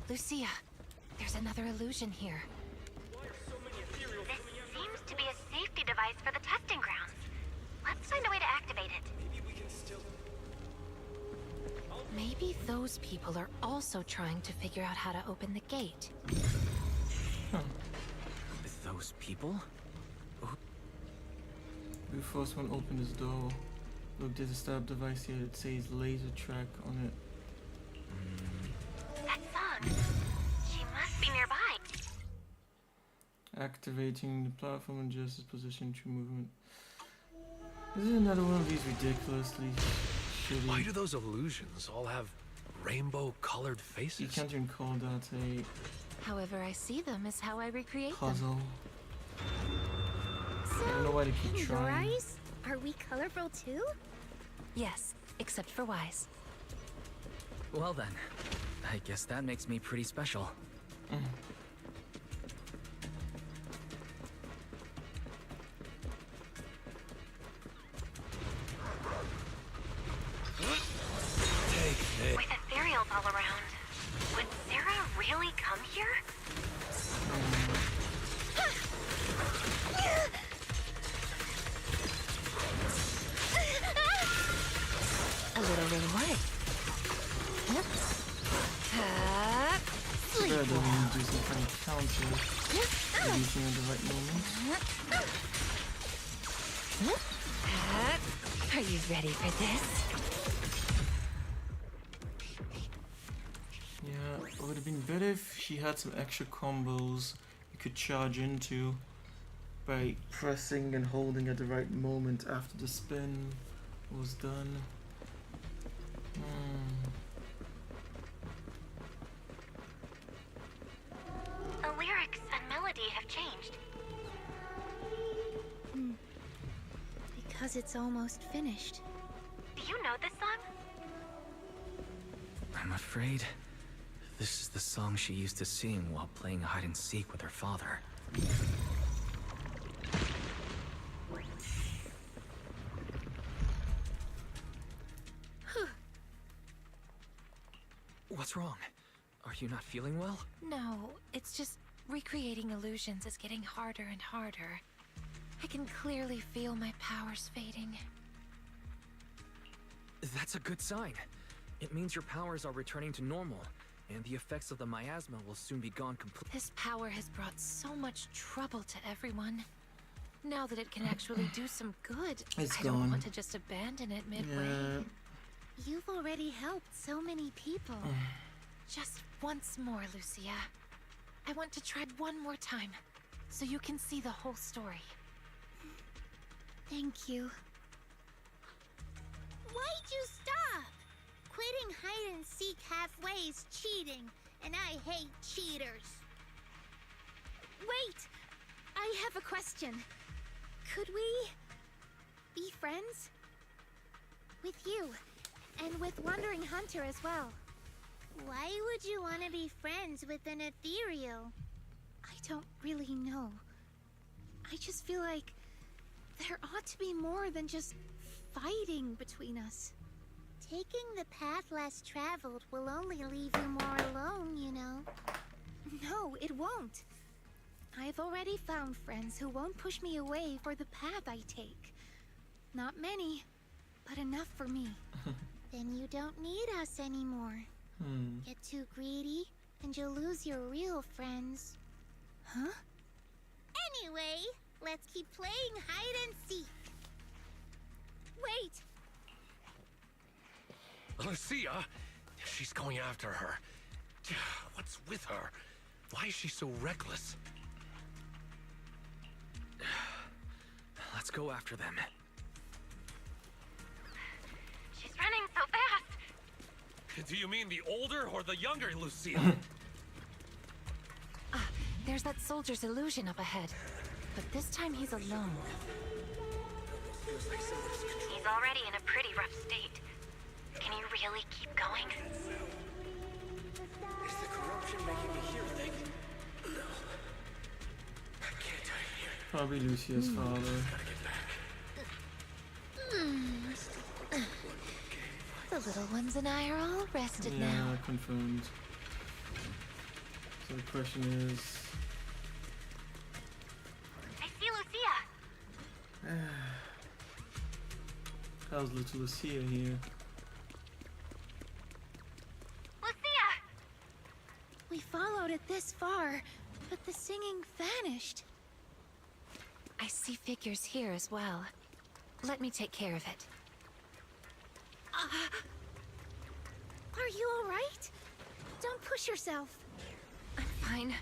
Lucia, there's another illusion here. This seems to be a safety device for the testing grounds. Let's find a way to activate it. Maybe those people are also trying to figure out how to open the gate. Those people? The first one opened his door. Look, there's a stab device here that says laser track on it. That song. She must be nearby. Activating the platform and just its position through movement. This is another one of these ridiculously shitty. Why do those illusions all have rainbow-colored faces? You can't even call that a However I see them is how I recreate puzzle. them. I don't know why they keep Your trying. eyes? Are we colorful too? Yes, except for Wise. Well then, I guess that makes me pretty special. With ethereals all around, would Sarah really come here? A little reward. Too bad that we need to do some kind of counter. Releasing at the right moment. Are you ready for this? Yeah, it would have been better if she had some extra combos you could charge into by pressing and holding at the right moment after the spin was done. The lyrics and melody have changed. Because it's almost finished. Do you know this song? I'm afraid this is the song she used to sing while playing hide and seek with her father. What's wrong? Are you not feeling well? No, it's just recreating illusions is getting harder and harder. I can clearly feel my powers fading. That's a good sign. It means your powers are returning to normal, and the effects of the miasma will soon be gone completely. This power has brought so much trouble to everyone. Now that it can actually do some good, It's I don't gone. want to just abandon it midway. Yeah. You've already helped so many people. Just once more, Lucia. I want to try one more time, so you can see the whole story. Thank you. Why'd you stop? Quitting hide and seek halfway is cheating, and I hate cheaters. Wait! I have a question. Could we be friends? With you, and with Wandering Hunter as well. Why would you want to be friends with an ethereal? I don't really know. I just feel like there ought to be more than just fighting between us. Taking the path less traveled will only leave you more alone, you know. No, it won't. I've already found friends who won't push me away for the path I take. Not many, but enough for me. Then you don't need us anymore. Get too greedy, and you'll lose your real friends. Huh? Anyway, let's keep playing hide and seek. Wait! Lucia! She's going after her. What's with her? Why is she so reckless? Let's go after them. She's running so fast. Do you mean the older or the younger Lucia? There's that soldier's illusion up ahead, but this time he's alone. He's already in a pretty rough state. Can you really keep going? Is the corruption making me hear things? No. I can't hear. Probably Lucia's father. The little ones and I are all rested now. Yeah, confirmed. So the question is... I see Lucia. How's little Lucia here? Lucia! We followed it this far, but the singing vanished. I see figures here as well. Let me take care of it. Are you alright? Don't push yourself. I'm fine.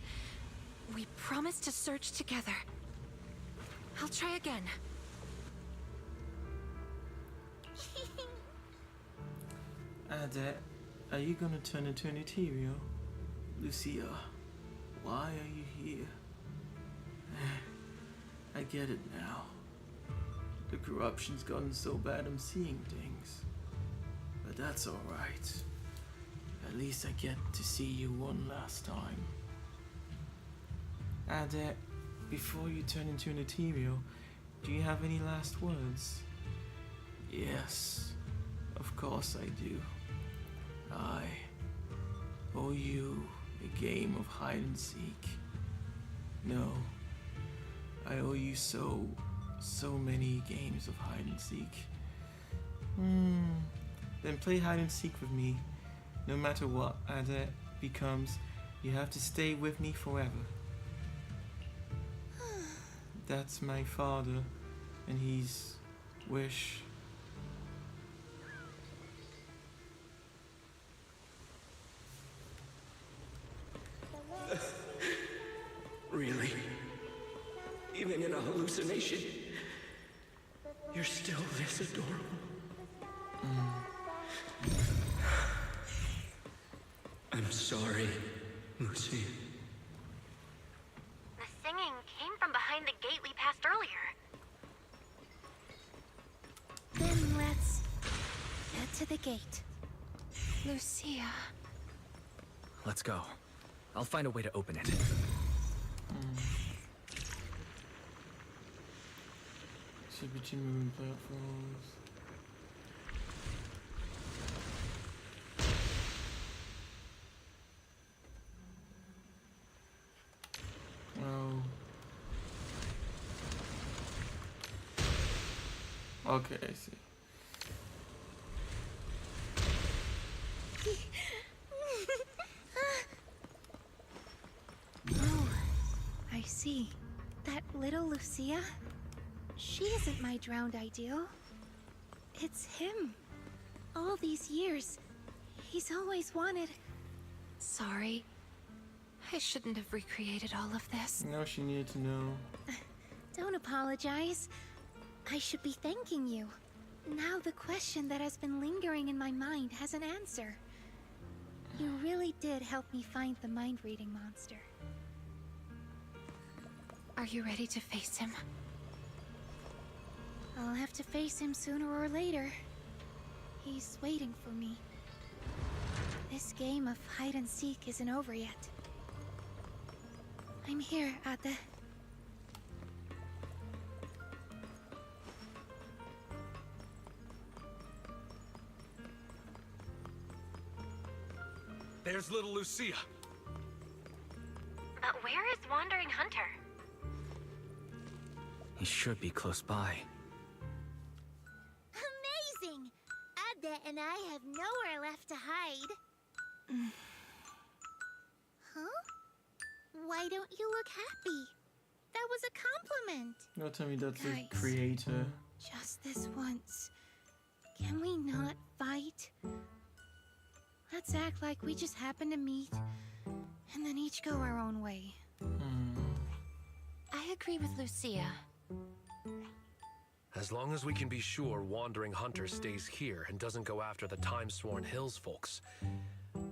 We promised to search together. I'll try again. Dad, are you gonna turn into an ethereal? Lucia, why are you here? I get it now. The corruption's gotten so bad I'm seeing things. But that's alright. At least I get to see you one last time. And before you turn into an ethereal, do you have any last words? Yes, of course I do. I owe you a game of hide and seek. No, I owe you so many games of hide and seek. Then play hide and seek with me. No matter what Ada becomes, you have to stay with me forever. That's my father, and his wish. Really? Even in a hallucination, you're still this adorable. I'm sorry, Lucy. The singing came from behind the gate we passed earlier. Then let's head to the gate. Lucia. Let's go. I'll find a way to open it. Should be moving platforms. Oh. Okay, I see. Oh, I see. That little Lucia? She isn't my drowned ideal. It's him. All these years, he's always wanted... Sorry. I shouldn't have recreated all of this. Now she needed to know. Don't apologize. I should be thanking you. Now the question that has been lingering in my mind has an answer. You really did help me find the mind-reading monster. Are you ready to face him? I'll have to face him sooner or later. He's waiting for me. This game of hide and seek isn't over yet. I'm here, Ate. There's little Lucia. But where is Wandering Hunter? He should be close by. Amazing! Ade and I have nowhere left to hide. Huh? Why don't you look happy? That was a compliment. Don't tell me that's Guys. the creator. Just this once. Can we not fight? Let's act like we just happened to meet, and then each go our own way. I agree with Lucia. As long as we can be sure Wandering Hunter stays here and doesn't go after the Time-Sworn Hills folks,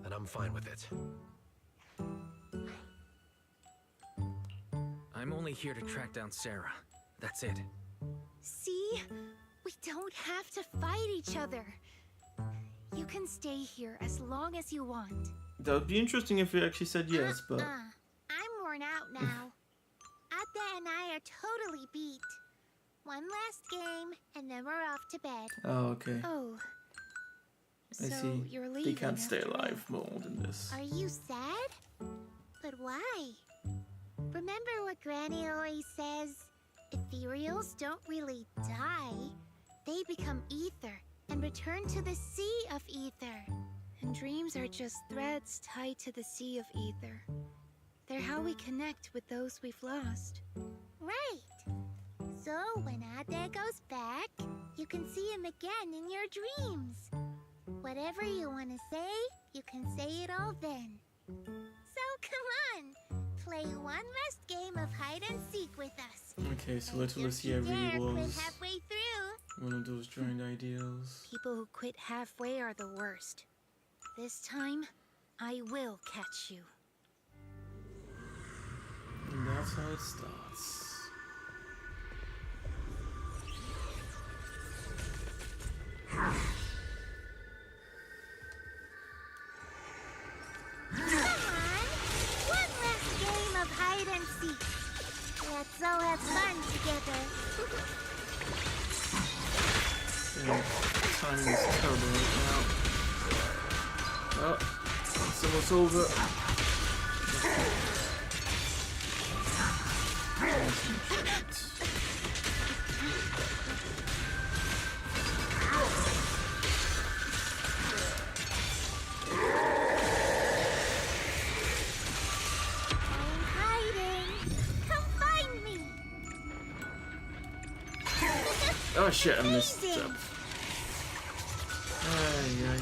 then I'm fine with it. I'm only here to track down Sarah. That's it. See? We don't have to fight each other. You can stay here as long as you want. That would be interesting if he actually said yes, but... I'm worn out now. Ate and I are totally beat. One last game, and then we're off to bed. Oh, okay. Oh. I So see. you're They leaving can't stay after all. alive more than this. Are you sad? But why? Remember what Granny always says? Ethereals don't really die. They become ether and return to the sea of ether. And dreams are just threads tied to the sea of ether. They're how we connect with those we've lost. Right. So when Ade goes back, you can see him again in your dreams. Whatever you want to say, you can say it all then. So come on, play one last game of hide and seek with us. Okay, so little Lucia Dare really quit was halfway through. one of those drowned ideals. People who quit halfway are the worst. This time, I will catch you. And that's how it starts. Yeah, timing is terrible right now. Oh, it's almost over. Oh shit, I missed up. Ay.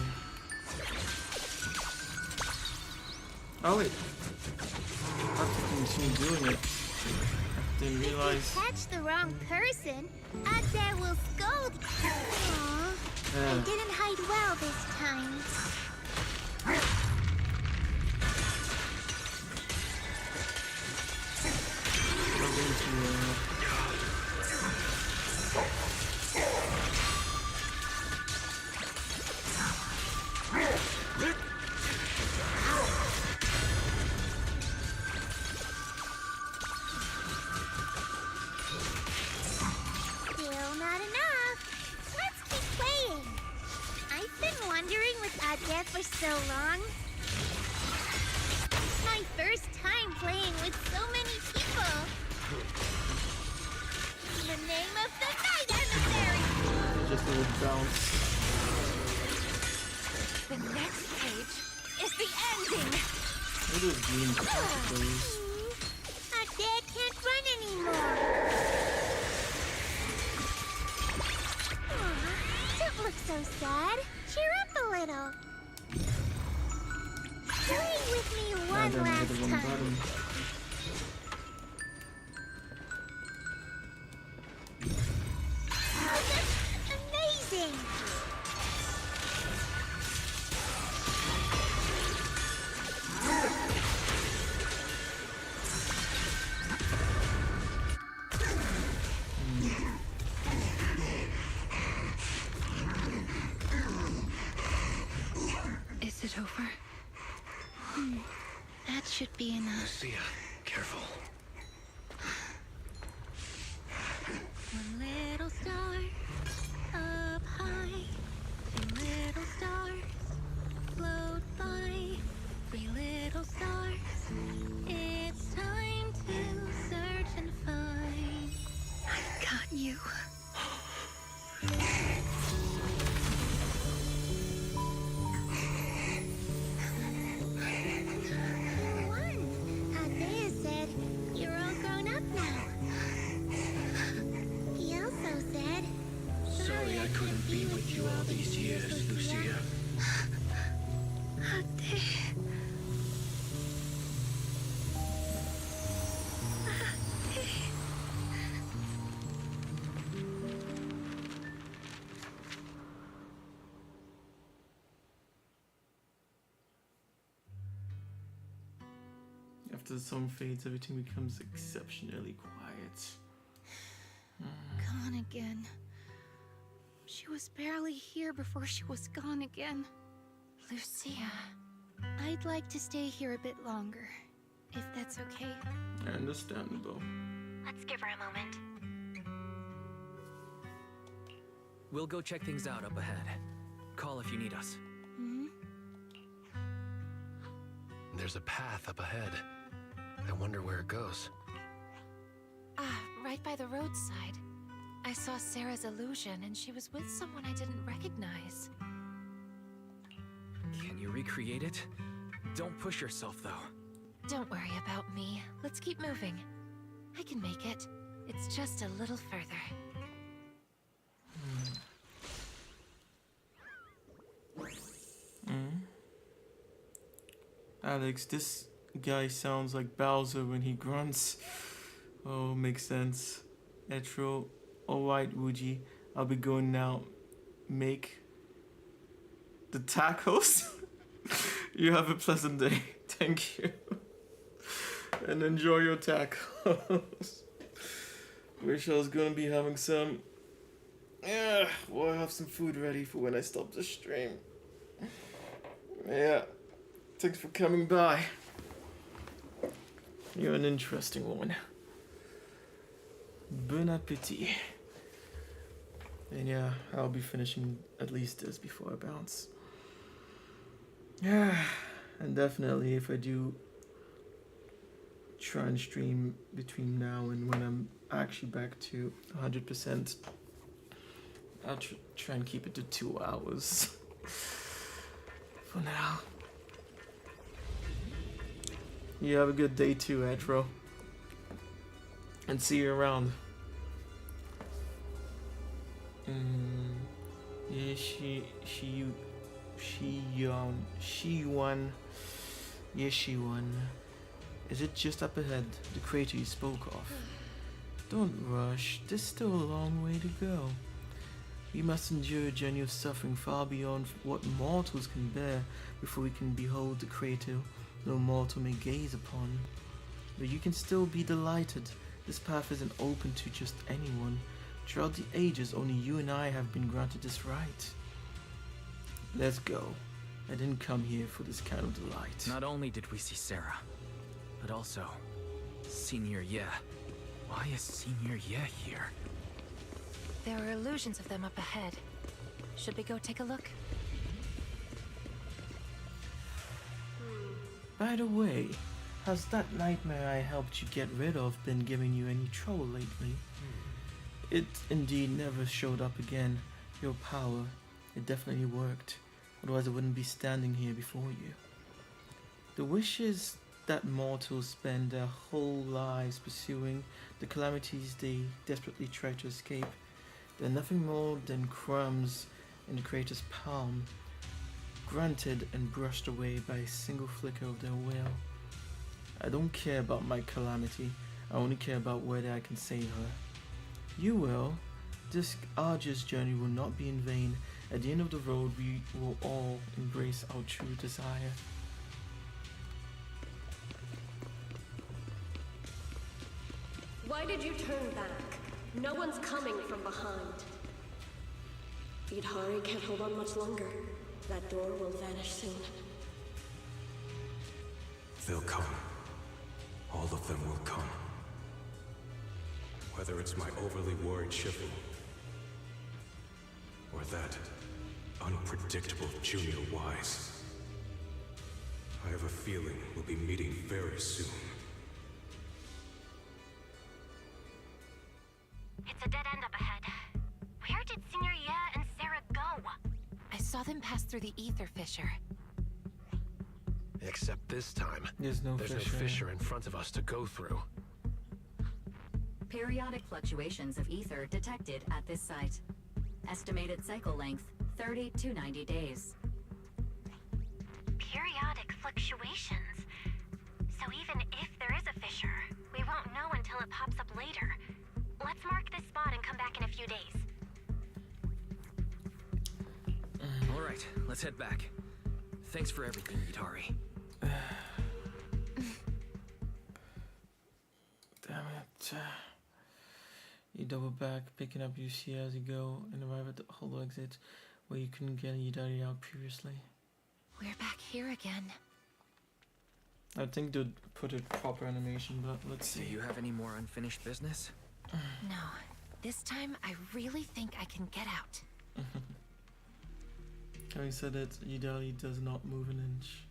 Oh wait. I have to continue doing it. I didn't realize. If you catch the wrong person, Agda will scold. Aww. I didn't hide well this time. I'm going to Still not enough. Let's keep playing. I've been wandering with Agda for so long. It's my first time playing with so many people. In the name of the night emissary! just a little bounce. The next page is the ending. What is green possibilities? Agda can't run anymore. Aw, don't look so sad. Cheer up a little. Play with me one last time. Amazing! Is it over? That should be enough. Lucia, careful. One little star up high, two little stars float by, three little stars. It's time to search and find. I got you. Isaiah said you're all grown up now. He also said, Sorry I couldn't be with you all these years, Lucia. After the song fades, everything becomes exceptionally quiet. Gone again. She was barely here before she was gone again. Lucia. I'd like to stay here a bit longer, if that's okay. Understandable. Let's give her a moment. We'll go check things out up ahead. Call if you need us. There's a path up ahead. I wonder where it goes. Right by the roadside. I saw Sarah's illusion, and she was with someone I didn't recognize. Can you recreate it? Don't push yourself, though. Don't worry about me. Let's keep moving. I can make it. It's just a little further. Alex, this guy sounds like Bowser when he grunts. Oh, makes sense. Etro. Alright, Wuji. I'll be going now. Make the tacos. You have a pleasant day. Thank you. And enjoy your tacos. Wish I was gonna be having some. Yeah, well, I have some food ready for when I stop the stream. Yeah. Thanks for coming by. You're an interesting woman. Bon appetit. And yeah, I'll be finishing at least this before I bounce. Yeah, and definitely if I do try and stream between now and when I'm actually back to 100%, I'll try and keep it to 2 hours for now. You have a good day too, Edro. And see you around. Yeah, she won. Yes, she won. Is it just up ahead, the crater you spoke of? Don't rush, there's still a long way to go. We must endure a journey of suffering far beyond what mortals can bear before we can behold the crater no mortal may gaze upon. But you can still be delighted. This path isn't open to just anyone. Throughout the ages, only you and I have been granted this right. Let's go. I didn't come here for this kind of delight. Not only did we see Sarah, but also Senior Ye. Why is Senior Ye here? There are illusions of them up ahead. Should we go take a look? By the way, has that nightmare I helped you get rid of been giving you any trouble lately? It indeed never showed up again. Your power, it definitely worked. Otherwise I wouldn't be standing here before you. The wish is that mortals spend their whole lives pursuing the calamities they desperately try to escape. They're nothing more than crumbs in the creator's palm, granted and brushed away by a single flicker of their will. I don't care about my calamity, I only care about whether I can save her. You will. This arduous journey will not be in vain. At the end of the road, we will all embrace our true desire. Why did you turn back? No one's coming from behind. Idhari can't hold on much longer. That door will vanish soon. They'll come. All of them will come. Whether it's my overly worried Shifu, or that unpredictable Junior Wise, I have a feeling we'll be meeting very soon. It's a dead end up ahead. Where did Senior Ye and Sarah go? I saw them pass through the ether fissure. Except this time, there's no fissure in front of us to go through. Periodic fluctuations of ether detected at this site. Estimated cycle length, 30 to 90 days. Periodic fluctuations. So even if there is a fissure, we won't know until it pops up later. Let's mark this spot and come back in a few days. All right, let's head back. Thanks for everything, Idhari. Damn it. You double back, picking up UC as you go, and arrive at the hollow exit where you couldn't get Idhari out previously. We're back here again. I think they'd put a proper animation, but let's see. Do you have any more unfinished business? No. This time, I really think I can get out. Having said that, Idhari does not move an inch.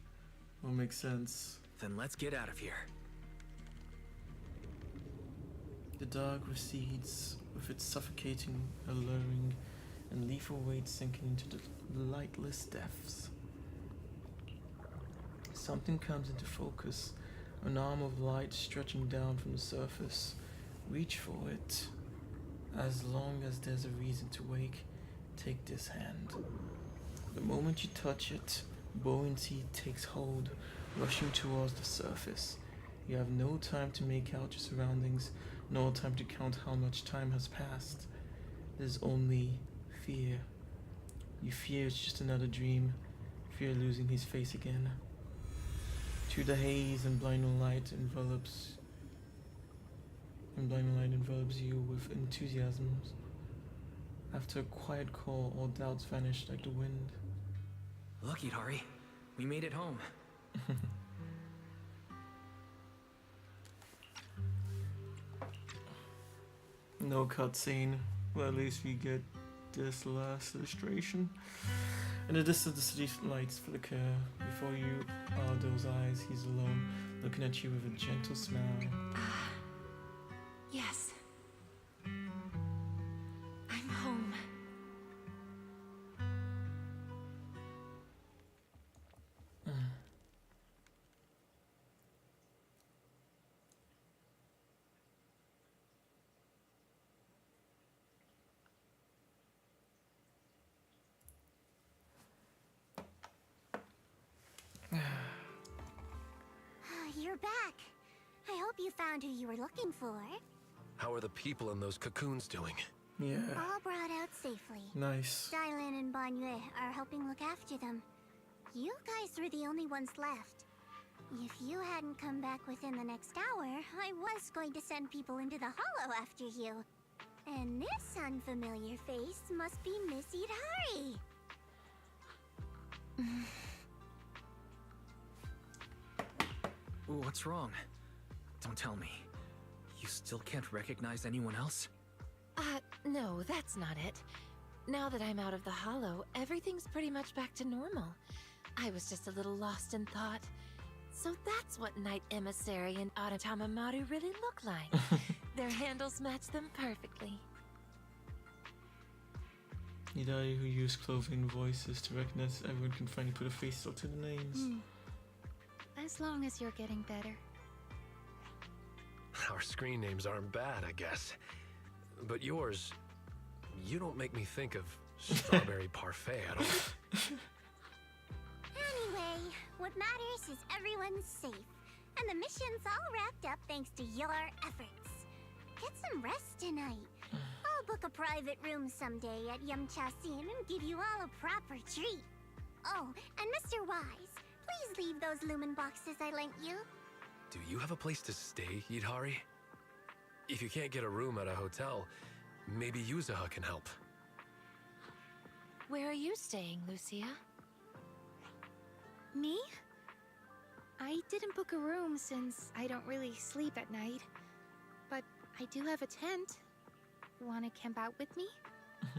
Will make sense. Then let's get out of here. The dark recedes, with its suffocating, alluring, and lethal weight sinking into the lightless depths. Something comes into focus, an arm of light stretching down from the surface. Reach for it. As long as there's a reason to wake, take this hand. The moment you touch it, buoyancy takes hold, rushing towards the surface. You have no time to make out your surroundings, no time to count how much time has passed. There's only fear. You fear it's just another dream, fear losing his face again. Through the haze and blinding light envelops you with enthusiasm. After a quiet call, all doubts vanish like the wind. Look, Idhari, we made it home. No cutscene. Well, at least we get this last illustration. In the distance, the city lights flicker. Before you are those eyes. He's alone, looking at you with a gentle smile. Yes. I'm home. You're back. I hope you found who you were looking for. How are the people in those cocoons doing? Yeah. All brought out safely. Nice. Dylan and Bonyue are helping look after them. You guys were the only ones left. If you hadn't come back within the next hour, I was going to send people into the hollow after you. And this unfamiliar face must be Miss Idari. What's wrong? Don't tell me. You still can't recognize anyone else? No, that's not it. Now that I'm out of the hollow, everything's pretty much back to normal. I was just a little lost in thought. So that's what Knight Emissary and Aratamamaru really look like. Their handles match them perfectly. Nidai, who used clothing and voices to recognize everyone, can finally put a face to the names. As long as you're getting better. Our screen names aren't bad, I guess. But yours, you don't make me think of strawberry parfait at all. Anyway, what matters is everyone's safe. And the mission's all wrapped up thanks to your efforts. Get some rest tonight. I'll book a private room someday at Yamcha-sin and give you all a proper treat. Oh, and Mr. Wise, please leave those lumen boxes I lent you. Do you have a place to stay, Idari? If you can't get a room at a hotel, maybe Yuzaha can help. Where are you staying, Lucia? Me? I didn't book a room since I don't really sleep at night. But I do have a tent. Want to camp out with me?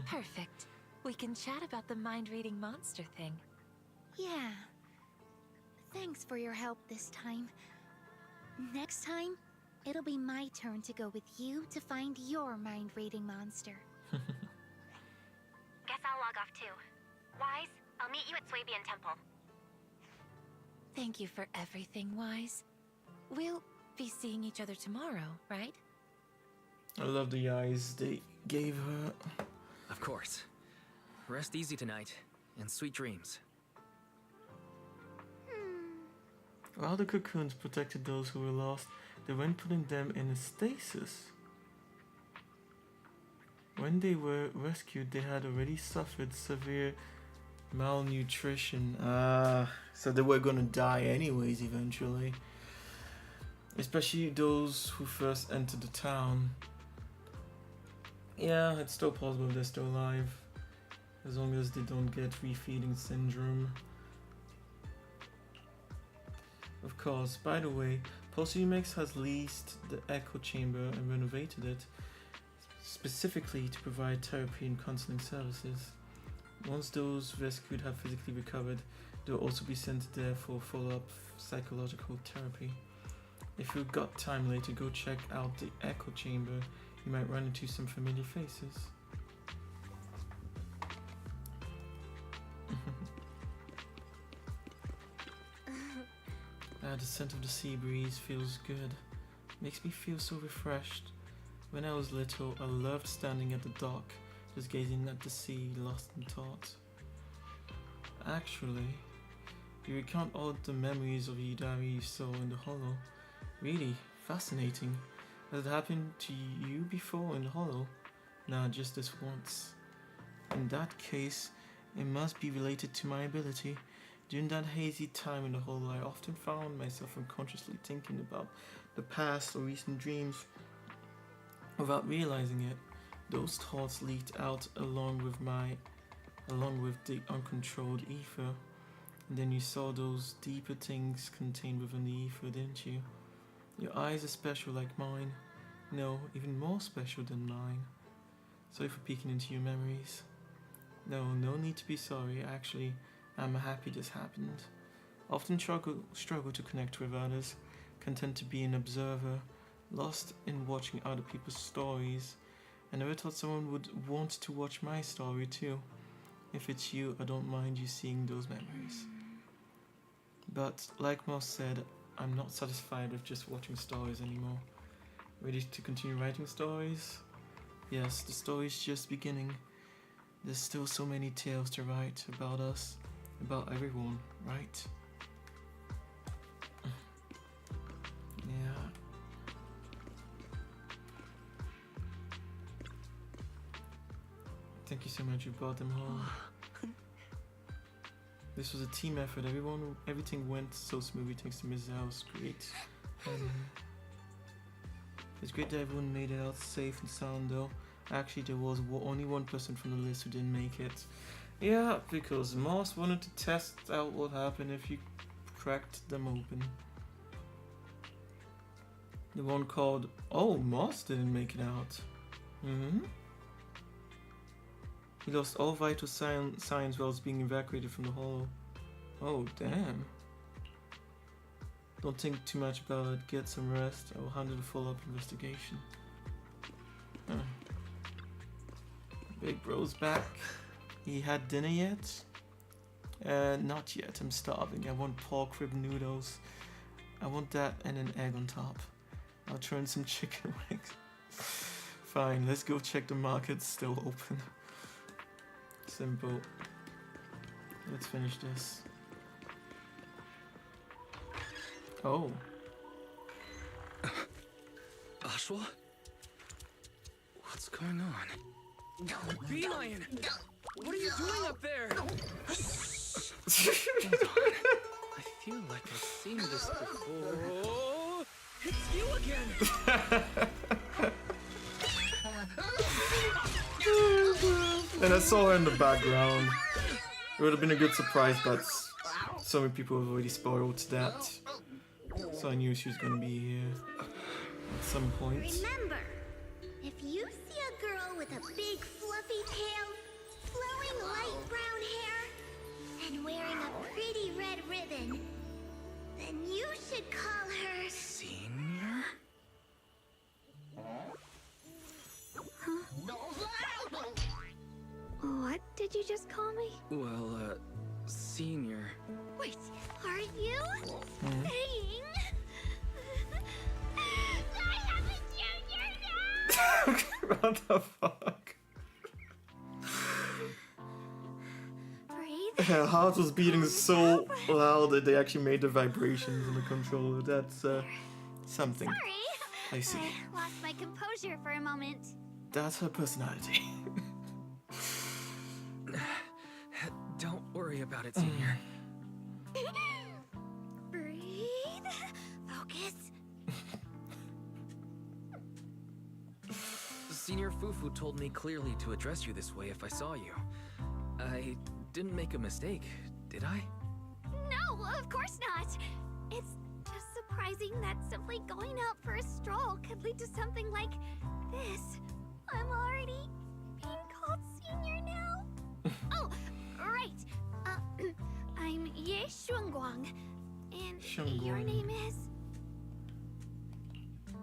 Perfect. We can chat about the mind-reading monster thing. Yeah. Thanks for your help this time. Next time, it'll be my turn to go with you to find your mind-reading monster. Guess I'll log off too. Wise, I'll meet you at Swabian Temple. Thank you for everything, Wise. We'll be seeing each other tomorrow, right? I love the eyes they gave her. Of course. Rest easy tonight, and sweet dreams. While the cocoons protected those who were lost, they went putting them in a stasis. When they were rescued, they had already suffered severe malnutrition. So they were gonna die anyways eventually. Especially those who first entered the town. Yeah, it's still possible they're still alive. As long as they don't get refeeding syndrome. Of course, by the way, Pulsumex has leased the echo chamber and renovated it specifically to provide therapy and counseling services. Once those rescued have physically recovered, they'll also be sent there for follow-up psychological therapy. If you've got time later, go check out the echo chamber. You might run into some familiar faces. The scent of the sea breeze feels good. Makes me feel so refreshed. When I was little, I loved standing at the dock, just gazing at the sea, lost in thought. Actually, you recount all the memories of Idari you saw in the hollow. Really fascinating. Has it happened to you before in the hollow? Nah, just this once. In that case, it must be related to my ability. During that hazy time in the hollow, I often found myself unconsciously thinking about the past or recent dreams without realizing it. Those thoughts leaked out along with the uncontrolled ether. And then you saw those deeper things contained within the ether, didn't you? Your eyes are special like mine. No, even more special than mine. Sorry for peeking into your memories. No, no need to be sorry. Actually, I'm happy this happened. Often struggle to connect with others, content to be an observer, lost in watching other people's stories. I never thought someone would want to watch my story too. If it's you, I don't mind you seeing those memories. But like Moss said, I'm not satisfied with just watching stories anymore. Ready to continue writing stories? Yes, the story's just beginning. There's still so many tales to write about us, about everyone, right? Yeah. Thank you so much, you brought them home. This was a team effort. Everything went so smoothly thanks to Mrs. House. Great. It's great that everyone made it out safe and sound though. Actually, there was only one person from the list who didn't make it. Yeah, because Moss wanted to test out what happened if you cracked them open. The one called... Oh, Moss didn't make it out. He lost all vital signs while being evacuated from the hollow. Oh, damn. Don't think too much about it. Get some rest. I will handle the follow-up investigation. Big bro's back. He had dinner yet? Not yet. I'm starving. I want pork rib noodles. I want that and an egg on top. I'll throw in some chicken wings. Fine, let's go check the market's still open. Simple. Let's finish this. Oh. Ashwa? What's going on? Bygone! What are you doing up there? Hold on. I feel like I've seen this before. It's you again! And I saw her in the background. It would have been a good surprise, but so many people have already spoiled that. So I knew she was gonna be here at some point. Remember, if you see a girl with a big fluffy tail, flowing light brown hair, and wearing a pretty red ribbon, then you should call her... Senior? What did you just call me? Well, Senior. Wait, are you saying... I have a junior now? What the fuck? Breathe. Her heart was beating so loud that they actually made the vibrations on the controller. That's something. Sorry. I see. I lost my composure for a moment. That's her personality. Don't worry about it, Senior. Breathe. Focus. Senior Fufu told me clearly to address you this way if I saw you. I didn't make a mistake, did I? No, of course not. It's just surprising that simply going out for a stroll could lead to something like this. I'm already being called Senior now. Oh, right. I'm Ye Shunguang, and your name is?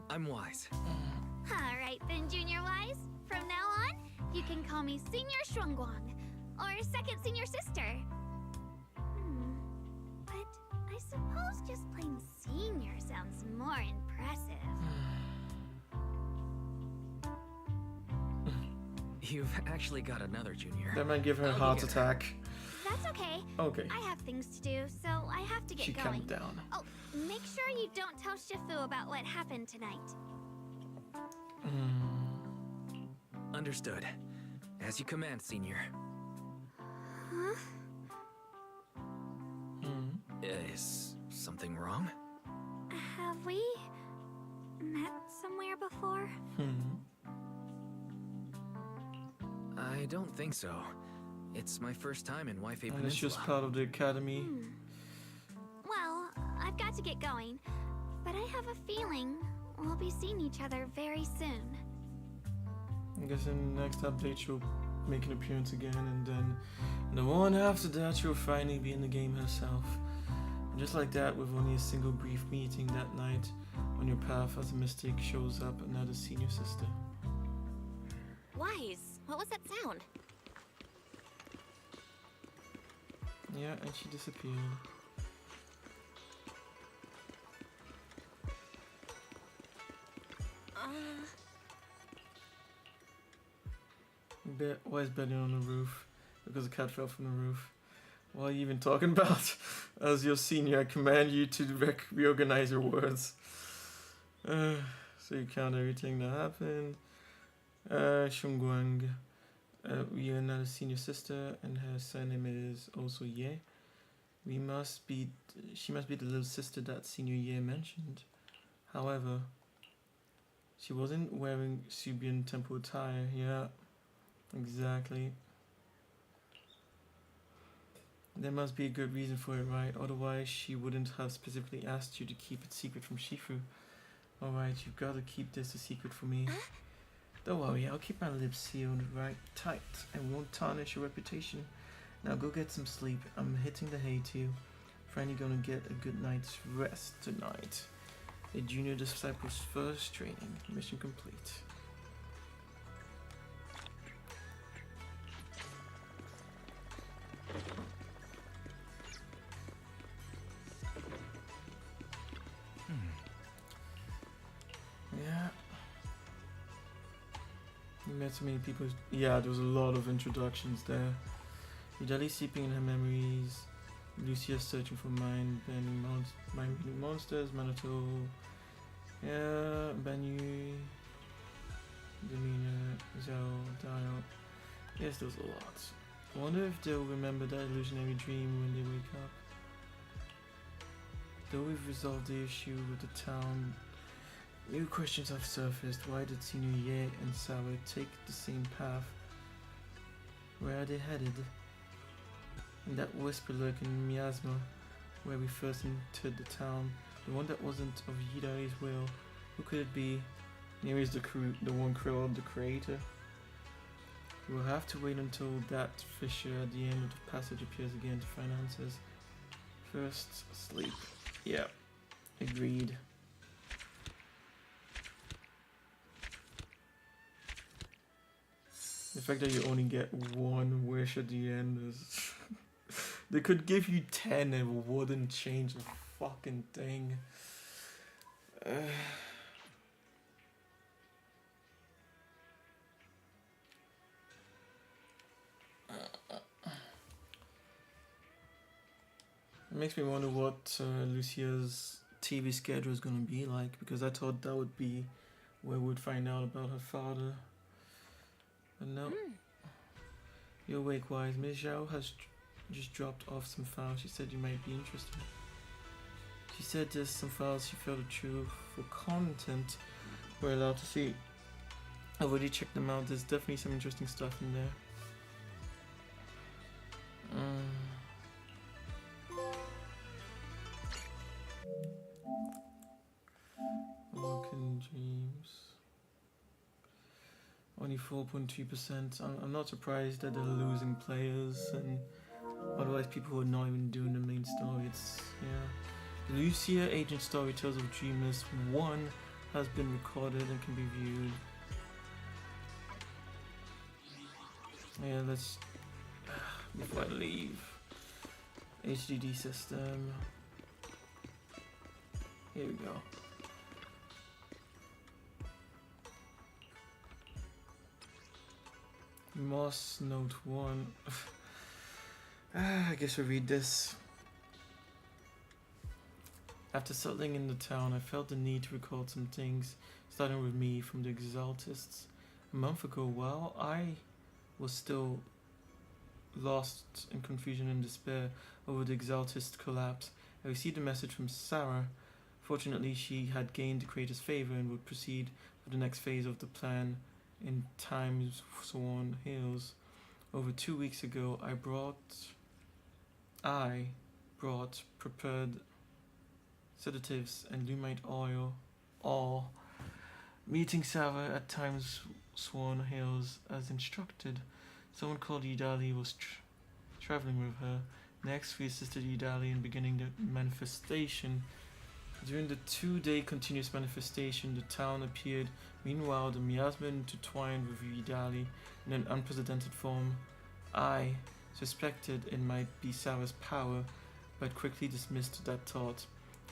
I'm Wise. All right then, Junior Wise. From now on, you can call me Senior Shunguang, or Second Senior Sister. But I suppose just plain Senior sounds more impressive. You've actually got another Junior. That might give her a heart attack. That's okay. Okay. I have things to do, so I have to get She going. calmed down. Oh, make sure you don't tell Shifu about what happened tonight. Understood. As you command, Senior. Huh? Is something wrong? Have we met somewhere before? I don't think so. It's my first time in Wi-Fi And Peninsula. it's just part of the academy. Well, I've got to get going, but I have a feeling we'll be seeing each other very soon. I guess in the next update she'll make an appearance again, and then the one after that she'll finally be in the game herself. And just like that, with only a single brief meeting that night, on your path as a mistake shows up another senior sister. Wise, what was that sound? Yeah, and she disappeared. Why is Betty on the roof? Because a cat fell from the roof. What are you even talking about? As your senior, I command you to reorganize your words. So you count everything that happened. Shungguang. We are another senior sister, and her surname is also Ye. She must be the little sister that Senior Ye mentioned. However, she wasn't wearing Subian temple attire. Yeah, exactly. There must be a good reason for it, right? Otherwise, she wouldn't have specifically asked you to keep it secret from Shifu. Alright, you've got to keep this a secret for me. Don't worry, I'll keep my lips sealed right tight and won't tarnish your reputation. Now go get some sleep. I'm hitting the hay too. Finally gonna get a good night's rest tonight. A junior disciple's first training. Mission complete. Yeah. You met so many people. Yeah, there was a lot of introductions there. Yodie sleeping in her memories. Lucia searching for mind-bending monsters. Manato. Yeah, Banyu. Demeanor. Zhao. Dial. Yes, there was a lot. I wonder if they'll remember that illusionary dream when they wake up. Though we've resolved the issue with the town, new questions have surfaced. Why did Senior Ye and Sawa take the same path? Where are they headed? And that whisper lurking in Miasma, where we first entered the town, the one that wasn't of Yidai's will. Who could it be? Here is the one called the creator. We'll have to wait until that fissure at the end of the passage appears again to find answers. First, sleep. Yeah, agreed. The fact that you only get one wish at the end is... They could give you 10 and it wouldn't change a fucking thing. It makes me wonder what Lucia's TV schedule is going to be like, because I thought that would be where we'd find out about her father. But no. You're awake, Wise. Ms. Zhao has just dropped off some files. She said you might be interested. She said there's some files she felt are true for content we're allowed to see. I've already checked them out. There's definitely some interesting stuff in there. Walking dreams. Only 4.2%. I'm not surprised that they're losing players, and otherwise people are not even doing the main story. It's, yeah. The Lucia Agent Story Tales of Dreamless 1 has been recorded and can be viewed. Yeah, let's... Before I leave. HDD system. Here we go. Moss Note 1. I guess we'll read this. After settling in the town, I felt the need to record some things, starting with me from the Exaltists. A month ago, while I was still lost in confusion and despair over the Exaltist collapse, I received a message from Sarah. Fortunately, she had gained the creator's favor and would proceed with the next phase of the plan in Time's Sworn Hills. Over 2 weeks ago, I brought prepared sedatives and lumite oil, all. Meeting Sarah at Time's Sworn Hills as instructed, Someone called Yidali was traveling with her. Next, we assisted Yidali in beginning the manifestation. During the 2-day continuous manifestation, the town appeared. Meanwhile, the miasma intertwined with Yidali in an unprecedented form. I suspected it might be Sarah's power, but quickly dismissed that thought.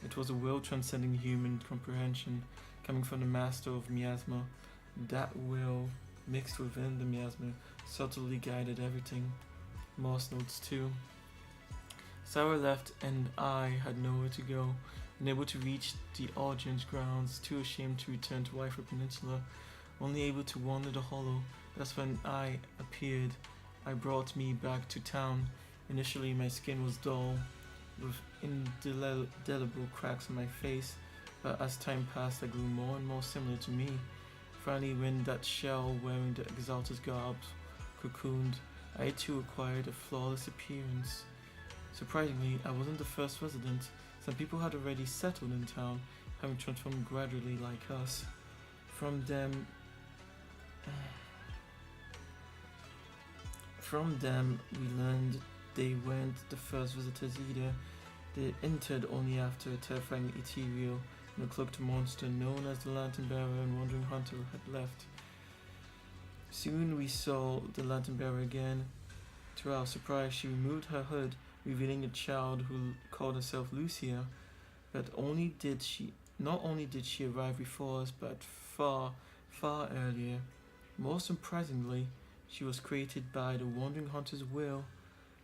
It was a will transcending human comprehension, coming from the master of miasma. That will, mixed within the miasma, subtly guided everything. Morse notes too. Sarah left and I had nowhere to go, unable to reach the audience grounds, too ashamed to return to Wyford Peninsula, only able to wander the hollow. That's when I appeared. I brought me back to town. Initially my skin was dull, with indelible cracks on my face, but as time passed I grew more and more similar to me. Finally, when that shell wearing the Exalter's garb cocooned, I too acquired a flawless appearance. Surprisingly, I wasn't the first resident. Some people had already settled in town, having transformed gradually like us. From them, we learned they weren't the first visitors either. They entered only after a terrifying ethereal and a cloaked monster known as the Lantern Bearer and Wandering Hunter had left. Soon we saw the Lantern Bearer again. To our surprise, she removed her hood, revealing a child who called herself Lucia. But not only did she arrive before us, but far, far earlier. More surprisingly, she was created by the Wandering Hunter's will.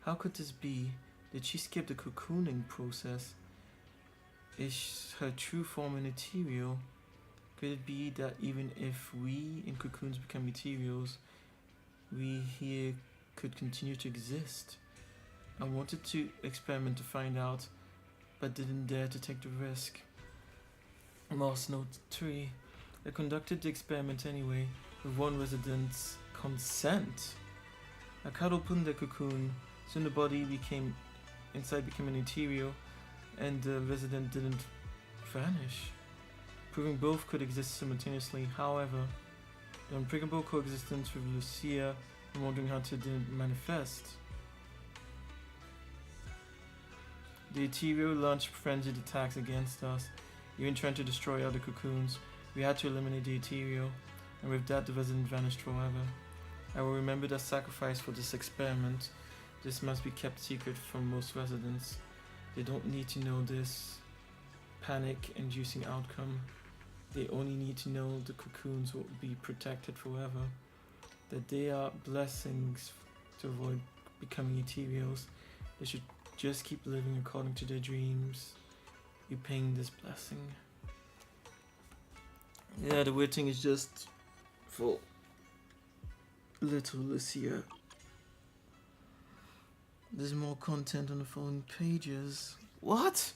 How could this be? Did she skip the cocooning process? Is her true form an ethereal? Could it be that even if we in cocoons become materials, we here could continue to exist? I wanted to experiment to find out, but didn't dare to take the risk. Morse note 3. I conducted the experiment anyway, with one resident's consent. I cut open the cocoon, soon the body became an ethereal, and the resident didn't vanish, proving both could exist simultaneously. However, the unbreakable coexistence with Lucia and Wandering Hunter didn't manifest. The ethereal launched frenzied attacks against us, even trying to destroy other cocoons. We had to eliminate the ethereal, and with that the resident vanished forever. I will remember that sacrifice for this experiment. This must be kept secret from most residents. They don't need to know this panic-inducing outcome. They only need to know the cocoons will be protected forever, that they are blessings to avoid becoming ethereals. They should just keep living according to their dreams. You paying this blessing. Yeah, the weird thing is just for little Lucia. There's more content on the following pages. What?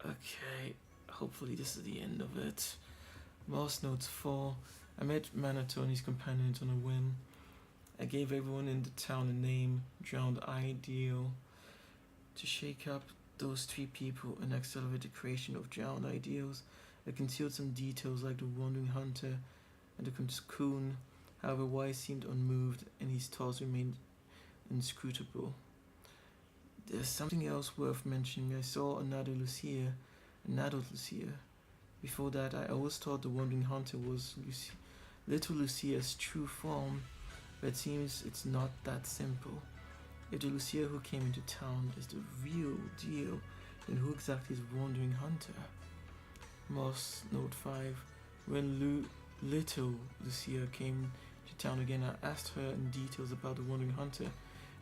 Okay, hopefully this is the end of it. Morse notes 4. I met Manato and his companions on a whim. I gave everyone in the town a name, Drowned Ideal, to shake up those 3 people and accelerate the creation of Drowned Ideals. I concealed some details like the Wandering Hunter and the cocoon. However, Wise seemed unmoved and his thoughts remained inscrutable. There's something else worth mentioning. I saw an adult Lucia. Before that, I always thought the Wandering Hunter was little Lucia's true form, but it seems it's not that simple. If the Lucia who came into town is the real deal, then who exactly is Wandering Hunter? Morse note 5. When little Lucia came to town again, I asked her in details about the Wandering Hunter.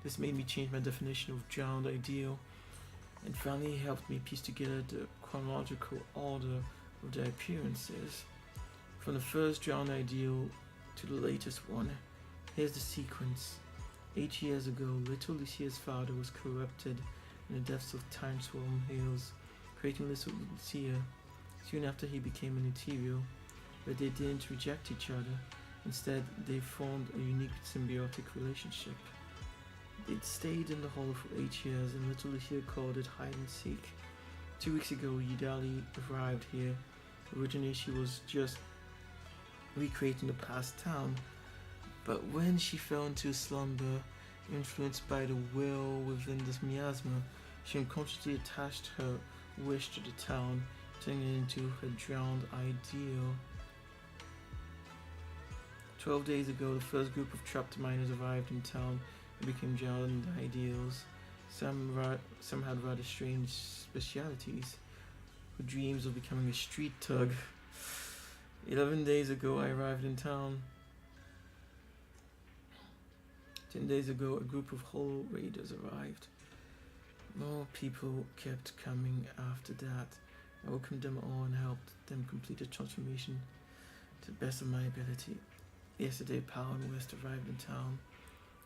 This made me change my definition of Drowned Ideal, and finally helped me piece together the chronological order of their appearances, from the first Drowned Ideal to the latest one. Here's the sequence. 8 years ago, little Lucia's father was corrupted in the depths of Time Swarm Hills, creating little Lucia. Soon after, he became an ethereal, but they didn't reject each other. Instead, they formed a unique symbiotic relationship. They'd stayed in the Hollow for 8 years, and little Lucia called it hide and seek. 2 weeks ago, Yidali arrived here. Originally, she was just recreating the past town, But when she fell into slumber, influenced by the will within this miasma, she unconsciously attached her wish to the town, turning it into her drowned ideal. 12 days ago, the first group of trapped miners arrived in town and became drowned ideals. Some had rather strange specialities, with dreams of becoming a street thug. 11 days ago, I arrived in town. 10 days ago, a group of Hollow Raiders arrived. More people kept coming after that. I welcomed them all and helped them complete the transformation to the best of my ability. Yesterday, Power and West arrived in town.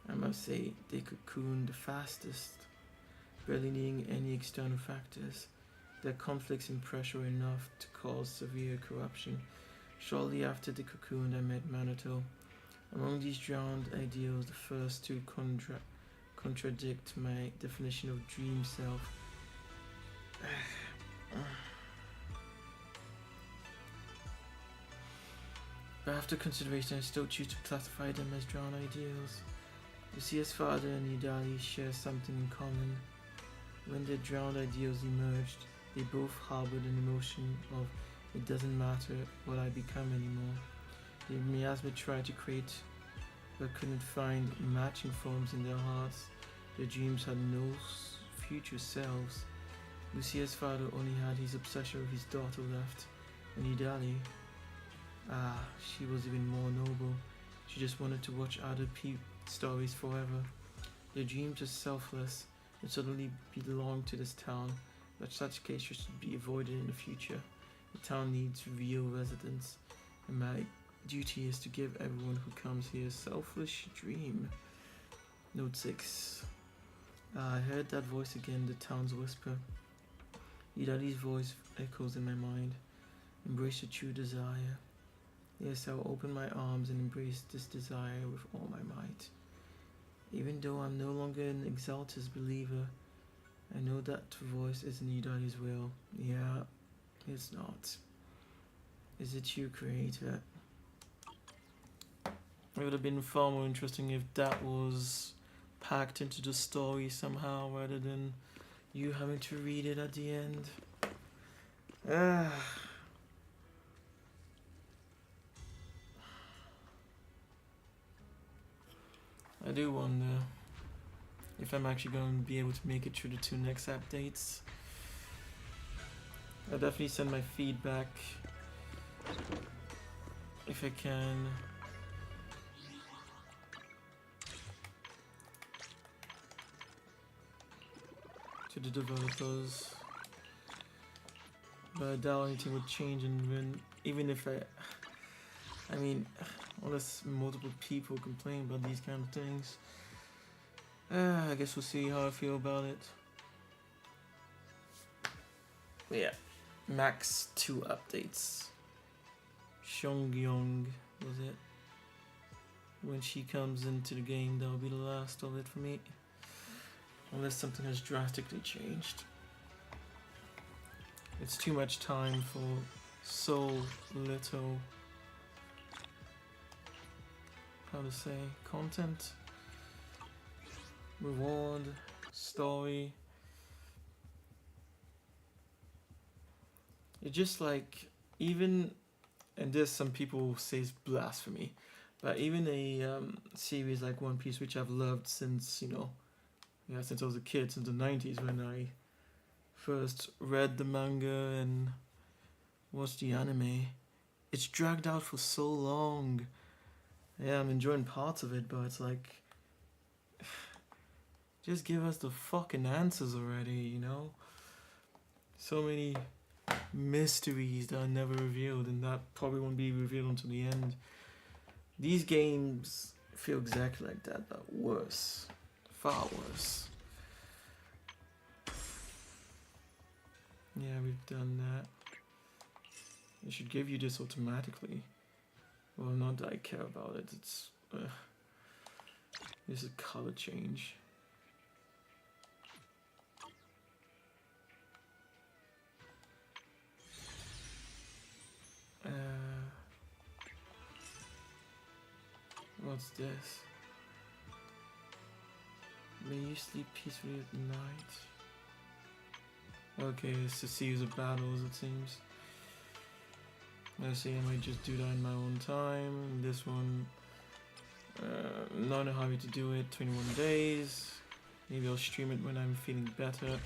I must say, they cocooned the fastest, barely needing any external factors. Their conflicts and pressure were enough to cause severe corruption. Shortly after the cocoon, I met Manato. Among these drowned ideals, the first two contradict my definition of dream self. But after consideration, I still choose to classify them as drowned ideals. Lucia's father and Yodie share something in common. When their drowned ideals emerged, they both harbored an emotion of it doesn't matter what I become anymore. The miasma tried to create but couldn't find matching forms in their hearts. Their dreams had no future selves. Lucia's father only had his obsession with his daughter left, and Yodie, she was even more noble. She just wanted to watch other stories forever. Their dreams are selfless and suddenly belong to this town, but such cases should be avoided in the future. The town needs real residents, and my duty is to give everyone who comes here a selfish dream. Note 6. I heard that voice again, the town's whisper. Yodie's voice echoes in my mind. Embrace your true desire. Yes, I will open my arms and embrace this desire with all my might. Even though I'm no longer an Exaltus believer, I know that voice isn't Yodie's will. Yeah, it's not. Is it you, Creator? It would have been far more interesting if that was packed into the story somehow rather than you having to read it at the end. I do wonder if I'm actually going to be able to make it through the 2 next updates. I'll definitely send my feedback if I can. To the developers. But I doubt anything would change, and even if I mean, unless multiple people complain about these kind of things. I guess we'll see how I feel about it. But yeah, max 2 updates. Shongyong was it. When she comes into the game, that'll be the last of it for me. Unless something has drastically changed. It's too much time for so little, how to say, content, reward, story. It's just like, even, and this some people say is blasphemy, but even a series like One Piece, which I've loved since, since I was a kid, since the 90s when I first read the manga and watched the anime. It's dragged out for so long. Yeah, I'm enjoying parts of it, but it's like, just give us the fucking answers already, So many mysteries that are never revealed, and that probably won't be revealed until the end. These games feel exactly like that, but worse. Far worse. Yeah, we've done that. It should give you this automatically. Well, not that I care about it. It's this is color change. What's this? May you sleep peacefully at night. Okay, it's to see the battles, it seems. Let's see, I might just do that in my own time. This one, not in a hurry to do it. 21 days. Maybe I'll stream it when I'm feeling better.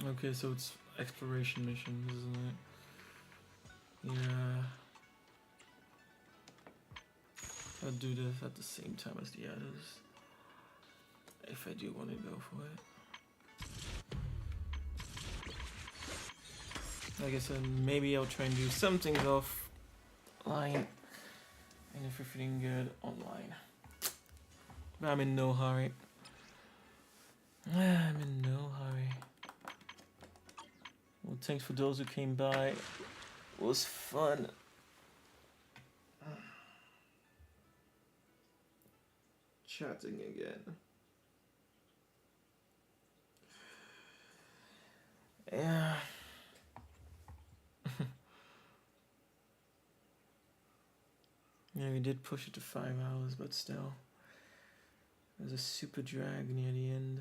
Okay, so it's exploration missions, isn't it? Yeah. I'll do this at the same time as the others. If I do want to go for it. Like I said, maybe I'll try and do some things offline. And if we're feeling good, online. But I'm in no hurry. I'm in no hurry. Well, thanks for those who came by. It was fun. Chatting again. Yeah. Yeah, we did push it to 5 hours, but still. There's a super drag near the end.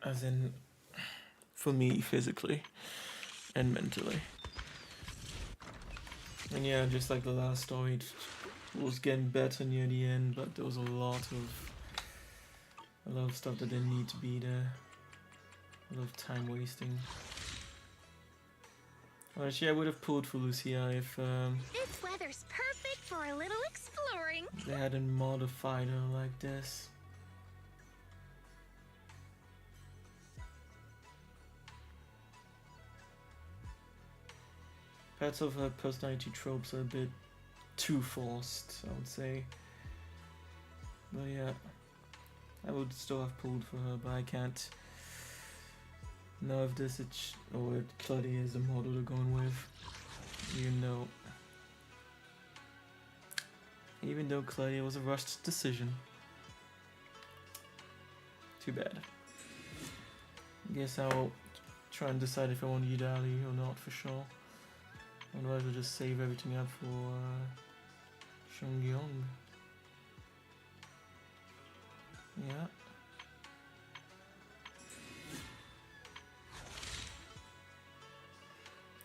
As in, for me, physically and mentally. And yeah, just like the last story, it was getting better near the end, but there was a lot of stuff that didn't need to be there. A lot of time wasting. Actually, I would have pulled for Lucia if This weather's perfect for a little exploring. they hadn't modified her like this. Parts of her personality tropes are a bit too forced, I would say. But yeah, I would still have pulled for her, but I can't know if this is or Clutty is the model they're going with. Even though Clutty was a rushed decision. Too bad. Guess I'll try and decide if I want Yidali or not for sure. Otherwise I'll just save everything up for Shungyong. Yeah.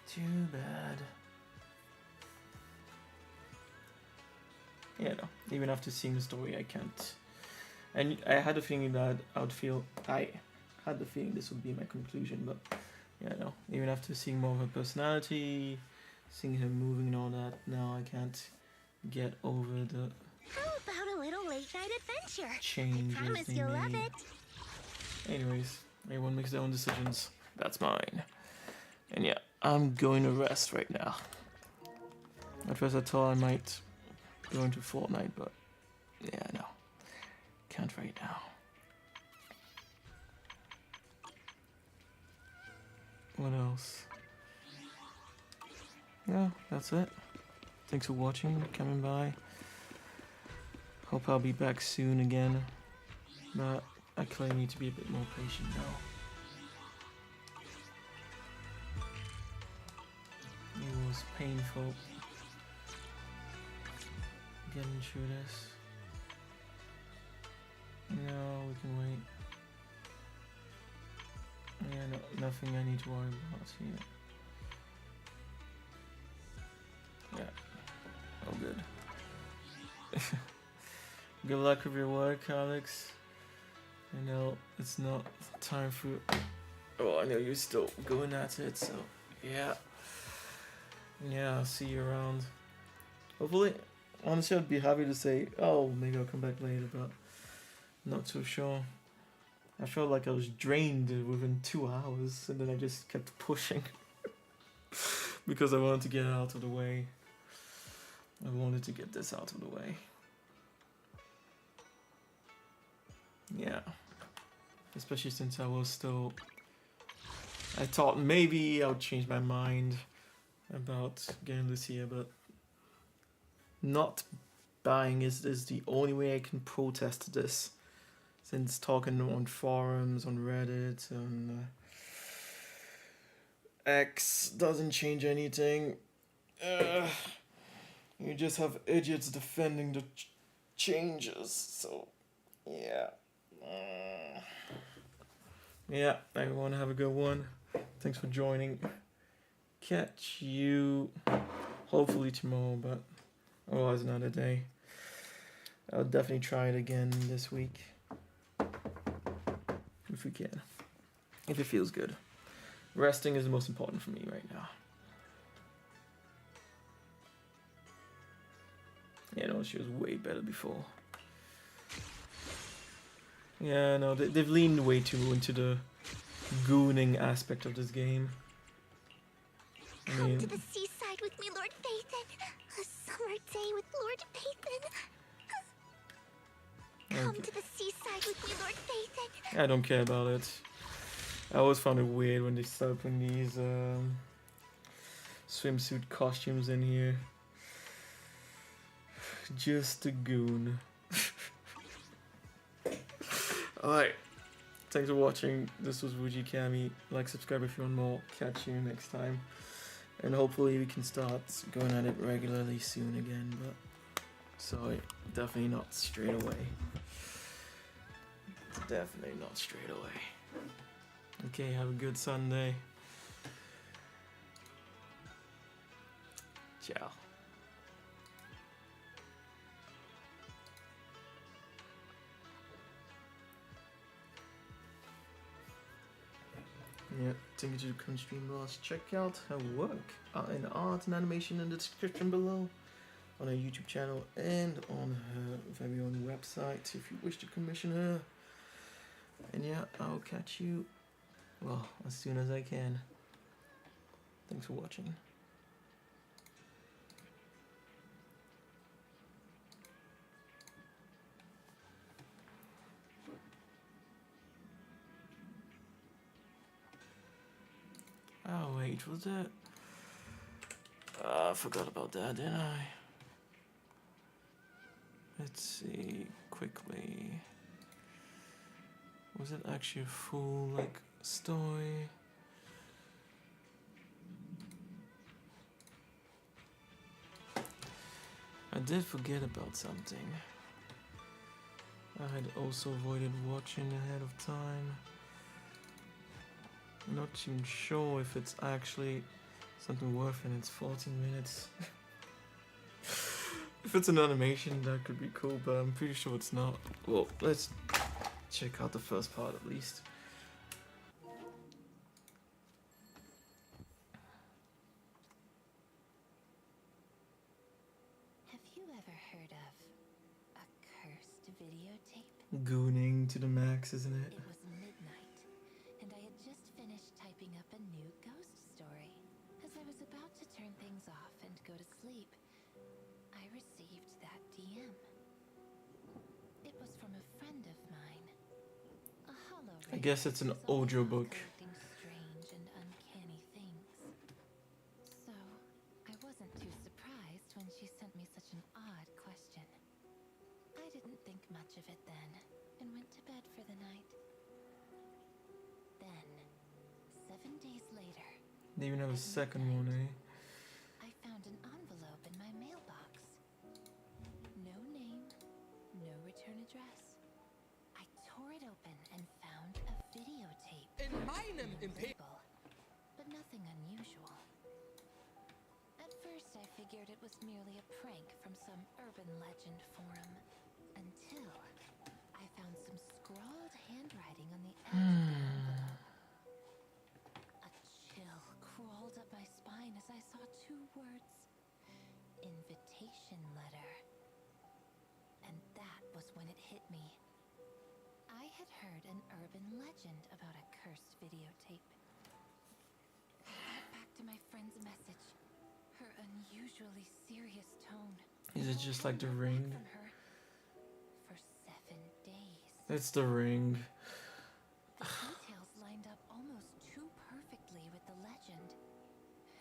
Too bad. Yeah, no. Even after seeing the story, I can't. And I had a feeling that I had the feeling this would be my conclusion, but yeah, no. Even after seeing more of her personality, seeing her moving and all that, now I can't get over the How about a little late night adventure? changes I promise they you'll love made. it. Anyways, everyone makes their own decisions. That's mine. And yeah, I'm going to rest right now. At first I thought I might go into Fortnite, but yeah, no. Can't right now. What else? Yeah, that's it. Thanks for watching, coming by. Hope I'll be back soon again. But I clearly need to be a bit more patient now. It was painful getting through this. No, we can wait. Yeah, no, nothing I need to worry about here. Yeah, all good. Good luck with your work, Alex. I know it's not time for... Oh, I know you're still going at it, so yeah. Yeah, I'll see you around. Hopefully, honestly, I'd be happy to say, oh, maybe I'll come back later, but not too sure. I felt like I was drained within 2 hours, and then I just kept pushing. Because I wanted to get it out of the way. I wanted to get this out of the way. Yeah. Especially since I was still... I thought maybe I would change my mind about getting Lucia, but not buying is the only way I can protest this. Since talking on forums, on Reddit, on X doesn't change anything. You just have idiots defending the changes. So, yeah. Yeah, everyone have a good one. Thanks for joining. Catch you hopefully tomorrow, but otherwise another day. I'll definitely try it again this week. If we can. If it feels good. Resting is the most important for me right now. Yeah, no, she was way better before. Yeah, no, they've leaned way too into the gooning aspect of this game. I mean, Come to the seaside with me, Lord Phaethon. A summer day with Lord Phaethon. Come to the seaside with me, Lord Phaethon. I don't care about it. I always found it weird when they started putting these swimsuit costumes in here. Just a goon. Alright. Thanks for watching. This was Wuji Kami. Like, subscribe if you want more. Catch you next time. And hopefully we can start going at it regularly soon again. But sorry, definitely not straight away. Definitely not straight away. Okay, have a good Sunday. Ciao. Yeah, thank you to the current stream boss. Check out her work in art and animation in the description below, on her YouTube channel and on her very own website if you wish to commission her. And yeah, I'll catch you, well, as soon as I can. Thanks for watching. Oh wait, was that? I forgot about that, didn't I? Let's see quickly. Was it actually a full like story? I did forget about something. I had also avoided watching ahead of time. I'm not even sure if it's actually something worth it. It's 14 minutes. If it's an animation, that could be cool, but I'm pretty sure it's not. Well, let's check out the first part at least. Have you ever heard of a cursed videotape? Gooning to the max, isn't it? It was midnight, and I had just finished typing up a new ghost story. As I was about to turn things off and go to sleep, I received that DM. It was from a friend of mine. A hollow I guess it's an audio book. collecting strange and uncanny things. So, I wasn't too surprised when she sent me such an odd question. I didn't think much of it then, and went to bed for the night. Then, 7 days later, They even have a second one, eh? I found an envelope in my mailbox. No name, no return address. I tore it open and found a videotape. In meinem Label, but nothing unusual. At first I figured it was merely a prank from some urban legend forum, until I found some scrawled handwriting on the edge of the envelope. A chill crawled up my spine as I saw 2 words. Invitation letter. And that was when it hit me. I had heard an urban legend about a cursed videotape. I thought back to my friend's message. Her unusually serious tone. Is it just like The Ring? From her for 7 days. It's The Ring. The details lined up almost too perfectly with the legend.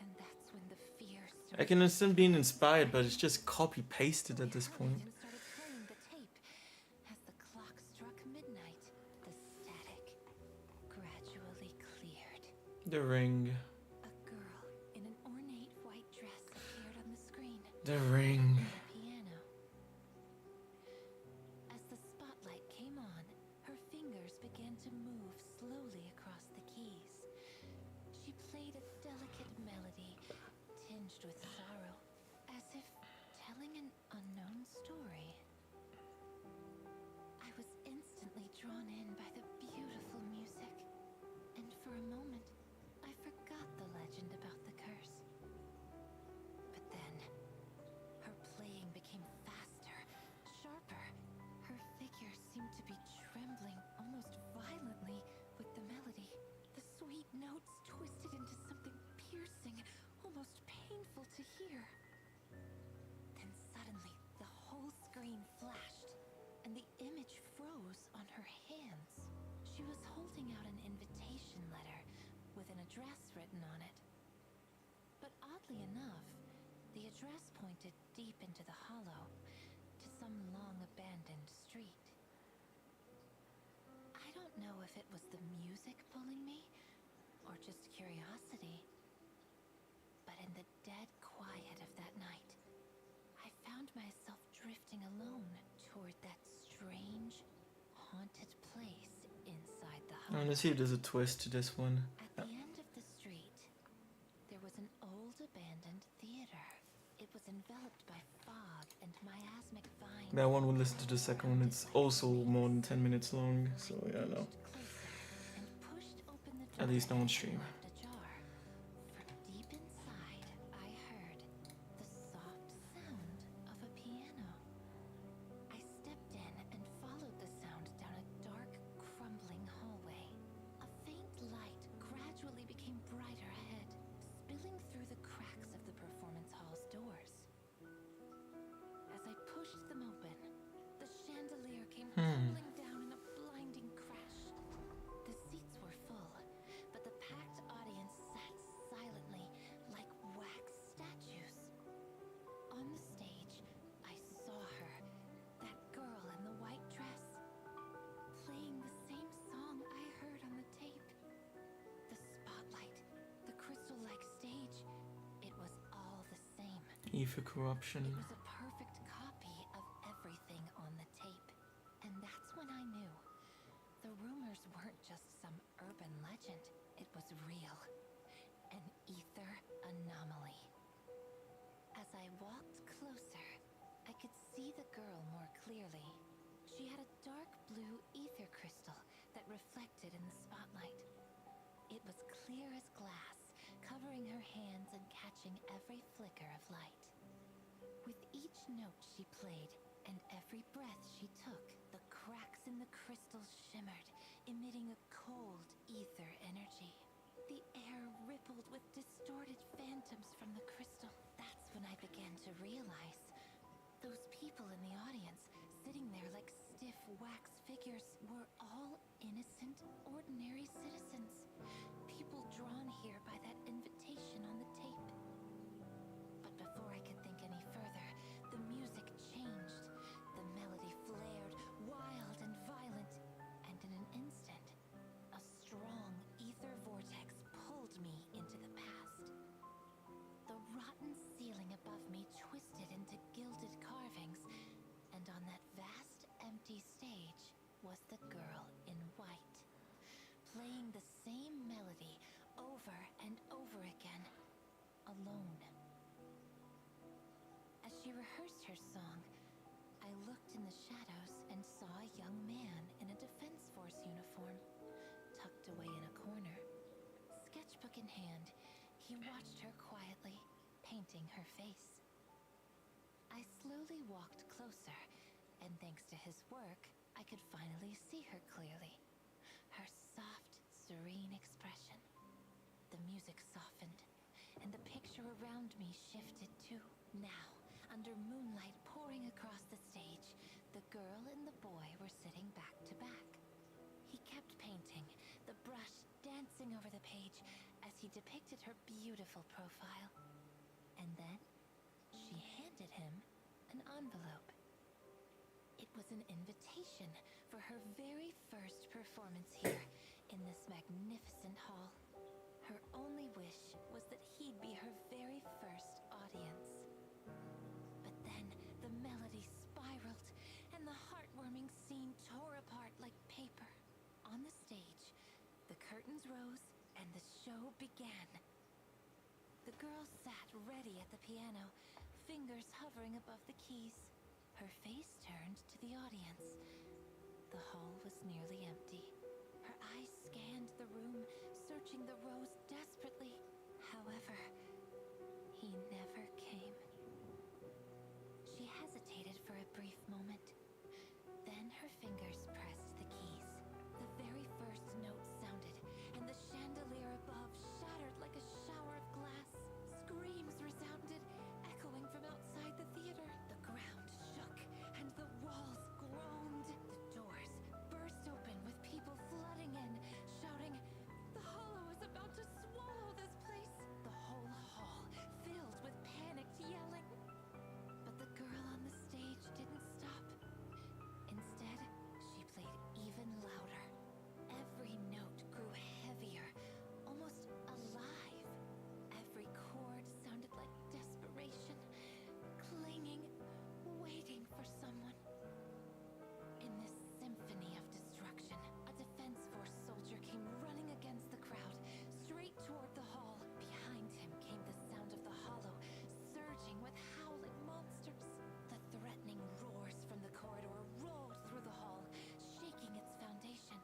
And that's when the fear I can understand being inspired, but it's just copy pasted at this point. Started playing the tape. As the clock struck midnight, the static gradually cleared. The ring. A girl in an ornate white dress appeared on the screen. The ring. The piano. As the spotlight came on, her fingers began to move slowly across the keys. She played a delicate melody, tinged with sorrow, as if telling an unknown story. I was instantly drawn in by the beautiful music, and for a moment, I forgot the legend about the curse. But then, her playing became faster, sharper. Her figure seemed to be trembling almost violently with the melody. The sweet notes twisted into something piercing, almost painful to hear. Then suddenly, the whole screen flashed, and the image froze on her hands. She was holding out an invitation letter with an address written on it. But oddly enough, the address pointed deep into the hollow, to some long-abandoned street. I don't know if it was the music pulling me, or just curiosity. But in the dead quiet of that night, I found myself drifting alone toward that strange, haunted place inside the I Oh, want hollow. to see if there's a twist to this one. At the end of the street, there was an old abandoned theater. It was enveloped by fog and miasmic vines. But I won't listen to the second one. It's also more than 10 minutes long, so yeah, no. And pushed open the At door least not on and stream. left ajar. For deep inside, I heard the soft sound of a piano. I stepped in and followed the sound down a dark, crumbling hallway. A faint light gradually became brighter ahead, spilling through the cracks of the performance hall's doors. As I pushed them open, the chandelier came tumbling down in a blinding crash. The seats were full, but the packed audience sat silently like wax statues. On the stage, I saw her, that girl in the white dress, playing the same song I heard on the tape. The spotlight, the crystal-like stage, it was all the same. Ether corruption. It was a perfect copy of everything on the tape. And that's when I knew. The rumors weren't just some urban legend. It was real. An ether anomaly. As I walked closer, I could see the girl more clearly. She had a dark blue ether crystal that reflected in the spotlight. It was clear as glass, covering her hands and catching every flicker of light. With each note she played and every breath she took, the cracks in the crystal shimmered, emitting a cold ether energy. The air rippled with distorted phantoms from the crystal. That's when I began to realize those people in the audience, sitting there like stiff wax figures, were all innocent, ordinary citizens. People drawn here by that invitation on the tape. But before I could think any further, the music changed. The melody flared, wild and violent, and in an instant, a strong ether vortex pulled me into the past. The rotten ceiling above me twisted into gilded carvings, and on that vast, empty stage was the girl in white, playing the same melody over and over again, alone. As she rehearsed her song, I looked in the shadows and saw a young man in a Defense Force uniform, tucked away in a corner. Sketchbook in hand, he watched her quietly, painting her face. I slowly walked closer, and thanks to his work, I could finally see her clearly. Her soft, serene expression. The music softened, and the picture around me shifted too. Now, under moonlight pouring across the stage, the girl and the boy were sitting back to back. He kept painting, the brush dancing over the page as he depicted her beautiful profile. And then she handed him an envelope. It was an invitation for her very first performance here in this magnificent hall. Her only wish was that he'd be her very first audience. But then the melody spiraled, and the heartwarming scene tore apart like paper. On the stage, the curtains rose, and the show began. The girl sat ready at the piano, fingers hovering above the keys. Her face turned to the audience. The hall was nearly empty. Her eyes scanned the room, searching the rows desperately. However, he never came. She hesitated for a brief moment. Then her fingers pressed the keys. The very first note sounded, and the chandelier above shattered like a shower of glass. Screams resounded, echoing from outside the theater. The ground shook, and the walls groaned. The doors burst open with people flooding in, shouting, "The hollow is about to swallow this place!" The whole hall filled with panicked yelling. But the girl on the stage didn't stop. Instead, she played even louder. Every note grew heavier, almost alive. Every chord sounded like desperation, clinging, waiting for someone. In this symphony of destruction, a Defense Force soldier came running against the crowd, straight toward the hall. Behind him came the sound of the hollow, surging with howling monsters. The threatening roars from the corridor rolled through the hall, shaking its foundation.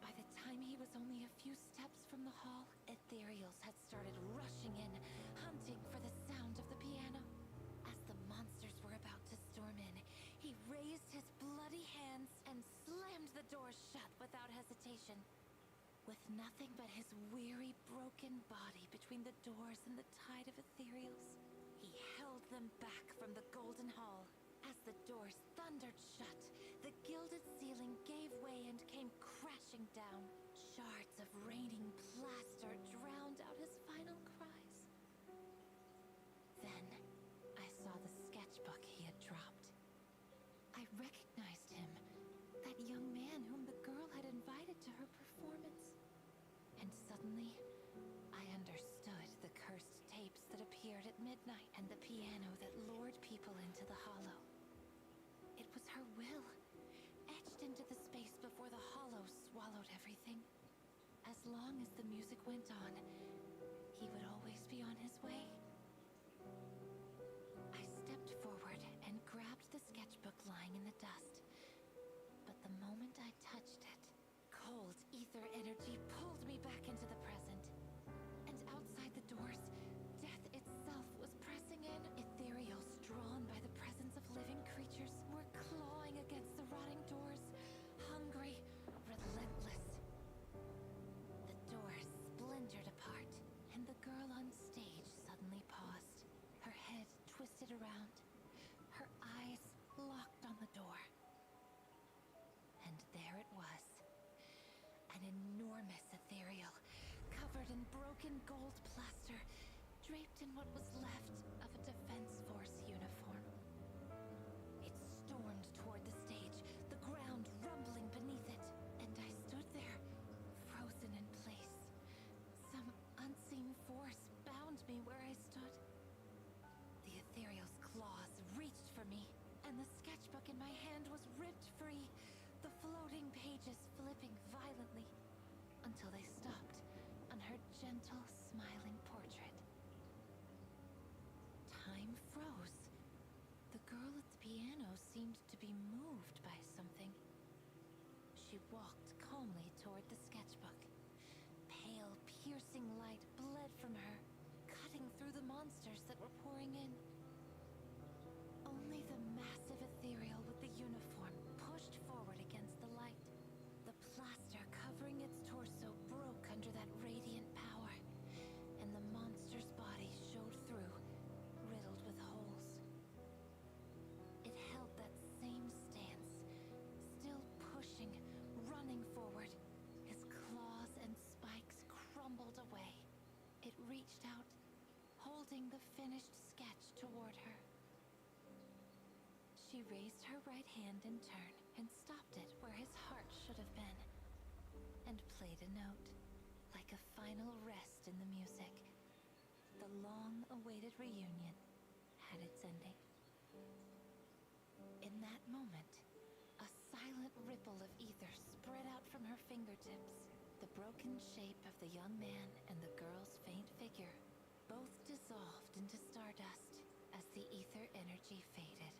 By the time he was only a few steps from the hall, ethereals had started rushing in, hunting for the sound of the piano. As the monsters were about to storm in, he raised his bloody hands and slammed the door shut without hesitation. With nothing but his weary, broken body between the doors and the tide of ethereals, he held them back from the Golden Hall. As the doors thundered shut, the gilded ceiling gave way and came crashing down. Shards of raining plaster drowned out his final cries. Then, I saw the sketchbook he had dropped. I recognized him, that young man whom the girl had invited to her performance. And suddenly, I understood the cursed tapes that appeared at midnight and the piano that lured people into the hollow. It was her will, etched into the space before the hollow swallowed everything. As long as the music went on, he would always be on his way. I stepped forward and grabbed the sketchbook lying in the dust. But the moment I touched it, cold ether energy pulled me back into the present. And outside the doors, death itself was pressing in. Ethereals drawn by the presence of living creatures were clawing against the rotting doors, hungry, relentless. The doors splintered apart, and the girl on stage suddenly paused. Her head twisted around, her eyes locked on the door. And there it was. An enormous ethereal, covered in broken gold plaster, draped in what was left of a Defense Force uniform. It stormed toward the stage, the ground rumbling beneath it, and I stood there, frozen in place. Some unseen force bound me where I stood. The ethereal's claws reached for me, and the sketchbook in my hand was ripped free, the floating pages flipping violently, until they stopped on her gentle, smiling portrait. Time froze. The girl at the piano seemed to be moved by something. She walked calmly toward the sketchbook. Pale, piercing light bled from her, cutting through the monsters that were pouring in. Only the massive ethereal with the uniform pushed forward against the light. The plaster covering its torso broke under that radiant power, and the monster's body showed through, riddled with holes. It held that same stance, still pushing, running forward. His claws and spikes crumbled away. It reached out, holding holding the finished sketch toward her. She raised her right hand in turn and stopped it where his heart should have been, and played a note, like a final rest in the music. The long-awaited reunion had its ending. In that moment, a silent ripple of ether spread out from her fingertips. The broken shape of the young man and the girl's faint figure both dissolved into stardust as the ether energy faded.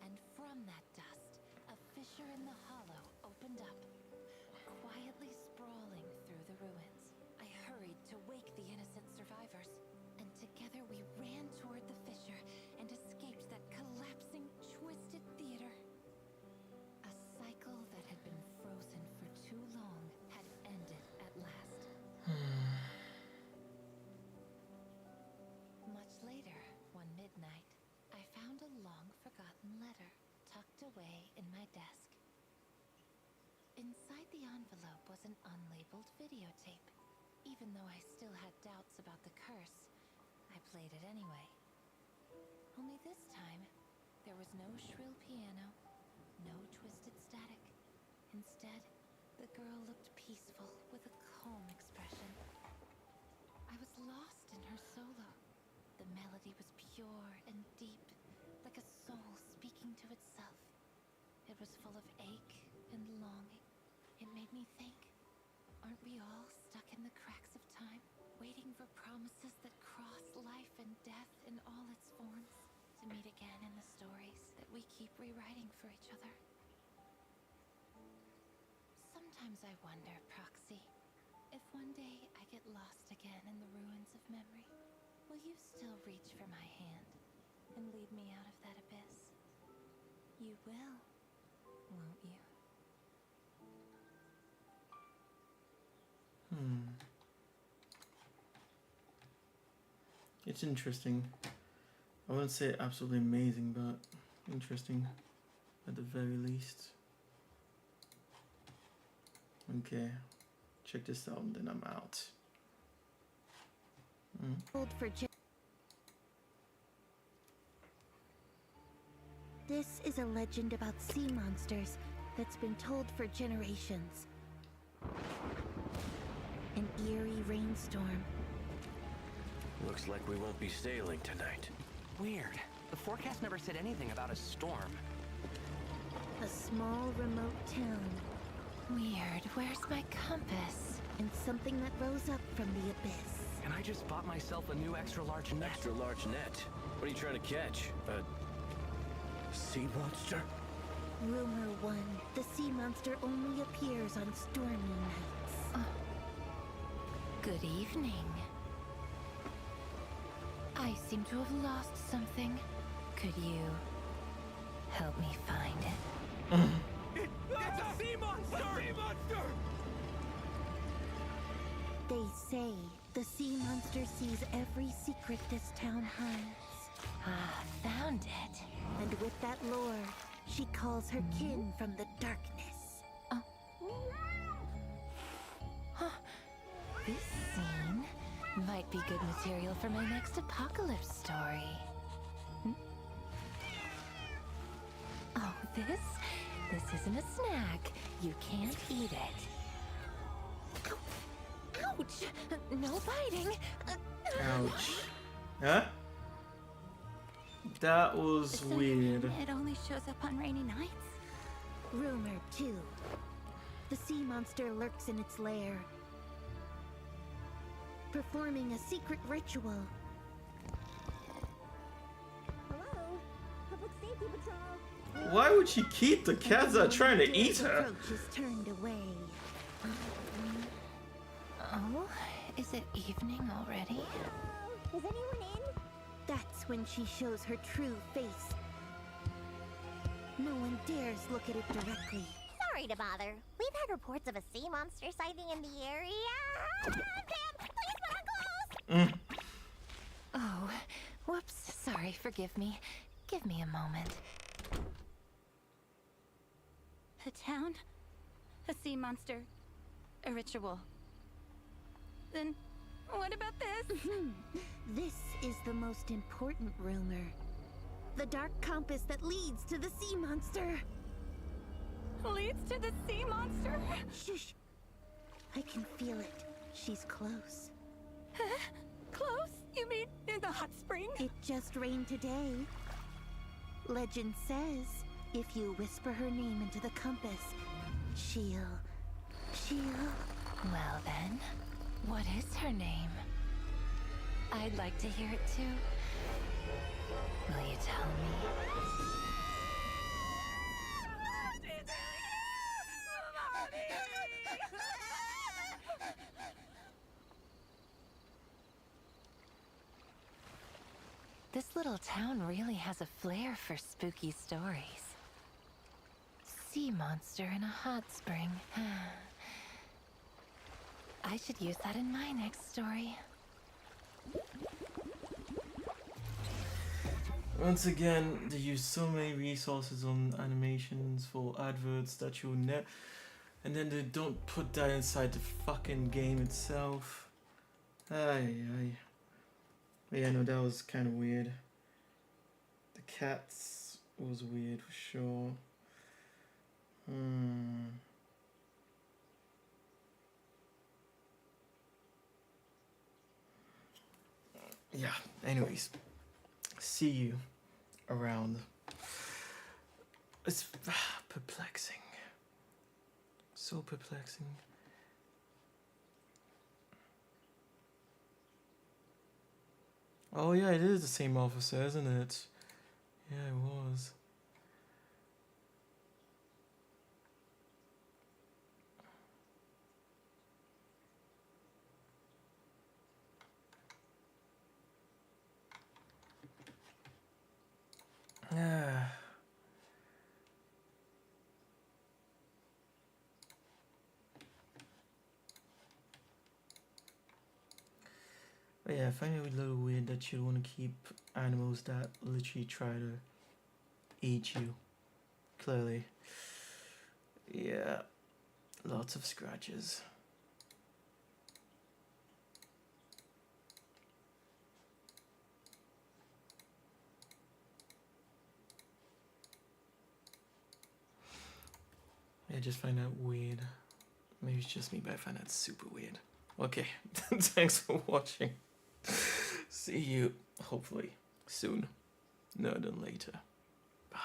And from that dust, a fissure in the hollow opened up, quietly sprawling through the ruins. I hurried to wake the innocent survivors, and together we ran toward the fissure and escaped that collapsing, twisted theater. A cycle that had been frozen for too long had ended at last. Much later, one midnight, I found a long-forgotten letter tucked away in my desk. Inside the envelope was an unlabeled videotape. Even though I still had doubts about the curse, I played it anyway. Only this time, there was no shrill piano, no twisted static. Instead, the girl looked peaceful with a calm expression. I was lost in her solo. The melody was pure and deep, like a soul speaking to itself. It was full of ache and longing. It made me think, aren't we all stuck in the cracks of time, waiting for promises that cross life and death in all its forms, to meet again in the stories that we keep rewriting for each other? Sometimes I wonder, Proxy, if one day I get lost again in the ruins of memory, will you still reach for my hand and lead me out of that abyss? You will, won't you? It's interesting. I wouldn't say absolutely amazing, but interesting at the very least. Okay, check this out and then I'm out. This is a legend about sea monsters that's been told for generations. An eerie rainstorm. Looks like we won't be sailing tonight. Weird. The forecast never said anything about a storm. A small remote town. Weird. Where's my compass? And something that rose up from the abyss. And I just bought myself a new extra-large net. Extra-large net? What are you trying to catch? A sea monster? Rumor 1. The sea monster only appears on stormy nights. Good evening. I seem to have lost something. Could you help me find it? It's a sea monster! A sea monster! They say the sea monster sees every secret this town hides. Ah, found it. And with that lore, she calls her kin from the darkness. This scene might be good material for my next apocalypse story. Oh, this isn't a snack. You can't eat it. Ouch! No biting. Ouch. Huh? That was weird. It only shows up on rainy nights. Rumor 2. The sea monster lurks in its lair, performing a secret ritual. Hello? Public Safety Patrol? Why would she keep the cats that are trying to eat her? Approach is turned away. Oh, is it evening already? Is anyone in? That's when she shows her true face. No one dares look at it directly. Sorry to bother. We've had reports of a sea monster sighting in the area. Damn! Please put on clothes! Oh, whoops. Sorry, forgive me. Give me a moment. A town? A sea monster? A ritual? Then What about this? This is the most important rumor. The dark compass that leads to the sea monster. Leads to the sea monster? Shush. I can feel it. She's close. Huh? Close? You mean in the hot spring? It just rained today. Legend says, if you whisper her name into the compass, she'll... Well then, what is her name? I'd like to hear it too. Will you tell me? This little town really has a flair for spooky stories. Sea monster in a hot spring. I should use that in my next story. Once again, they use so many resources on animations for adverts that you'll never... And then they don't put that inside the fucking game itself. Ay. Yeah, no, that was kind of weird. The cats was weird for sure. Yeah, anyways. See you around. It's perplexing. So perplexing. Oh yeah, it is the same officer, isn't it? Yeah, it was. Yeah. But yeah, I find it a little weird that you want to keep animals that literally try to eat you. Clearly. Yeah. Lots of scratches. I just find that weird. Maybe it's just me, but I find that super weird. Okay, thanks for watching. See you, hopefully, soon. No, than later. Bye.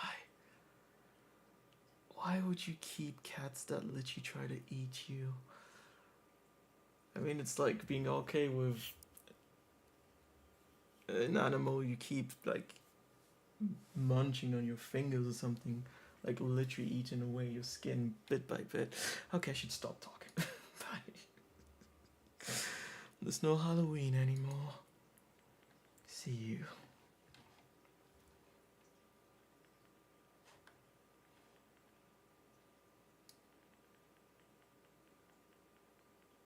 Why would you keep cats that literally try to eat you? I mean, it's like being okay with an animal you keep, like, munching on your fingers or something. Like, literally eating away your skin bit by bit. Okay, I should stop talking. Bye. There's no Halloween anymore. See you.